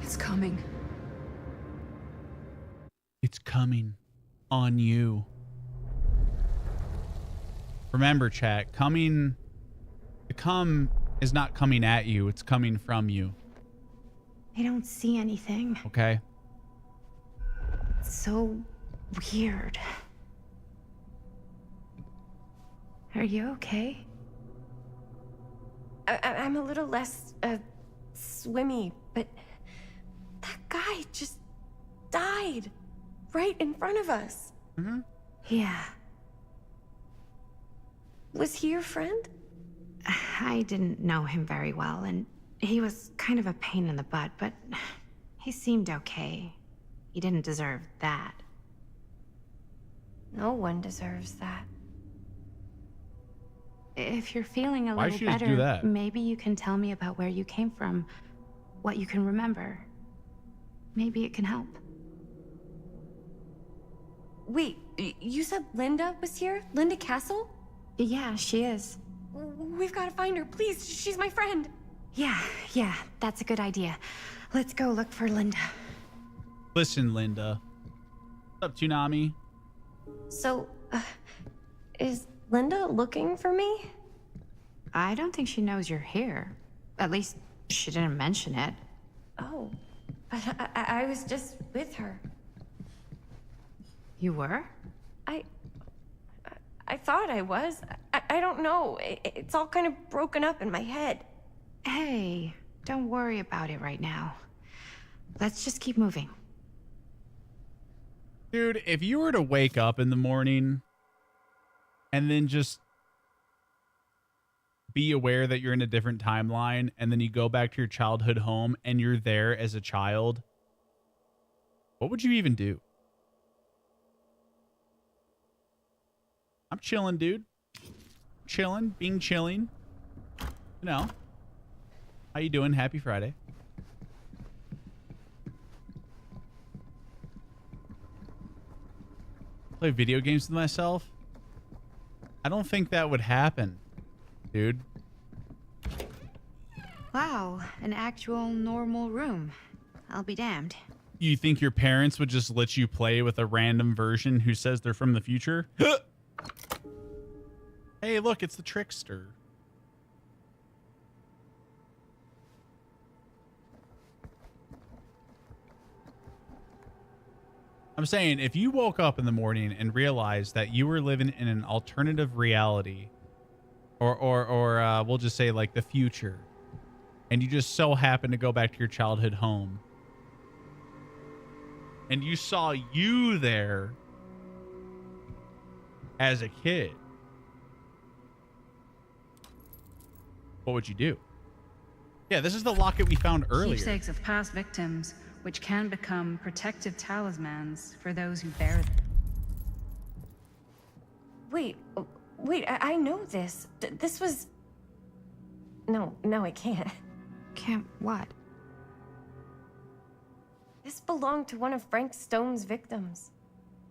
It's coming. It's coming on you. Remember, chat, the come is not coming at you, it's coming from you. I don't see anything. Okay? It's so weird. Are you okay? I'm a little less, swimmy, but that guy just died right in front of us. Mm-hmm. Yeah. Was he your friend? I didn't know him very well, and he was kind of a pain in the butt, but he seemed okay. He didn't deserve that. No one deserves that. If you're feeling a Why little should you do better, that? maybe you can tell me about where you came from, what you can remember. Maybe it can help. Wait, you said Linda was here? Linda Castle? Yeah, she is. We've got to find her, please. She's my friend. Yeah, that's a good idea. Let's go look for Linda. Listen, Linda. What's up, Tsunami? So, is Linda looking for me? I don't think she knows you're here. At least, she didn't mention it. Oh, but I was just with her. You were? I thought I was. I don't know. It's all kind of broken up in my head. Hey, don't worry about it right now. Let's just keep moving. Dude, if you were to wake up in the morning and then just be aware that you're in a different timeline and then you go back to your childhood home and you're there as a child, what would you even do? I'm chilling, dude. Chilling, being chilling. You know, How you doing? Happy Friday. Play video games with myself? I don't think that would happen, dude. Wow, an actual normal room. I'll be damned. You think your parents would just let you play with a random version who says they're from the future? Hey, look, it's the trickster. I'm saying, if you woke up in the morning and realized that you were living in an alternative reality, or we'll just say like the future, and you just so happen to go back to your childhood home, and you saw you there as a kid, what would you do? Yeah, this is the locket we found earlier. Keepsakes of past victims, which can become protective talismans for those who bear them. Wait, I know this. This was... No, I can't. Can't what? This belonged to one of Frank Stone's victims.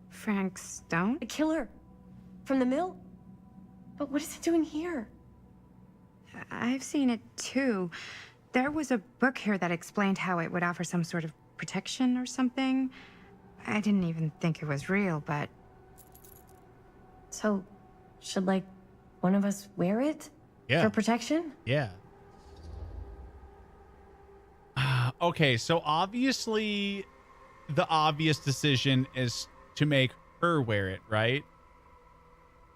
Frank Stone? The killer. From the mill. But what is it doing here? I've seen it too. There was a book here that explained how it would offer some sort of protection or something. I didn't even think it was real, but... So, should, like, one of us wear it? Yeah. For protection? Yeah. Okay, so obviously the obvious decision is to make her wear it, right?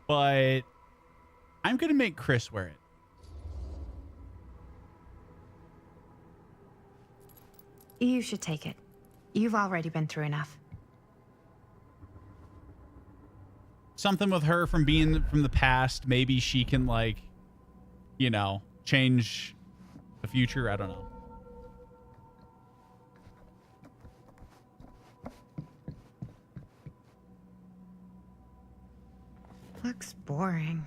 But I'm going to make Chris wear it. You should take it. You've already been through enough. Something with her from being from the past. Maybe she can, like, you know, change the future. I don't know. Looks boring.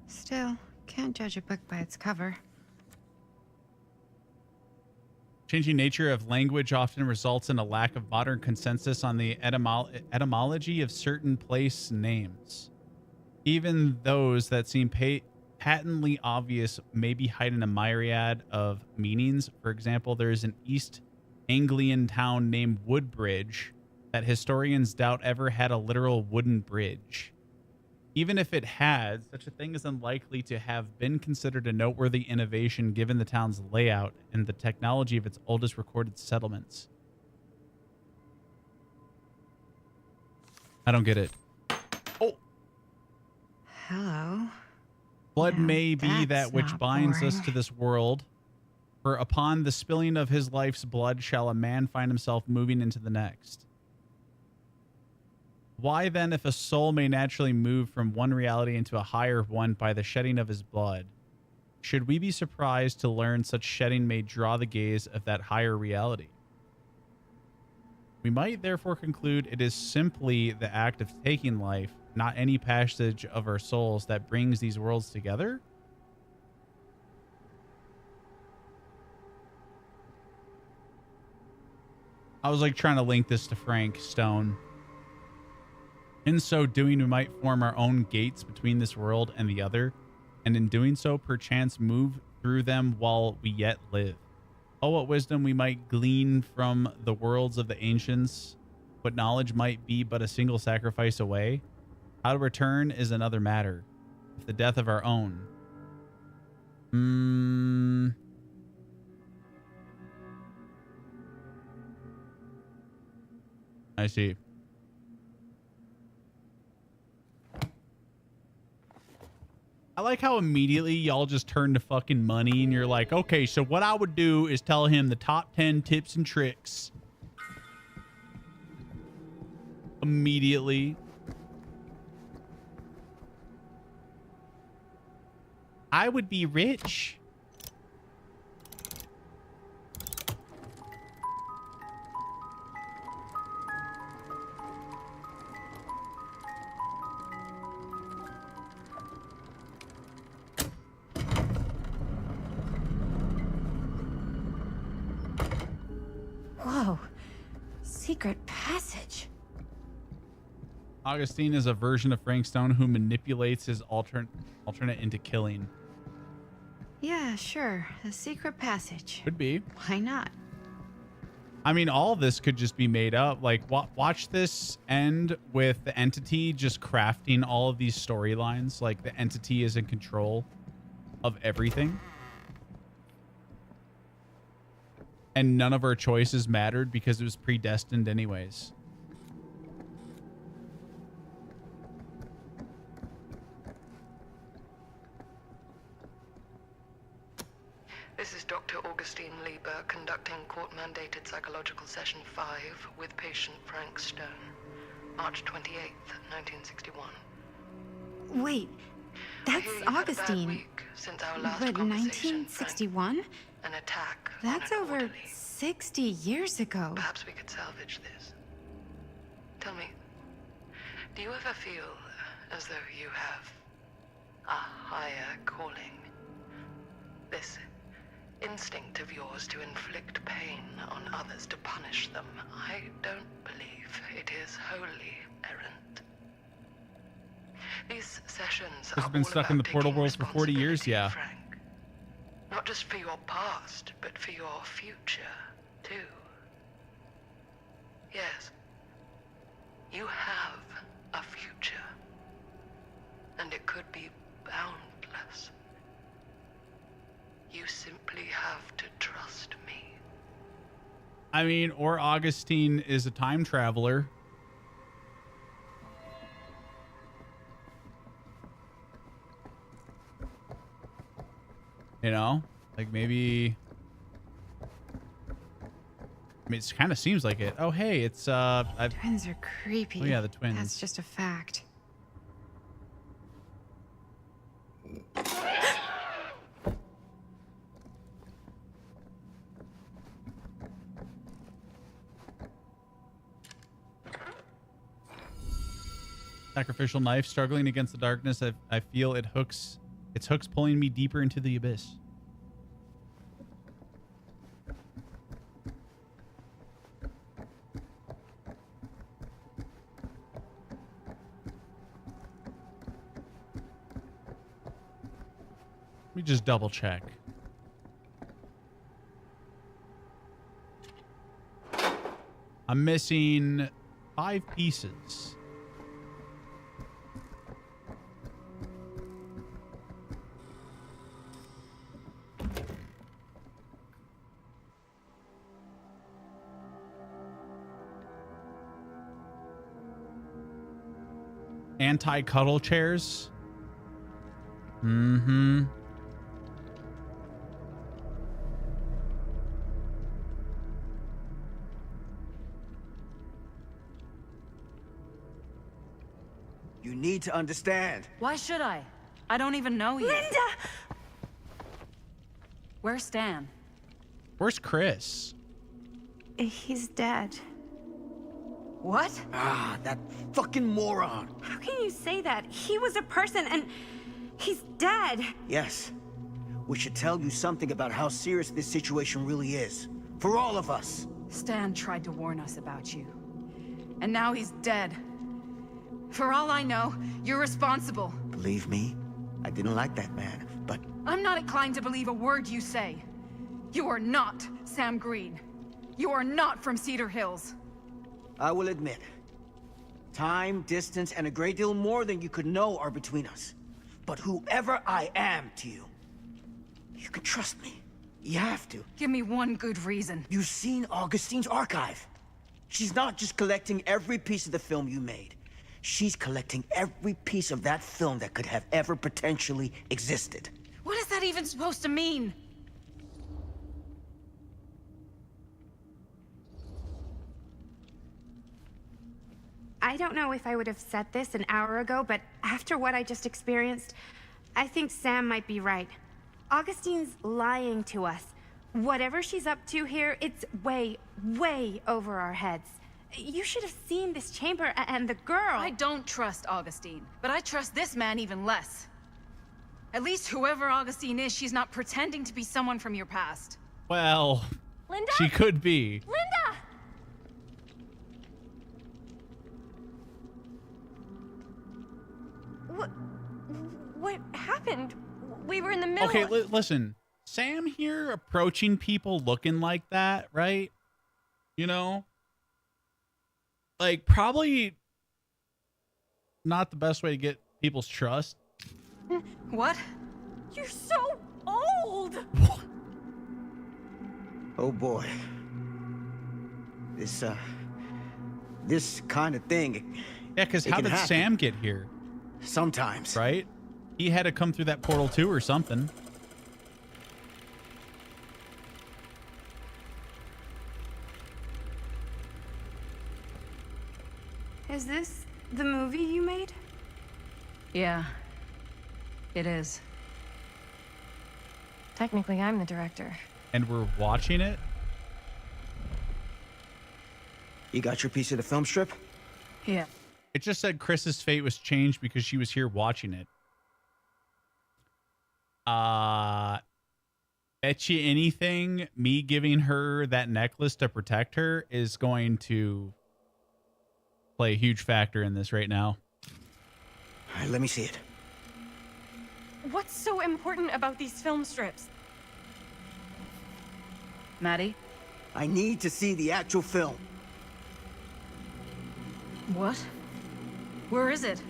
Still, can't judge a book by its cover. Changing nature of language often results in a lack of modern consensus on the etymology of certain place names. Even those that seem patently obvious may be hiding a myriad of meanings. For example, there is an East Anglian town named Woodbridge that historians doubt ever had a literal wooden bridge. Even if it had, such a thing is unlikely to have been considered a noteworthy innovation given the town's layout and the technology of its oldest recorded settlements. I don't get it. Oh. Hello. Blood Now may be that that's which not binds us boring. to this world, for upon the spilling of his life's blood shall a man find himself moving into the next. Why then, if a soul may naturally move from one reality into a higher one by the shedding of his blood, should we be surprised to learn such shedding may draw the gaze of that higher reality? We might therefore conclude it is simply the act of taking life, not any passage of our souls, that brings these worlds together? I was like trying to link this to Frank Stone. In so doing, we might form our own gates between this world and the other, and in doing so, perchance move through them while we yet live. Oh, what wisdom we might glean from the worlds of the ancients, what knowledge might be but a single sacrifice away. How to return is another matter, if the death of our own. I see. I like how immediately y'all just turn to fucking money and you're like, okay, so what I would do is tell him the top 10 tips and tricks. Immediately. I would be rich. Augustine is a version of Frank Stone who manipulates his alternate into killing. Yeah, sure. A secret passage. Could be. Why not? I mean, all this could just be made up. Like, watch this end with the Entity just crafting all of these storylines. Like, the Entity is in control of everything. And none of our choices mattered because it was predestined anyways. This is Dr. Augustine Lieber conducting court-mandated psychological session 5 with patient Frank Stone. March 28th, 1961. Wait, that's Augustine. Since our last But conversation, 1961? An attack. That's over 60 years ago. Perhaps we could salvage this. Tell me, do you ever feel as though you have a higher calling? This instinct of yours to inflict pain on others, to punish them, I don't believe it is wholly errant. These sessions Has are been all stuck in the about portal taking world for 40 years, yeah. Frank. Not just for your past, but for your future, too. Yes. You have a future. And it could be boundless. You simply have to trust me. I mean, or Augustine is a time traveler. You know, like maybe. I mean, it kind of seems like it. Oh, hey, it's Twins are creepy. Oh yeah, the twins. That's just a fact. Sacrificial knife, struggling against the darkness. I feel its hooks pulling me deeper into the abyss. Let me just double check. I'm missing 5 pieces. Anti-cuddle chairs. Mm-hmm. You need to understand. Why should I? I don't even know you. Linda! Where's Stan? Where's Chris? He's dead. What? Ah, that fucking moron. How can you say that? He was a person and he's dead. Yes. We should tell you something about how serious this situation really is. For all of us. Stan tried to warn us about you. And now he's dead. For all I know, you're responsible. Believe me, I didn't like that man, but... I'm not inclined to believe a word you say. You are not Sam Green. You are not from Cedar Hills. I will admit, time, distance, and a great deal more than you could know are between us. But whoever I am to you, you can trust me. You have to. Give me one good reason. You've seen Augustine's archive. She's not just collecting every piece of the film you made. She's collecting every piece of that film that could have ever potentially existed. What is that even supposed to mean? I don't know if I would have said this an hour ago, but after what I just experienced, I think Sam might be right. Augustine's lying to us. Whatever she's up to here, it's way, way over our heads. You should have seen this chamber and the girl. I don't trust Augustine, but I trust this man even less. At least whoever Augustine is, she's not pretending to be someone from your past. Well, Linda? She could be. Linda! What happened? We were in the middle. Okay, listen. Sam here approaching people looking like that, right? You know? Like, probably not the best way to get people's trust. What? You're so old! Oh boy. This kind of thing. Yeah, because how did Sam get here? Sometimes. Right? He had to come through that portal too or something. Is this the movie you made? Yeah, it is. Technically, I'm the director. And we're watching it? You got your piece of the film strip? Yeah. It just said Chris's fate was changed because she was here watching it. Bet you anything, me giving her that necklace to protect her is going to play a huge factor in this right now. All right, let me see it. What's so important about these film strips? Maddie? I need to see the actual film. What? Where is it?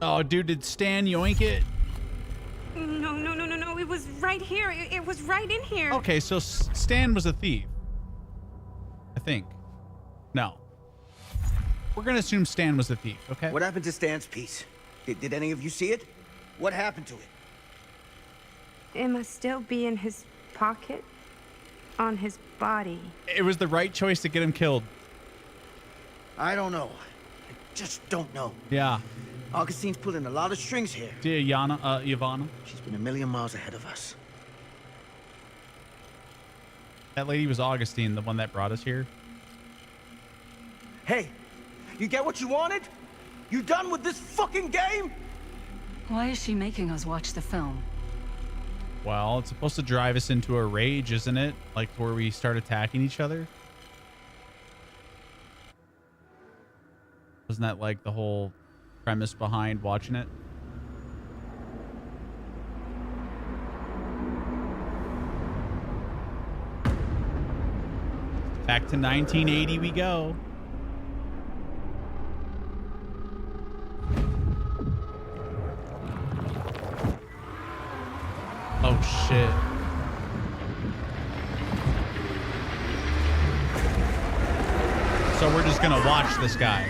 Oh, dude, did Stan yoink it? No. It was right here. It was right in here. Okay, so Stan was a thief. I think. No. We're going to assume Stan was a thief, okay? What happened to Stan's piece? Did any of you see it? What happened to it? It must still be in his pocket. On his body. It was the right choice to get him killed. I don't know. I just don't know. Yeah. Augustine's pulling a lot of strings here. Dear Ivana. She's been a million miles ahead of us. That lady was Augustine, the one that brought us here. Hey, you get what you wanted? You done with this fucking game? Why is she making us watch the film? Well, it's supposed to drive us into a rage, isn't it? Like where we start attacking each other. Wasn't that like the whole premise behind watching it? Back to 1980 we go. Oh shit. So we're just gonna watch this guy.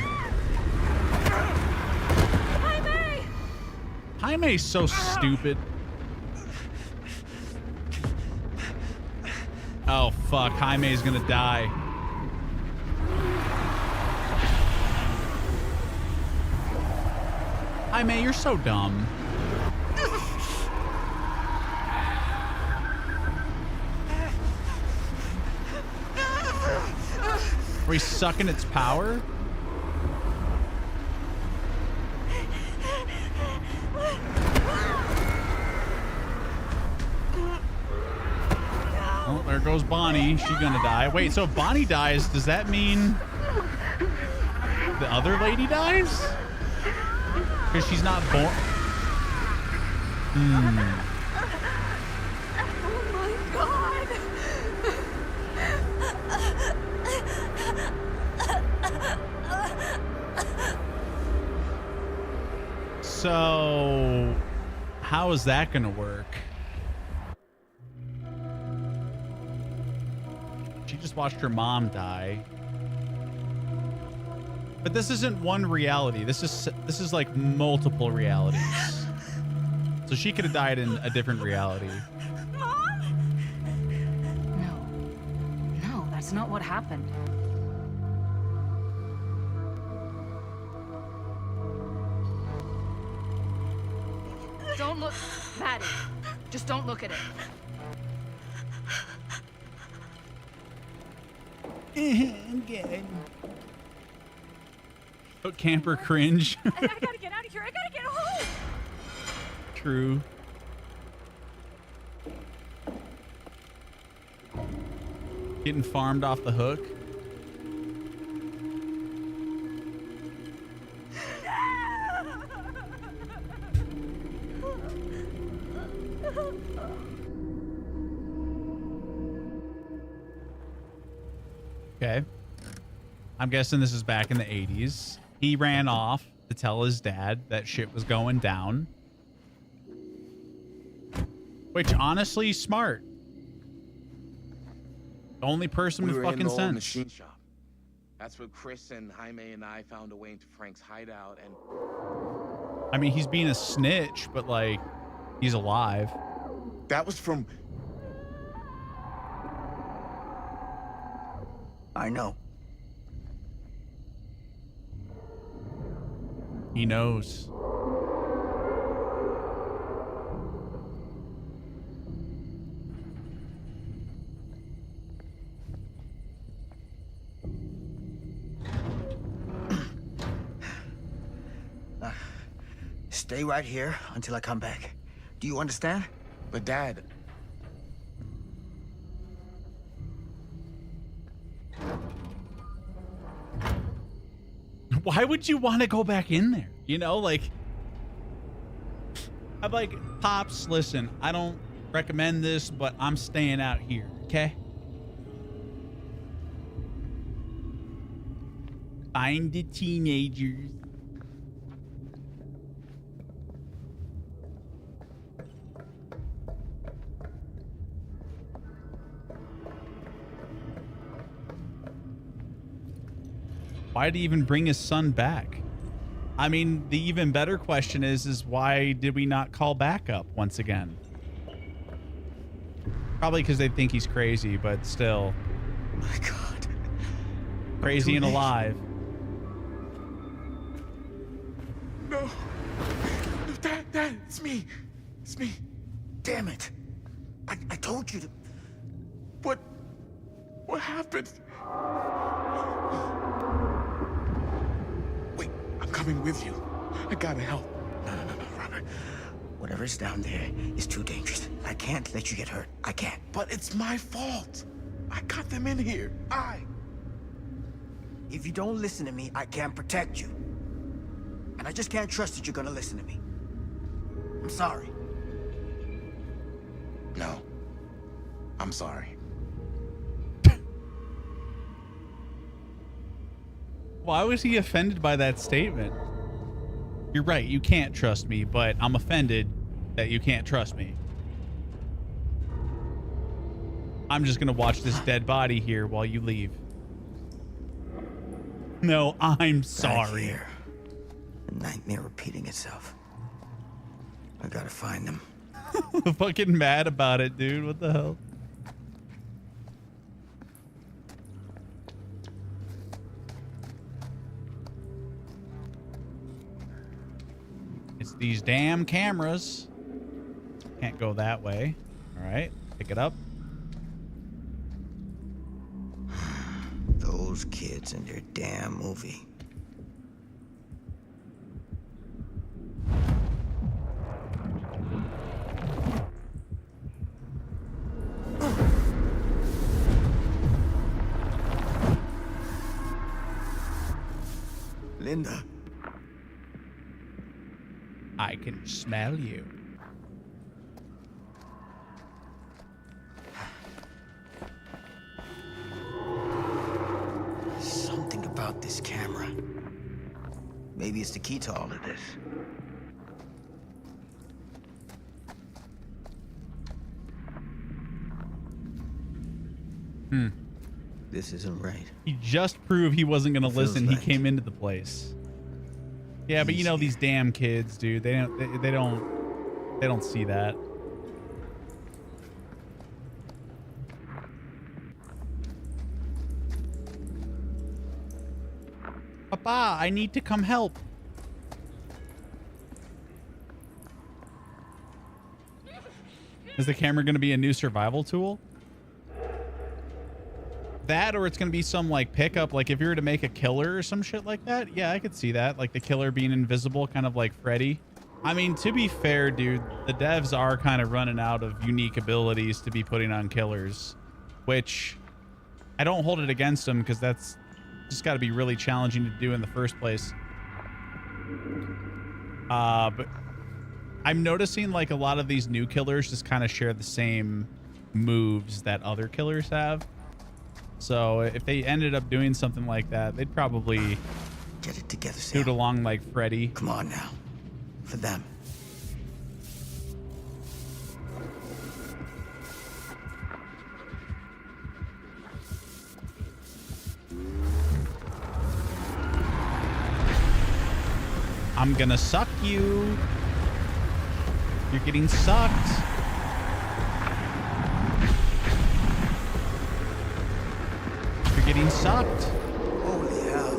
Jaime's so stupid. Oh fuck, Jaime's gonna die. Jaime, you're so dumb. Are we sucking its power? Oh, there goes Bonnie. She's gonna die. Wait, so if Bonnie dies, does that mean the other lady dies? Because she's not born. So, how is that going to work? She just watched her mom die. But this isn't one reality. This is like multiple realities. So she could have died in a different reality. No, that's not what happened. Don't look, Maddie. Just don't look at it. I'm good. Oh, camper cringe. I gotta get out of here. I gotta get home. True. Getting farmed off the hook. Okay. I'm guessing this is back in the 80s. He ran off to tell his dad that shit was going down. Which, honestly, smart. The only person We with were in fucking the old sense. machine shop. That's where Chris and Jaime and I found a way into Frank's hideout, and I mean, he's being a snitch, but, like, he's alive. that was from... I know. He knows. Stay right here until I come back. Do you understand? But Dad... Why would you want to go back in there? You know, like... I'm like, Pops, listen, I don't recommend this, but I'm staying out here, okay? Find the teenagers. Why did he even bring his son back? I mean, the even better question is why did we not call backup once again? Probably because they think he's crazy, but still. My God. Crazy and alive. No. Dad, it's me. It's me. Damn it. I told you to... What happened? Wait, I'm coming with you. I gotta help. No, Robert. Whatever's down there is too dangerous. I can't let you get hurt. I can't. But it's my fault. I got them in here. If you don't listen to me, I can't protect you. And I just can't trust that you're gonna listen to me. I'm sorry. No. I'm sorry. Why was he offended by that statement? You're right, you can't trust me, but I'm offended that you can't trust me. I'm just gonna watch this dead body here while you leave. No, I'm sorry. Here. The nightmare repeating itself. I gotta find them. Fucking mad about it, dude. What the hell? It's these damn cameras. Can't go that way. All right, pick it up. Those kids and their damn movie. Linda. I can smell you. Something about this camera. Maybe it's the key to all of this. This isn't right. He just proved he wasn't gonna listen. right. He came into the place. Yeah, but you know these damn kids, dude. They don't see that. Papa, I need to come help. Is the camera going to be a new survival tool? That, or it's going to be some like pickup, like if you were to make a killer or some shit like that. Yeah, I could see that. Like the killer being invisible, kind of like Freddy. I mean, to be fair, dude, the devs are kind of running out of unique abilities to be putting on killers, which I don't hold it against them because that's just got to be really challenging to do in the first place. But I'm noticing like a lot of these new killers just kind of share the same moves that other killers have. So if they ended up doing something like that, they'd probably get it together, do Sam. it along like Freddy. Come on now. For them. I'm gonna suck you. You're getting sucked. You're getting sucked. Holy hell.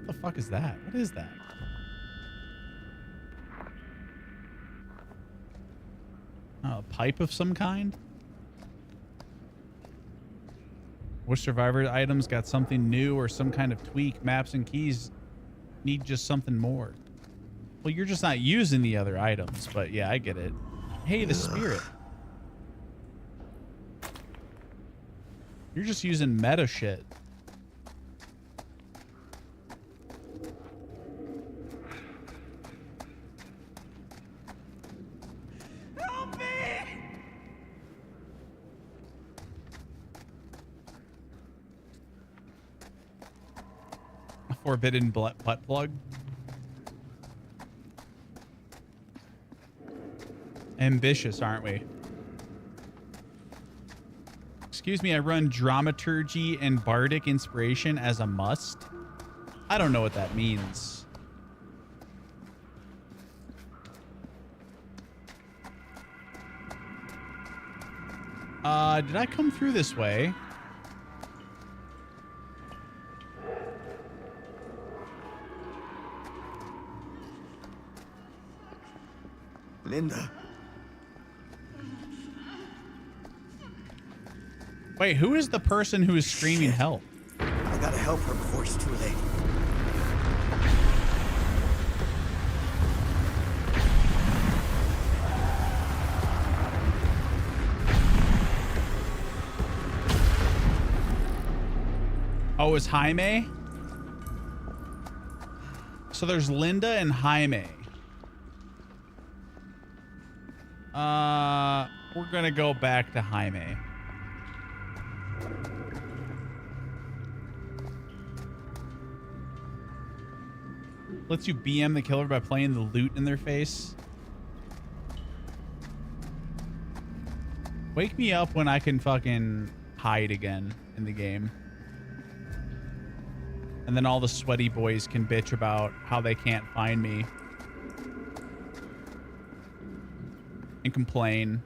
What the fuck is that? What is that? Oh, a pipe of some kind? Wish Survivor items got something new or some kind of tweak. Maps and keys need just something more. Well, you're just not using the other items, but yeah, I get it. Hey, the spirit. You're just using meta shit. Help me! A forbidden butt plug. Ambitious, aren't we? Excuse me, I run dramaturgy and bardic inspiration as a must. I don't know what that means. Did I come through this way? Linda. Wait, who is the person who is screaming help? I gotta help her before it's too late. Oh, it's Jaime? So there's Linda and Jaime. We're gonna go back to Jaime. Lets you BM the killer by playing the loot in their face. Wake me up when I can fucking hide again in the game. And then all the sweaty boys can bitch about how they can't find me. And complain.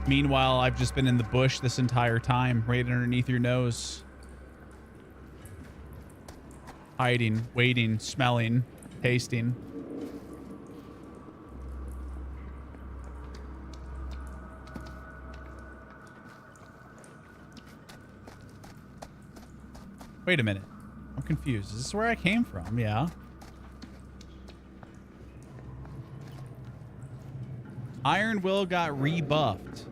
Meanwhile, I've just been in the bush this entire time, right underneath your nose. Hiding, waiting, smelling, tasting. Wait a minute. I'm confused. Is this where I came from? Yeah. Iron Will got rebuffed.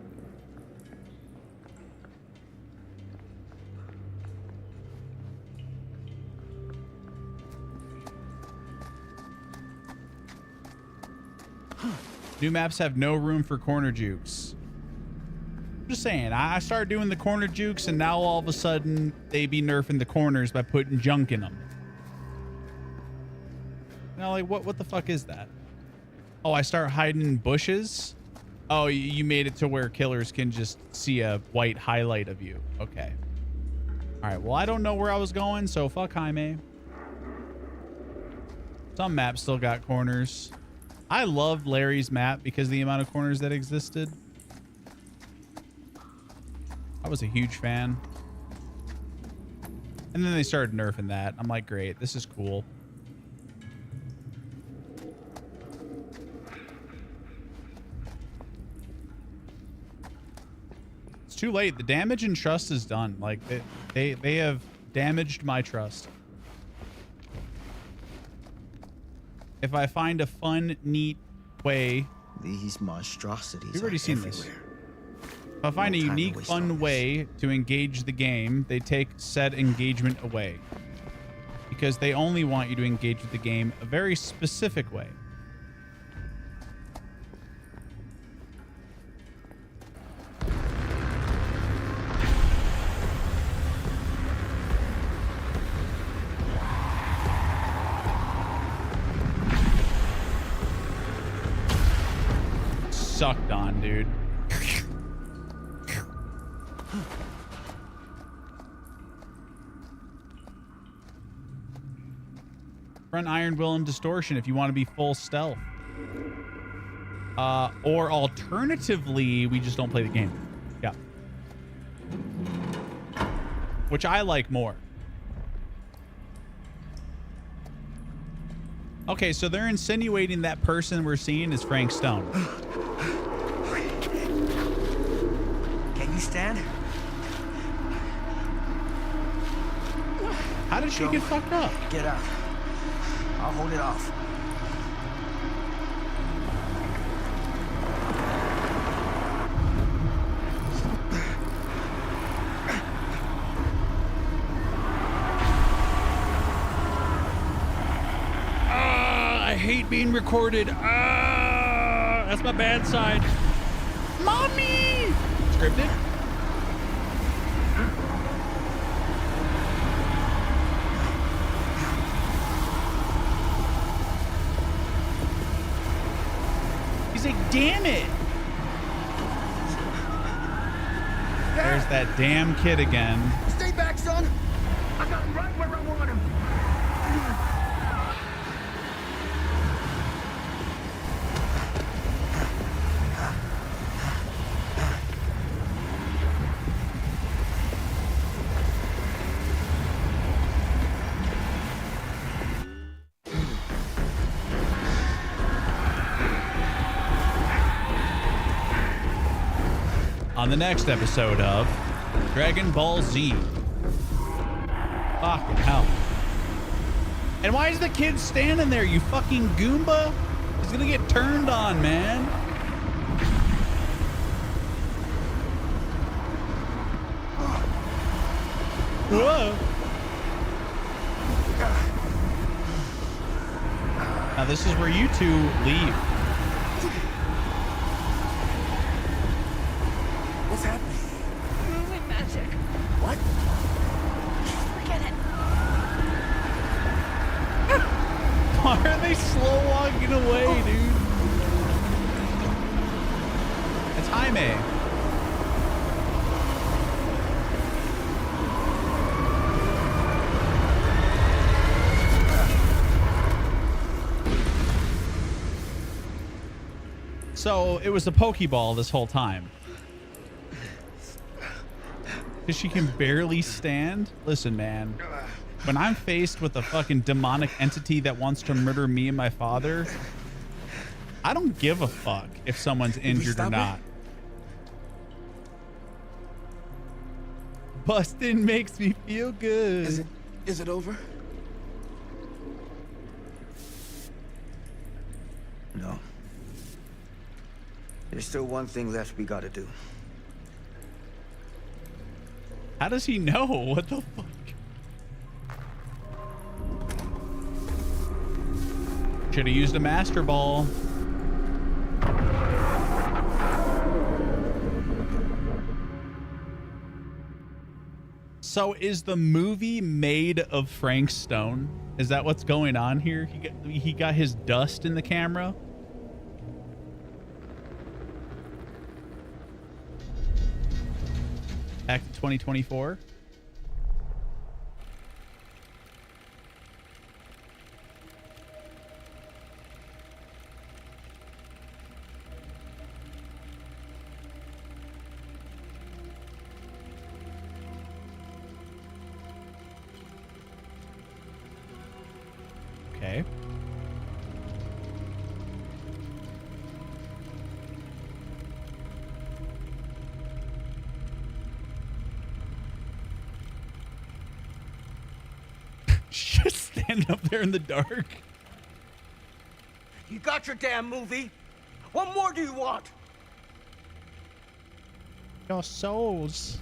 New maps have no room for corner jukes. Just saying, I started doing the corner jukes and now all of a sudden they be nerfing the corners by putting junk in them. Now, like, what the fuck is that? Oh, I start hiding in bushes? Oh, you made it to where killers can just see a white highlight of you. Okay. All right, well, I don't know where I was going, so fuck Jaime. Some maps still got corners. I loved Larry's map because of the amount of corners that existed. I was a huge fan. And then they started nerfing that. I'm like, great, this is cool. It's too late. The damage and trust is done. Like, they have damaged my trust. If I find a fun, neat way... These monstrosities We've already seen everywhere. this. If I find a unique, fun way to engage the game, they take said engagement away. because they only want you to engage with the game a very specific way. Sucked on, dude. Front iron will and distortion if you want to be full stealth. Or alternatively, we just don't play the game. Yeah. Which I like more. Okay, so they're insinuating that person we're seeing is Frank Stone. Can you stand? How did she get fucked up? Get out. I'll hold it off. I hate being recorded. That's my bad side. Mommy! Scripted? He's like, damn it. There's that damn kid again. Stay back, son. I got him right where I want him. On the next episode of Dragon Ball Z. Fucking hell. And why is the kid standing there, you fucking Goomba? He's gonna get turned on, man. Whoa. Now this is where you two leave. What's happening? Moving magic. What? Forget it. Why are they slow walking away, dude? It's Jaime. So it was a Pokeball this whole time. Because she can barely stand? Listen, man. When I'm faced with a fucking demonic entity that wants to murder me and my father, I don't give a fuck if someone's injured or not. Bustin' makes me feel good. Is it over? No. There's still one thing left we gotta do. How does he know? What the fuck? Should have used a Master Ball. So is the movie made of Frank Stone? Is that what's going on here? He got his dust in the camera? Back to 2024. Okay. Just standing up there in the dark. You got your damn movie. What more do you want? Your souls.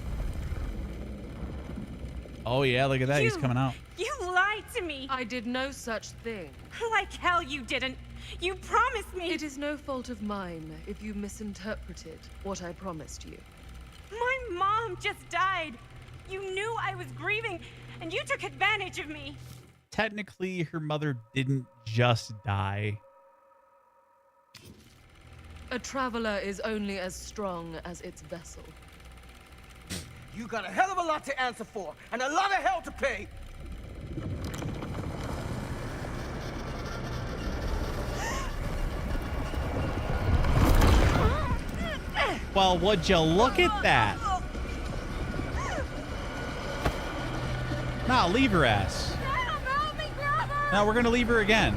Oh yeah, look at that. He's coming out. You lied to me. I did no such thing. Like hell you didn't. You promised me. It is no fault of mine if you misinterpreted what I promised you. My mom just died. You knew I was grieving, and you took advantage of me. Technically, her mother didn't just die. A traveler is only as strong as its vessel. You got a hell of a lot to answer for, and a lot of hell to pay. Well, would you look at that? Nah, leave her ass. No, we're gonna leave her again.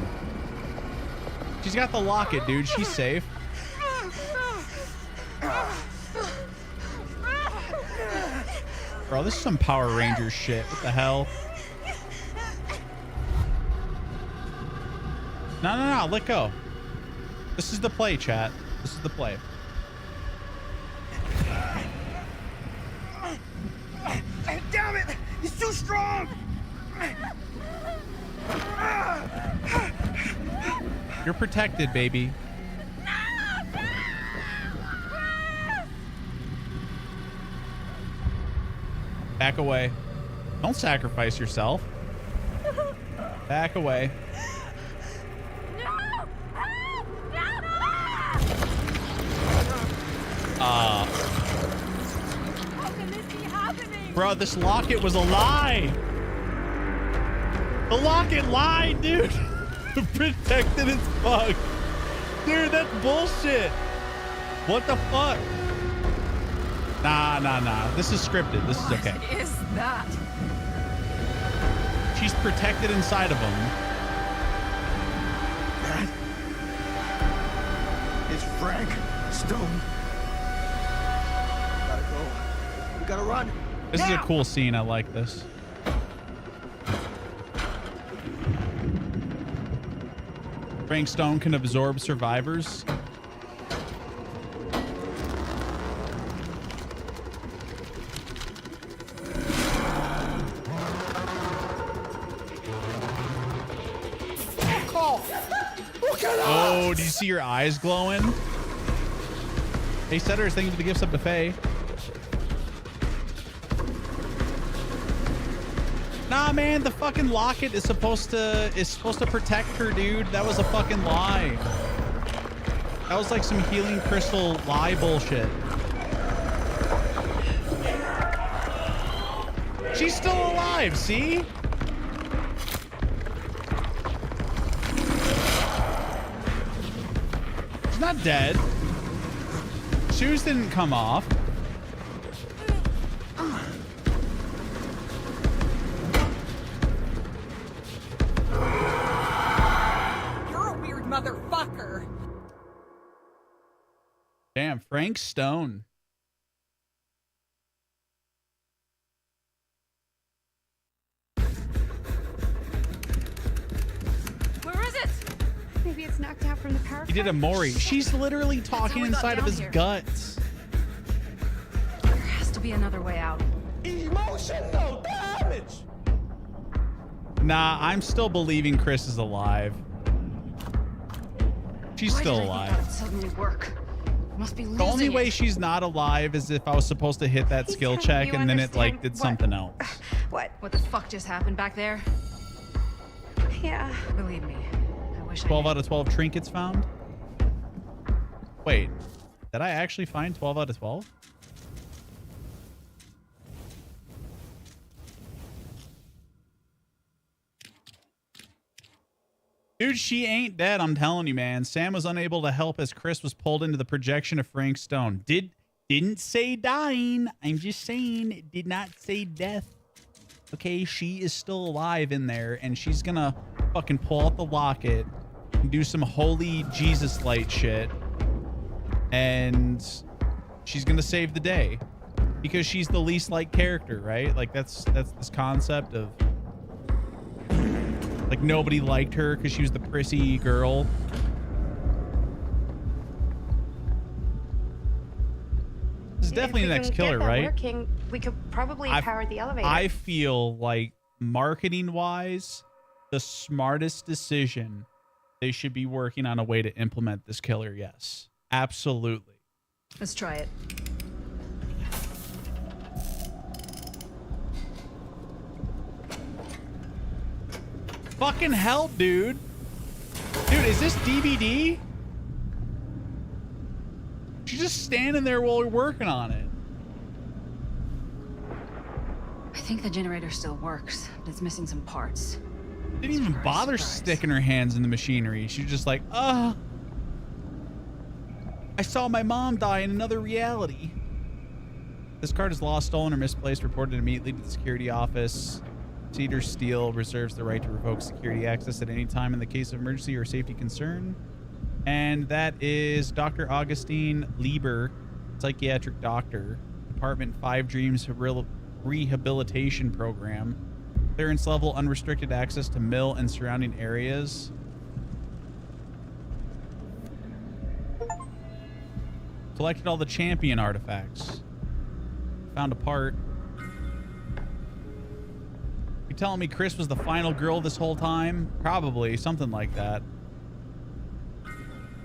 She's got the locket, dude. She's safe. Bro, this is some Power Rangers shit. What the hell? No, let go. This is the play, chat. This is the play. Damn it! He's too strong! You're protected, baby. Back away. Don't sacrifice yourself. Back away. Bro, this locket was a lie. The locket lied, dude. Protected as fuck. Dude, that's bullshit. What the fuck? Nah. This is scripted. This is okay. What is that? She's protected inside of him. That is Frank Stone. Gotta go. We gotta run. This is a cool scene. I like this. Frank Stone can absorb survivors. Oh, do you see your eyes glowing? They said her thank you for the gifts up to Faye. Nah, man, the fucking locket is supposed to protect her, dude. That was a fucking lie. That was like some healing crystal lie bullshit. She's still alive, see? She's not dead. Shoes didn't come off. Motherfucker. Damn, Frank Stone. Where is it? Maybe it's knocked out from the power. He did a Maury. She's literally talking inside of his guts. There has to be another way out. Emotional damage. Nah, I'm still believing Chris is alive. She's still alive. That would suddenly work. Must be The only way she's not alive is if I was supposed to hit that skill check and then it like did something else. What the fuck just happened back there? Yeah. Believe me, I wish 12 out of 12 trinkets found? Wait, did I actually find 12 out of 12? Dude, she ain't dead, I'm telling you, man. Sam was unable to help as Chris was pulled into the projection of Frank Stone. Didn't say dying. I'm just saying it did not say death. Okay, she is still alive in there, and she's gonna fucking pull out the locket and do some holy Jesus light shit. And she's gonna save the day. Because she's the least liked character, right? Like that's this concept of like nobody liked her because she was the prissy girl. This is definitely the next killer, right? Working, we could probably power the elevator. I feel like marketing-wise, the smartest decision, they should be working on a way to implement this killer. Yes, absolutely. Let's try it. Fucking hell, dude. Dude, is this DVD? She's just standing there while we're working on it. I think the generator still works, but it's missing some parts. Didn't even bother sticking her hands in the machinery. She's just like, I saw my mom die in another reality. This card is lost, stolen, or misplaced. Reported immediately to the security office. Cedar Steel reserves the right to revoke security access at any time in the case of emergency or safety concern. And that is Dr. Augustine Lieber, psychiatric doctor, Department 5 Dreams Rehabilitation Program. Clearance level, unrestricted access to mill and surrounding areas. Collected all the champion artifacts. Found a part. You telling me Chris was the final girl this whole time? Probably, something like that.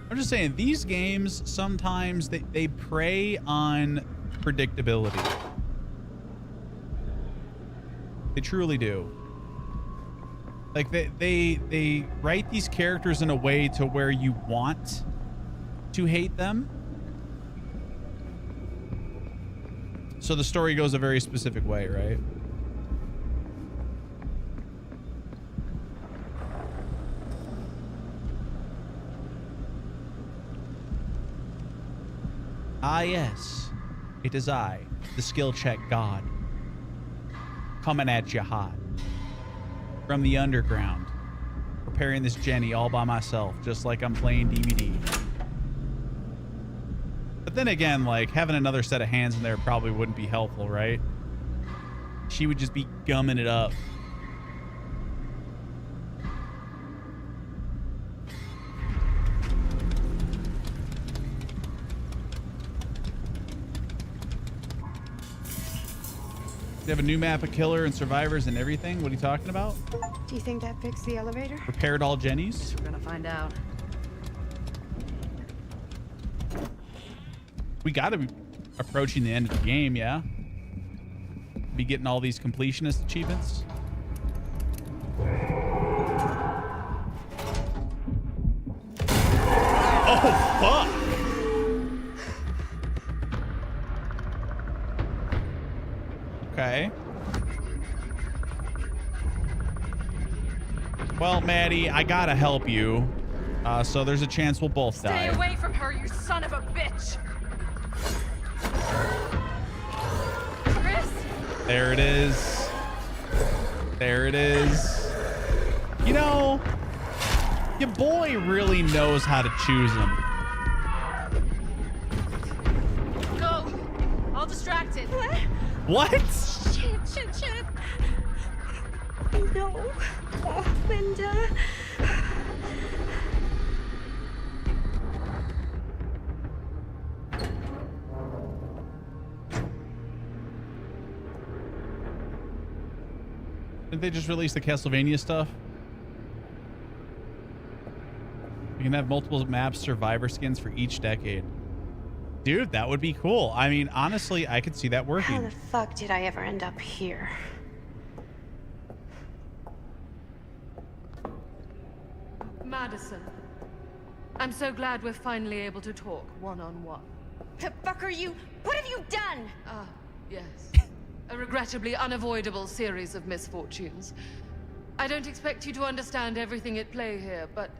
I'm just saying, these games, sometimes they prey on predictability. They truly do. Like, they write these characters in a way to where you want to hate them. So the story goes a very specific way, right? Ah, yes. It is I, the skill check god. Coming at you hot. From the underground. Preparing this Jenny all by myself, just like I'm playing DVD. But then again, like, having another set of hands in there probably wouldn't be helpful, right? She would just be gumming it up. They have a new map of killer and survivors and everything. What are you talking about? Do you think that fixed the elevator? Repaired all Jennies? We're gonna find out. We gotta be approaching the end of the game, yeah? Be getting all these completionist achievements. Oh, fuck! Okay. Well, Maddie, I gotta help you. So there's a chance we'll both die. Stay away from her, you son of a bitch! Chris? There it is. There it is. You know, your boy really knows how to choose them. Go! All distracted. What? Shit. No. Oh, Linda. Didn't they just release the Castlevania stuff? You can have multiple maps, survivor skins for each decade. Dude, that would be cool. I mean, honestly, I could see that How working. the fuck did I ever end up here? Madison, I'm so glad we're finally able to talk one-on-one. The fuck are you? What have you done? Ah, yes. A regrettably unavoidable series of misfortunes. I don't expect you to understand everything at play here, but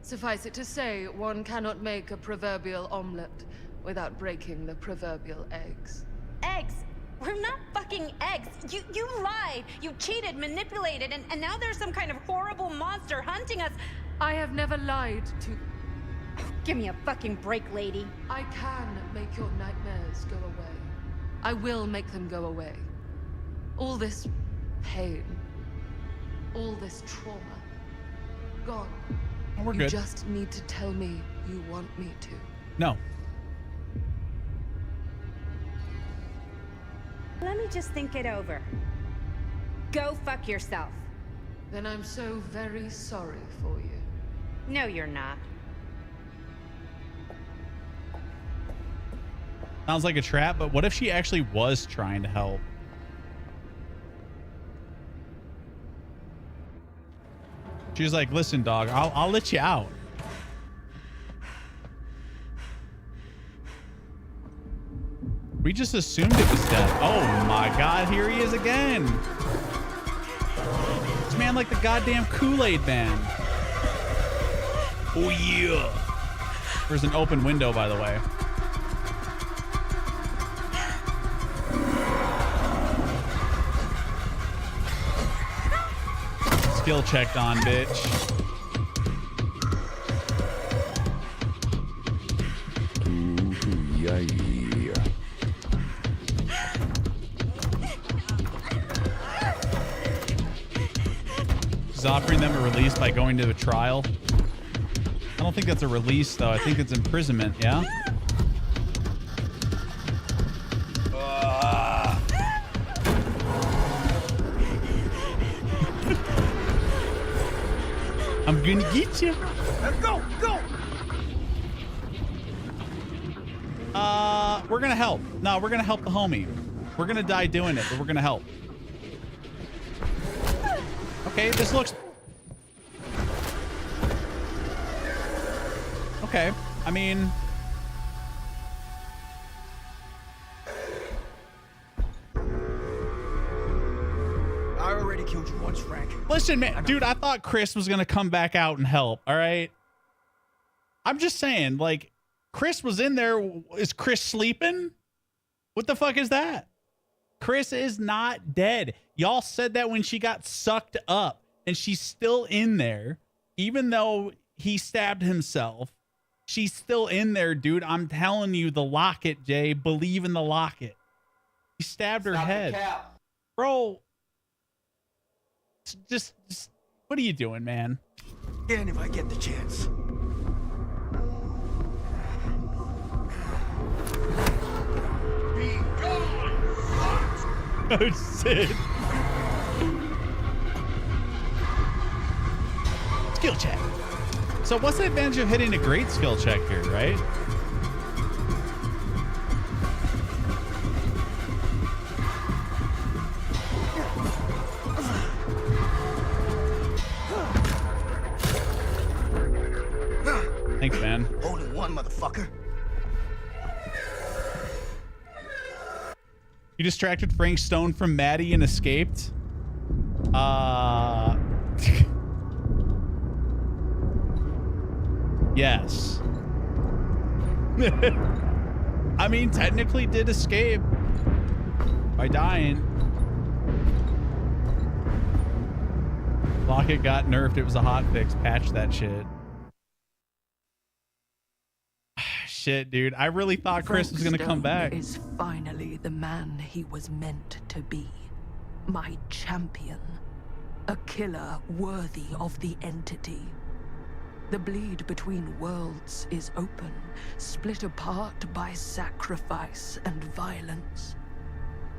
suffice it to say, one cannot make a proverbial omelet without breaking the proverbial eggs. Eggs? We're not fucking eggs. You lied. You cheated, manipulated, and now there's some kind of horrible monster hunting us. I have never lied to... Give me a fucking break, lady. I can make your nightmares go away. I will make them go away. All this pain, all this trauma, gone. We're You good. just need to tell me you want me to. No. just think it over. Go fuck yourself. Then I'm so very sorry for you. No, you're not. Sounds like a trap, but what if she actually was trying to help? She's like, listen, dog, I'll let you out. We just assumed it was death. Oh my God, here he is again. This man like the goddamn Kool-Aid man. Oh yeah. There's an open window, by the way. Skill checked on, bitch. Ooh, yeah. She's offering them a release by going to a trial. I don't think that's a release, though. I think it's imprisonment, yeah? I'm gonna get you. Go! We're gonna help. No, we're gonna help the homie. We're gonna die doing it, but we're gonna help. Okay, this looks... Okay, I mean... I already killed you once, Frank. Listen, man, dude, I thought Chris was gonna come back out and help, all right? I'm just saying, like, Chris was in there. Is Chris sleeping? What the fuck is that? Chris is not dead. Y'all said that when she got sucked up, and she's still in there. Even though he stabbed himself, she's still in there, dude. I'm telling you, the locket, Jay. Believe in the locket. He stabbed her head. Bro, just, what are you doing, man? And if I get the chance. Oh, shit. Skill check. So what's the advantage of hitting a great skill check here, right? Thanks, man. Only one, motherfucker. You distracted Frank Stone from Maddie and escaped? Yes. I mean, technically did escape by dying. Locket got nerfed. It was a hotfix. Patch that shit. Shit, dude. I really thought Chris was gonna come back. Is finally the man he was meant to be. My champion. A killer worthy of the entity. The bleed between worlds is open, split apart by sacrifice and violence.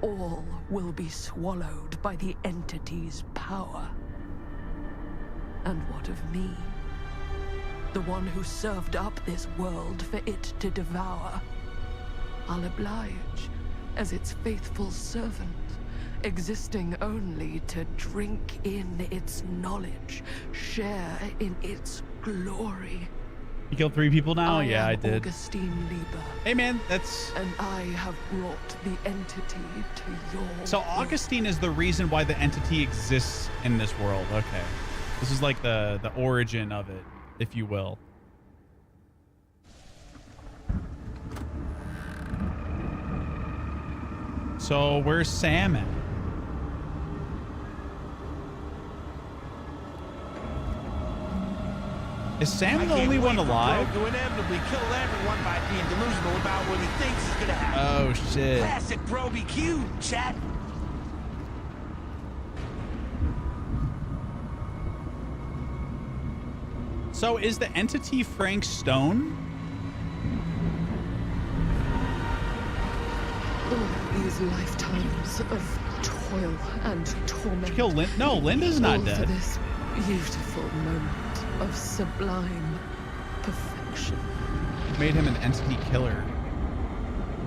All will be swallowed by the entity's power. And what of me? The one who served up this world for it to devour. I'll oblige as its faithful servant, existing only to drink in its knowledge, share in its glory. You killed 3 people now? Yeah, am I did. Augustine Lieber. Hey, man, that's... And I have brought the entity to your... So Augustine is the reason why the entity exists in this world. Okay. This is like the origin of it, if you will. So where's Sam at? Is Sam the only one alive? To inevitably kill everyone by being delusional about what he thinks is gonna happen. Oh shit. Classic Bro BQ, chat. So is the entity Frank Stone? All these lifetimes of toil and torment. Kill No, Linda's not all dead. For this beautiful moment of sublime perfection. Made him an entity killer.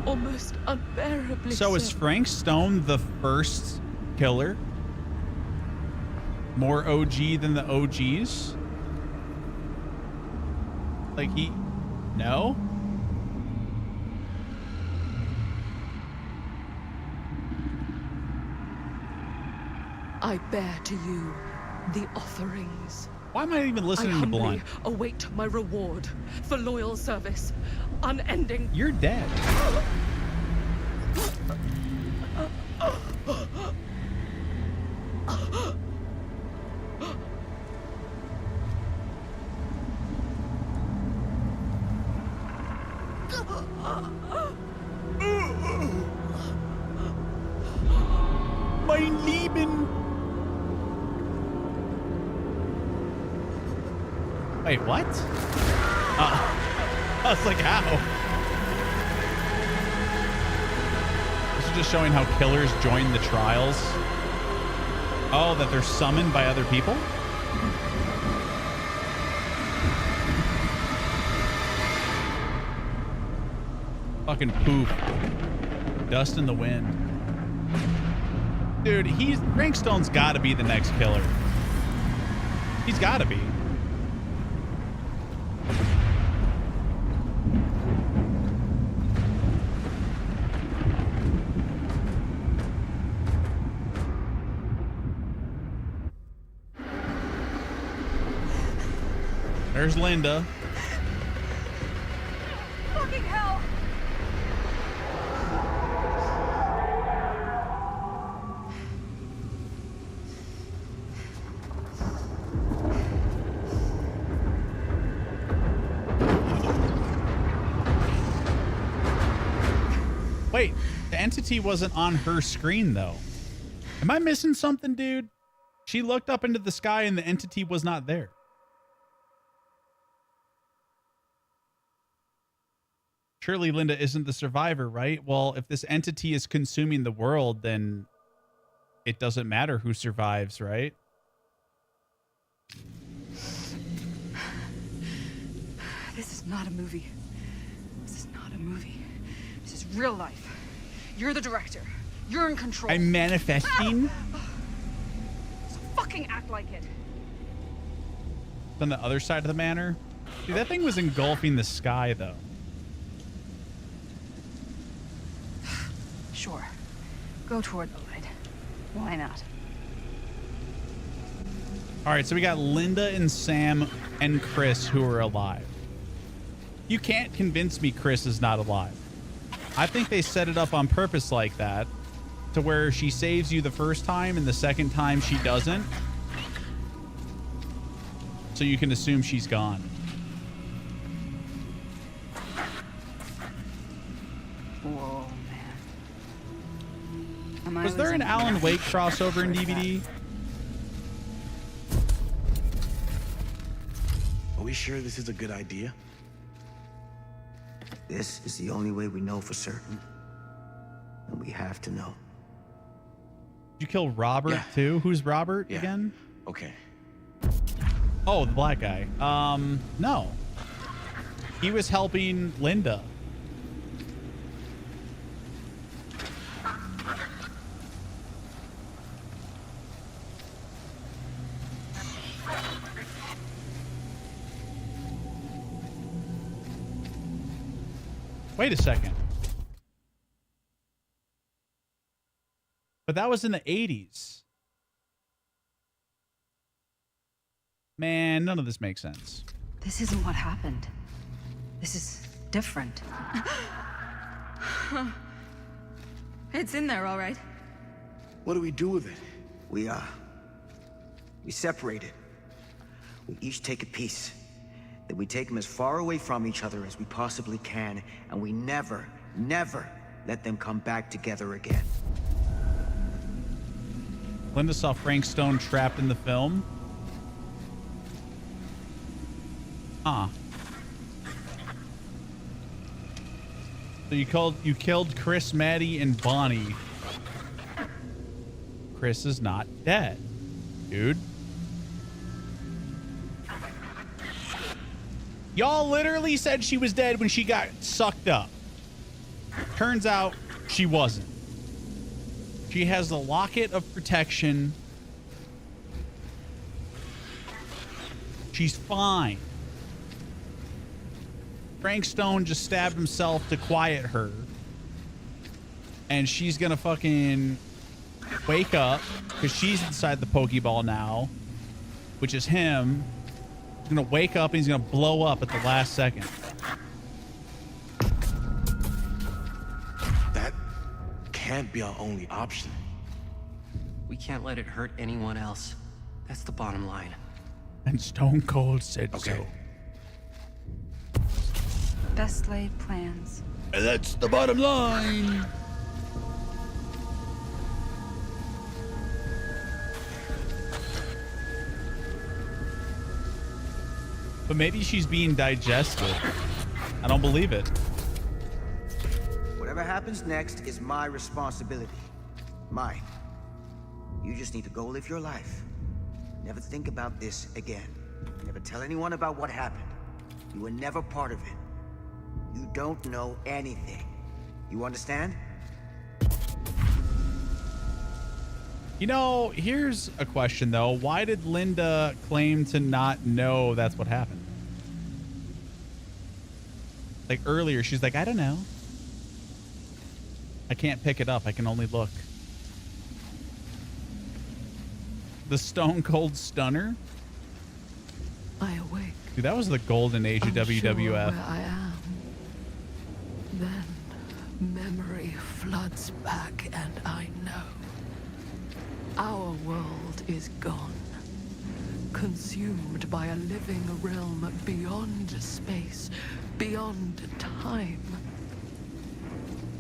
Almost unbearably So is Frank Stone the first killer? More OG than the OGs? Like he... No? I bear to you the offerings. Why am I even listening I to Blunt? humbly await my reward for loyal service, unending. You're dead. Mein Lieben. Wait, what? I was like, how? This is just showing how killers join the trials. Oh, that they're summoned by other people? Fucking poof. Dust in the wind. Dude, Frank Stone's gotta be the next killer. He's gotta be. There's Linda. Fucking hell! Wait, the entity wasn't on her screen, though. Am I missing something, dude? She looked up into the sky and the entity was not there. Surely Linda isn't the survivor, right? Well, if this entity is consuming the world, then it doesn't matter who survives, right? This is not a movie. This is not a movie. This is real life. You're the director. You're in control. I'm manifesting. So fucking act like it. On the other side of the manor. Dude, that thing was engulfing the sky, though. Sure. Go toward the light. Why not? All right, so we got Linda and Sam and Chris who are alive. You can't convince me Chris is not alive. I think they set it up on purpose like that to where she saves you the first time and the second time she doesn't. So you can assume she's gone. Whoa, man. Was there an Alan Wake crossover in DVD? Are we sure this is a good idea? This is the only way we know for certain. And we have to know. Did you kill Robert too? Who's Robert again? Okay. Oh, the black guy. No. He was helping Linda. Wait a second. But that was in the 80s. Man, none of this makes sense. This isn't what happened. This is different. It's in there, all right. What do we do with it? We separate it. We each take a piece. Then we take them as far away from each other as we possibly can, and we never, never let them come back together again. Linda saw Frank Stone trapped in the film. Huh. So you killed Chris, Maddie, and Bonnie. Chris is not dead, dude. Y'all literally said she was dead when she got sucked up. Turns out she wasn't. She has the locket of protection. She's fine. Frank Stone just stabbed himself to quiet her. And she's gonna fucking wake up because she's inside the Pokeball now, which is him. He's gonna wake up and he's gonna blow up at the last second. That can't be our only option. We can't let it hurt anyone else. That's the bottom line. And Stone Cold said so. Best laid plans. And that's the bottom line. But maybe she's being digested. I don't believe it. Whatever happens next is my responsibility. Mine. You just need to go live your life. Never think about this again. Never tell anyone about what happened. You were never part of it. You don't know anything. You understand? You know, here's a question though. Why did Linda claim to not know that's what happened? Like earlier, she's like, I don't know. I can't pick it up. I can only look. The Stone Cold Stunner? I awake. Dude, that was the golden age of WWF. Unsure where I am. Then memory floods back and I know. Our world is gone. Consumed by a living realm beyond space, beyond time.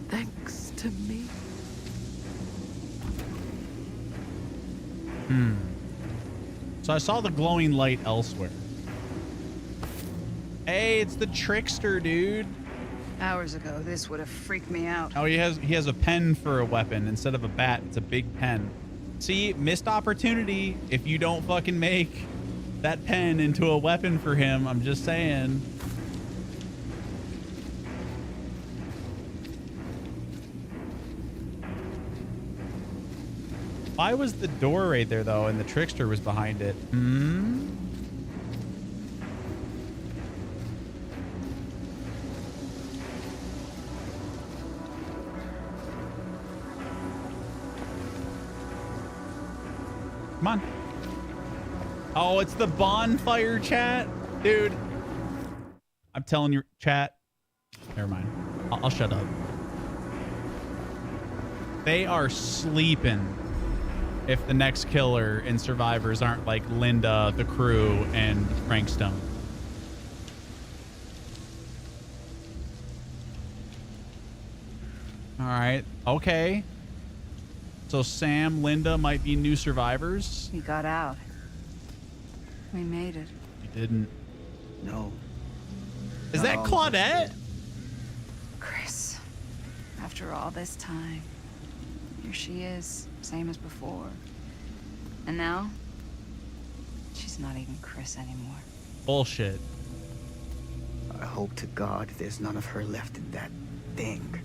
Thanks to me. So I saw the glowing light elsewhere. Hey, it's the trickster, dude. Hours ago, this would have freaked me out. Oh, he has a pen for a weapon instead of a bat. It's a big pen. See, missed opportunity if you don't fucking make that pen into a weapon for him. I'm just saying. Why was the door right there, though, and the trickster was behind it? Come on. Oh, it's the bonfire chat? Dude. I'm telling you, chat. Never mind. I'll shut up. They are sleeping if the next killer in Survivors aren't like Linda, the crew, and Frank Stone. All right. Okay. So Sam, Linda might be new survivors. We got out. We made it. You didn't. No. Is that Claudette? Chris, after all this time, here she is, same as before. And now, she's not even Chris anymore. Bullshit. I hope to God there's none of her left in that thing.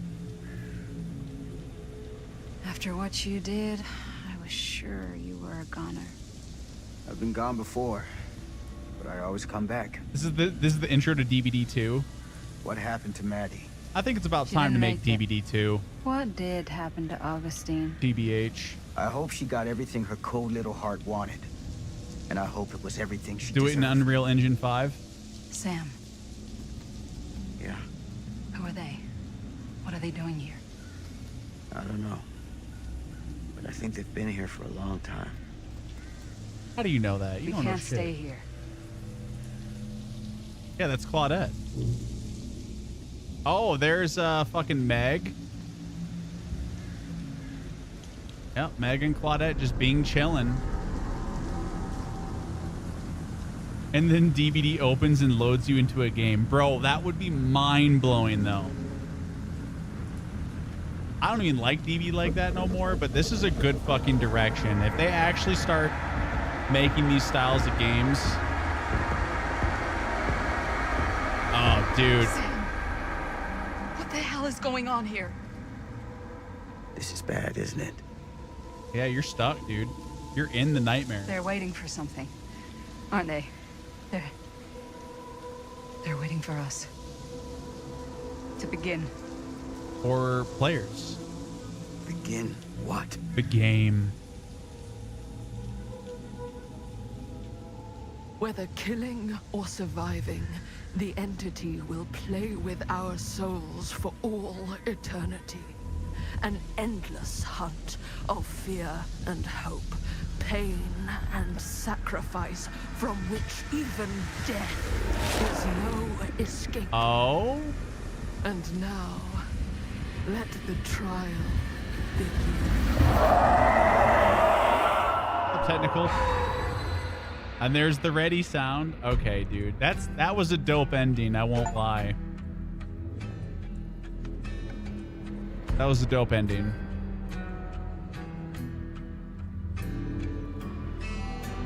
After what you did, I was sure you were a goner. I've been gone before, but I always come back. This is the intro to DVD 2. What happened to Maddie? I think it's about She time to didn't make make it. DVD 2. What did happen to Augustine? TBH. I hope she got everything her cold little heart wanted. And I hope it was everything she Do it in deserved. Unreal Engine 5. Sam, Yeah, who are they? What are they doing here? I don't know. But I think they've been here for a long time. How do you know that? You We don't know can't shit. stay here. Yeah, that's Claudette. Oh, there's fucking Meg. Yep, Meg and Claudette just being chillin'. And then DVD opens and loads you into a game. Bro, that would be mind-blowing, though. I don't even like DB like that no more, but this is a good fucking direction. If they actually start making these styles of games. Oh, dude. Sam, what the hell is going on here? This is bad, isn't it? Yeah, you're stuck, dude. You're in the nightmare. They're waiting for something, aren't they? They're waiting for us to begin. For players. Begin what? The game. Whether killing or surviving, the entity will play with our souls for all eternity. An endless hunt of fear and hope, pain and sacrifice, from which even death is no escape. Oh? And now, let the trial begin. Technical. And there's the ready sound. Okay, dude. That was a dope ending, I won't lie. That was a dope ending.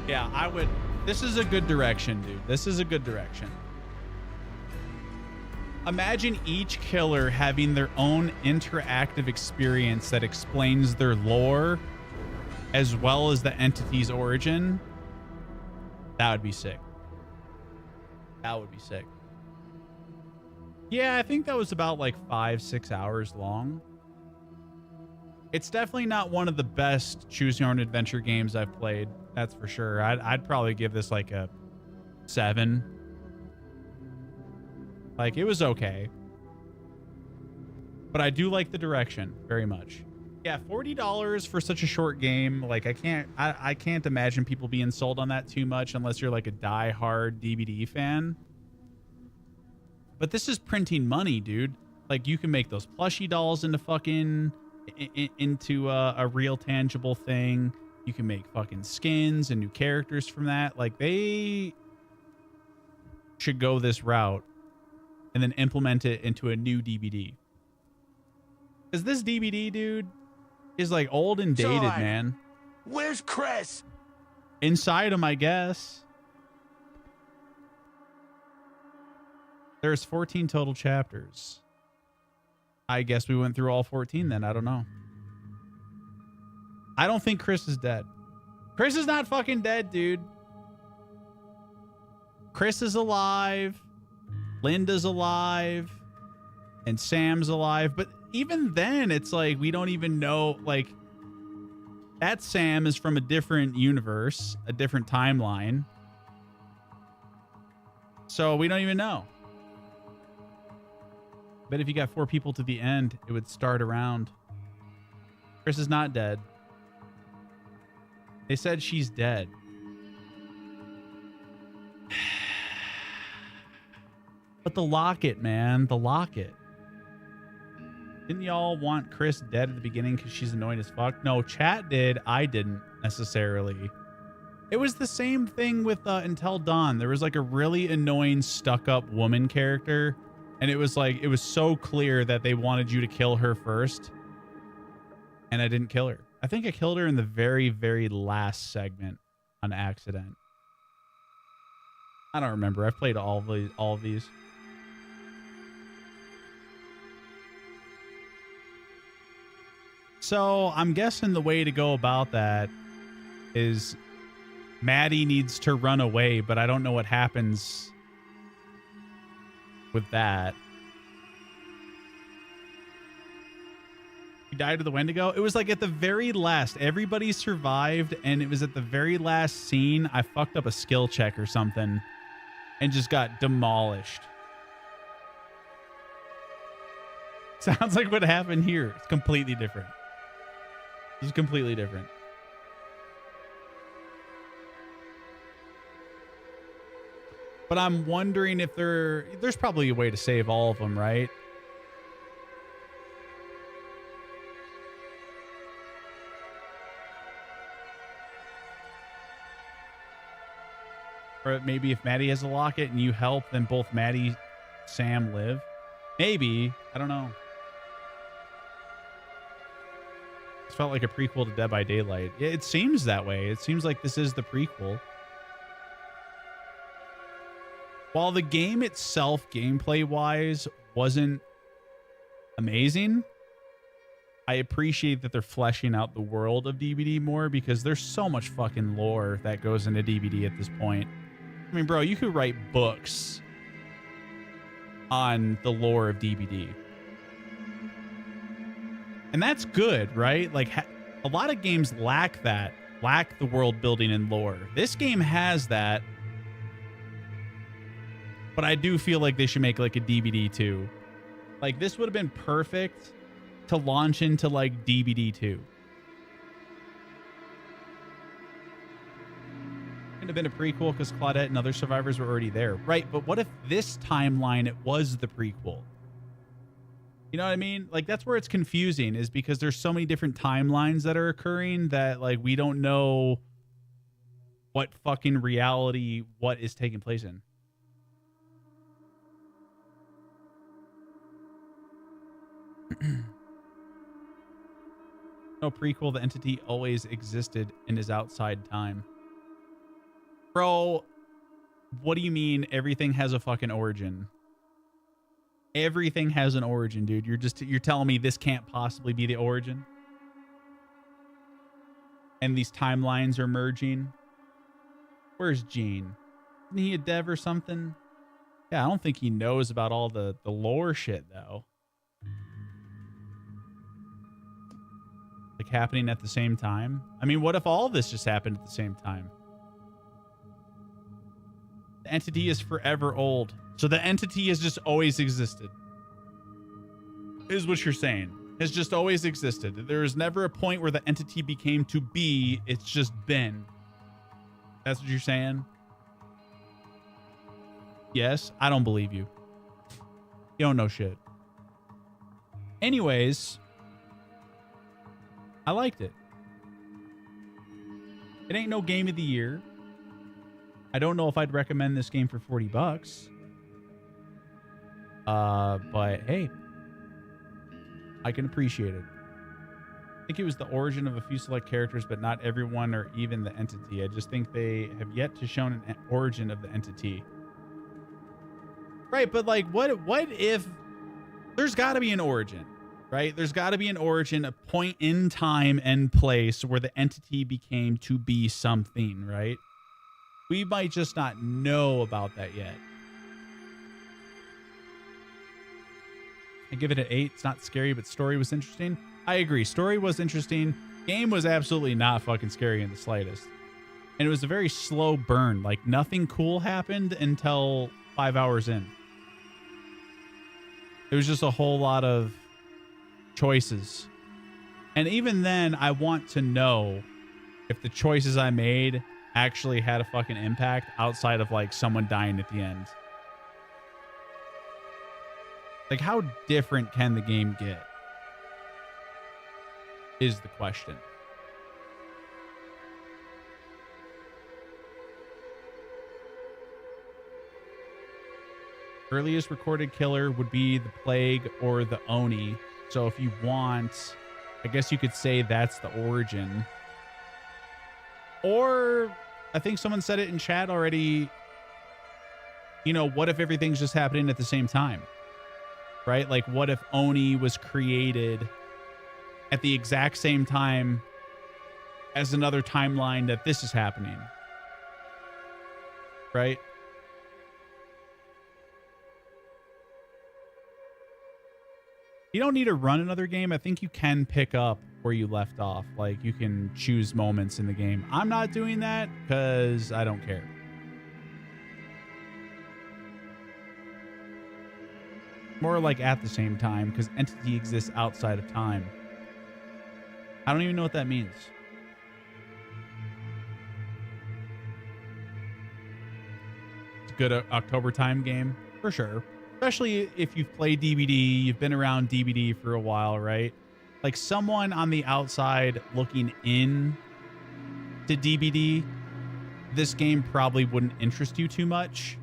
Yeah, I would. This is a good direction, dude. This is a good direction. Imagine each killer having their own interactive experience that explains their lore as well as the entity's origin. That would be sick. That would be sick. Yeah, I think that was about like 5-6 hours long. It's definitely not one of the best choose your own adventure games I've played. That's for sure. I'd probably give this like a 7. Like, it was okay. But I do like the direction very much. Yeah, $40 for such a short game. Like, I can't imagine people being sold on that too much unless you're like a die-hard DVD fan. But this is printing money, dude. Like, you can make those plushie dolls into fucking into a real tangible thing. You can make fucking skins and new characters from that. Like, they should go this route and then implement it into a new DVD. Because this DVD, dude, is like old and dated, man. Where's Chris? Inside him, I guess. There's 14 total chapters. I guess we went through all 14 then. I don't know. I don't think Chris is dead. Chris is not fucking dead, dude. Chris is alive. Linda's alive. And Sam's alive. But even then, it's like, we don't even know, like, that Sam is from a different universe, a different timeline. So we don't even know. But if you got 4 people to the end, it would start around. Chris is not dead. They said she's dead. But the locket, man. The locket. Didn't y'all want Chris dead at the beginning because she's annoying as fuck? No, chat did. I didn't necessarily. It was the same thing with Until Dawn. There was like a really annoying stuck-up woman character. And it was like, it was so clear that they wanted you to kill her first. And I didn't kill her. I think I killed her in the very, very last segment on accident. I don't remember. I've played all of these. So I'm guessing the way to go about that is Maddie needs to run away, but I don't know what happens with that. He died of the Wendigo. It was like at the very last, everybody survived, and it was at the very last scene I fucked up a skill check or something and just got demolished. Sounds like what happened here. It's completely different. It's completely different. But I'm wondering if there's probably a way to save all of them, right? Or maybe if Maddie has a locket and you help, then both Maddie, Sam live. Maybe. I don't know. felt like a prequel to Dead by Daylight. It seems that way. It seems like this is the prequel. While the game itself, gameplay-wise, wasn't amazing, I appreciate that they're fleshing out the world of DBD more because there's so much fucking lore that goes into DBD at this point. I mean, bro, you could write books on the lore of DBD. And that's good, right? Like, a lot of games lack that, lack the world building and lore. This game has that. But I do feel like they should make like a DBD 2. Like, this would have been perfect to launch into like DBD 2. Couldn't have been a prequel because Claudette and other survivors were already there. Right, but what if this timeline, it was the prequel? You know what I mean? Like, that's where it's confusing, is because there's so many different timelines that are occurring that like we don't know what fucking reality what is taking place in. No prequel, the entity always existed and is outside time. Bro, what do you mean everything has a fucking origin? Everything has an origin, dude. You're telling me this can't possibly be the origin? And these timelines are merging? Where's Gene? Isn't he a dev or something? Yeah, I don't think he knows about all the lore shit, though. Like, happening at the same time? I mean, what if all of this just happened at the same time? The entity is forever old. So the entity has just always existed. Is what you're saying. Has just always existed. There is never a point where the entity became to be. It's just been. That's what you're saying? Yes? I don't believe you. You don't know shit. Anyways, I liked it. It ain't no game of the year. I don't know if I'd recommend this game for $40. But hey, I can appreciate it. I think it was the origin of a few select characters, but not everyone or even the entity. I just think they have yet to show an origin of the entity. Right, but like, what if there's got to be an origin? Right? There's got to be an origin, a point in time and place where the entity became to be something, right? We might just not know about that yet. I give it an 8. It's not scary, but story was interesting. I agree. Story was interesting. Game was absolutely not fucking scary in the slightest. And it was a very slow burn. Like, nothing cool happened until 5 hours in. It was just a whole lot of choices. And even then, I want to know if the choices I made actually had a fucking impact outside of like someone dying at the end. Like, how different can the game get? Is the question. Earliest recorded killer would be the plague or the Oni. So if you want, I guess you could say that's the origin. Or I think someone said it in chat already. You know, what if everything's just happening at the same time? Right? Like, what if Oni was created at the exact same time as another timeline that this is happening? Right? You don't need to run another game. I think you can pick up where you left off. Like, you can choose moments in the game. I'm not doing that because I don't care. More like at the same time, because entity exists outside of time. I don't even know what that means. It's a good October time game, for sure. Especially if you've played DBD, you've been around DBD for a while, right? Like, someone on the outside looking in to DBD, this game probably wouldn't interest you too much.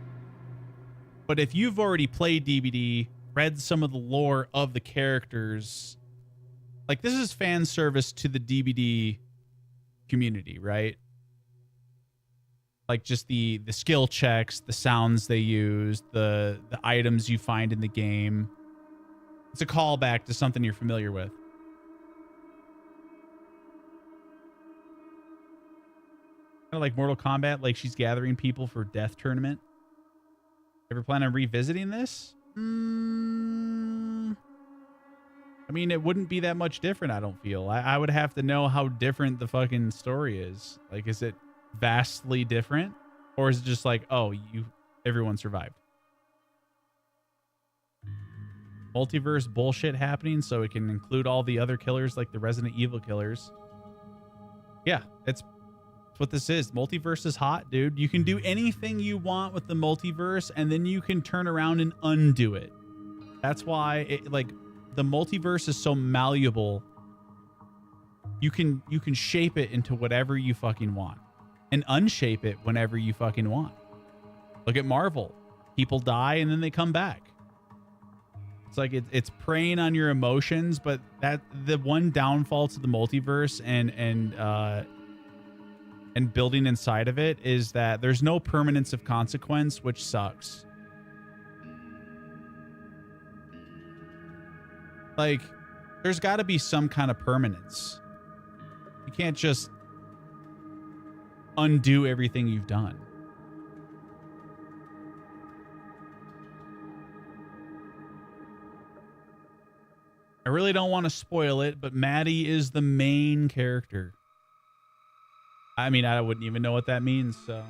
But if you've already played DBD, read some of the lore of the characters, Like, this is fan service to the DBD community, right? Like, just the skill checks, the sounds they use, the items you find in the game. It's a callback to something you're familiar with. Kind of like Mortal Kombat, like she's gathering people for Death Tournament. Ever plan on revisiting this? I mean, it wouldn't be that much different, I don't feel. I would have to know how different the fucking story is. Like, is it vastly different? Or is it just like, oh, everyone survived? Multiverse bullshit happening so it can include all the other killers like the Resident Evil killers. Yeah, that's what this is. Multiverse is hot, dude. You can do anything you want with the multiverse, and then you can turn around and undo it. That's why the multiverse is so malleable. You can shape it into whatever you fucking want and unshape it whenever you fucking want. Look at Marvel. People die and then they come back. It's like it's preying on your emotions, but that the one downfall to the multiverse and building inside of it is that there's no permanence of consequence, which sucks. Like, there's got to be some kind of permanence. You can't just undo everything you've done. I really don't want to spoil it, but Maddie is the main character. I mean, I wouldn't even know what that means, so.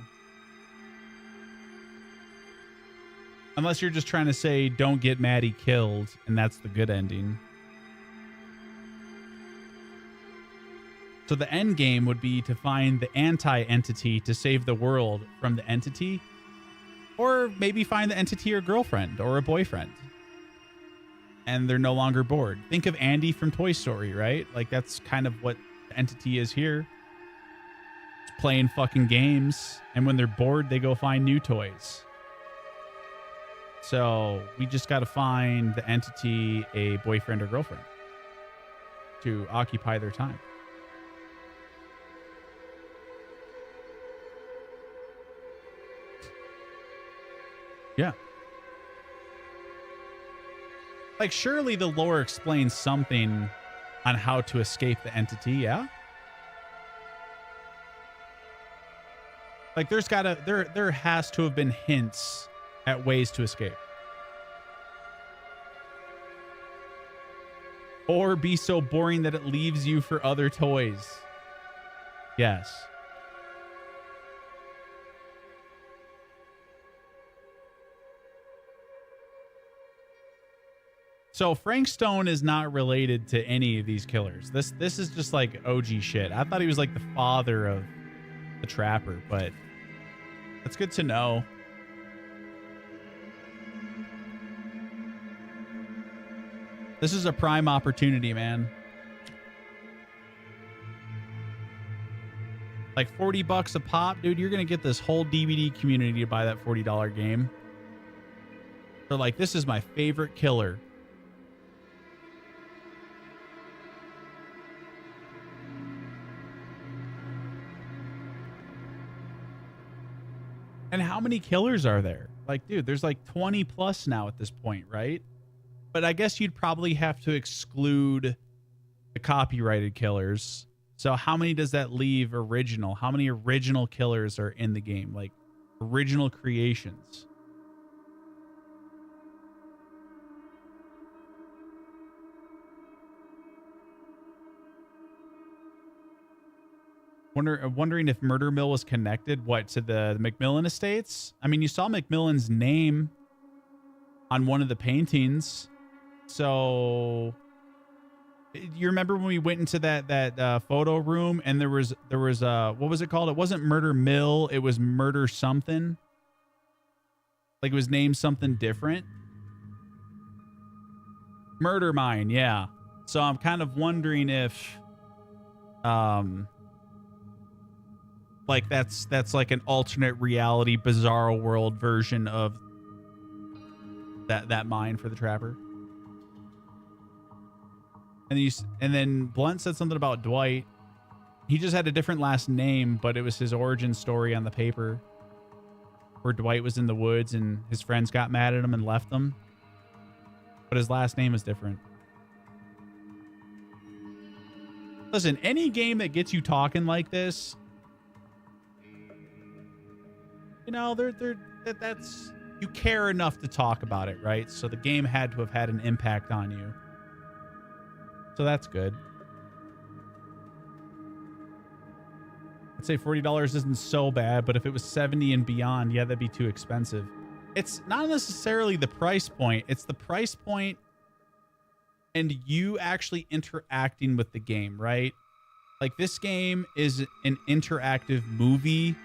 Unless you're just trying to say, don't get Maddie killed, and that's the good ending. So the end game would be to find the anti-entity to save the world from the entity. Or maybe find the entity or girlfriend or a boyfriend. And they're no longer bored. Think of Andy from Toy Story, right? Like, that's kind of what the entity is here. It's playing fucking games. And when they're bored, they go find new toys. So we just got to find the entity a boyfriend or girlfriend to occupy their time. Yeah. Like, surely the lore explains something on how to escape the entity, yeah? Like, there has to have been hints at ways to escape. Or be so boring that it leaves you for other toys. Yes. So Frank Stone is not related to any of these killers. This is just like OG shit. I thought he was like the father of the Trapper, but that's good to know. This is a prime opportunity, man. Like $40 a pop, dude. You're gonna get this whole DVD community to buy that $40 game. They're like, this is my favorite killer. And how many killers are there? Like, dude, there's like 20 plus now at this point, right? But I guess you'd probably have to exclude the copyrighted killers. So how many does that leave original? How many original killers are in the game? Like, original creations. Wondering if Murder Mill was connected, to the McMillan estates? I mean, you saw McMillan's name on one of the paintings. So you remember when we went into that photo room and there was what was it called? It wasn't Murder Mill. It was Murder something. Like, it was named something different. Murder Mine. Yeah. So I'm kind of wondering if, like that's like an alternate reality, bizarro world version of that mine for the Trapper. And then Blunt said something about Dwight. He just had a different last name, but it was his origin story on the paper, where Dwight was in the woods and his friends got mad at him and left him. But his last name is different. Listen, any game that gets you talking like this, you know, that's you care enough to talk about it, right? So the game had to have had an impact on you. So that's good. I'd say $40 isn't so bad, but if it was $70 and beyond, yeah, that'd be too expensive. It's not necessarily the price point. It's the price point and you actually interacting with the game, right? Like, this game is an interactive movie.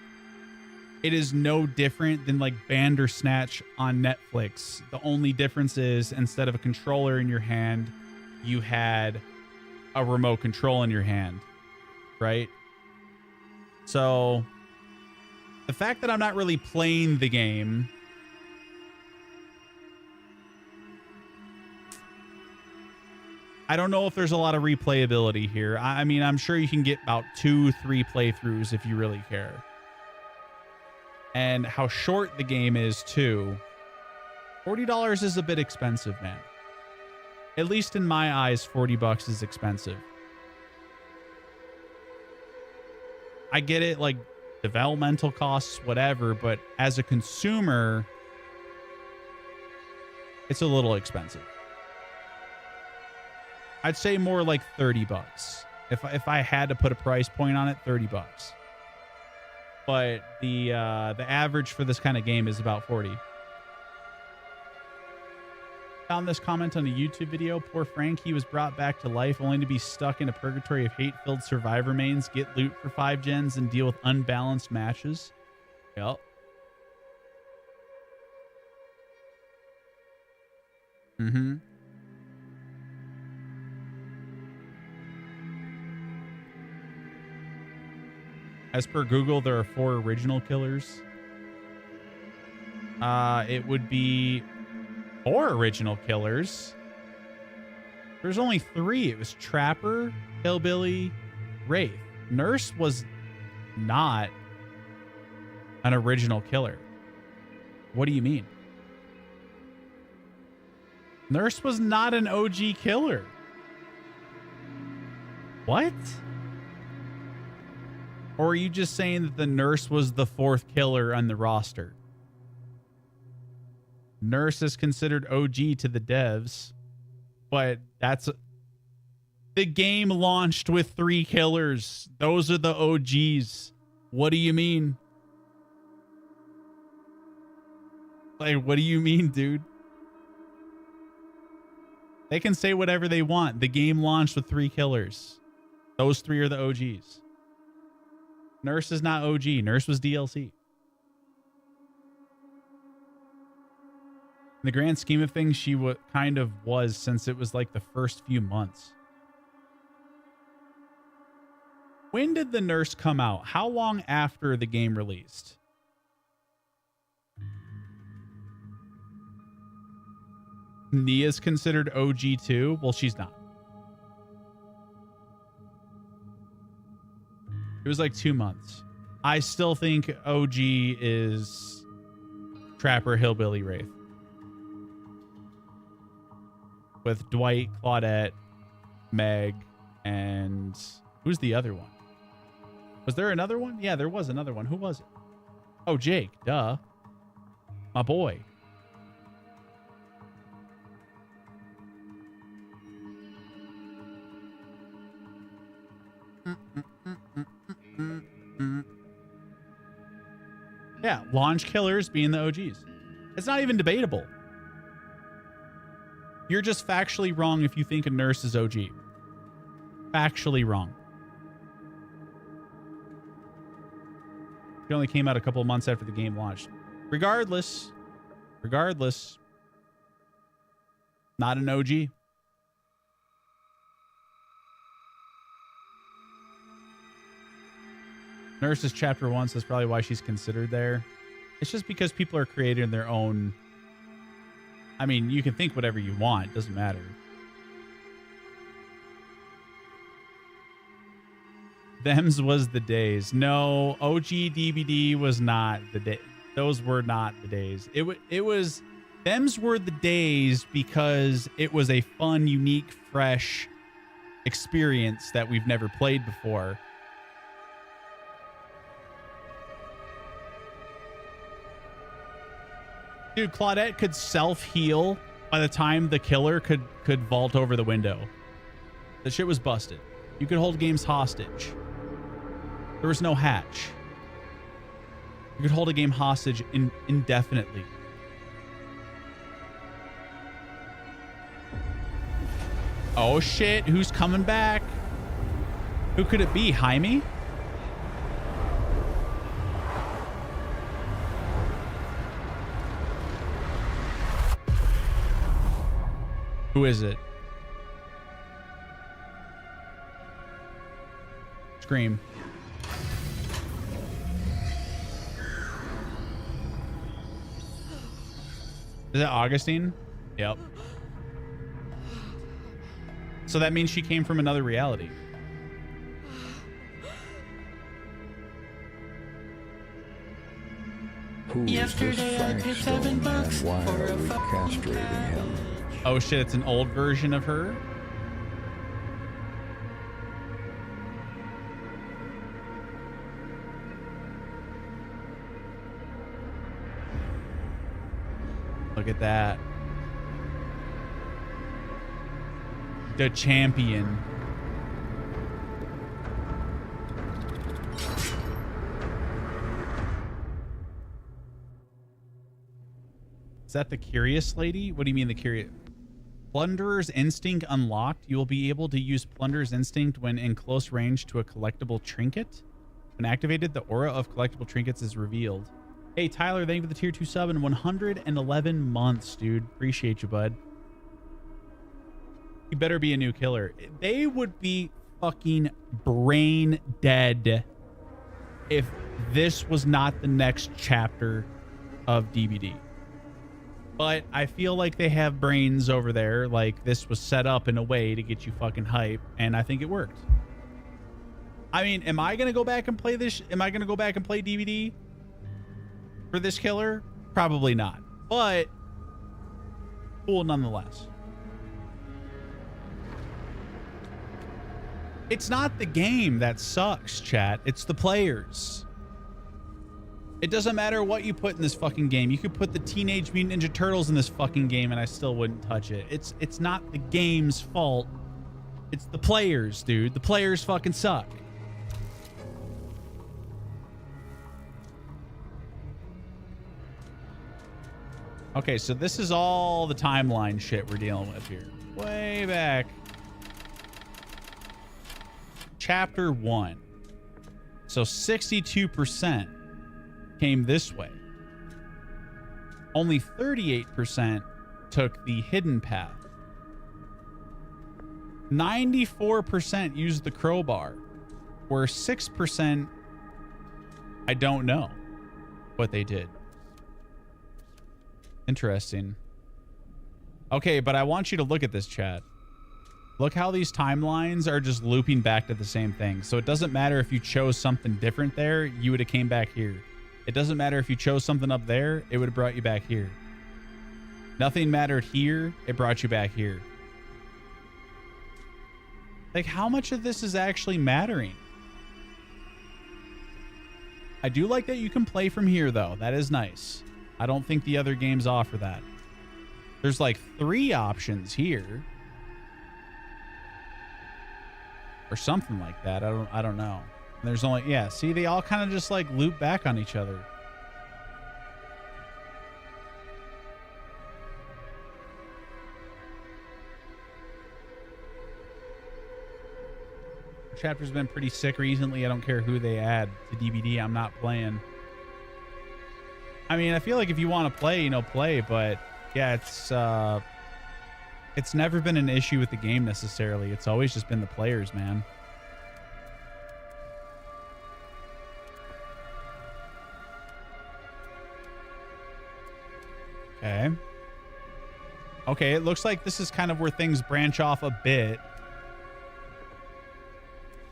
It is no different than like Bandersnatch on Netflix. The only difference is instead of a controller in your hand, you had a remote control in your hand, right? So the fact that I'm not really playing the game, I don't know if there's a lot of replayability here. I mean, I'm sure you can get about 2-3 playthroughs if you really care. And how short the game is too. $40 is a bit expensive, man. At least in my eyes, $40 is expensive. I get it, like developmental costs, whatever, but as a consumer, it's a little expensive. I'd say more like $30. If I had to put a price point on it, $30. But the average for this kind of game is about 40. Found this comment on a YouTube video. Poor Frank, he was brought back to life only to be stuck in a purgatory of hate-filled survivor mains, get loot for 5 gens, and deal with unbalanced matches. Yep. Mm-hmm. As per Google, there are 4 original killers. It would be 4 original killers. There's only 3. It was Trapper, Hillbilly, Wraith. Nurse was not an original killer. What do you mean? Nurse was not an OG killer. What? Or are you just saying that the nurse was the 4th killer on the roster? Nurse is considered OG to the devs, but that's... The game launched with 3 killers. Those are the OGs. What do you mean? Like, what do you mean, dude? They can say whatever they want. The game launched with 3 killers. Those 3 are the OGs. Nurse is not OG. Nurse was DLC. In the grand scheme of things, she kind of was, since it was like the first few months. When did the nurse come out? How long after the game released? Nia's considered OG too? Well, she's not. It was like 2 months. I still think OG is Trapper, Hillbilly, Wraith. With Dwight, Claudette, Meg, and who's the other one? Was there another one? Yeah, there was another one. Who was it? Oh, Jake. Duh. My boy. Yeah, launch killers being the OGs. It's not even debatable. You're just factually wrong if you think a nurse is OG. Factually wrong. It only came out a couple of months after the game launched. Regardless, not an OG. Nurse is chapter 1, so that's probably why she's considered there. It's just because people are creating their own... I mean, you can think whatever you want. It doesn't matter. Them's was the days. No, OG DVD was not the day. Those were not the days. It was, them's were the days because it was a fun, unique, fresh experience that we've never played before. Dude, Claudette could self-heal by the time the killer could vault over the window. The shit was busted. You could hold games hostage. There was no hatch. You could hold a game hostage indefinitely. Oh shit, who's coming back? Who could it be? Jaime? Who is it? Scream. Is that Augustine? Yep. So that means she came from another reality. Who is this Frank Stone, and why are we castrating him? Oh shit, it's an old version of her? Look at that. The champion. Is that the curious lady? What do you mean the curious? Plunderer's Instinct unlocked. You will be able to use Plunderer's Instinct when in close range to a collectible trinket. When activated, the aura of collectible trinkets is revealed. Hey, Tyler, thank you for the tier 2 sub in 111 months, dude. Appreciate you, bud. You better be a new killer. They would be fucking brain dead if this was not the next chapter of DBD. But I feel like they have brains over there. Like this was set up in a way to get you fucking hype, and I think it worked. I mean, am I gonna go back and play this? Am I gonna go back and play DVD for this killer? Probably not. But cool nonetheless. It's not the game that sucks, chat. It's the players. It doesn't matter what you put in this fucking game. You could put the Teenage Mutant Ninja Turtles in this fucking game and I still wouldn't touch it. It's not the game's fault. It's the players, dude. The players fucking suck. Okay, so this is all the timeline shit we're dealing with here. Way back. Chapter 1. So 62% came this way. Only 38% took the hidden path. 94% used the crowbar, where 6%, I don't know what they did. Interesting. Okay, but I want you to look at this, chat. Look how these timelines are just looping back to the same thing. So it doesn't matter if you chose something different there, you would have came back here. It doesn't matter if you chose something up there, it would have brought you back here. Nothing mattered here, it brought you back here. Like, how much of this is actually mattering? I do like that you can play from here, though. That is nice. I don't think the other games offer that. There's like 3 options here. Or something like that. I don't know. And there's only, yeah, see, they all kind of just like loop back on each other. The chapter's been pretty sick recently. I don't care who they add to DVD. I'm not playing. I mean, I feel like if you want to play, you know, play, but yeah, it's never been an issue with the game necessarily. It's always just been the players, man. Okay. Okay, it looks like this is kind of where things branch off a bit.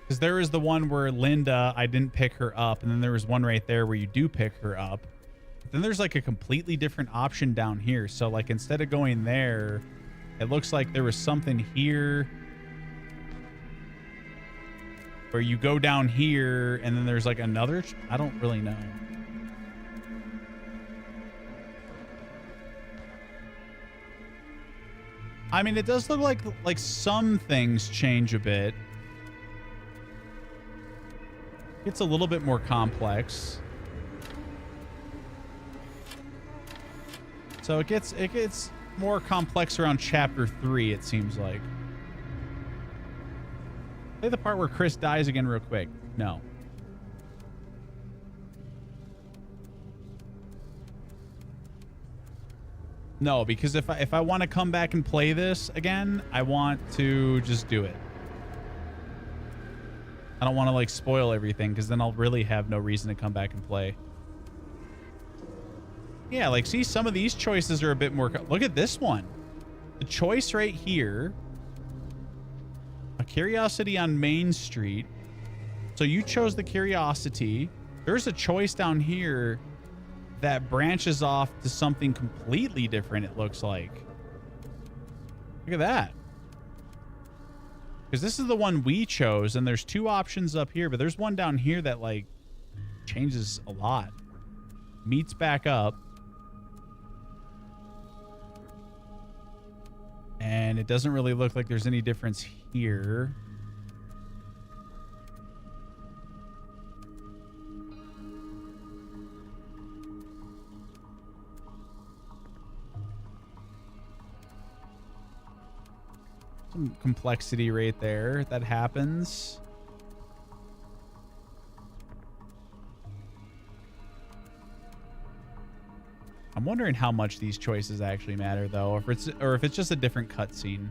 Because there is the one where Linda, I didn't pick her up. And then there was one right there where you do pick her up. But then there's like a completely different option down here. So like instead of going there, it looks like there was something here where you go down here and then there's like another. I don't really know. I mean, it does look like some things change a bit. It's a little bit more complex. So it gets more complex around chapter 3, it seems like. Play the part where Chris dies again real quick. No. No, because if I want to come back and play this again, I want to just do it. I don't want to like spoil everything because then I'll really have no reason to come back and play. Yeah, like see, some of these choices are a bit more. Look at this one. The choice right here. A curiosity on Main Street. So you chose the curiosity. There's a choice down here that branches off to something completely different, it looks like. Look at that. Because this is the one we chose, and there's two options up here, but there's one down here that, like, changes a lot. Meets back up. And it doesn't really look like there's any difference here. Some complexity right there that happens. I'm wondering how much these choices actually matter, though, or if it's just a different cutscene.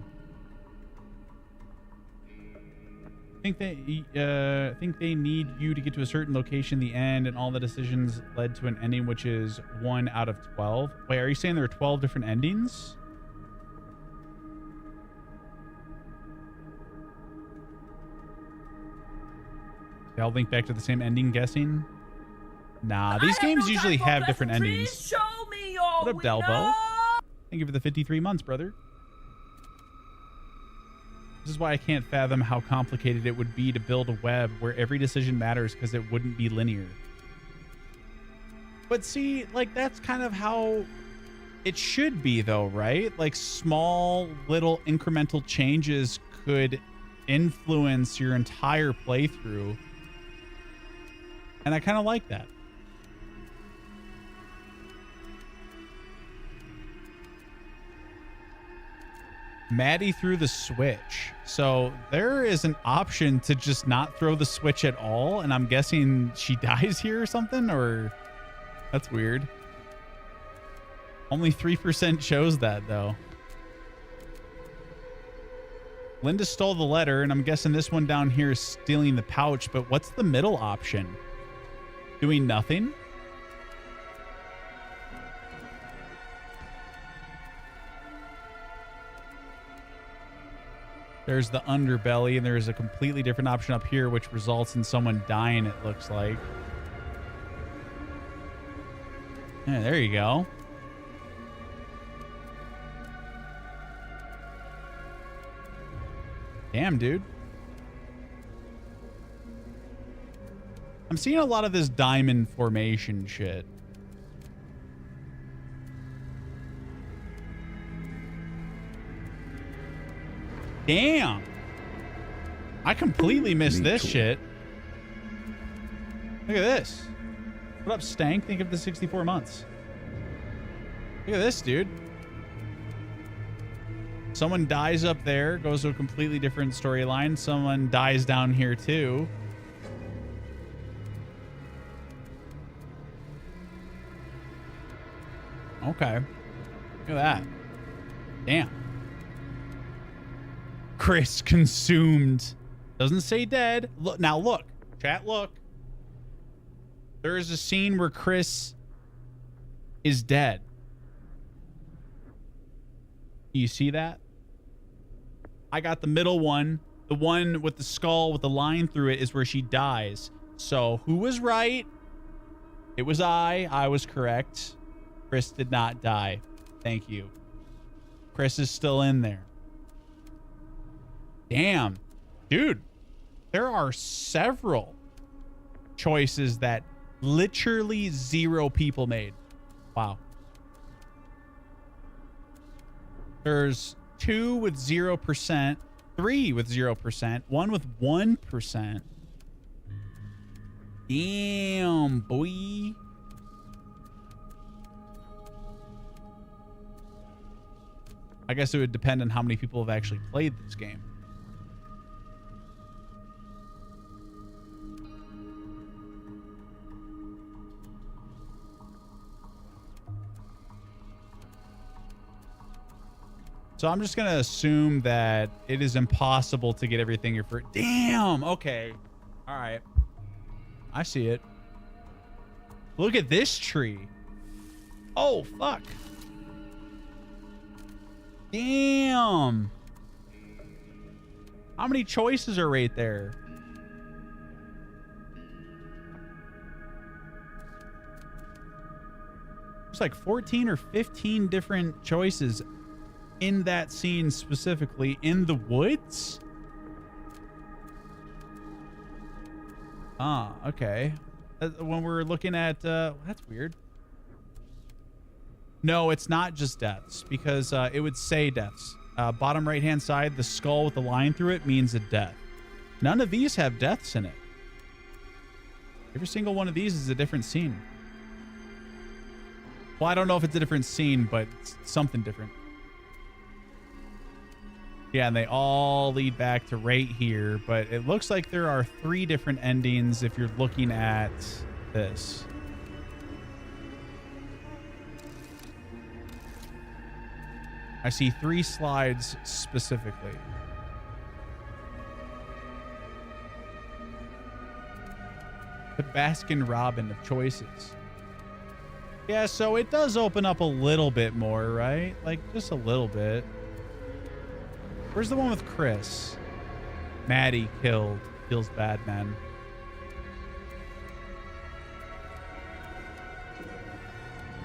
I think they need you to get to a certain location in the end, and all the decisions led to an ending, which is 1 out of 12. Wait, are you saying there are 12 different endings? They all link back to the same ending, guessing? Nah, these games usually have different endings. Show me your What up, Dalbo? Thank you for the 53 months, brother. This is why I can't fathom how complicated it would be to build a web where every decision matters, because it wouldn't be linear. But see, like, that's kind of how it should be, though, right? Like, small, little incremental changes could influence your entire playthrough. And I kind of like that. Maddie threw the switch. So there is an option to just not throw the switch at all. And I'm guessing she dies here or something, or that's weird. Only 3% chose that, though. Linda stole the letter, and I'm guessing this one down here is stealing the pouch. But what's the middle option? Doing nothing? There's the underbelly, and there's a completely different option up here, which results in someone dying, it looks like. Yeah, there you go. Damn, dude. I'm seeing a lot of this diamond formation shit. Damn. I completely missed this shit. Look at this. What up, Stank? Think of the 64 months. Look at this, dude. Someone dies up there, goes to a completely different storyline. Someone dies down here, too. Okay. Look at that. Damn. Chris consumed. Doesn't say dead. Look, now look. Chat, look. There is a scene where Chris is dead. You see that? I got the middle one The one with the skull with the line through it is where she dies. So who was right? It was I. I was correct. Chris did not die. Thank you. Chris is still in there. Damn. Dude, there are several choices that literally 0 people made. Wow. There's 2 with 0%, 3 with 0%, 1 with 1%. Damn, boy. I guess it would depend on how many people have actually played this game. So I'm just going to assume that it is impossible to get everything here for... Damn! Okay. All right. I see it. Look at this tree. Oh, fuck. Damn. How many choices are right there? There's like 14 or 15 different choices in that scene specifically in the woods. Ah, okay. When we're looking at, that's weird. No, it's not just deaths because it would say deaths. Bottom right-hand side, the skull with the line through it means a death. None of these have deaths in it. Every single one of these is a different scene. Well, I don't know if it's a different scene, but it's something different. Yeah, and they all lead back to right here, but it looks like there are 3 different endings if you're looking at this. I see 3 slides specifically. The Baskin Robin of choices. Yeah, so it does open up a little bit more, right? Like, just a little bit. Where's the one with Chris? Maddie killed. Feels bad, man.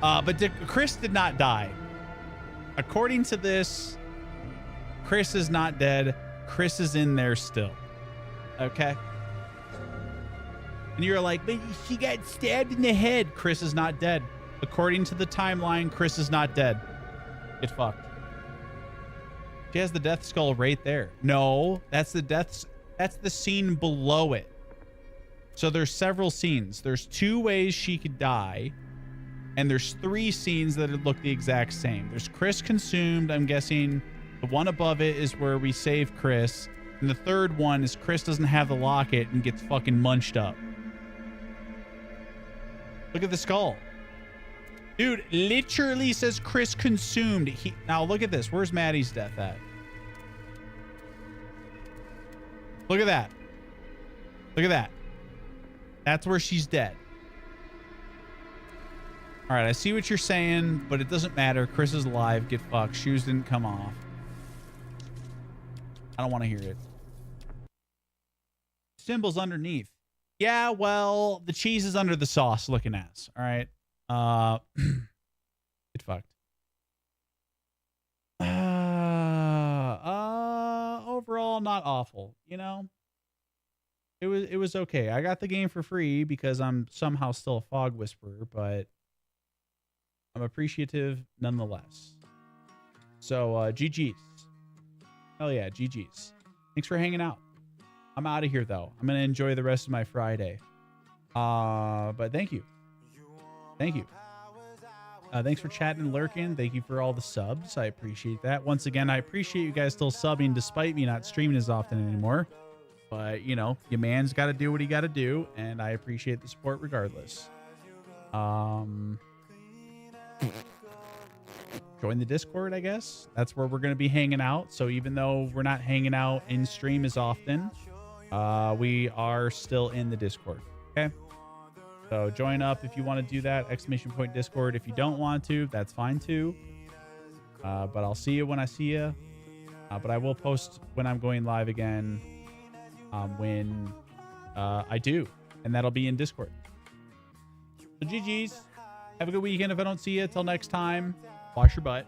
But Chris did not die. According to this, Chris is not dead. Chris is in there still. Okay? And you're like, but she got stabbed in the head. Chris is not dead. According to the timeline, Chris is not dead. Get fucked. She has the death skull right there. No, that's the scene below it. So there's several scenes. There's 2 ways she could die. And there's 3 scenes that look the exact same. There's Chris consumed. I'm guessing the one above it is where we save Chris. And the third one is Chris doesn't have the locket and gets fucking munched up. Look at the skull. Dude, literally says Chris consumed. Now look at this. Where's Maddie's death at? Look at that. Look at that. That's where she's dead. All right, I see what you're saying, but it doesn't matter. Chris is alive. Get fucked. Shoes didn't come off. I don't want to hear it. Symbols underneath. Yeah, well, the cheese is under the sauce looking ass. All right. Get fucked. Overall, not awful. You know, it was okay. I got the game for free because I'm somehow still a fog whisperer, but I'm appreciative nonetheless. So, GG's. Hell yeah, GG's. Thanks for hanging out. I'm out of here though. I'm gonna enjoy the rest of my Friday. But thank you. Thank you. Thanks for chatting and lurking. Thank you for all the subs. I appreciate that. Once again, I appreciate you guys still subbing despite me not streaming as often anymore. But, you know, your man's got to do what he got to do, and I appreciate the support regardless. Join the Discord, I guess. That's where we're going to be hanging out. So even though we're not hanging out in stream as often, we are still in the Discord. Okay? So join up if you want to do that. ! Discord. If you don't want to, that's fine too. But I'll see you when I see you. But I will post when I'm going live again. when I do. And that'll be in Discord. So GG's. Have a good weekend. If I don't see you, till next time, wash your butt.